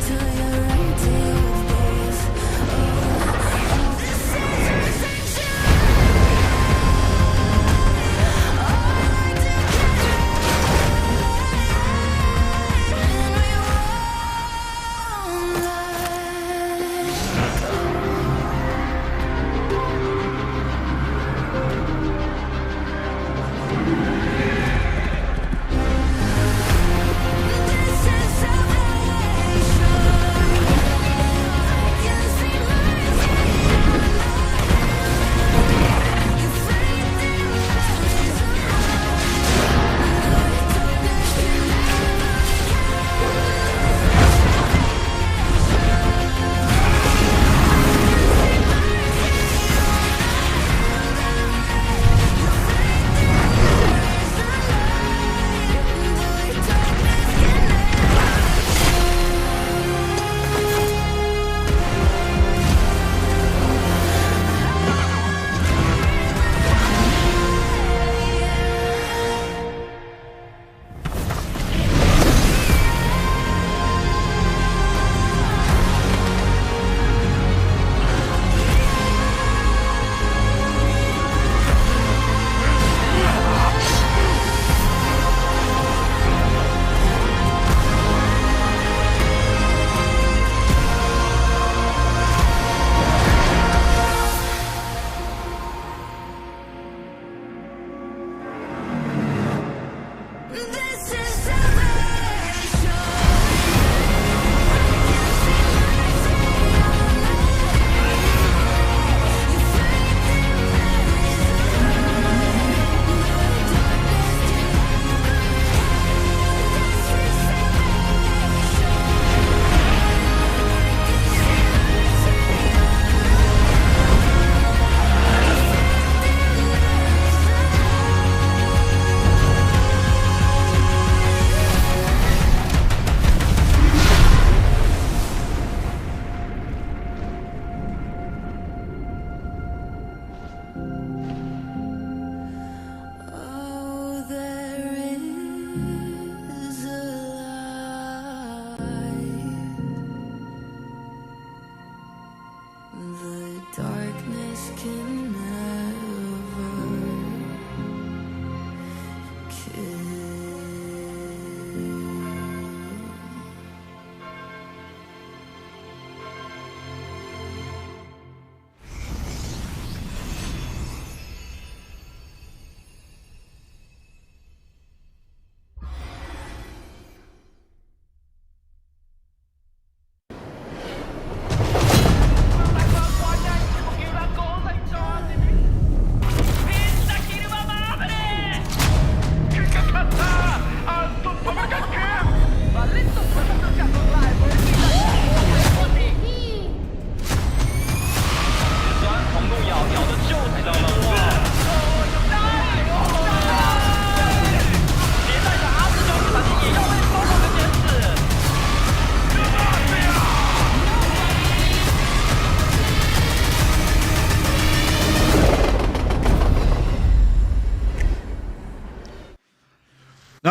A: Till you're empty.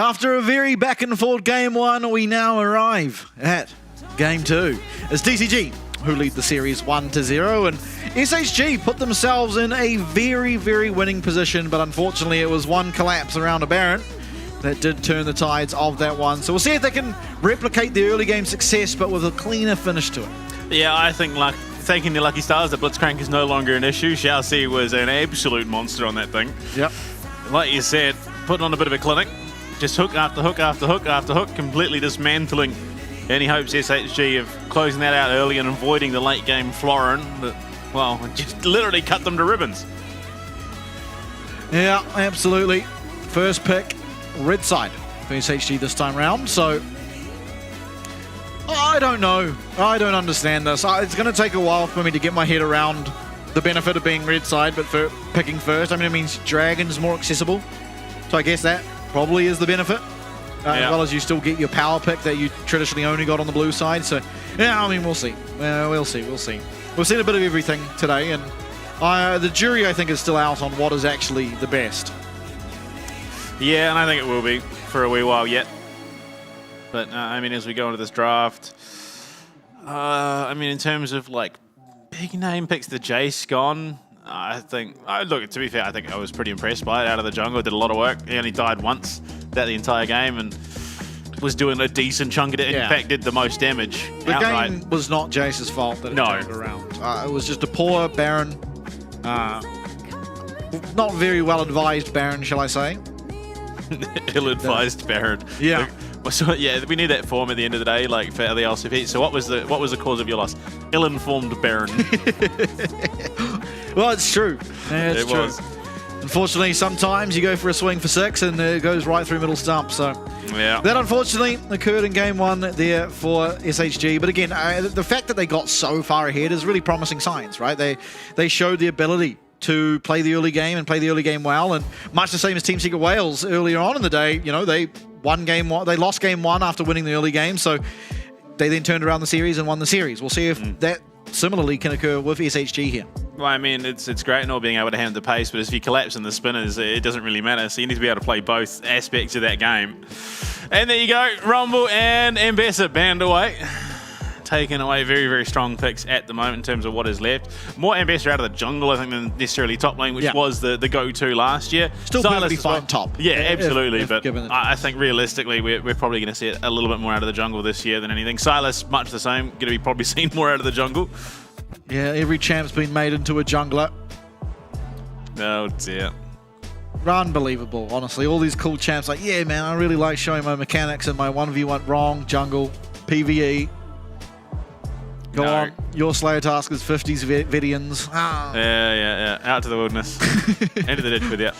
F: After a very back and forth game 1, we now arrive at game 2. It's DCG who lead the series 1-0, and SHG put themselves in a very, very winning position, but unfortunately it was one collapse around a Baron that did turn the tides of that one. So we'll see if they can replicate the early game success, but with a cleaner finish to it.
G: Yeah, I think taking the lucky stars, the Blitzcrank is no longer an issue. Xiao Si was an absolute monster on that thing.
F: Yep.
G: Like you said, putting on a bit of a clinic. Just hook after hook after hook after hook, completely dismantling any hopes SHG of closing that out early and avoiding the late game Florin. But, well, just literally cut them to ribbons.
F: Yeah, absolutely. First pick, red side for SHG this time round. So, I don't know. I don't understand this. It's going to take a while for me to get my head around the benefit of being red side, but for picking first, I mean, it means Dragon's more accessible. So I guess that probably is the benefit. As well as you still get your power pick that you traditionally only got on the blue side. So, yeah, I mean, we'll see. We'll see. We've seen a bit of everything today, and the jury, I think, is still out on what is actually the best.
G: Yeah, and I think it will be for a wee while yet. But, I mean, as we go into this draft, I mean, in terms of, like, big name picks, the Jace gone, I think, look, to be fair, I think I was pretty impressed by it out of the jungle. Did a lot of work. He only died once that the entire game and was doing a decent chunk of it. In fact, did the most damage outright.
F: The game was not Jace's fault that it turned around. It was just a poor Baron, not very well advised Baron, shall I say.
G: Ill-advised Baron.
F: Yeah.
G: So, yeah, we need that form at the end of the day, like for the LCP. So what was the cause of your loss? Ill-informed Baron.
F: Well, it's true. Yeah, it's true.
G: Was.
F: Unfortunately, sometimes you go for a swing for 6 and it goes right through middle stump. So
G: yeah,
F: that unfortunately occurred in game 1 there for SHG. But again, the fact that they got so far ahead is really promising signs, right? They showed the ability to play the early game and play the early game well, and much the same as Team Secret Wales earlier on in the day. You know, they lost game 1 after winning the early game, so they then turned around the series and won the series. We'll see if that similarly can occur with SHG here.
G: Well, I mean, it's great not being able to handle the pace, but if you collapse in the spinners, it doesn't really matter. So you need to be able to play both aspects of that game. And there you go, Rumble and Ambassador banned away. Taking away very, very strong picks at the moment in terms of what is left. More Ambassador out of the jungle, I think, than necessarily top lane, which was the go-to last year.
F: Still perfectly fine top.
G: Yeah, absolutely. But I think realistically, we're probably going to see it a little bit more out of the jungle this year than anything. Silas, much the same, going to be probably seen more out of the jungle.
F: Yeah, every champ's been made into a jungler.
G: Oh, dear.
F: Unbelievable, honestly. All these cool champs like, yeah, man, I really like showing my mechanics and my 1v went wrong, jungle, PvE. Go on, your Slayer task is 50s Vidians.
G: Yeah. Out to the wilderness. Into the ditch with you.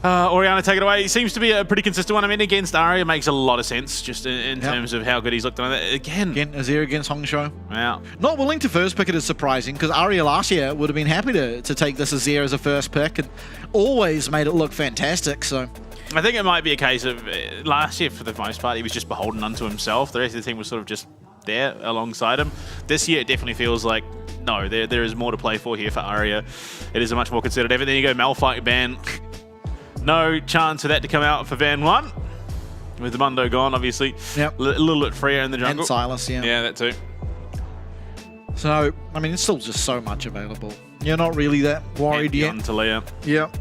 G: Oriana, take it away. He seems to be a pretty consistent one. I mean, against Arya makes a lot of sense, just in terms of how good he's looked on it. Again,
F: Azir against Hongsho.
G: Yeah.
F: Not willing to first pick it is surprising, because Arya last year would have been happy to take this Azir as a first pick and always made it look fantastic, so...
G: I think it might be a case of last year, for the most part, he was just beholden unto himself. The rest of the team was sort of just there alongside him. This year, it definitely feels like, no, there is more to play for here for Arya. It is a much more considered effort. Then you go Malphite ban. No chance for that to come out for Van 1. With the Mundo gone, obviously.
F: Yep.
G: A little bit freer in the jungle.
F: And Silas, yeah.
G: Yeah, that too.
F: So, I mean, it's still just so much available. You're not really that worried yet.
G: On Talia.
F: Yep.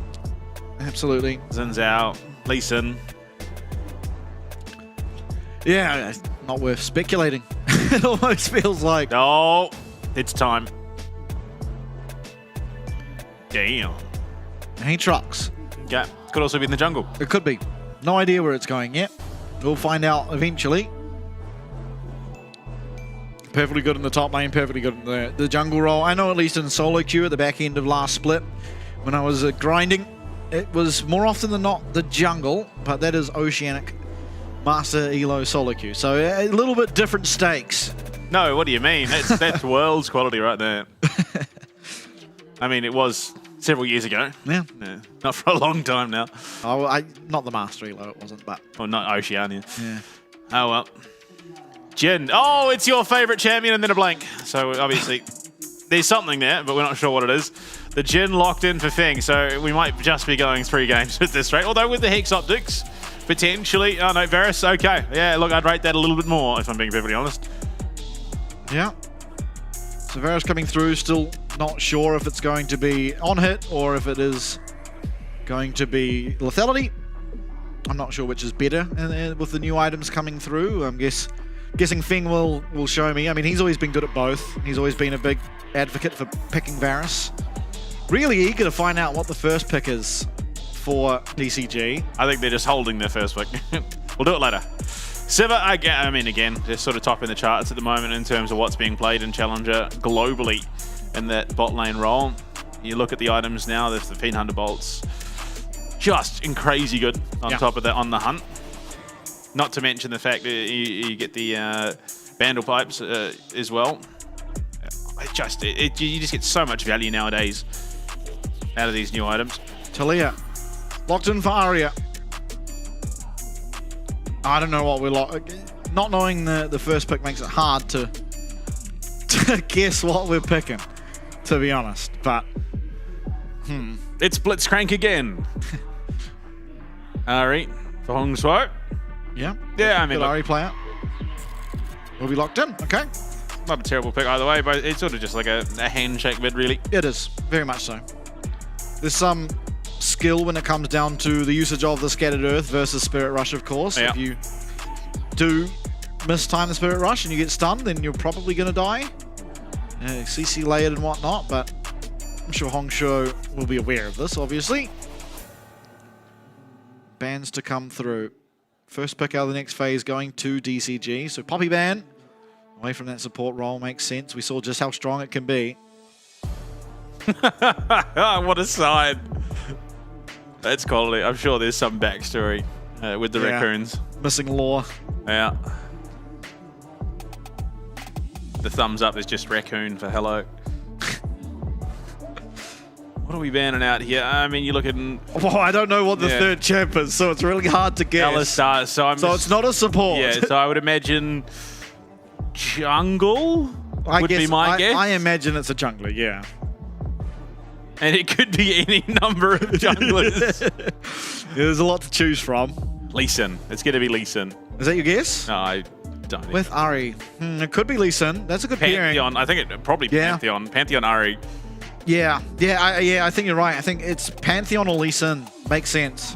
F: Absolutely.
G: Xin Zhao. Lee Sin.
F: Yeah, not worth speculating. It almost feels like...
G: Oh, it's time. Damn.
F: He trucks.
G: Okay. Could also be in the jungle.
F: It could be. No idea where it's going yet. We'll find out eventually. Perfectly good in the top lane, perfectly good in the jungle role. I know at least in solo queue at the back end of last split, when I was grinding, it was more often than not the jungle, but that is Oceanic Master Elo solo queue. So a little bit different stakes.
G: No, what do you mean? That's world's quality right there. I mean, it was several years ago.
F: Yeah.
G: Not for a long time now.
F: Oh, not the Master Elo, it wasn't, but...
G: Well, not Oceania.
F: Yeah.
G: Oh, well. Jin. Oh, it's your favorite champion and then a blank. So, obviously, there's something there, but we're not sure what it is. The Jin locked in for Feng, so we might just be going 3 games at this rate. Although with the Hex Optics, Potentially. Oh, no, Varus, okay. Yeah, look, I'd rate that a little bit more, if I'm being perfectly honest.
F: Yeah. So Varus coming through, still not sure if it's going to be on hit or if it is going to be lethality. I'm not sure which is better with the new items coming through. I'm guessing Feng will show me. I mean, he's always been good at both. He's always been a big advocate for picking Varus. Really eager to find out what the first pick is for DCG.
G: I think they're just holding their first pick. We'll do it later. Siva, I mean, again, they're sort of topping the charts at the moment in terms of what's being played in Challenger globally in that bot lane role. You look at the items now, there's the Fiend Hunter bolts. Just crazy good on top of that on the hunt. Not to mention the fact that you get the Vandal pipes as well. You just get so much value nowadays out of these new items.
F: Talia, locked in for Arya. I don't know what we're not knowing the first pick makes it hard to guess what we're picking, to be honest. But
G: It's Blitzcrank again. Ari for Hong Suo.
F: Yeah.
G: Yeah, I mean,
F: good Ari player. We'll be locked in. Okay.
G: Not a terrible pick either way, but it's sort of just like a handshake bid, really.
F: It is very much so. There's some skill when it comes down to the usage of the Scattered Earth versus Spirit Rush, of course.
G: Yeah.
F: If you do mistime the Spirit Rush and you get stunned, then you're probably going to die. CC layered and whatnot, but I'm sure Hongshuo will be aware of this, obviously. Bans to come through. First pick out of the next phase going to DCG. So Poppy ban, away from that support role, makes sense. We saw just how strong it can be.
G: What a side. That's quality. I'm sure there's some backstory with the raccoons.
F: Missing lore.
G: Yeah. The thumbs up is just raccoon for hello. What are we banning out here? I mean, you're looking...
F: Oh, I don't know what the third champ is, so it's really hard to guess.
G: Alistar, so
F: it's not a support.
G: Yeah, so I would imagine jungle would be my guess.
F: I imagine it's a jungler, yeah.
G: And it could be any number of junglers.
F: There's a lot to choose from.
G: Lee Sin. It's going to be Lee Sin.
F: Is that your guess?
G: No, I don't.
F: With Ari. It could be Lee Sin. That's a good
G: Pantheon.
F: pairing.
G: I think it probably Pantheon. Pantheon Ari.
F: Yeah, I think you're right. I think it's Pantheon or Lee Sin. Makes sense.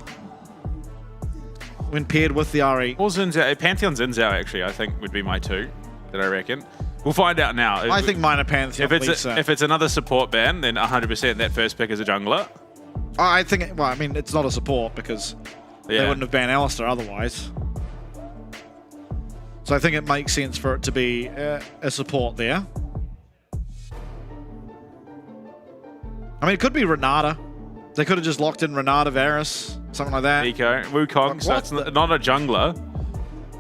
F: When paired with the Ari.
G: Or Xin Zhao. Pantheon Xin Zhao, actually, I think would be my two that I reckon. We'll find out now.
F: I think mine are Pantheon.
G: If it's another support ban, then 100% that first pick is a jungler.
F: I think, well, I mean, it's not a support because they wouldn't have banned Alistar otherwise. So I think it makes sense for it to be a support there. I mean, it could be Renata. They could have just locked in Renata, Varus, something like that.
G: Nico, Wukong, so it's not a jungler.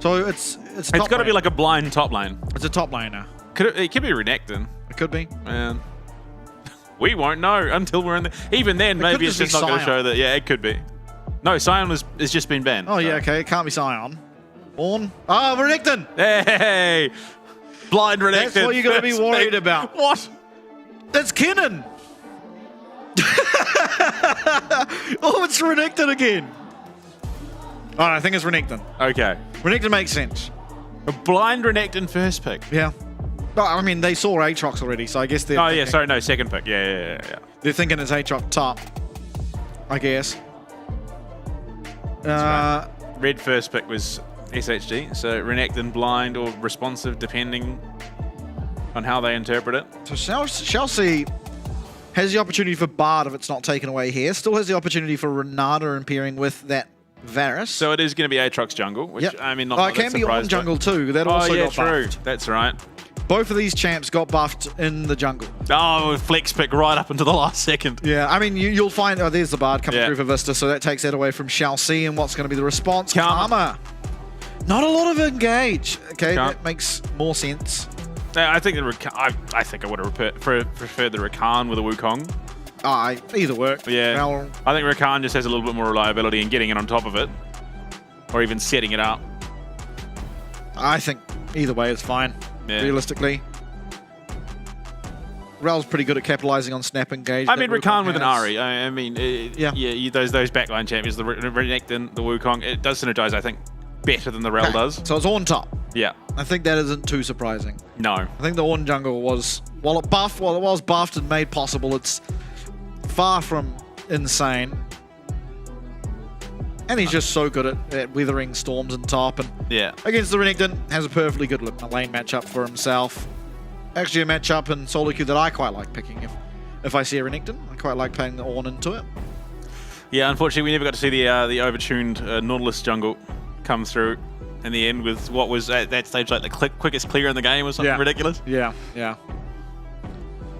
F: So it's
G: got to be like a blind top lane.
F: It's a top laner.
G: It could be Renekton.
F: It could be.
G: Man. We won't know until we're in the... Even then, maybe it's just not going to show that... Yeah, it could be. No, Sion has just been banned.
F: Oh, yeah, okay. It can't be Sion. Ornn. Ah, Renekton!
G: Hey! Blind Renekton.
F: That's what you're going to be worried about.
G: What?
F: That's Kennen! Oh, it's Renekton again. All right, I think it's Renekton.
G: Okay.
F: Renekton makes sense.
G: A blind Renekton first pick.
F: Yeah. But, I mean, they saw Aatrox already, so I guess they're...
G: Oh, yeah, sorry, no, second pick. Yeah.
F: They're thinking it's Aatrox top, I guess.
G: Right. Red first pick was SHG, so Renekton blind or responsive, depending on how they interpret it.
F: So Chelsea has the opportunity for Bard if it's not taken away here. Still has the opportunity for Renata and pairing with that Varus.
G: So it is going to be Aatrox jungle, which, I mean, not
F: it can be on jungle too. That also got
G: true.
F: buffed.
G: That's right.
F: Both of these champs got buffed in the jungle.
G: Oh, flex pick right up until the last second.
F: Yeah, I mean, you'll find... Oh, there's the Bard coming through for Vista, so that takes that away from Chelsea. And what's going to be the response? Karma. Not a lot of engage. Okay, that makes more sense.
G: I think I think I would have preferred the Rakan with a Wukong.
F: Either work.
G: Yeah.
F: Well,
G: I think Rakan just has a little bit more reliability in getting it on top of it. Or even setting it up.
F: I think either way is fine, realistically. Rel's pretty good at capitalizing on snap engage.
G: I mean,
F: that
G: Rakan
F: Wukong
G: with an
F: has.
G: Ari. I mean,
F: Yeah.
G: those backline champions, the Renekton, the Wukong, it does synergize, I think, better than the Rel does.
F: So it's on top.
G: Yeah.
F: I think that isn't too surprising.
G: No.
F: I think the Ornn jungle was, while it was buffed and made possible, it's far from insane. And he's just so good at weathering storms and top. And
G: Yeah.
F: against the Renekton, has a perfectly good lane matchup for himself. Actually, a matchup in solo queue that I quite like picking. If I see a Renekton, I quite like playing the Ornn into it.
G: Yeah, unfortunately, we never got to see the overtuned Nautilus jungle come through in the end with what was at that stage like the quickest clear in the game or something ridiculous.
F: Yeah.
G: Oh,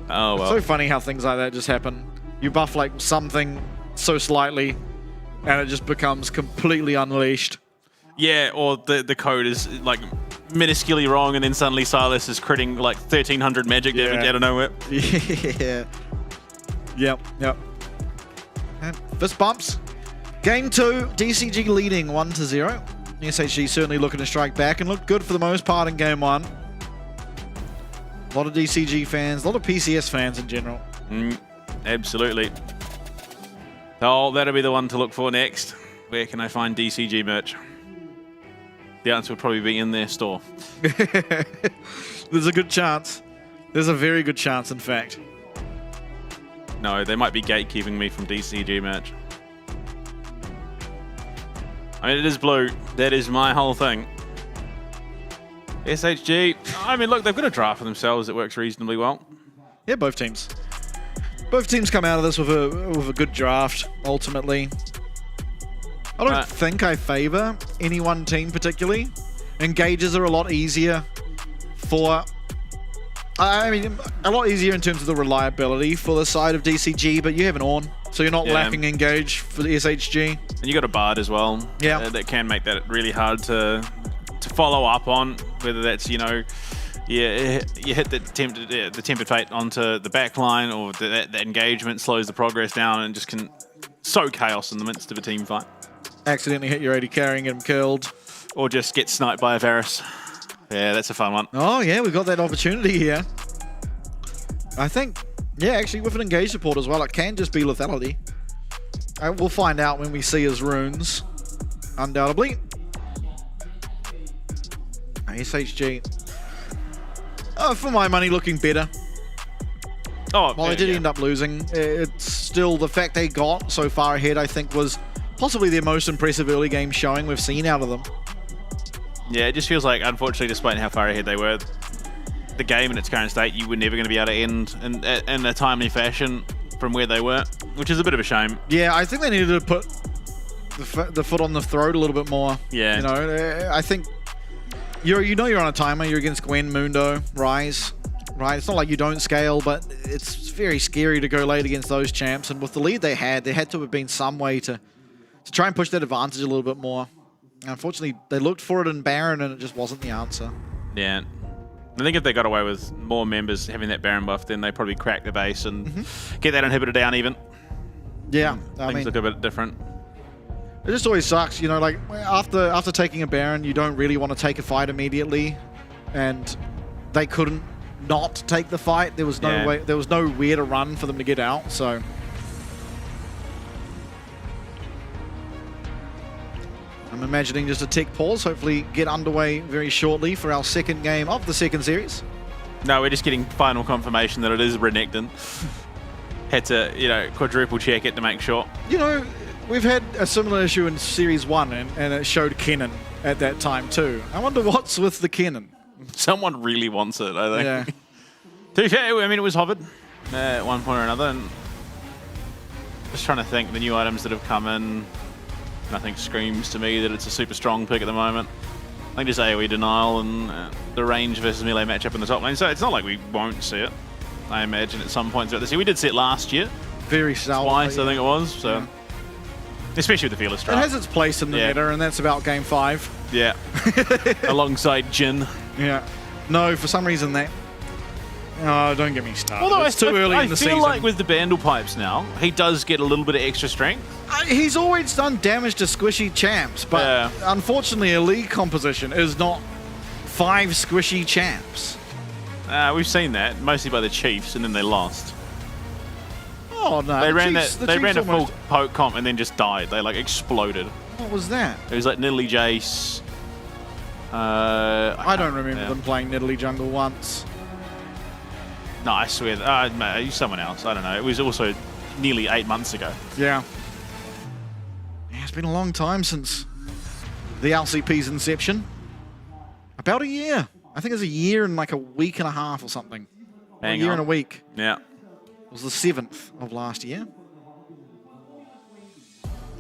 G: well.
F: It's so funny how things like that just happen. You buff like something so slightly, and it just becomes completely unleashed.
G: Yeah, or the code is like minusculely wrong, and then suddenly Silas is critting like 1300 magic damage out of nowhere.
F: Yeah. Yep. And fist bumps. Game 2, DCG leading 1-0. SHG certainly looking to strike back and look good for the most part in game 1. A lot of DCG fans, a lot of PCS fans in general.
G: Absolutely. Oh, that'll be the one to look for next. Where can I find DCG merch? The answer will probably be in their store.
F: There's a good chance. There's a very good chance, in fact.
G: No, they might be gatekeeping me from DCG merch. I mean, it is blue. That is my whole thing. SHG. I mean, look, they've got a draft for themselves that works reasonably well.
F: Yeah, both teams. Both teams come out of this with a good draft, ultimately. I don't think I favor any one team particularly. Engages are a lot easier for... I mean, a lot easier in terms of the reliability for the side of DCG, but you have an Ornn, so you're not lacking engage for the SHG.
G: And you got a Bard as well.
F: Yeah.
G: That can make that really hard to follow up on, whether that's, you know, you hit the tempered fate onto the back line, or the engagement slows the progress down and just can sow chaos in the midst of a team fight.
F: Accidentally hit your AD carry and get him killed.
G: Or just get sniped by a Varus. Yeah, that's a fun one.
F: Oh yeah, we've got that opportunity here. I think, yeah, actually with an engaged support as well, it can just be lethality. We'll find out when we see his runes, undoubtedly. SHG. For my money, looking better.
G: Oh,
F: While they did end up losing, it's still the fact they got so far ahead, I think, was possibly their most impressive early game showing we've seen out of them.
G: Yeah, it just feels like, unfortunately, despite how far ahead they were, the game in its current state, you were never going to be able to end in a timely fashion from where they were, which is a bit of a shame.
F: Yeah, I think they needed to put the foot on the throat a little bit more.
G: Yeah.
F: You know, I think you're on a timer. You're against Gwen, Mundo, Ryze. Right? It's not like you don't scale, but it's very scary to go late against those champs. And with the lead they had to have been some way to try and push that advantage a little bit more. Unfortunately, they looked for it in Baron, and it just wasn't the answer.
G: Yeah. I think if they got away with more members having that Baron buff, then they probably crack the base and get that inhibitor down even.
F: Yeah,
G: Things look a bit different.
F: It just always sucks, you know, like after taking a Baron, you don't really want to take a fight immediately, and they couldn't not take the fight. There was no way, there was nowhere to run for them to get out, so. I'm imagining just a tick pause, hopefully get underway very shortly for our second game of the second series.
G: No, we're just getting final confirmation that it is Renekton. Had to, you know, quadruple check it to make sure.
F: You know, we've had a similar issue in Series 1, and it showed Kennen at that time too. I wonder what's with the Kennen.
G: Someone really wants it, I think.
F: Yeah.
G: To be fair, I mean, it was hovered at one point or another, and just trying to think the new items that have come in. Nothing screams to me that it's a super strong pick at the moment. I think just AoE denial and the range versus melee matchup in the top lane. So it's not like we won't see it. I imagine at some points throughout this year. We did see it last year.
F: Very seldom.
G: Twice, I think it was. So, especially with the Fearless draft.
F: It has its place in the meta, and that's about game 5.
G: Yeah. Alongside Jin.
F: Yeah. No, for some reason that... Oh, don't get me started.
G: Although
F: it's too early in the season.
G: I feel like with the Bandle pipes now, he does get a little bit of extra strength.
F: He's always done damage to squishy champs, but unfortunately a league composition is not 5 squishy champs.
G: We've seen that, mostly by the Chiefs, and then they lost.
F: Oh no!
G: They
F: the
G: ran
F: Chiefs-
G: that.
F: the
G: They
F: Chiefs
G: ran a full
F: almost-
G: poke comp and then just died. They like exploded.
F: What was that?
G: It was like Nidalee Jace.
F: I don't remember
G: yeah.
F: them playing Nidalee Jungle once.
G: No, I swear. Mate, someone else. I don't know. It was also nearly 8 months ago.
F: Yeah. Yeah, it's been a long time since the LCP's inception. About a year. I think it was a year and like a week and a half or something.
G: Hang
F: a year
G: on.
F: and a week.
G: Yeah.
F: It was the 7th of last year.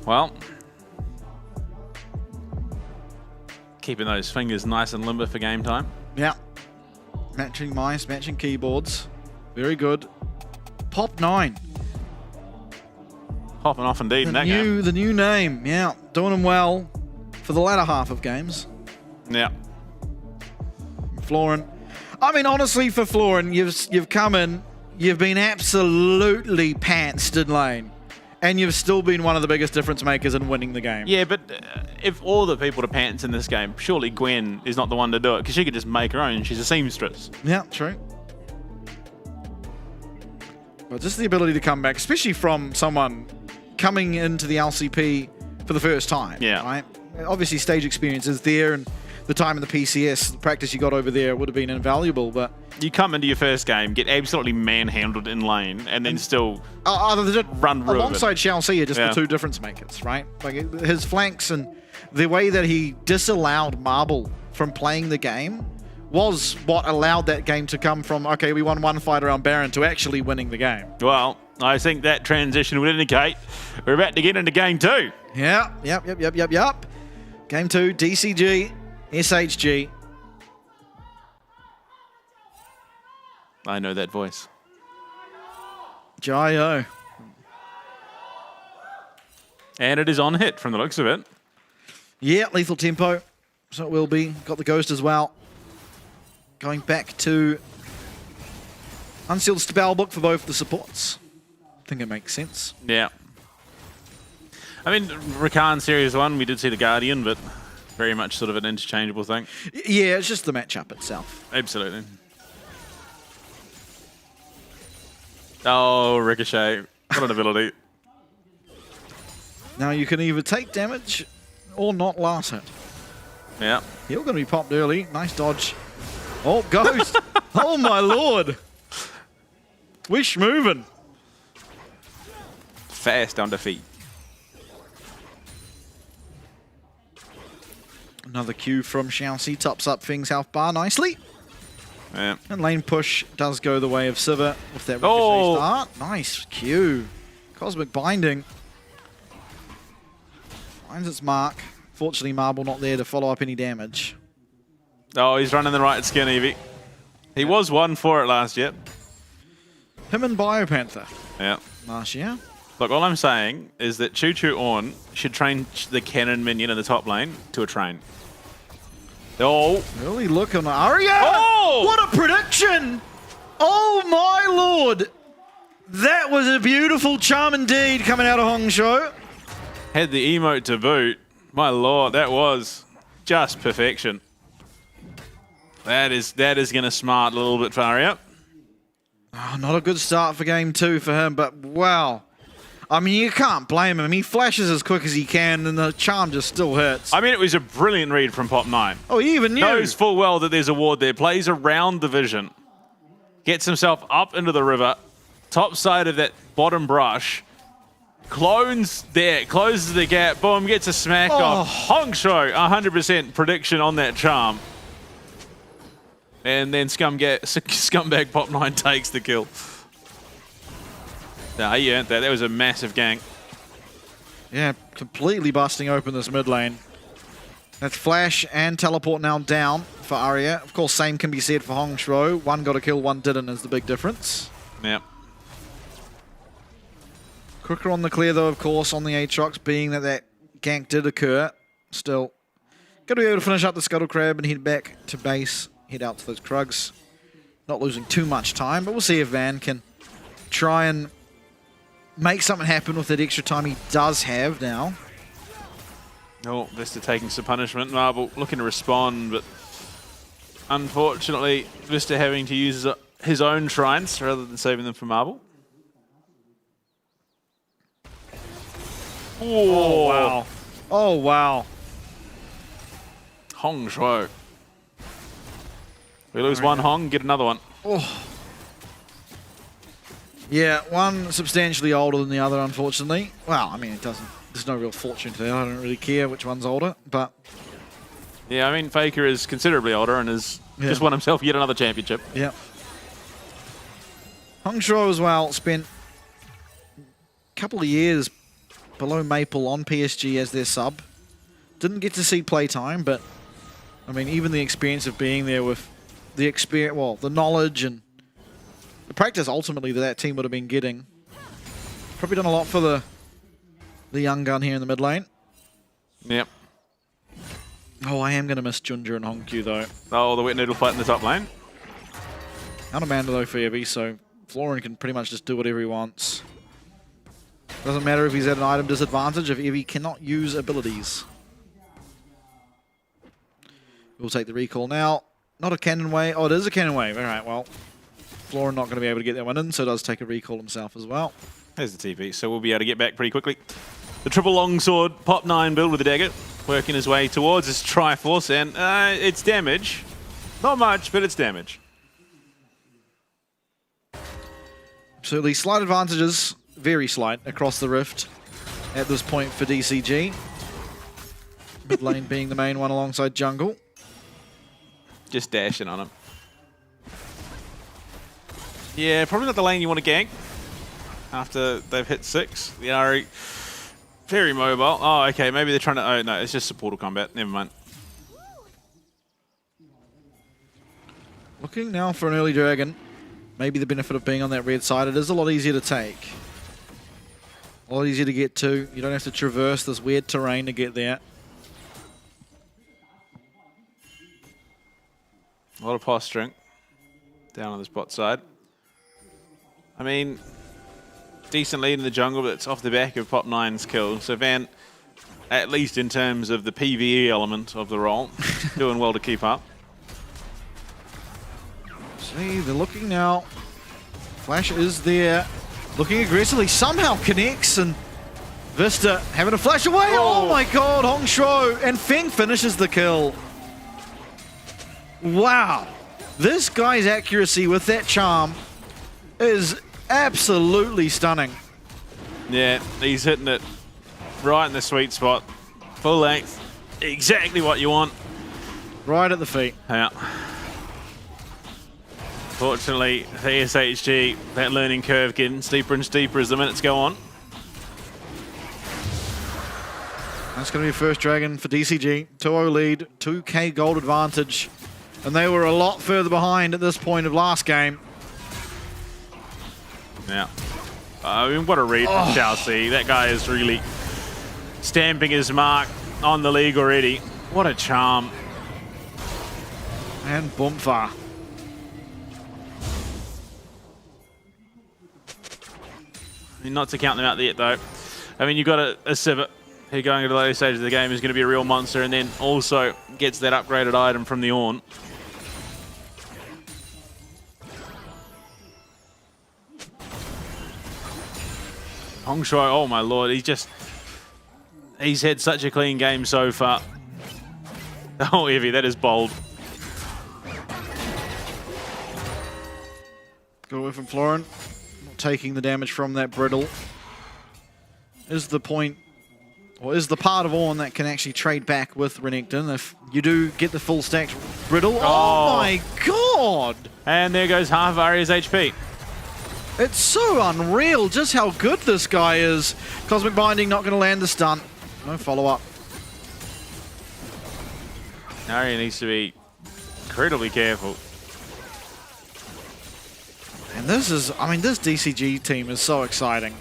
G: Well, keeping those fingers nice and limber for game time.
F: Yeah. Matching mice, matching keyboards. Very good. Pop 9.
G: Popping off indeed in that game.
F: The new name. Yeah. Doing them well for the latter half of games.
G: Yeah.
F: Florin. I mean, honestly, for Florin, you've come in, you've been absolutely pantsed in lane, and you've still been one of the biggest difference makers in winning the game.
G: Yeah, but if all the people to pants in this game, surely Gwen is not the one to do it, because she could just make her own. She's a seamstress.
F: Yeah, true. But just the ability to come back, especially from someone coming into the LCP for the first time.
G: Yeah.
F: Right? Obviously, stage experience is there, and the time in the PCS, the practice you got over there would have been invaluable, but...
G: You come into your first game, get absolutely manhandled in lane, and then still
F: run
G: through
F: alongside Shao Si are just
G: Yeah.
F: the two difference makers, right? Like his flanks and the way that he disallowed Marble from playing the game was what allowed that game to come from, okay, we won one fight around Baron, to actually winning the game.
G: Well, I think that transition would indicate we're about to get into game 2.
F: Yeah, yep. Game 2, DCG, SHG.
G: I know that voice.
F: Jio.
G: And it is on hit from the looks of it.
F: Yeah, lethal tempo. So it will be. Got the Ghost as well. Going back to Unsealed Spellbook for both the supports. I think it makes sense.
G: Yeah. I mean, Rakan Series 1, we did see the Guardian, but very much sort of an interchangeable thing.
F: Yeah, it's just the matchup itself.
G: Absolutely. Oh, Ricochet. What an ability.
F: Now you can either take damage or not last hit.
G: Yeah.
F: You're going to be popped early. Nice dodge. Oh, Ghost. Oh, my lord. Wish moving.
G: Fast on defeat.
F: Another Q from Shao Si. Tops up Fing's health bar nicely.
G: Yeah.
F: And lane push does go the way of Sivir with that Ricochet
G: Oh.
F: start. Nice Q. Cosmic Binding. Finds its mark. Fortunately, Marble not there to follow up any damage.
G: Oh, he's running the right skin, Evie. He was 1 for it last year.
F: Him and Biopanther
G: Yeah.
F: last year.
G: Look, all I'm saying is that Choo Choo Orn should train the cannon minion in the top lane to a train. Oh.
F: Really look on Arya.
G: Oh!
F: What a prediction! Oh my lord! That was a beautiful charm indeed coming out of Hongzhou.
G: Had the emote to boot. My lord, that was just perfection. That is going to smart a little bit for Arya.
F: Oh, not a good start for game 2 for him, but wow. I mean, you can't blame him. He flashes as quick as he can, and the charm just still hits.
G: I mean, it was a brilliant read from Pop 9.
F: Oh, he even knew.
G: Knows full well that there's a ward there. Plays around the vision. Gets himself up into the river. Top side of that bottom brush. Clones there. Closes the gap. Boom. Gets a smack off. Hongzhou, 100% prediction on that charm. And then Scumbag Pop 9 takes the kill. Nah, he earned that. That was a massive gank.
F: Yeah, completely busting open this mid lane. That's Flash and Teleport now down for Arya. Of course, same can be said for Hongzhou. One got a kill, one didn't is the big difference.
G: Yeah.
F: Quicker on the clear, though, of course, on the Aatrox, being that gank did occur. Still, got to be able to finish up the Scuttle Crab and head back to base, head out to those Krugs. Not losing too much time, but we'll see if Van can try and make something happen with that extra time he does have now.
G: Oh, Vista taking some punishment. Marble looking to respond, but Unfortunately, Vista having to use his own shrines rather than saving them for Marble.
F: Oh, wow. Oh, wow.
G: Hong Shuo. We lose one Hong, get another one.
F: Oh. Yeah, one substantially older than the other, unfortunately. Well, I mean, it doesn't. There's no real fortune to that. I don't really care which one's older, but...
G: Yeah, I mean, Faker is considerably older and has just won himself yet another championship.
F: Yeah. Hong Shuo as well spent a couple of years below Maple on PSG as their sub. Didn't get to see playtime, but I mean, even the experience of being there with the experience, well, the knowledge and the practice ultimately that team would have been getting. Probably done a lot for the young gun here in the mid lane.
G: Yep.
F: Oh, I am going to miss Junja and Hongkyu though.
G: Oh, the wet noodle fight in the top lane.
F: Out of mana though for Evie, so Florin can pretty much just do whatever he wants. Doesn't matter if he's at an item disadvantage if Evie cannot use abilities. We'll take the recall now. Not a cannon wave. Oh, it is a cannon wave. All right, well, Florin not going to be able to get that one in, so does take a recall himself as well.
G: There's the TP, so we'll be able to get back pretty quickly. The triple longsword, pop 9 build with the dagger, working his way towards his Triforce, and it's damage. Not much, but it's damage.
F: Absolutely. Slight advantages, very slight, across the rift at this point for DCG. Mid lane being the main one alongside jungle.
G: Just dashing on him. Yeah, probably not the lane you want to gank after they've hit 6. The Ari, very mobile. Oh, okay, maybe they're trying to... Oh, no, it's just supportal combat. Never mind.
F: Looking now for an early dragon. Maybe the benefit of being on that red side. It is a lot easier to take. A lot easier to get to. You don't have to traverse this weird terrain to get there.
G: A lot of posturing down on this bot side. I mean, decent lead in the jungle, but it's off the back of Pop 9's kill. So Van, at least in terms of the PvE element of the role, doing well to keep up.
F: See, they're looking now. Flash is there. Looking aggressively. Somehow connects and Vista having a flash away. Oh my god, Hong Shuo. And Feng finishes the kill. Wow. This guy's accuracy with that charm is absolutely stunning.
G: Yeah, he's hitting it right in the sweet spot. Full length. Exactly what you want.
F: Right at the feet.
G: Yeah. Fortunately, the SHG, that learning curve getting steeper and steeper as the minutes go on.
F: That's going to be first dragon for DCG. 2-0 lead, 2k gold advantage. And they were a lot further behind at this point of last game.
G: Yeah. I mean, what a read from Chelsea. That guy is really stamping his mark on the league already. What a charm.
F: And Boomfa.
G: I mean, not to count them out yet, though. I mean, you've got a Sivit who going to the later stage of the game is going to be a real monster, and then also gets that upgraded item from the Ornn. Hong Shuo, oh my lord, he's had such a clean game so far. Oh, Evie, that is bold.
F: Good away from Florin. Not taking the damage from that brittle. Is the point, or is the part of Ornn that can actually trade back with Renekton if you do get the full stacked brittle. Oh my god!
G: And there goes half of Arya's HP.
F: It's so unreal just how good this guy is. Cosmic Binding not going to land the stun. No follow-up.
G: Arya needs to be incredibly careful.
F: And this is, I mean, this DCG team is so exciting.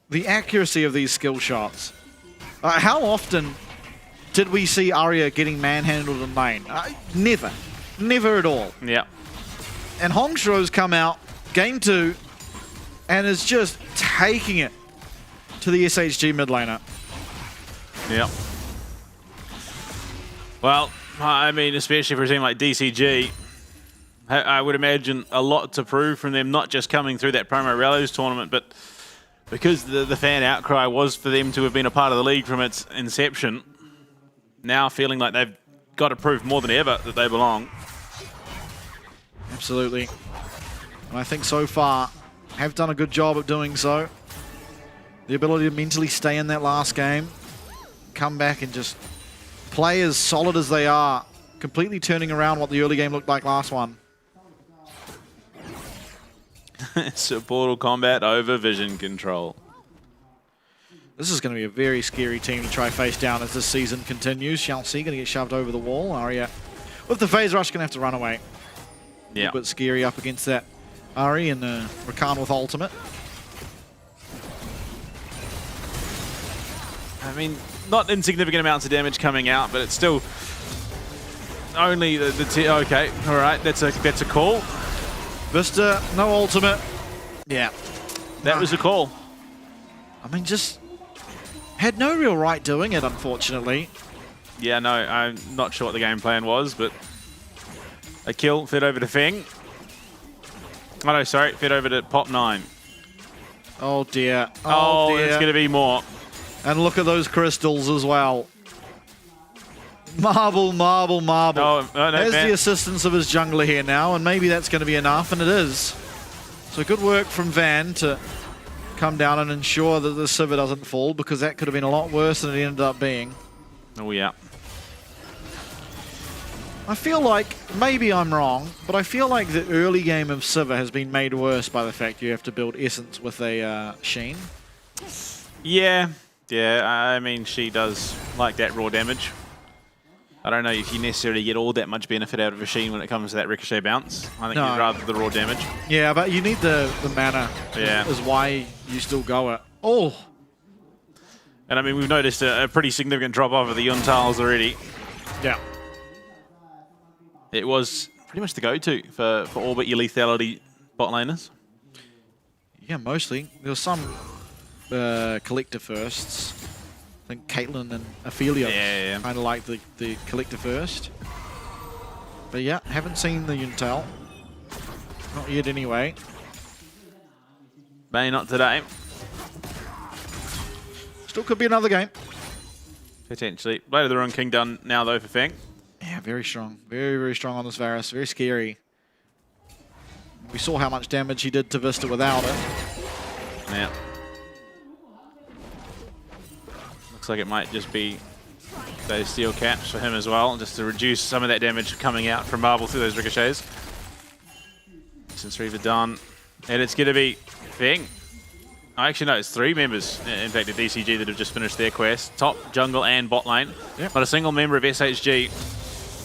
F: The accuracy of these skill shots. How often did we see Arya getting manhandled in lane? Never. Never at all.
G: Yeah.
F: And Hong Shuo's come out, game 2, and is just taking it to the SHG mid laner.
G: Yep. Well, I mean, especially for a team like DCG, I would imagine a lot to prove from them, not just coming through that promo Rellos tournament, but because the fan outcry was for them to have been a part of the league from its inception, now feeling like they've got to prove more than ever that they belong.
F: Absolutely. And I think so far have done a good job of doing so. The ability to mentally stay in that last game, come back and just play as solid as they are, completely turning around what the early game looked like last one.
G: So Portal Combat over Vision Control.
F: This is going to be a very scary team to try face down as this season continues. Chelsea going to get shoved over the wall. Aria with the phase rush going to have to run away.
G: Yeah.
F: A little bit scary up against that Ari and Rakan with ultimate.
G: I mean, not insignificant amounts of damage coming out, but it's still only okay, all right, that's a call.
F: Vista, no ultimate. Yeah.
G: That was a call.
F: I mean, just had no real right doing it, unfortunately.
G: Yeah, no, I'm not sure what the game plan was, but a kill fed over to Feng. Oh no, sorry, fed over to Pop 9.
F: Oh dear.
G: Oh,
F: dear.
G: it's going to be more.
F: And look at those crystals as well. Marble, marble, marble.
G: No,
F: There's
G: man.
F: the assistance of his jungler here now, and maybe that's going to be enough, and it is. So good work from Van to come down and ensure that the Sivir doesn't fall, because that could have been a lot worse than it ended up being.
G: Oh yeah.
F: I feel like, maybe I'm wrong, but I feel like the early game of Sivir has been made worse by the fact you have to build Essence with a Sheen.
G: Yeah, I mean, she does like that raw damage. I don't know if you necessarily get all that much benefit out of a Sheen when it comes to that ricochet bounce. I think you'd rather the raw damage.
F: Yeah, but you need the mana.
G: Yeah.
F: Is why you still go it. Oh!
G: And I mean, we've noticed a pretty significant drop off of the Yuntals already.
F: Yeah.
G: It was pretty much the go-to for all but your lethality bot laners.
F: Yeah, mostly. There was some collector firsts. I think Caitlyn and Ophelia kind of like the collector first. But yeah, haven't seen the Yuntal. Not yet anyway.
G: Maybe not today.
F: Still could be another game.
G: Potentially. Blade of the Ruin King done now though for Feng.
F: Yeah, very strong. Very, very strong on this Varus. Very scary. We saw how much damage he did to Vista without it.
G: Yeah. Looks like it might just be those steel caps for him as well, just to reduce some of that damage coming out from Marble through those ricochets. Since Reaver done. And it's going to be Feng. Actually, no, it's 3 members, in fact, of DCG that have just finished their quest. Top, jungle, and bot lane.
F: Yep.
G: But a single member of SHG,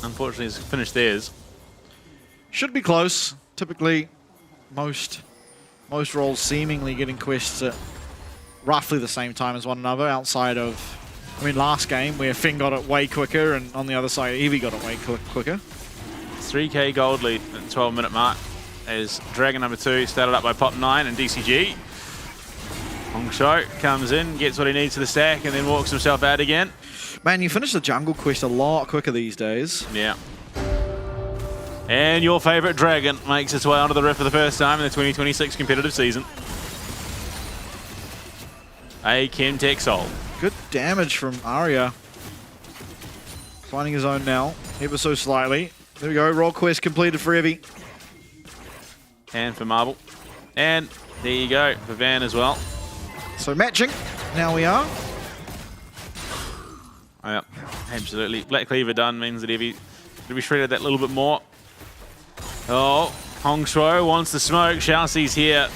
G: unfortunately, has finished theirs.
F: Should be close. Typically, most roles seemingly getting quests at roughly the same time as one another, outside of, I mean, last game where Feng got it way quicker, and on the other side, Eevee got it way quicker.
G: 3k gold lead at the 12-minute mark as Dragon number 2 started up by Pop 9 and DCG. Hongsho comes in, gets what he needs to the stack, and then walks himself out again.
F: Man, you finish the jungle quest a lot quicker these days.
G: Yeah. And your favourite Dragon makes its way onto the Rift for the first time in the 2026 competitive season. A Chemtech Soul.
F: Good damage from Arya. Finding his own now, ever so slightly. There we go, role quest completed for Evie.
G: And for Marble. And there you go, for Van as well.
F: So matching, now we are.
G: Oh, yeah, absolutely. Black Cleaver done means that Evie will be shredded that little bit more. Oh, Hongshuo wants the smoke. Xiaoxi's here.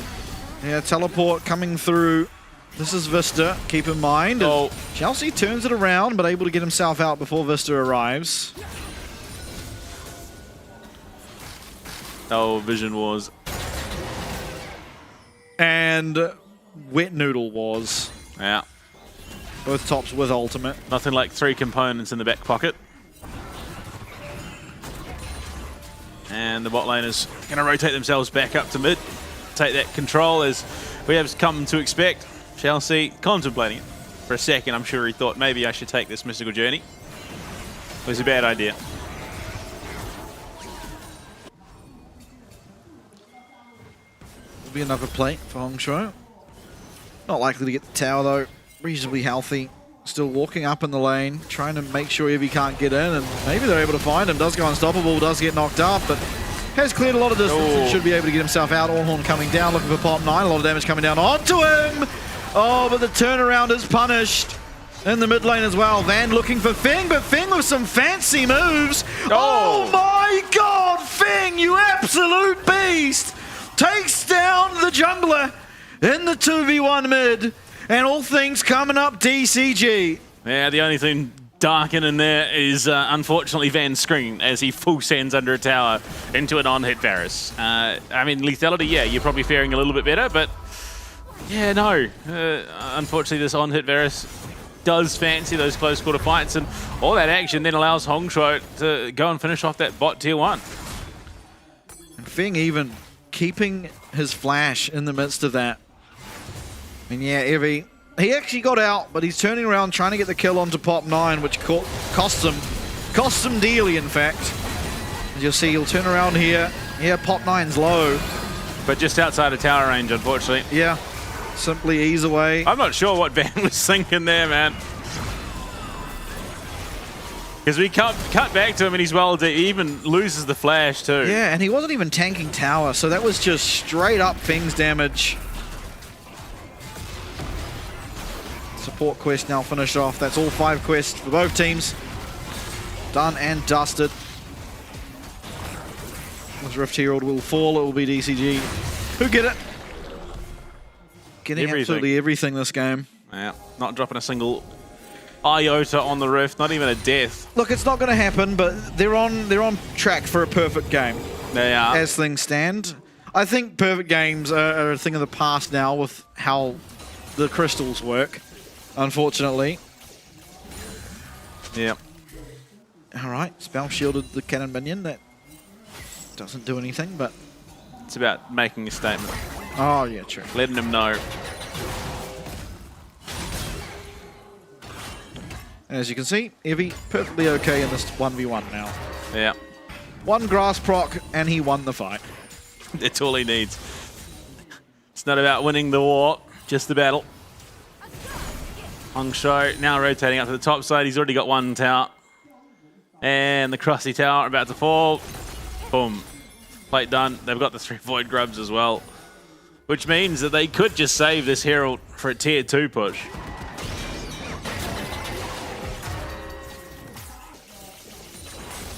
F: Yeah, teleport coming through. This is Vista, keep in mind.
G: Oh.
F: Chelsea turns it around, but able to get himself out before Vista arrives.
G: Oh, Vision Wars.
F: And Wet Noodle Wars.
G: Yeah.
F: Both tops with ultimate.
G: Nothing like 3 components in the back pocket. And the bot lane is going to rotate themselves back up to mid. Take that control as we have come to expect. Chelsea contemplating it for a second. I'm sure he thought maybe I should take this mystical journey. It was a bad idea.
F: Be another plate for Hongshuo. Not likely to get the tower though. Reasonably healthy. Still walking up in the lane, trying to make sure Eevee can't get in, and maybe they're able to find him. Does go unstoppable, does get knocked up, but has cleared a lot of distance and should be able to get himself out. Allhorn coming down, looking for pop 9. A lot of damage coming down onto him. Oh, but the turnaround is punished. In the mid lane as well. Van looking for Feng, but Feng with some fancy moves. Oh my god, Feng, you absolute beast! Takes down the jungler in the 2v1 mid. And all things coming up DCG.
G: Yeah, the only thing darking in there is unfortunately Van's screen as he full sends under a tower into an on-hit Varus. I mean, lethality, yeah, you're probably faring a little bit better, but yeah, no. Unfortunately, this on-hit Varus does fancy those close quarter fights, and all that action then allows Hongshuo to go and finish off that bot tier 1.
F: And Feng even keeping his flash in the midst of that. And yeah, Eevee, he actually got out, but he's turning around trying to get the kill onto Pop 9, which costs him dearly, in fact. As you'll see, he'll turn around here. Yeah, Pop 9's low.
G: But just outside of tower range, unfortunately.
F: Yeah, simply ease away.
G: I'm not sure what Van was thinking there, man. Because we cut back to him and he's well deep. He even loses the flash too.
F: Yeah, and he wasn't even tanking tower, so that was just straight up Feng's damage. Support quest now finished off. That's all 5 quests for both teams. Done and dusted. As Rift Herald will fall, it will be DCG. Who get it? Getting absolutely everything this game.
G: Yeah, not dropping a single iota on the Rift, not even a death.
F: Look, it's not going to happen, but they're on track for a perfect game.
G: They are.
F: As things stand. I think perfect games are a thing of the past now with how the crystals work. Unfortunately.
G: Yeah.
F: Alright, spell shielded the cannon minion. That doesn't do anything, but...
G: It's about making a statement.
F: Oh, yeah, true.
G: Letting him know.
F: As you can see, Eevee perfectly okay in this 1v1 now.
G: Yeah.
F: 1 grass proc, and he won the fight.
G: That's all he needs. It's not about winning the war, just the battle. Hongshuo now rotating up to the top side. He's already got 1 tower. And the Crossy Tower about to fall. Boom. Plate done. They've got the 3 Void Grubs as well. Which means that they could just save this Herald for a tier 2 push.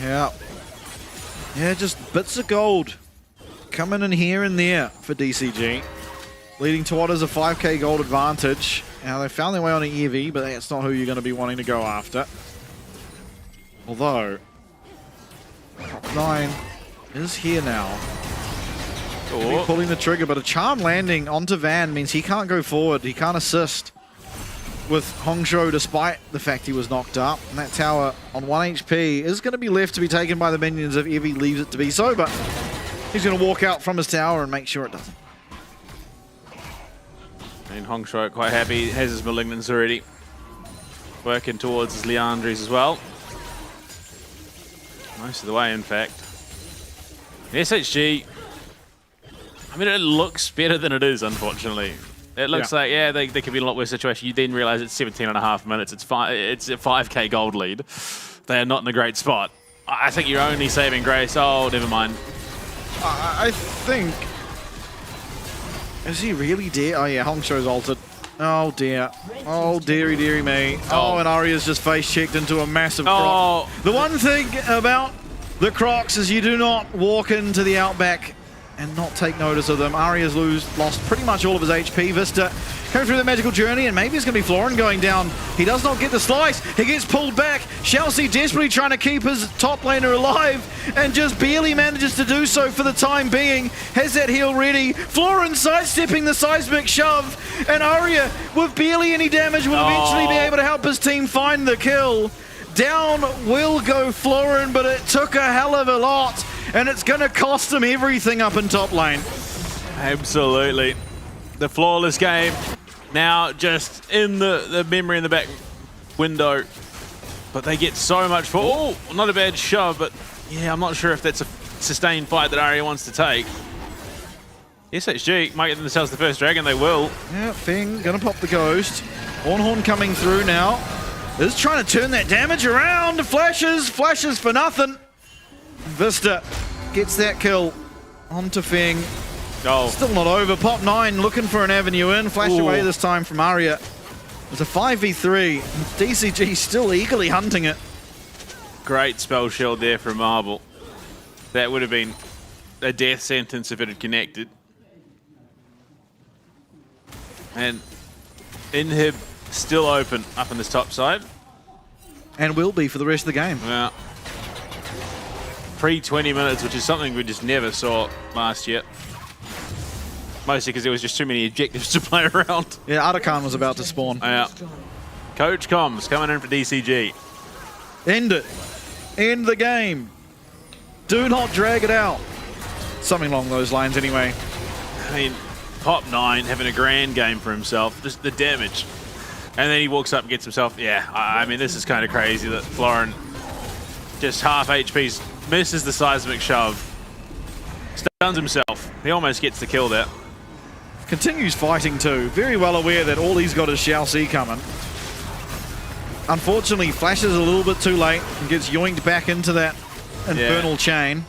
F: Yeah. Yeah, just bits of gold coming in here and there for DCG. Leading to what is a 5k gold advantage. Now, they found their way on an Eevee, but that's not who you're going to be wanting to go after. Although, Top 9 is here now. Be pulling the trigger, but a charm landing onto Van means he can't go forward. He can't assist with Hongshuo despite the fact he was knocked up. And that tower on 1 HP is going to be left to be taken by the minions if Eevee leaves it to be so, but he's going to walk out from his tower and make sure it doesn't.
G: And Hongshuo quite happy, has his Malignants already. Working towards his Leandries as well. Most of the way, in fact. The SHG, I mean, it looks better than it is, unfortunately. It looks like, yeah, they could be in a lot worse situation. You then realize it's 17.5 minutes. It's a 5k gold lead. They are not in a great spot. I think you're only saving grace. Oh, never mind.
F: I think... Is he really dead? Oh yeah, Hongshuo's altered. Oh dear. Oh dearie me. Oh, and Arya's just face checked into a massive croc. The one thing about the crocs is you do not walk into the outback and not take notice of them. Arya's lost pretty much all of his HP. Vista coming through the magical journey, and maybe it's going to be Florin going down. He does not get the slice. He gets pulled back. Chelsea desperately trying to keep his top laner alive, and just barely manages to do so for the time being. Has that heal ready. Florin sidestepping the seismic shove, and Arya, with barely any damage, will eventually be able to help his team find the kill. Down will go Florin, but it took a hell of a lot, and it's going to cost him everything up in top lane.
G: Absolutely. The flawless game now just in the memory in the back window. But they get so much for... Oh, not a bad shove, but yeah, I'm not sure if that's a sustained fight that Arya wants to take. SHG might get themselves the first dragon. They will.
F: Yeah, Feng gonna pop the ghost. Horn coming through now. Is trying to turn that damage around. Flashes for nothing. Vista gets that kill onto Feng.
G: Oh.
F: Still not over. Pop 9 looking for an avenue in. Flashed away this time from Arya. It's a 5v3. DCG still eagerly hunting it.
G: Great spell shield there from Marble. That would have been a death sentence if it had connected. And Inhib still open up on this top side.
F: And will be for the rest of the game.
G: Yeah. Pre-20 minutes, which is something we just never saw last year. Mostly because there was just too many objectives to play around.
F: Yeah, Arakan was about to spawn.
G: Yeah. Coach Comms coming in for DCG.
F: End it. End the game. Do not drag it out. Something along those lines anyway.
G: I mean, Pop 9 having a grand game for himself. Just the damage. And then he walks up and gets himself... Yeah, I mean, this is kind of crazy that Florin just half HP's misses the seismic shove. Stuns himself. He almost gets the kill there.
F: Continues fighting too. Very well aware that all he's got is Shao C coming. Unfortunately, flashes a little bit too late and gets yoinked back into that infernal chain.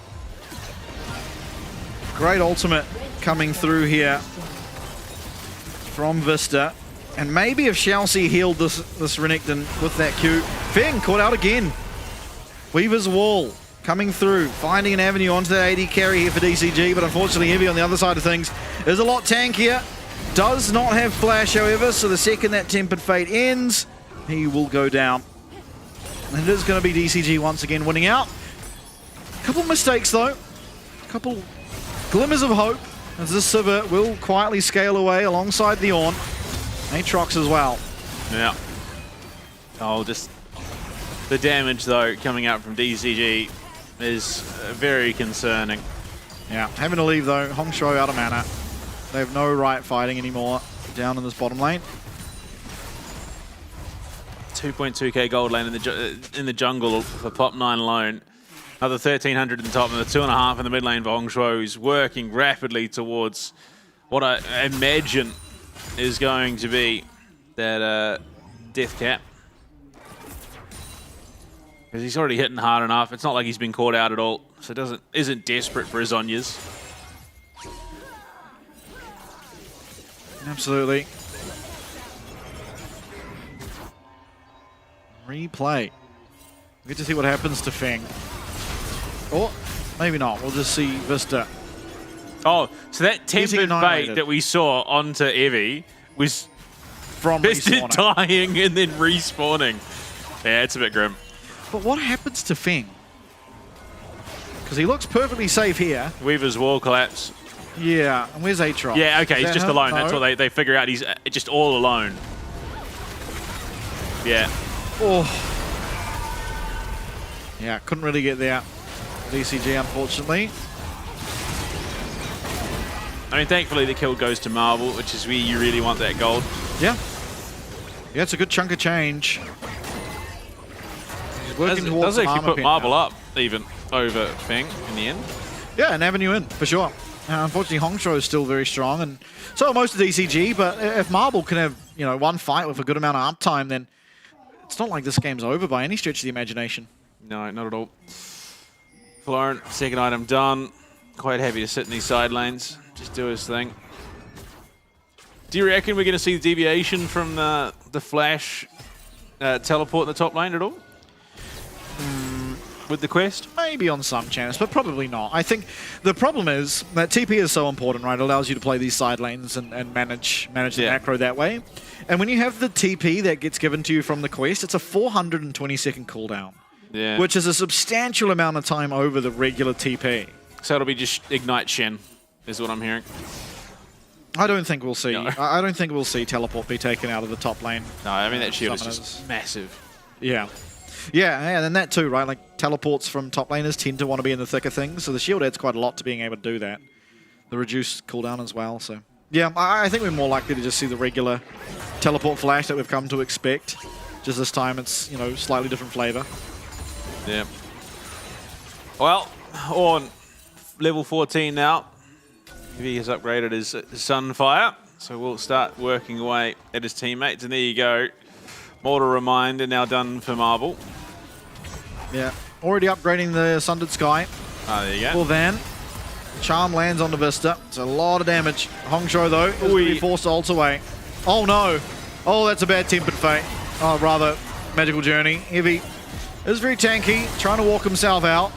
F: Great ultimate coming through here from Vista. And maybe if Shao C healed this Renekton with that Q. Feng caught out again. Weaver's Wall coming through, finding an avenue onto the AD carry here for DCG, but unfortunately Heavy on the other side of things is a lot tankier. Does not have flash, however, so the second that Tempered Fate ends, he will go down. And it is going to be DCG once again winning out. A couple mistakes though, a couple glimmers of hope as this Sivir will quietly scale away alongside the Ornn. Aatrox as well.
G: Yeah. Oh, just the damage though coming out from DCG is very concerning.
F: Yeah, having to leave though. Hongshuo out of mana. They have no right fighting anymore down in this bottom lane.
G: 2.2k gold lane in the jungle for Pop 9 alone. Another 1,300 in the top and the 2.5 in the mid lane for Hongshuo, who's working rapidly towards what I imagine is going to be that death cap. Because he's already hitting hard enough. It's not like he's been caught out at all, so isn't desperate for his Zhonya's.
F: Absolutely. Replay. We get to see what happens to Feng. Or maybe not. We'll just see Vista.
G: Oh, so that Tempered Fate that we saw onto Evie was
F: from
G: Vista dying and then respawning. Yeah, it's a bit grim.
F: But what happens to Feng? Because he looks perfectly safe here.
G: Weaver's Wall collapse.
F: Yeah, and where's Aatrox?
G: Yeah, okay, he's just
F: him?
G: alone.
F: No.
G: That's what they figure out. He's just all alone. Yeah.
F: Oh. Yeah, couldn't really get there. DCG, unfortunately.
G: I mean, thankfully the kill goes to Marble, which is where you really want that gold.
F: Yeah. Yeah, it's a good chunk of change. He's working towards
G: does actually put Marble
F: now.
G: up even over Feng in the end.
F: Yeah, an avenue in, for sure. Unfortunately, Hongshuo is still very strong, and so are most of DCG, but if Marble can have, you know, one fight with a good amount of uptime, then it's not like this game's over by any stretch of the imagination.
G: No, not at all. Florin, second item done. Quite happy to sit in these side lanes. Just do his thing. Do you reckon we're going to see the deviation from the flash teleport in the top lane at all? With the quest?
F: Maybe on some chance, but probably not. I think the problem is that TP is so important, right? It allows you to play these side lanes and manage the macro that way. And when you have the TP that gets given to you from the quest, it's a 420-second cooldown.
G: Yeah.
F: Which is a substantial amount of time over the regular TP.
G: So it'll be just Ignite Shen, is what I'm hearing.
F: I don't think we'll see.
G: No.
F: I don't think we'll see teleport be taken out of the top lane.
G: No, I mean that shield is just massive.
F: Yeah. Yeah, and that too, right? Like teleports from top laners tend to want to be in the thick of things, so the shield adds quite a lot to being able to do that. The reduced cooldown as well, so... Yeah, I think we're more likely to just see the regular teleport flash that we've come to expect. Just this time it's, you know, slightly different flavor.
G: Yeah. Well, on level 14 now. He has upgraded his Sunfire, so we'll start working away at his teammates. And there you go. Mortal Reminder now done for Marble.
F: Yeah, already upgrading the Sundered Sky.
G: Oh, there you go.
F: For Van. Charm lands on the Vista. It's a lot of damage. Hongsho, though, is going to be forced to ult away. Oh, no. Oh, that's a bad Tempered Fate. Oh, rather, Magical Journey. Heavy is very tanky, trying to walk himself out.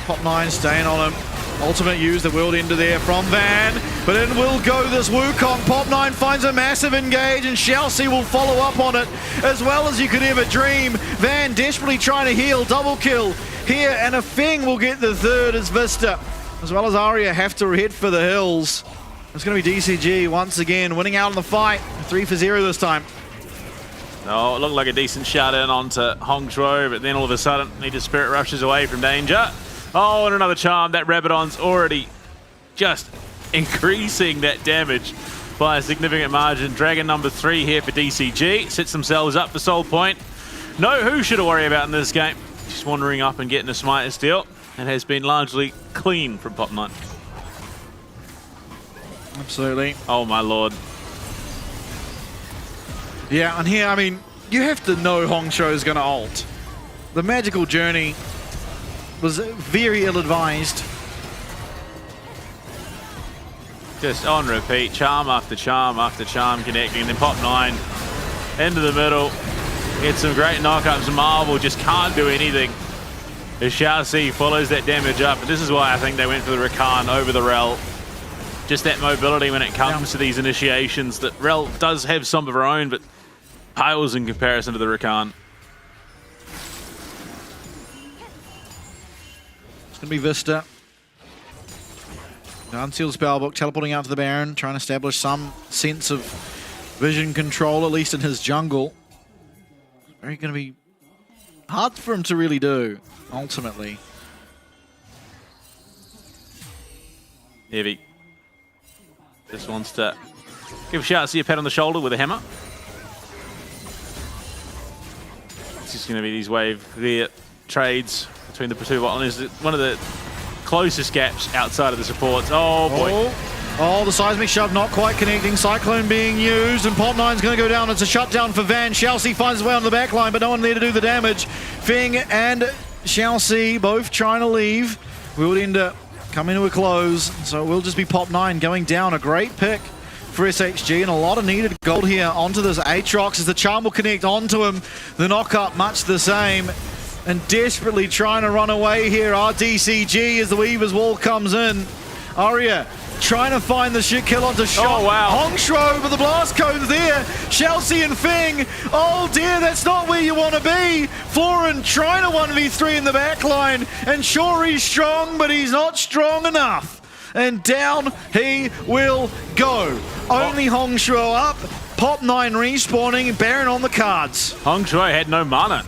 F: Pop 9 staying on him. Ultimate use the world into there from Van, but in will go this Wukong. Pop 9 finds a massive engage, and Chelsea will follow up on it as well as you could ever dream. Van desperately trying to heal, double kill here, and a Feng will get the third as Vista, as well as Arya have to head for the hills. It's going to be DCG once again winning out in the fight. 3 for 0 this time.
G: Oh, it looked like a decent shot in onto Hongshuo, but then all of a sudden he just Spirit Rushes away from danger. Oh, and another charm. That Rabadon's already just increasing that damage by a significant margin. Dragon number 3 here for DCG. Sets themselves up for Soul Point. No who should worry about in this game. Just wandering up and getting a Smite steal. And has been largely clean from Pop 9.
F: Absolutely.
G: Oh, my lord.
F: Yeah, and here, I mean, you have to know Hongsho is going to ult. The Magical Journey was very ill-advised.
G: Just on repeat, charm after charm after charm connecting. Then Pop 9 into the middle. Get some great knockups. Marvel just can't do anything. As Chelsea follows that damage up. And this is why I think they went for the Rakan over the Rel. Just that mobility when it comes to these initiations. That Rel does have some of her own, but pales in comparison to the Rakan.
F: It's going to be Vista. Unsealed Spellbook, teleporting out to the Baron, trying to establish some sense of vision control, at least in his jungle. Very going to be hard for him to really do, ultimately.
G: Heavy. Just wants to give Chelsea a pat on the shoulder with a hammer. It's just going to be these wave clear trades between the two botlines. One of the closest gaps outside of the supports. Oh boy.
F: Oh, the seismic shove not quite connecting. Cyclone being used, and Pop 9's going to go down. It's a shutdown for Van. Chelsea finds his way on the back line, but no one there to do the damage. Feng and Chelsea both trying to leave. We'll end up coming to a close, so it will just be Pop 9 going down. A great pick for SHG, and a lot of needed gold here onto this Aatrox as the charm will connect onto him. The knockup much the same, and desperately trying to run away here are DCG as the Weaver's Wall comes in. Arya trying to find the shit kill onto Shot.
G: Oh, wow.
F: Hongshuo, but the blast cone's there. Chelsea and Feng. Oh dear, that's not where you want to be. Florin trying to 1v3 in the back line. And sure, he's strong, but he's not strong enough. And down he will go. Only Hongshuo up. Pop 9 respawning. Baron on the cards.
G: Hongshuo had no mana.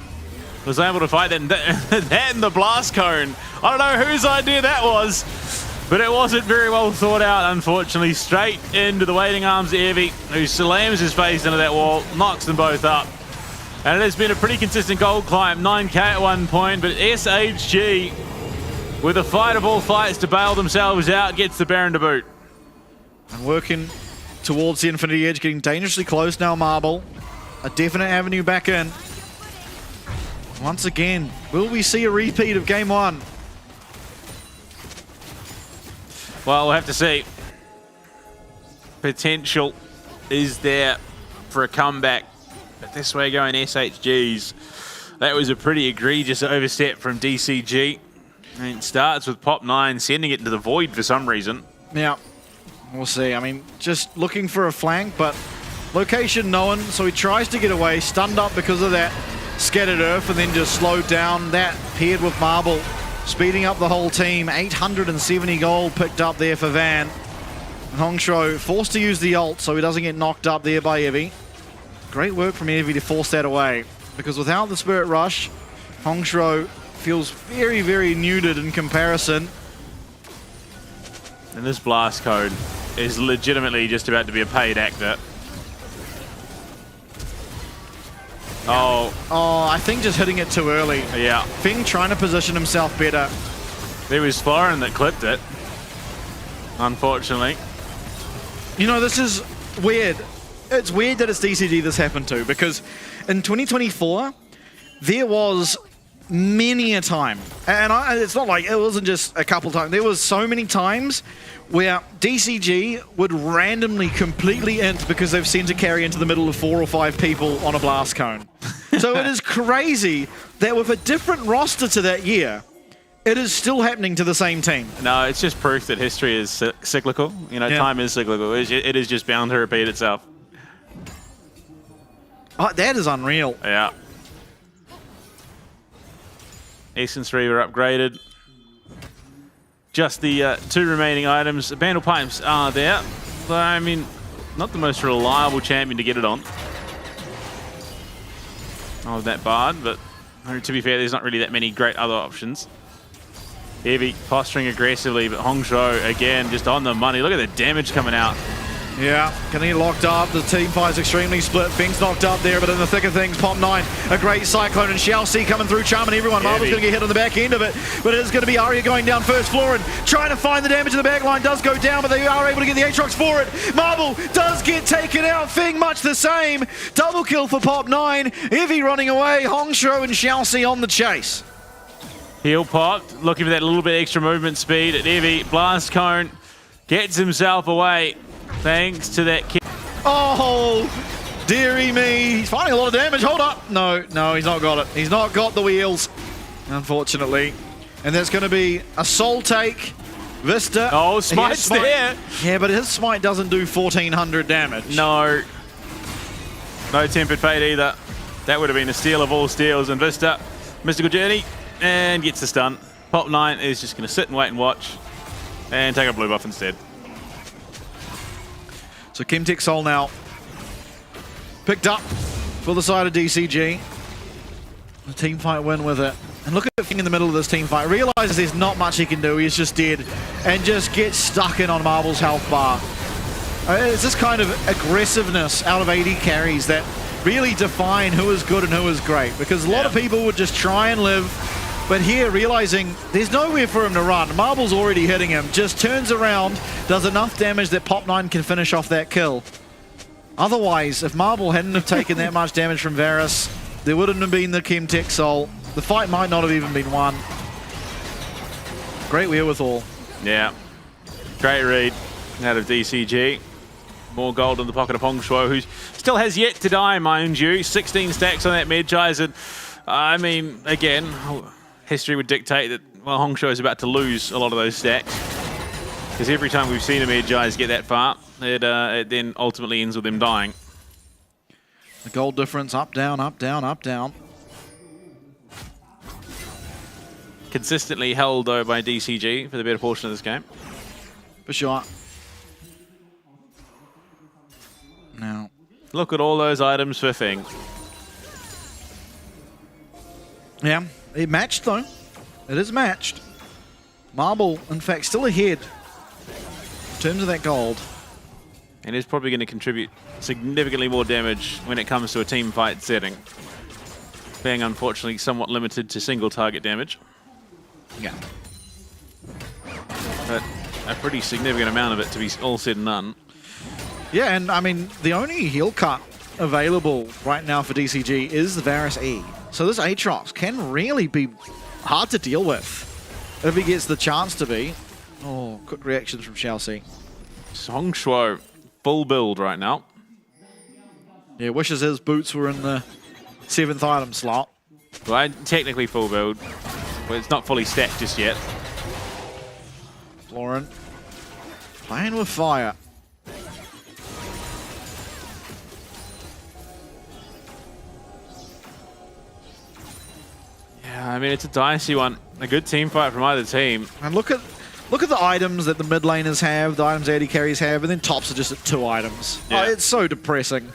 G: Was able to fight that and the blast cone. I don't know whose idea that was, but it wasn't very well thought out, unfortunately. Straight into the waiting arms of Evie, who slams his face into that wall, knocks them both up. And it has been a pretty consistent gold climb, 9k at one point, but SHG, with a fight of all fights to bail themselves out, gets the Baron to boot.
F: And working towards the Infinity Edge, getting dangerously close now, Marble. A definite avenue back in. Once again, will we see a repeat of game 1?
G: Well, we'll have to see. Potential is there for a comeback. But this way going SHG's. That was a pretty egregious overstep from DCG. And it starts with Pop 9 sending it into the void for some reason.
F: Yeah, we'll see. I mean, just looking for a flank, but location known, so he tries to get away, stunned up because of that scattered earth, and then just slowed down. That paired with Marble, speeding up the whole team. 870 gold picked up there for Van. Hongshuo forced to use the ult so he doesn't get knocked up there by Evie. Great work from Evie to force that away, because without the Spirit Rush, Hongshuo feels very, very neutered in comparison.
G: And this blast code is legitimately just about to be a paid actor. Oh,
F: I think just hitting it too early.
G: Yeah.
F: Feng trying to position himself better.
G: There was Florin that clipped it. unfortunately.
F: You know, this is weird. It's weird that it's DCG this happened to, because in 2024, there was many a time, and it's not like it wasn't just a couple times, there was so many times where DCG would randomly completely int because they've sent a carry into the middle of 4 or 5 people on a blast cone. So it is crazy that with a different roster to that year, it is still happening to the same team.
G: No, it's just proof that history is cyclical. You know, time is cyclical. It is just bound to repeat itself.
F: Oh, that is unreal.
G: Yeah. Essence 3 were upgraded. Just the 2 remaining items. The Bandle Pipes are there. But, I mean, not the most reliable champion to get it on. Oh, that Bard, but to be fair, there's not really that many great other options. Heavy posturing aggressively, but Hongshuo, again, just on the money. Look at the damage coming out.
F: Yeah, getting it locked up. The team fight's extremely split. Fink's knocked up there, but in the thick of things, Pop 9, a great Cyclone, and Xiaoxi coming through, charming everyone. Marvel's going to get hit on the back end of it, but it is going to be Arya going down first floor and trying to find the damage in the back line. Does go down, but they are able to get the Aatrox for it. Marvel does get taken out. Fing much the same. Double kill for Pop 9. Evie running away. Hongshuo and Xiaoxi on the chase.
G: Heel popped, looking for that little bit extra movement speed. And Evie, Blast Cone, gets himself away. Thanks to that kick.
F: Oh, dearie me. He's finding a lot of damage. Hold up. No, he's not got it. He's not got the wheels, unfortunately. And there's going to be a soul take. Vista.
G: Oh, Smite's there.
F: Yeah, but his smite doesn't do 1400 damage.
G: No. No Tempered Fate either. That would have been a steal of all steals. And Vista, Mystical Journey, and gets the stun. Pop 9 is just going to sit and wait and watch and take a blue buff instead.
F: So Kimtech Soul now picked up for the side of DCG. The team fight win with it. And look at Fing in the middle of this team fight. Realizes there's not much he can do. He's just dead. And just gets stuck in on Marvel's health bar. It's this kind of aggressiveness out of AD carries that really define who is good and who is great. Because a lot of people would just try and live. But here, realizing there's nowhere for him to run. Marble's already hitting him. Just turns around, does enough damage that Pop 9 can finish off that kill. Otherwise, if Marble hadn't have taken that much damage from Varus, there wouldn't have been the Kimtech Soul. The fight might not have even been won. Great wherewithal.
G: Yeah. Great read out of DCG. More gold in the pocket of Hongshuo, who still has yet to die, mind you. 16 stacks on that Medjai's. And I mean, again, history would dictate that, well, Hongshuo is about to lose a lot of those stacks. Because every time we've seen a Medjai's get that far, it then ultimately ends with them dying.
F: The gold difference, up, down, up, down, up, down.
G: Consistently held, though, by DCG for the better portion of this game.
F: For sure. Now,
G: look at all those items for Fing.
F: Yeah, it matched though. It is matched. Marble, in fact, still ahead in terms of that gold.
G: And is probably going to contribute significantly more damage when it comes to a team fight setting. Being unfortunately somewhat limited to single target damage.
F: Yeah.
G: But a pretty significant amount of it to be all said and done.
F: Yeah, and I mean, the only heal cut available right now for DCG is the Varus E. So this Aatrox can really be hard to deal with if he gets the chance to be. Oh, quick reactions from Xiaoxi.
G: Hongshuo, full build right now.
F: Yeah, wishes his boots were in the 7th item slot.
G: Well, technically full build, but it's not fully stacked just yet.
F: Florin playing with fire.
G: Yeah, I mean, it's a dicey one. A good team fight from either team.
F: And look at the items that the mid laners have, the items AD carries have, and then tops are just at 2 items.
G: Yeah.
F: Oh, it's so depressing.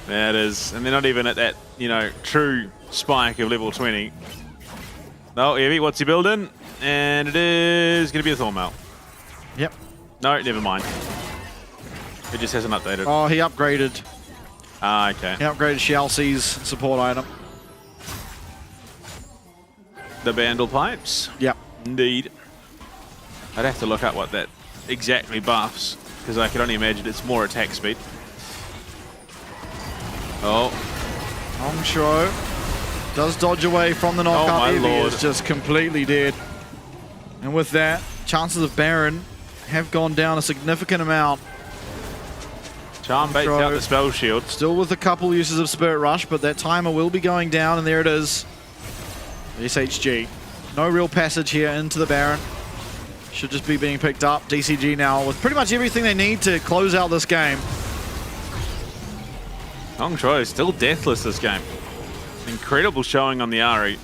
G: Yeah, it is. And they're not even at that, you know, true spike of level 20. Oh, Evie, what's he building? And it is going to be a Thornmail.
F: Yep.
G: No, never mind. It just hasn't updated.
F: Oh, he upgraded.
G: Ah, okay.
F: He upgraded Xiaoxi's support item.
G: The Bandle Pipes.
F: Yep.
G: Indeed. I'd have to look up what that exactly buffs, because I can only imagine it's more attack speed. Oh.
F: Hongshuo does dodge away from the knockup.
G: Oh my
F: Evie
G: lord.
F: is just completely dead. And with that, chances of Baron have gone down a significant amount.
G: Charm baits out the spell shield.
F: Still with a couple uses of Spirit Rush, but that timer will be going down, and there it is. SHG. No real passage here into the Baron. Should just be being picked up. DCG now with pretty much everything they need to close out this game.
G: Hongshuo is still deathless this game. Incredible showing on the Ari.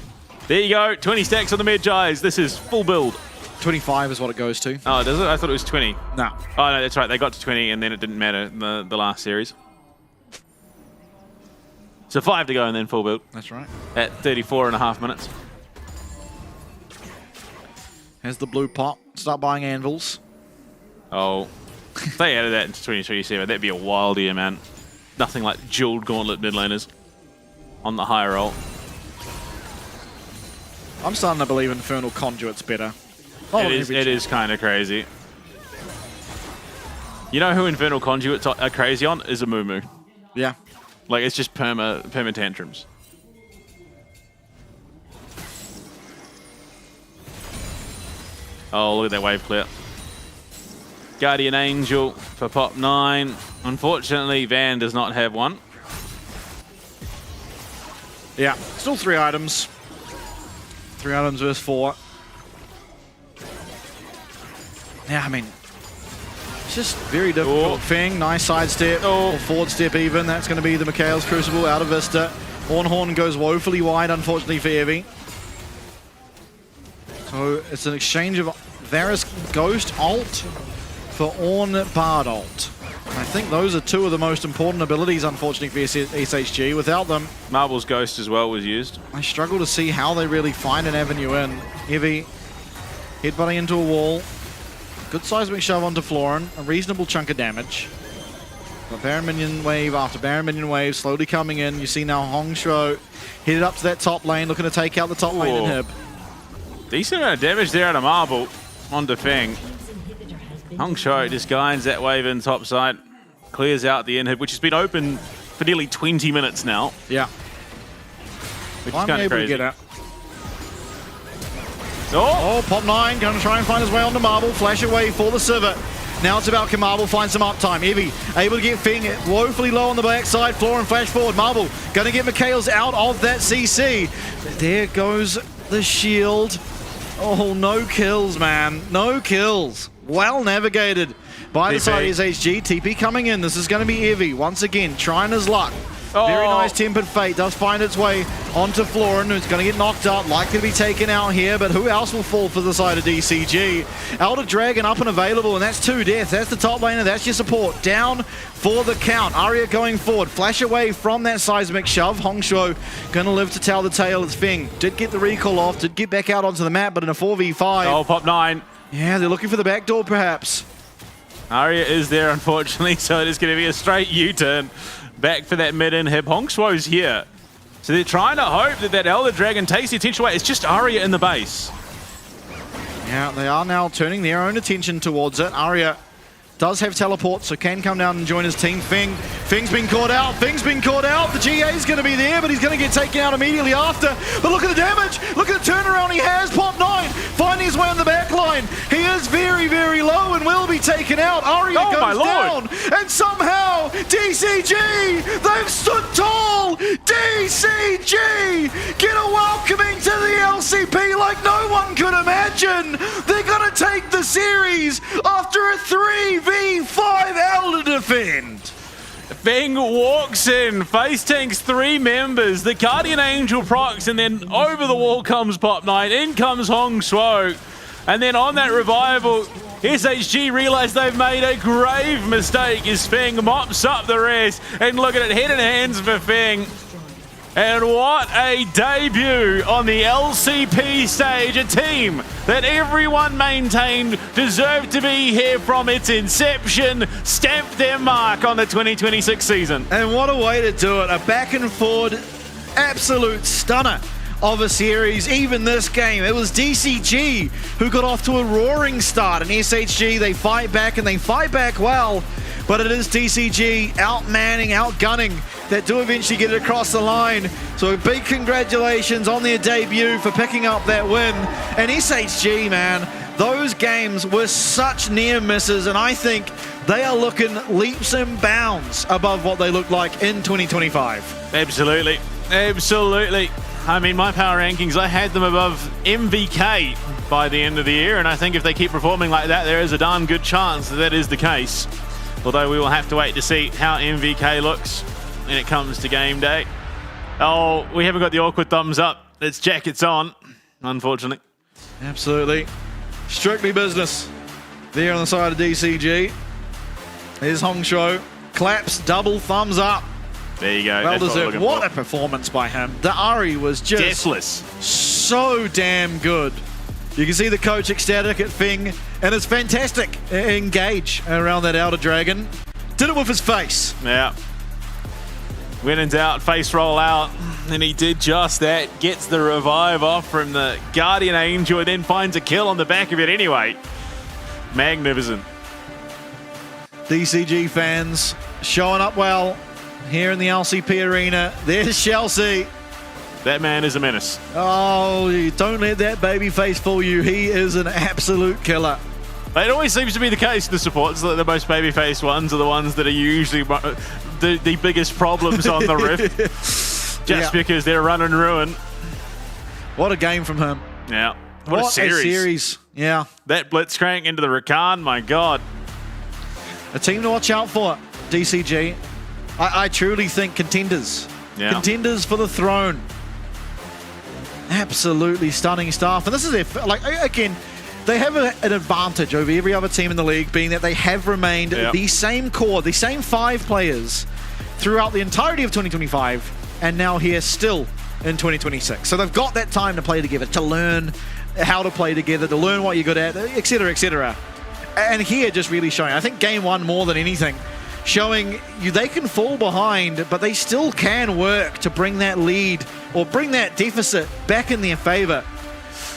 G: There you go, 20 stacks on the Medjais. This is full build.
F: 25 is what it goes to.
G: Oh, does it? I thought it was 20.
F: No.
G: Oh, no, that's right. They got to 20 and then it didn't matter in the last series. So 5 to go and then full build.
F: That's right.
G: At 34.5 minutes.
F: Here's the blue pot. Start buying anvils.
G: Oh, if they added that into 2027, that'd be a wild year, man. Nothing like jeweled gauntlet mid laners on the high roll.
F: I'm starting to believe Infernal Conduit's better.
G: It is kind of crazy. You know who Infernal Conduits are crazy on? Is a Moo.
F: Yeah.
G: Like, it's just perma tantrums. Oh, look at that wave clear. Guardian Angel for pop 9. Unfortunately, Van does not have one.
F: Yeah, still 3 items. 3 items versus 4. Yeah, I mean, it's just very difficult. Feng, nice sidestep, or forward step even. That's going to be the Mikhail's Crucible out of Vista. Ornhorn goes woefully wide, unfortunately, for Evie. So it's an exchange of Varus Ghost ult for Ornn Bard ult. And I think those are 2 of the most important abilities, unfortunately, for SHG. Without them,
G: Marble's Ghost as well was used.
F: I struggle to see how they really find an avenue in. Evie headbutting into a wall. Good seismic shove onto Florin. A reasonable chunk of damage. But Baron Minion wave after Baron Minion wave slowly coming in. You see now Hongshuo headed up to that top lane, looking to take out the top lane inhib.
G: Decent amount of damage there out of Marble onto Feng. Hongshuo just guides that wave in top side, clears out the inhib, which has been open for nearly 20 minutes now.
F: Yeah.
G: Which is kind of crazy.
F: Oh, pop 9 going to try and find his way onto Marble. Flash away for the Civet. Now it's about can Marble find some uptime. Evie able to get Feng woefully low on the backside. Florin flash forward. Marble going to get Mikhail's out of that CC. There goes the shield. Oh, no kills, man. No kills. Well navigated by the side of SHG. TP coming in. This is going to be Evie once again trying his luck. Very nice Tempered Fate does find its way onto Florin, who's going to get knocked out, likely to be taken out here, but who else will fall for the side of DCG? Elder Dragon up and available, and that's 2 deaths. That's the top laner, that's your support. Down for the count. Arya going forward, flash away from that seismic shove. Hongshuo going to live to tell the tale. It's Feng. Did get the recall off, did get back out onto the map, but in a 4v5.
G: Oh, pop 9.
F: Yeah, they're looking for the back door perhaps.
G: Arya is there, unfortunately, so it is going to be a straight U-turn. Back for that mid inhib. Hongshuo's here. So they're trying to hope that that Elder Dragon takes the attention away. It's just Arya in the base.
F: Yeah, they are now turning their own attention towards it. Arya does have teleport, so can come down and join his team. Feng's been caught out. Feng's been caught out. The GA's going to be there, but he's going to get taken out immediately after. But look at the damage. Look at the turnaround he has. Pop 9 finding his way on the back line. He is very, very low and will be taken out. Arya goes down. And somehow, DCG, they've stood tall. DCG get a welcoming to the LCP like no one could imagine. They're going to take the series after a 3v5 Elder defend.
G: Feng walks in, face tanks 3 members, the Guardian Angel procs, and then over the wall comes Pop 9, in comes Hongshuo, and then on that revival, SHG realise they've made a grave mistake as Feng mops up the rest, and look at it, head and hands for Feng. And what a debut on the LCP stage, a team that everyone maintained deserved to be here from its inception, stamped their mark on the 2026 season.
F: And what a way to do it, a back and forward absolute stunner of a series. Even this game, it was DCG who got off to a roaring start. And SHG, they fight back and they fight back well. But it is DCG outmanning, outgunning that do eventually get it across the line. So a big congratulations on their debut for picking up that win. And SHG, man, those games were such near misses, and I think they are looking leaps and bounds above what they look like in 2025.
G: Absolutely. Absolutely. I mean, my power rankings, I had them above MVK by the end of the year, and I think if they keep performing like that, there is a darn good chance that is the case. Although we will have to wait to see how MVK looks when it comes to game day. Oh, we haven't got the awkward thumbs up. It's jackets on, unfortunately.
F: Absolutely. Strictly business there on the side of DCG. There's Hongsho. Claps, double thumbs up.
G: There you go.
F: Well
G: That's
F: deserved.
G: what
F: What a performance by him. The Ari was just
G: deathless.
F: So damn good. You can see the coach ecstatic at Feng, and it's fantastic. Engage around that Outer Dragon. Did it with his face.
G: Yeah. When in doubt, face roll out. And he did just that. Gets the revive off from the Guardian Angel and then finds a kill on the back of it anyway. Magnificent.
F: DCG fans showing up well here in the LCP arena. There's Chelsea.
G: That man is a menace.
F: Oh, don't let that baby face fool you. He is an absolute killer.
G: It always seems to be the case. The supports, the most baby-faced ones, are the ones that are usually the biggest problems on the Rift. Just because they're run and ruin.
F: What a game from him.
G: Yeah. What a series.
F: Yeah.
G: That blitzcrank into the Rakan, my God.
F: A team to watch out for, DCG. I truly think contenders.
G: Yeah.
F: Contenders for the throne. Absolutely stunning stuff. And this is their, like, again, they have an advantage over every other team in the league, being that they have remained the same core, the same 5 players throughout the entirety of 2025, and now here still in 2026. So they've got that time to play together, to learn how to play together, to learn what you're good at, etc., etc. And here just really showing, I think game 1 more than anything, showing you they can fall behind, but they still can work to bring that lead or bring that deficit back in their favor.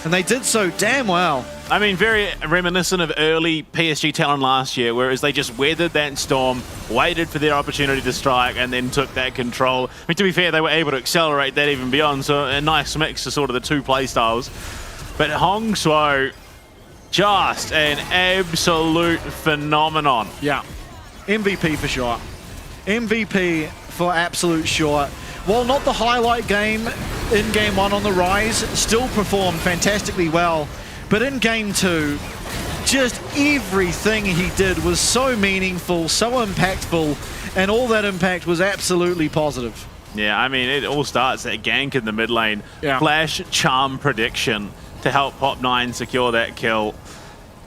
F: And they did so damn well.
G: I mean, very reminiscent of early PSG talent last year, whereas they just weathered that storm, waited for their opportunity to strike, and then took that control. I mean, to be fair, they were able to accelerate that even beyond, so a nice mix of sort of the 2 play styles. But Hongsho, just an absolute phenomenon.
F: Yeah. MVP for sure. MVP for absolute sure. While not the highlight game in game 1 on the rise, still performed fantastically well. But in game 2, just everything he did was so meaningful, so impactful, and all that impact was absolutely positive.
G: Yeah, I mean, it all starts at gank in the mid lane.
F: Yeah.
G: Flash charm prediction to help Pop9 secure that kill.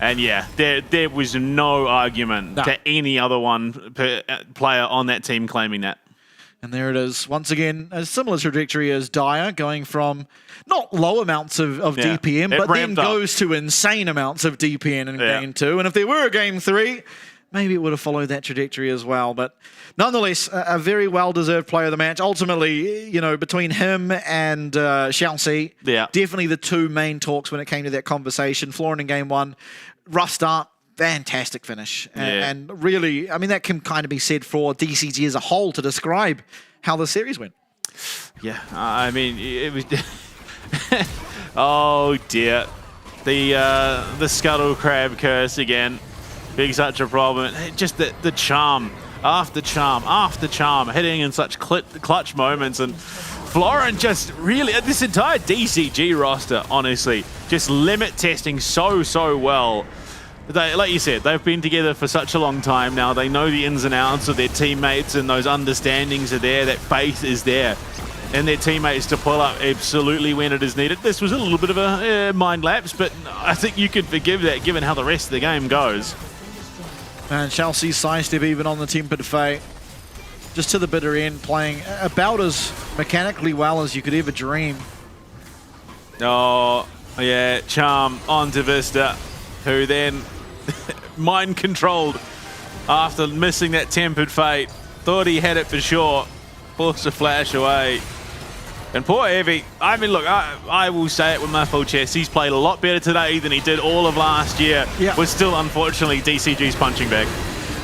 G: And yeah, there was no argument to any other player on that team claiming that.
F: And there it is. Once again, a similar trajectory as Dyer, going from not low amounts of DPM, but then goes to insane amounts of DPM in game 2. And if there were a game 3, maybe it would have followed that trajectory as well. But nonetheless, a very well-deserved player of the match. Ultimately, you know, between him and Chelsea, definitely the 2 main talks when it came to that conversation. Florin in game 1, rough start, fantastic finish. And really, I mean, that can kind of be said for DCG as a whole to describe how the series went.
G: Yeah, I mean, it was... oh, dear. The scuttle crab curse again. Being such a problem. Just the charm after charm after charm, hitting in such clutch moments. And Florin just really, this entire DCG roster, honestly, just limit testing so well. Like you said, they've been together for such a long time now. They know the ins and outs of their teammates, and those understandings are there. That faith is there in their teammates to pull up absolutely when it is needed. This was a little bit of a mind lapse, but I think you could forgive that given how the rest of the game goes.
F: And Chelsea's sidestep even on the tempered fate. Just to the bitter end, playing about as mechanically well as you could ever dream.
G: Oh, yeah, charm onto Vista, who then mind controlled after missing that tempered fate. Thought he had it for sure. Forced a flash away. And poor Evie, I mean, look, I will say it with my full chest. He's played a lot better today than he did all of last year.
F: Yeah.
G: Was still, unfortunately, DCG's punching bag.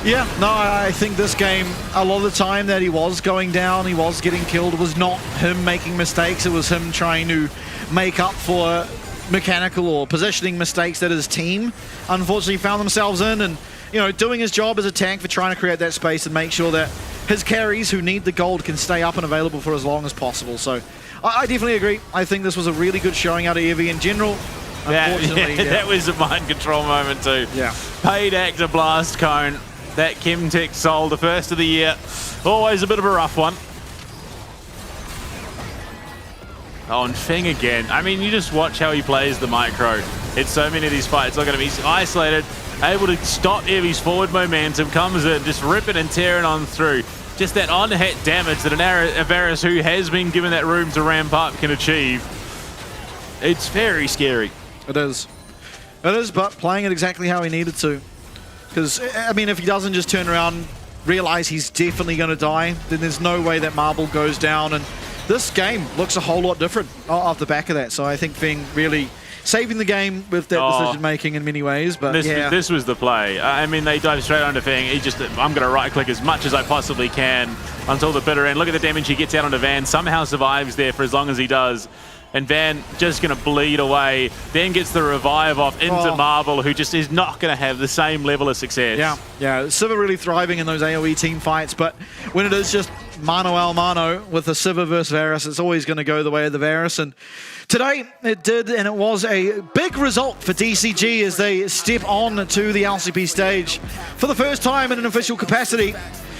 F: Yeah, no, I think this game, a lot of the time that he was going down, he was getting killed, was not him making mistakes. It was him trying to make up for mechanical or positioning mistakes that his team unfortunately found themselves in, and you know, doing his job as a tank for trying to create that space and make sure that his carries who need the gold can stay up and available for as long as possible. So I definitely agree. I think this was a really good showing out of Evie in general. Unfortunately,
G: Yeah, that was a mind control moment too.
F: Yeah.
G: Paid actor blast cone. That Chemtech sold, the first of the year. Always a bit of a rough one. Oh, and Feng again. I mean, you just watch how he plays the micro. It's so many of these fights. Look at him. He's isolated, able to stop Evie's forward momentum, comes in, just ripping and tearing on through. Just that on-hit damage that an Avaris who has been given that room to ramp up can achieve. It's very scary.
F: It is. It is, but playing it exactly how he needed to. Because, I mean, if he doesn't just turn around, realize he's definitely going to die, then there's no way that Marble goes down. And this game looks a whole lot different off the back of that. So I think Feng really saving the game with that decision-making in many ways. But
G: this was the play. I mean, they dive straight onto Feng. He just, I'm going to right-click as much as I possibly can until the bitter end. Look at the damage he gets out onto Van. Somehow survives there for as long as he does. And Van just going to bleed away, then gets the revive off into Marble, who just is not going to have the same level of success.
F: Yeah. Sivir really thriving in those AoE team fights, but when it is just mano al mano with the Sivir versus Varus, it's always going to go the way of the Varus. And today it did, and it was a big result for DCG as they step on to the LCP stage for the first time in an official capacity.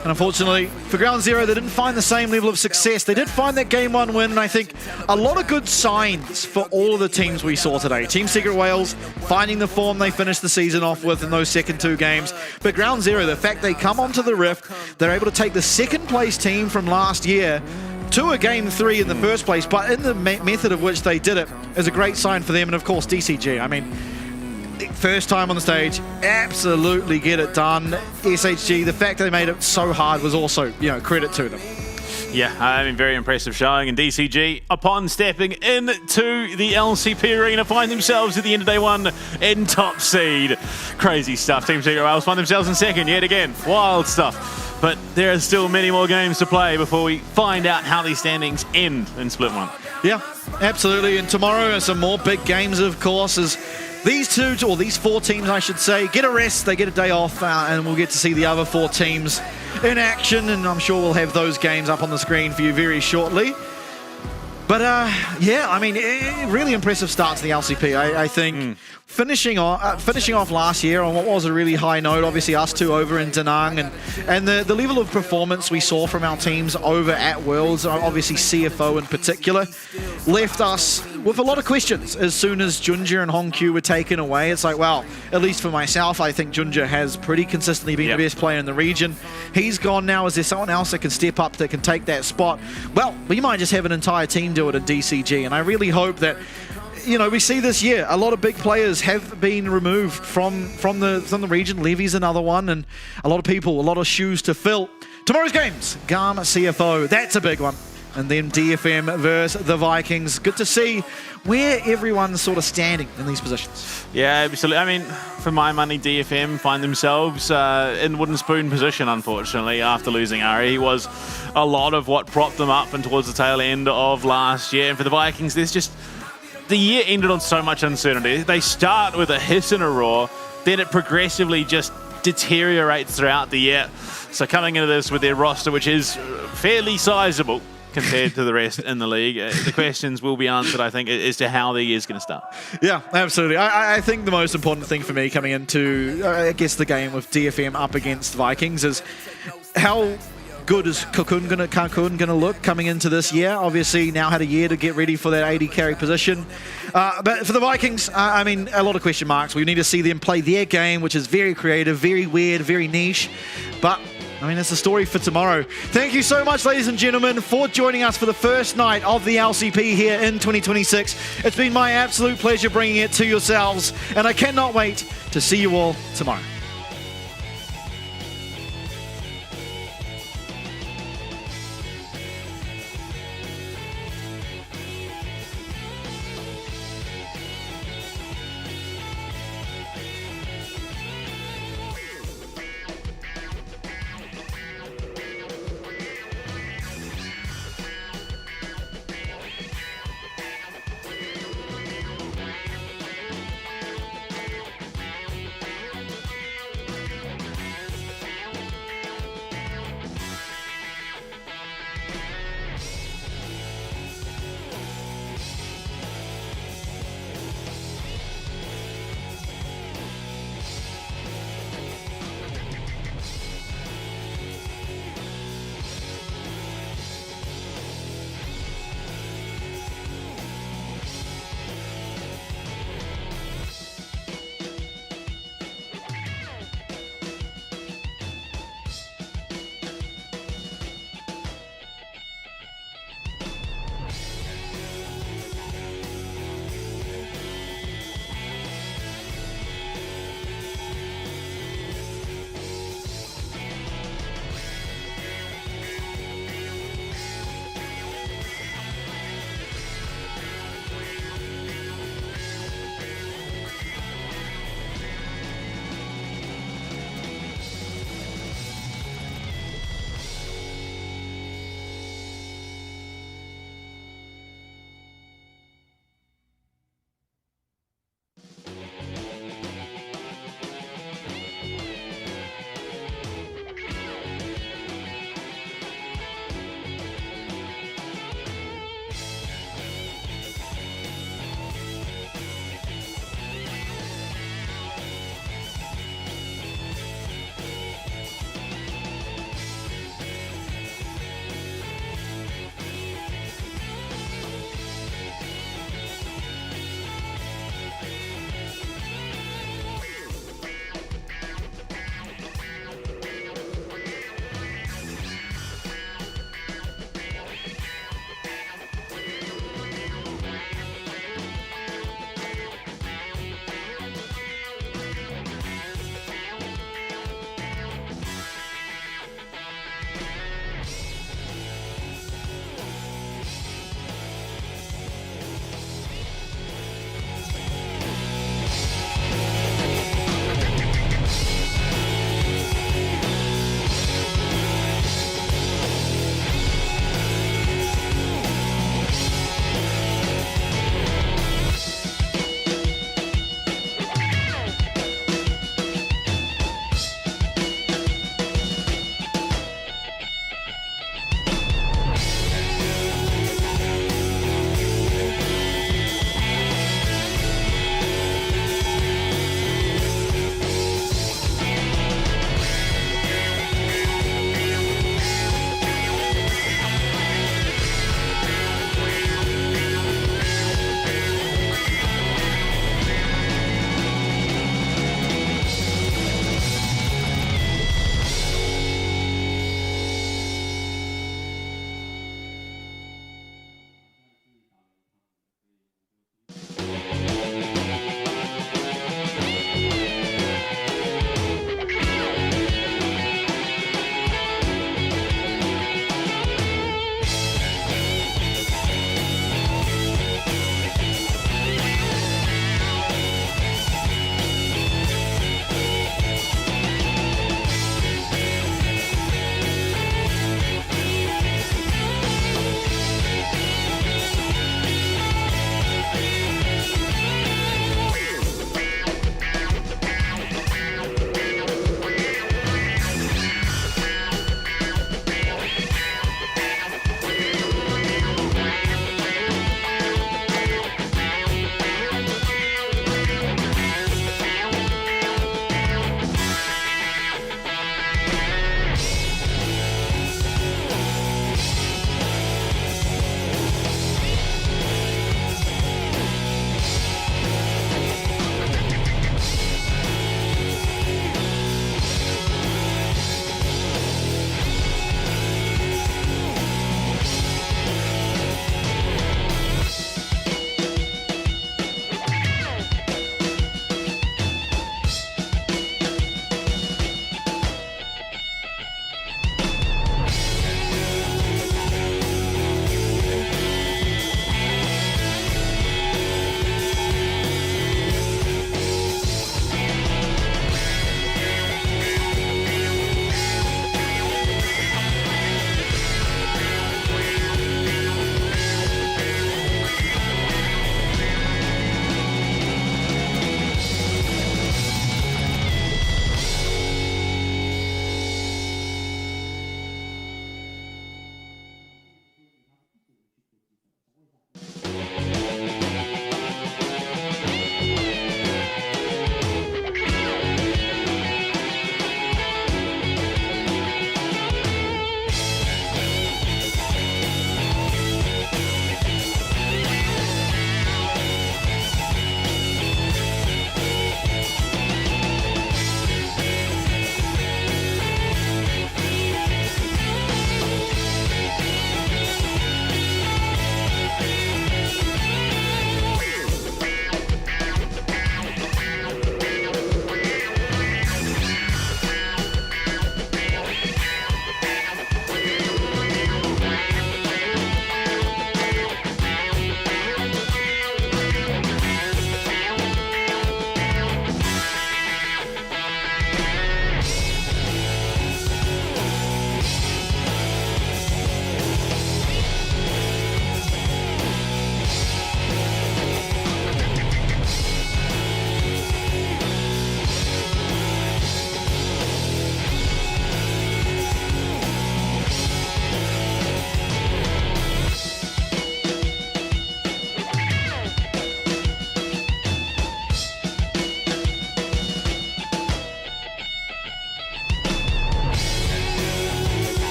F: And unfortunately, for Ground Zero, they didn't find the same level of success. They did find that Game 1 win, and I think a lot of good signs for all of the teams we saw today. Team Secret Wales finding the form they finished the season off with in those second two games. But Ground Zero, the fact they come onto the Rift, they're able to take the second place team from last year to a Game 3 in the first place, but in the method of which they did it is a great sign for them. And of course, DCG, I mean, first time on the stage, absolutely get it done. SHG, the fact they made it so hard was also, you know, credit to them.
G: Yeah, I mean, very impressive showing. And DCG, upon stepping into the LCP arena, find themselves at the end of day one in top seed. Crazy stuff. Team Secret Wales find themselves in second yet again. Wild stuff. But there are still many more games to play before we find out how these standings end in Split 1.
F: Yeah, absolutely. And tomorrow are some more big games, of course, as these two, or these four teams, I should say, get a rest, they get a day off, and we'll get to see the other four teams in action, and I'm sure we'll have those games up on the screen for you very shortly. But yeah, I mean, really impressive start to the LCP. I think finishing off last year on what was a really high note, obviously us two over in Da Nang, and the level of performance we saw from our teams over at Worlds, obviously CFO in particular, left us with a lot of questions as soon as Junja and Hongq were taken away. It's like, well, at least for myself, I think Junja has pretty consistently been the best player in the region. He's gone now. Is there someone else that can step up that can take that spot? Well, we might just have an entire team do it at DCG, and I really hope that, you know, we see this year a lot of big players have been removed from the region. Levy's another one, and a lot of people, a lot of shoes to fill. Tomorrow's games, GAM CFO, that's a big one. And then DFM versus the Vikings. Good to see where everyone's sort of standing in these positions.
G: Yeah, absolutely. I mean, for my money, DFM find themselves in wooden spoon position, unfortunately, after losing Ari. He was a lot of what propped them up and towards the tail end of last year. And for the Vikings, there's just, the year ended on so much uncertainty. They start with a hiss and a roar, then it progressively just deteriorates throughout the year. So coming into this with their roster, which is fairly sizable compared to the rest in the league, the questions will be answered, I think, as to how the year's going to start.
F: Yeah, absolutely. I think the most important thing for me coming into, I guess, the game with DFM up against Vikings is how good is Cocoon gonna look coming into this year? Obviously, now had a year to get ready for that AD carry position. But for the Vikings, I mean, a lot of question marks. We need to see them play their game, which is very creative, very weird, very niche. But I mean, it's the story for tomorrow. Thank you so much, ladies and gentlemen, for joining us for the first night of the LCP here in 2026. It's been my absolute pleasure bringing it to yourselves, and I cannot wait to see you all tomorrow.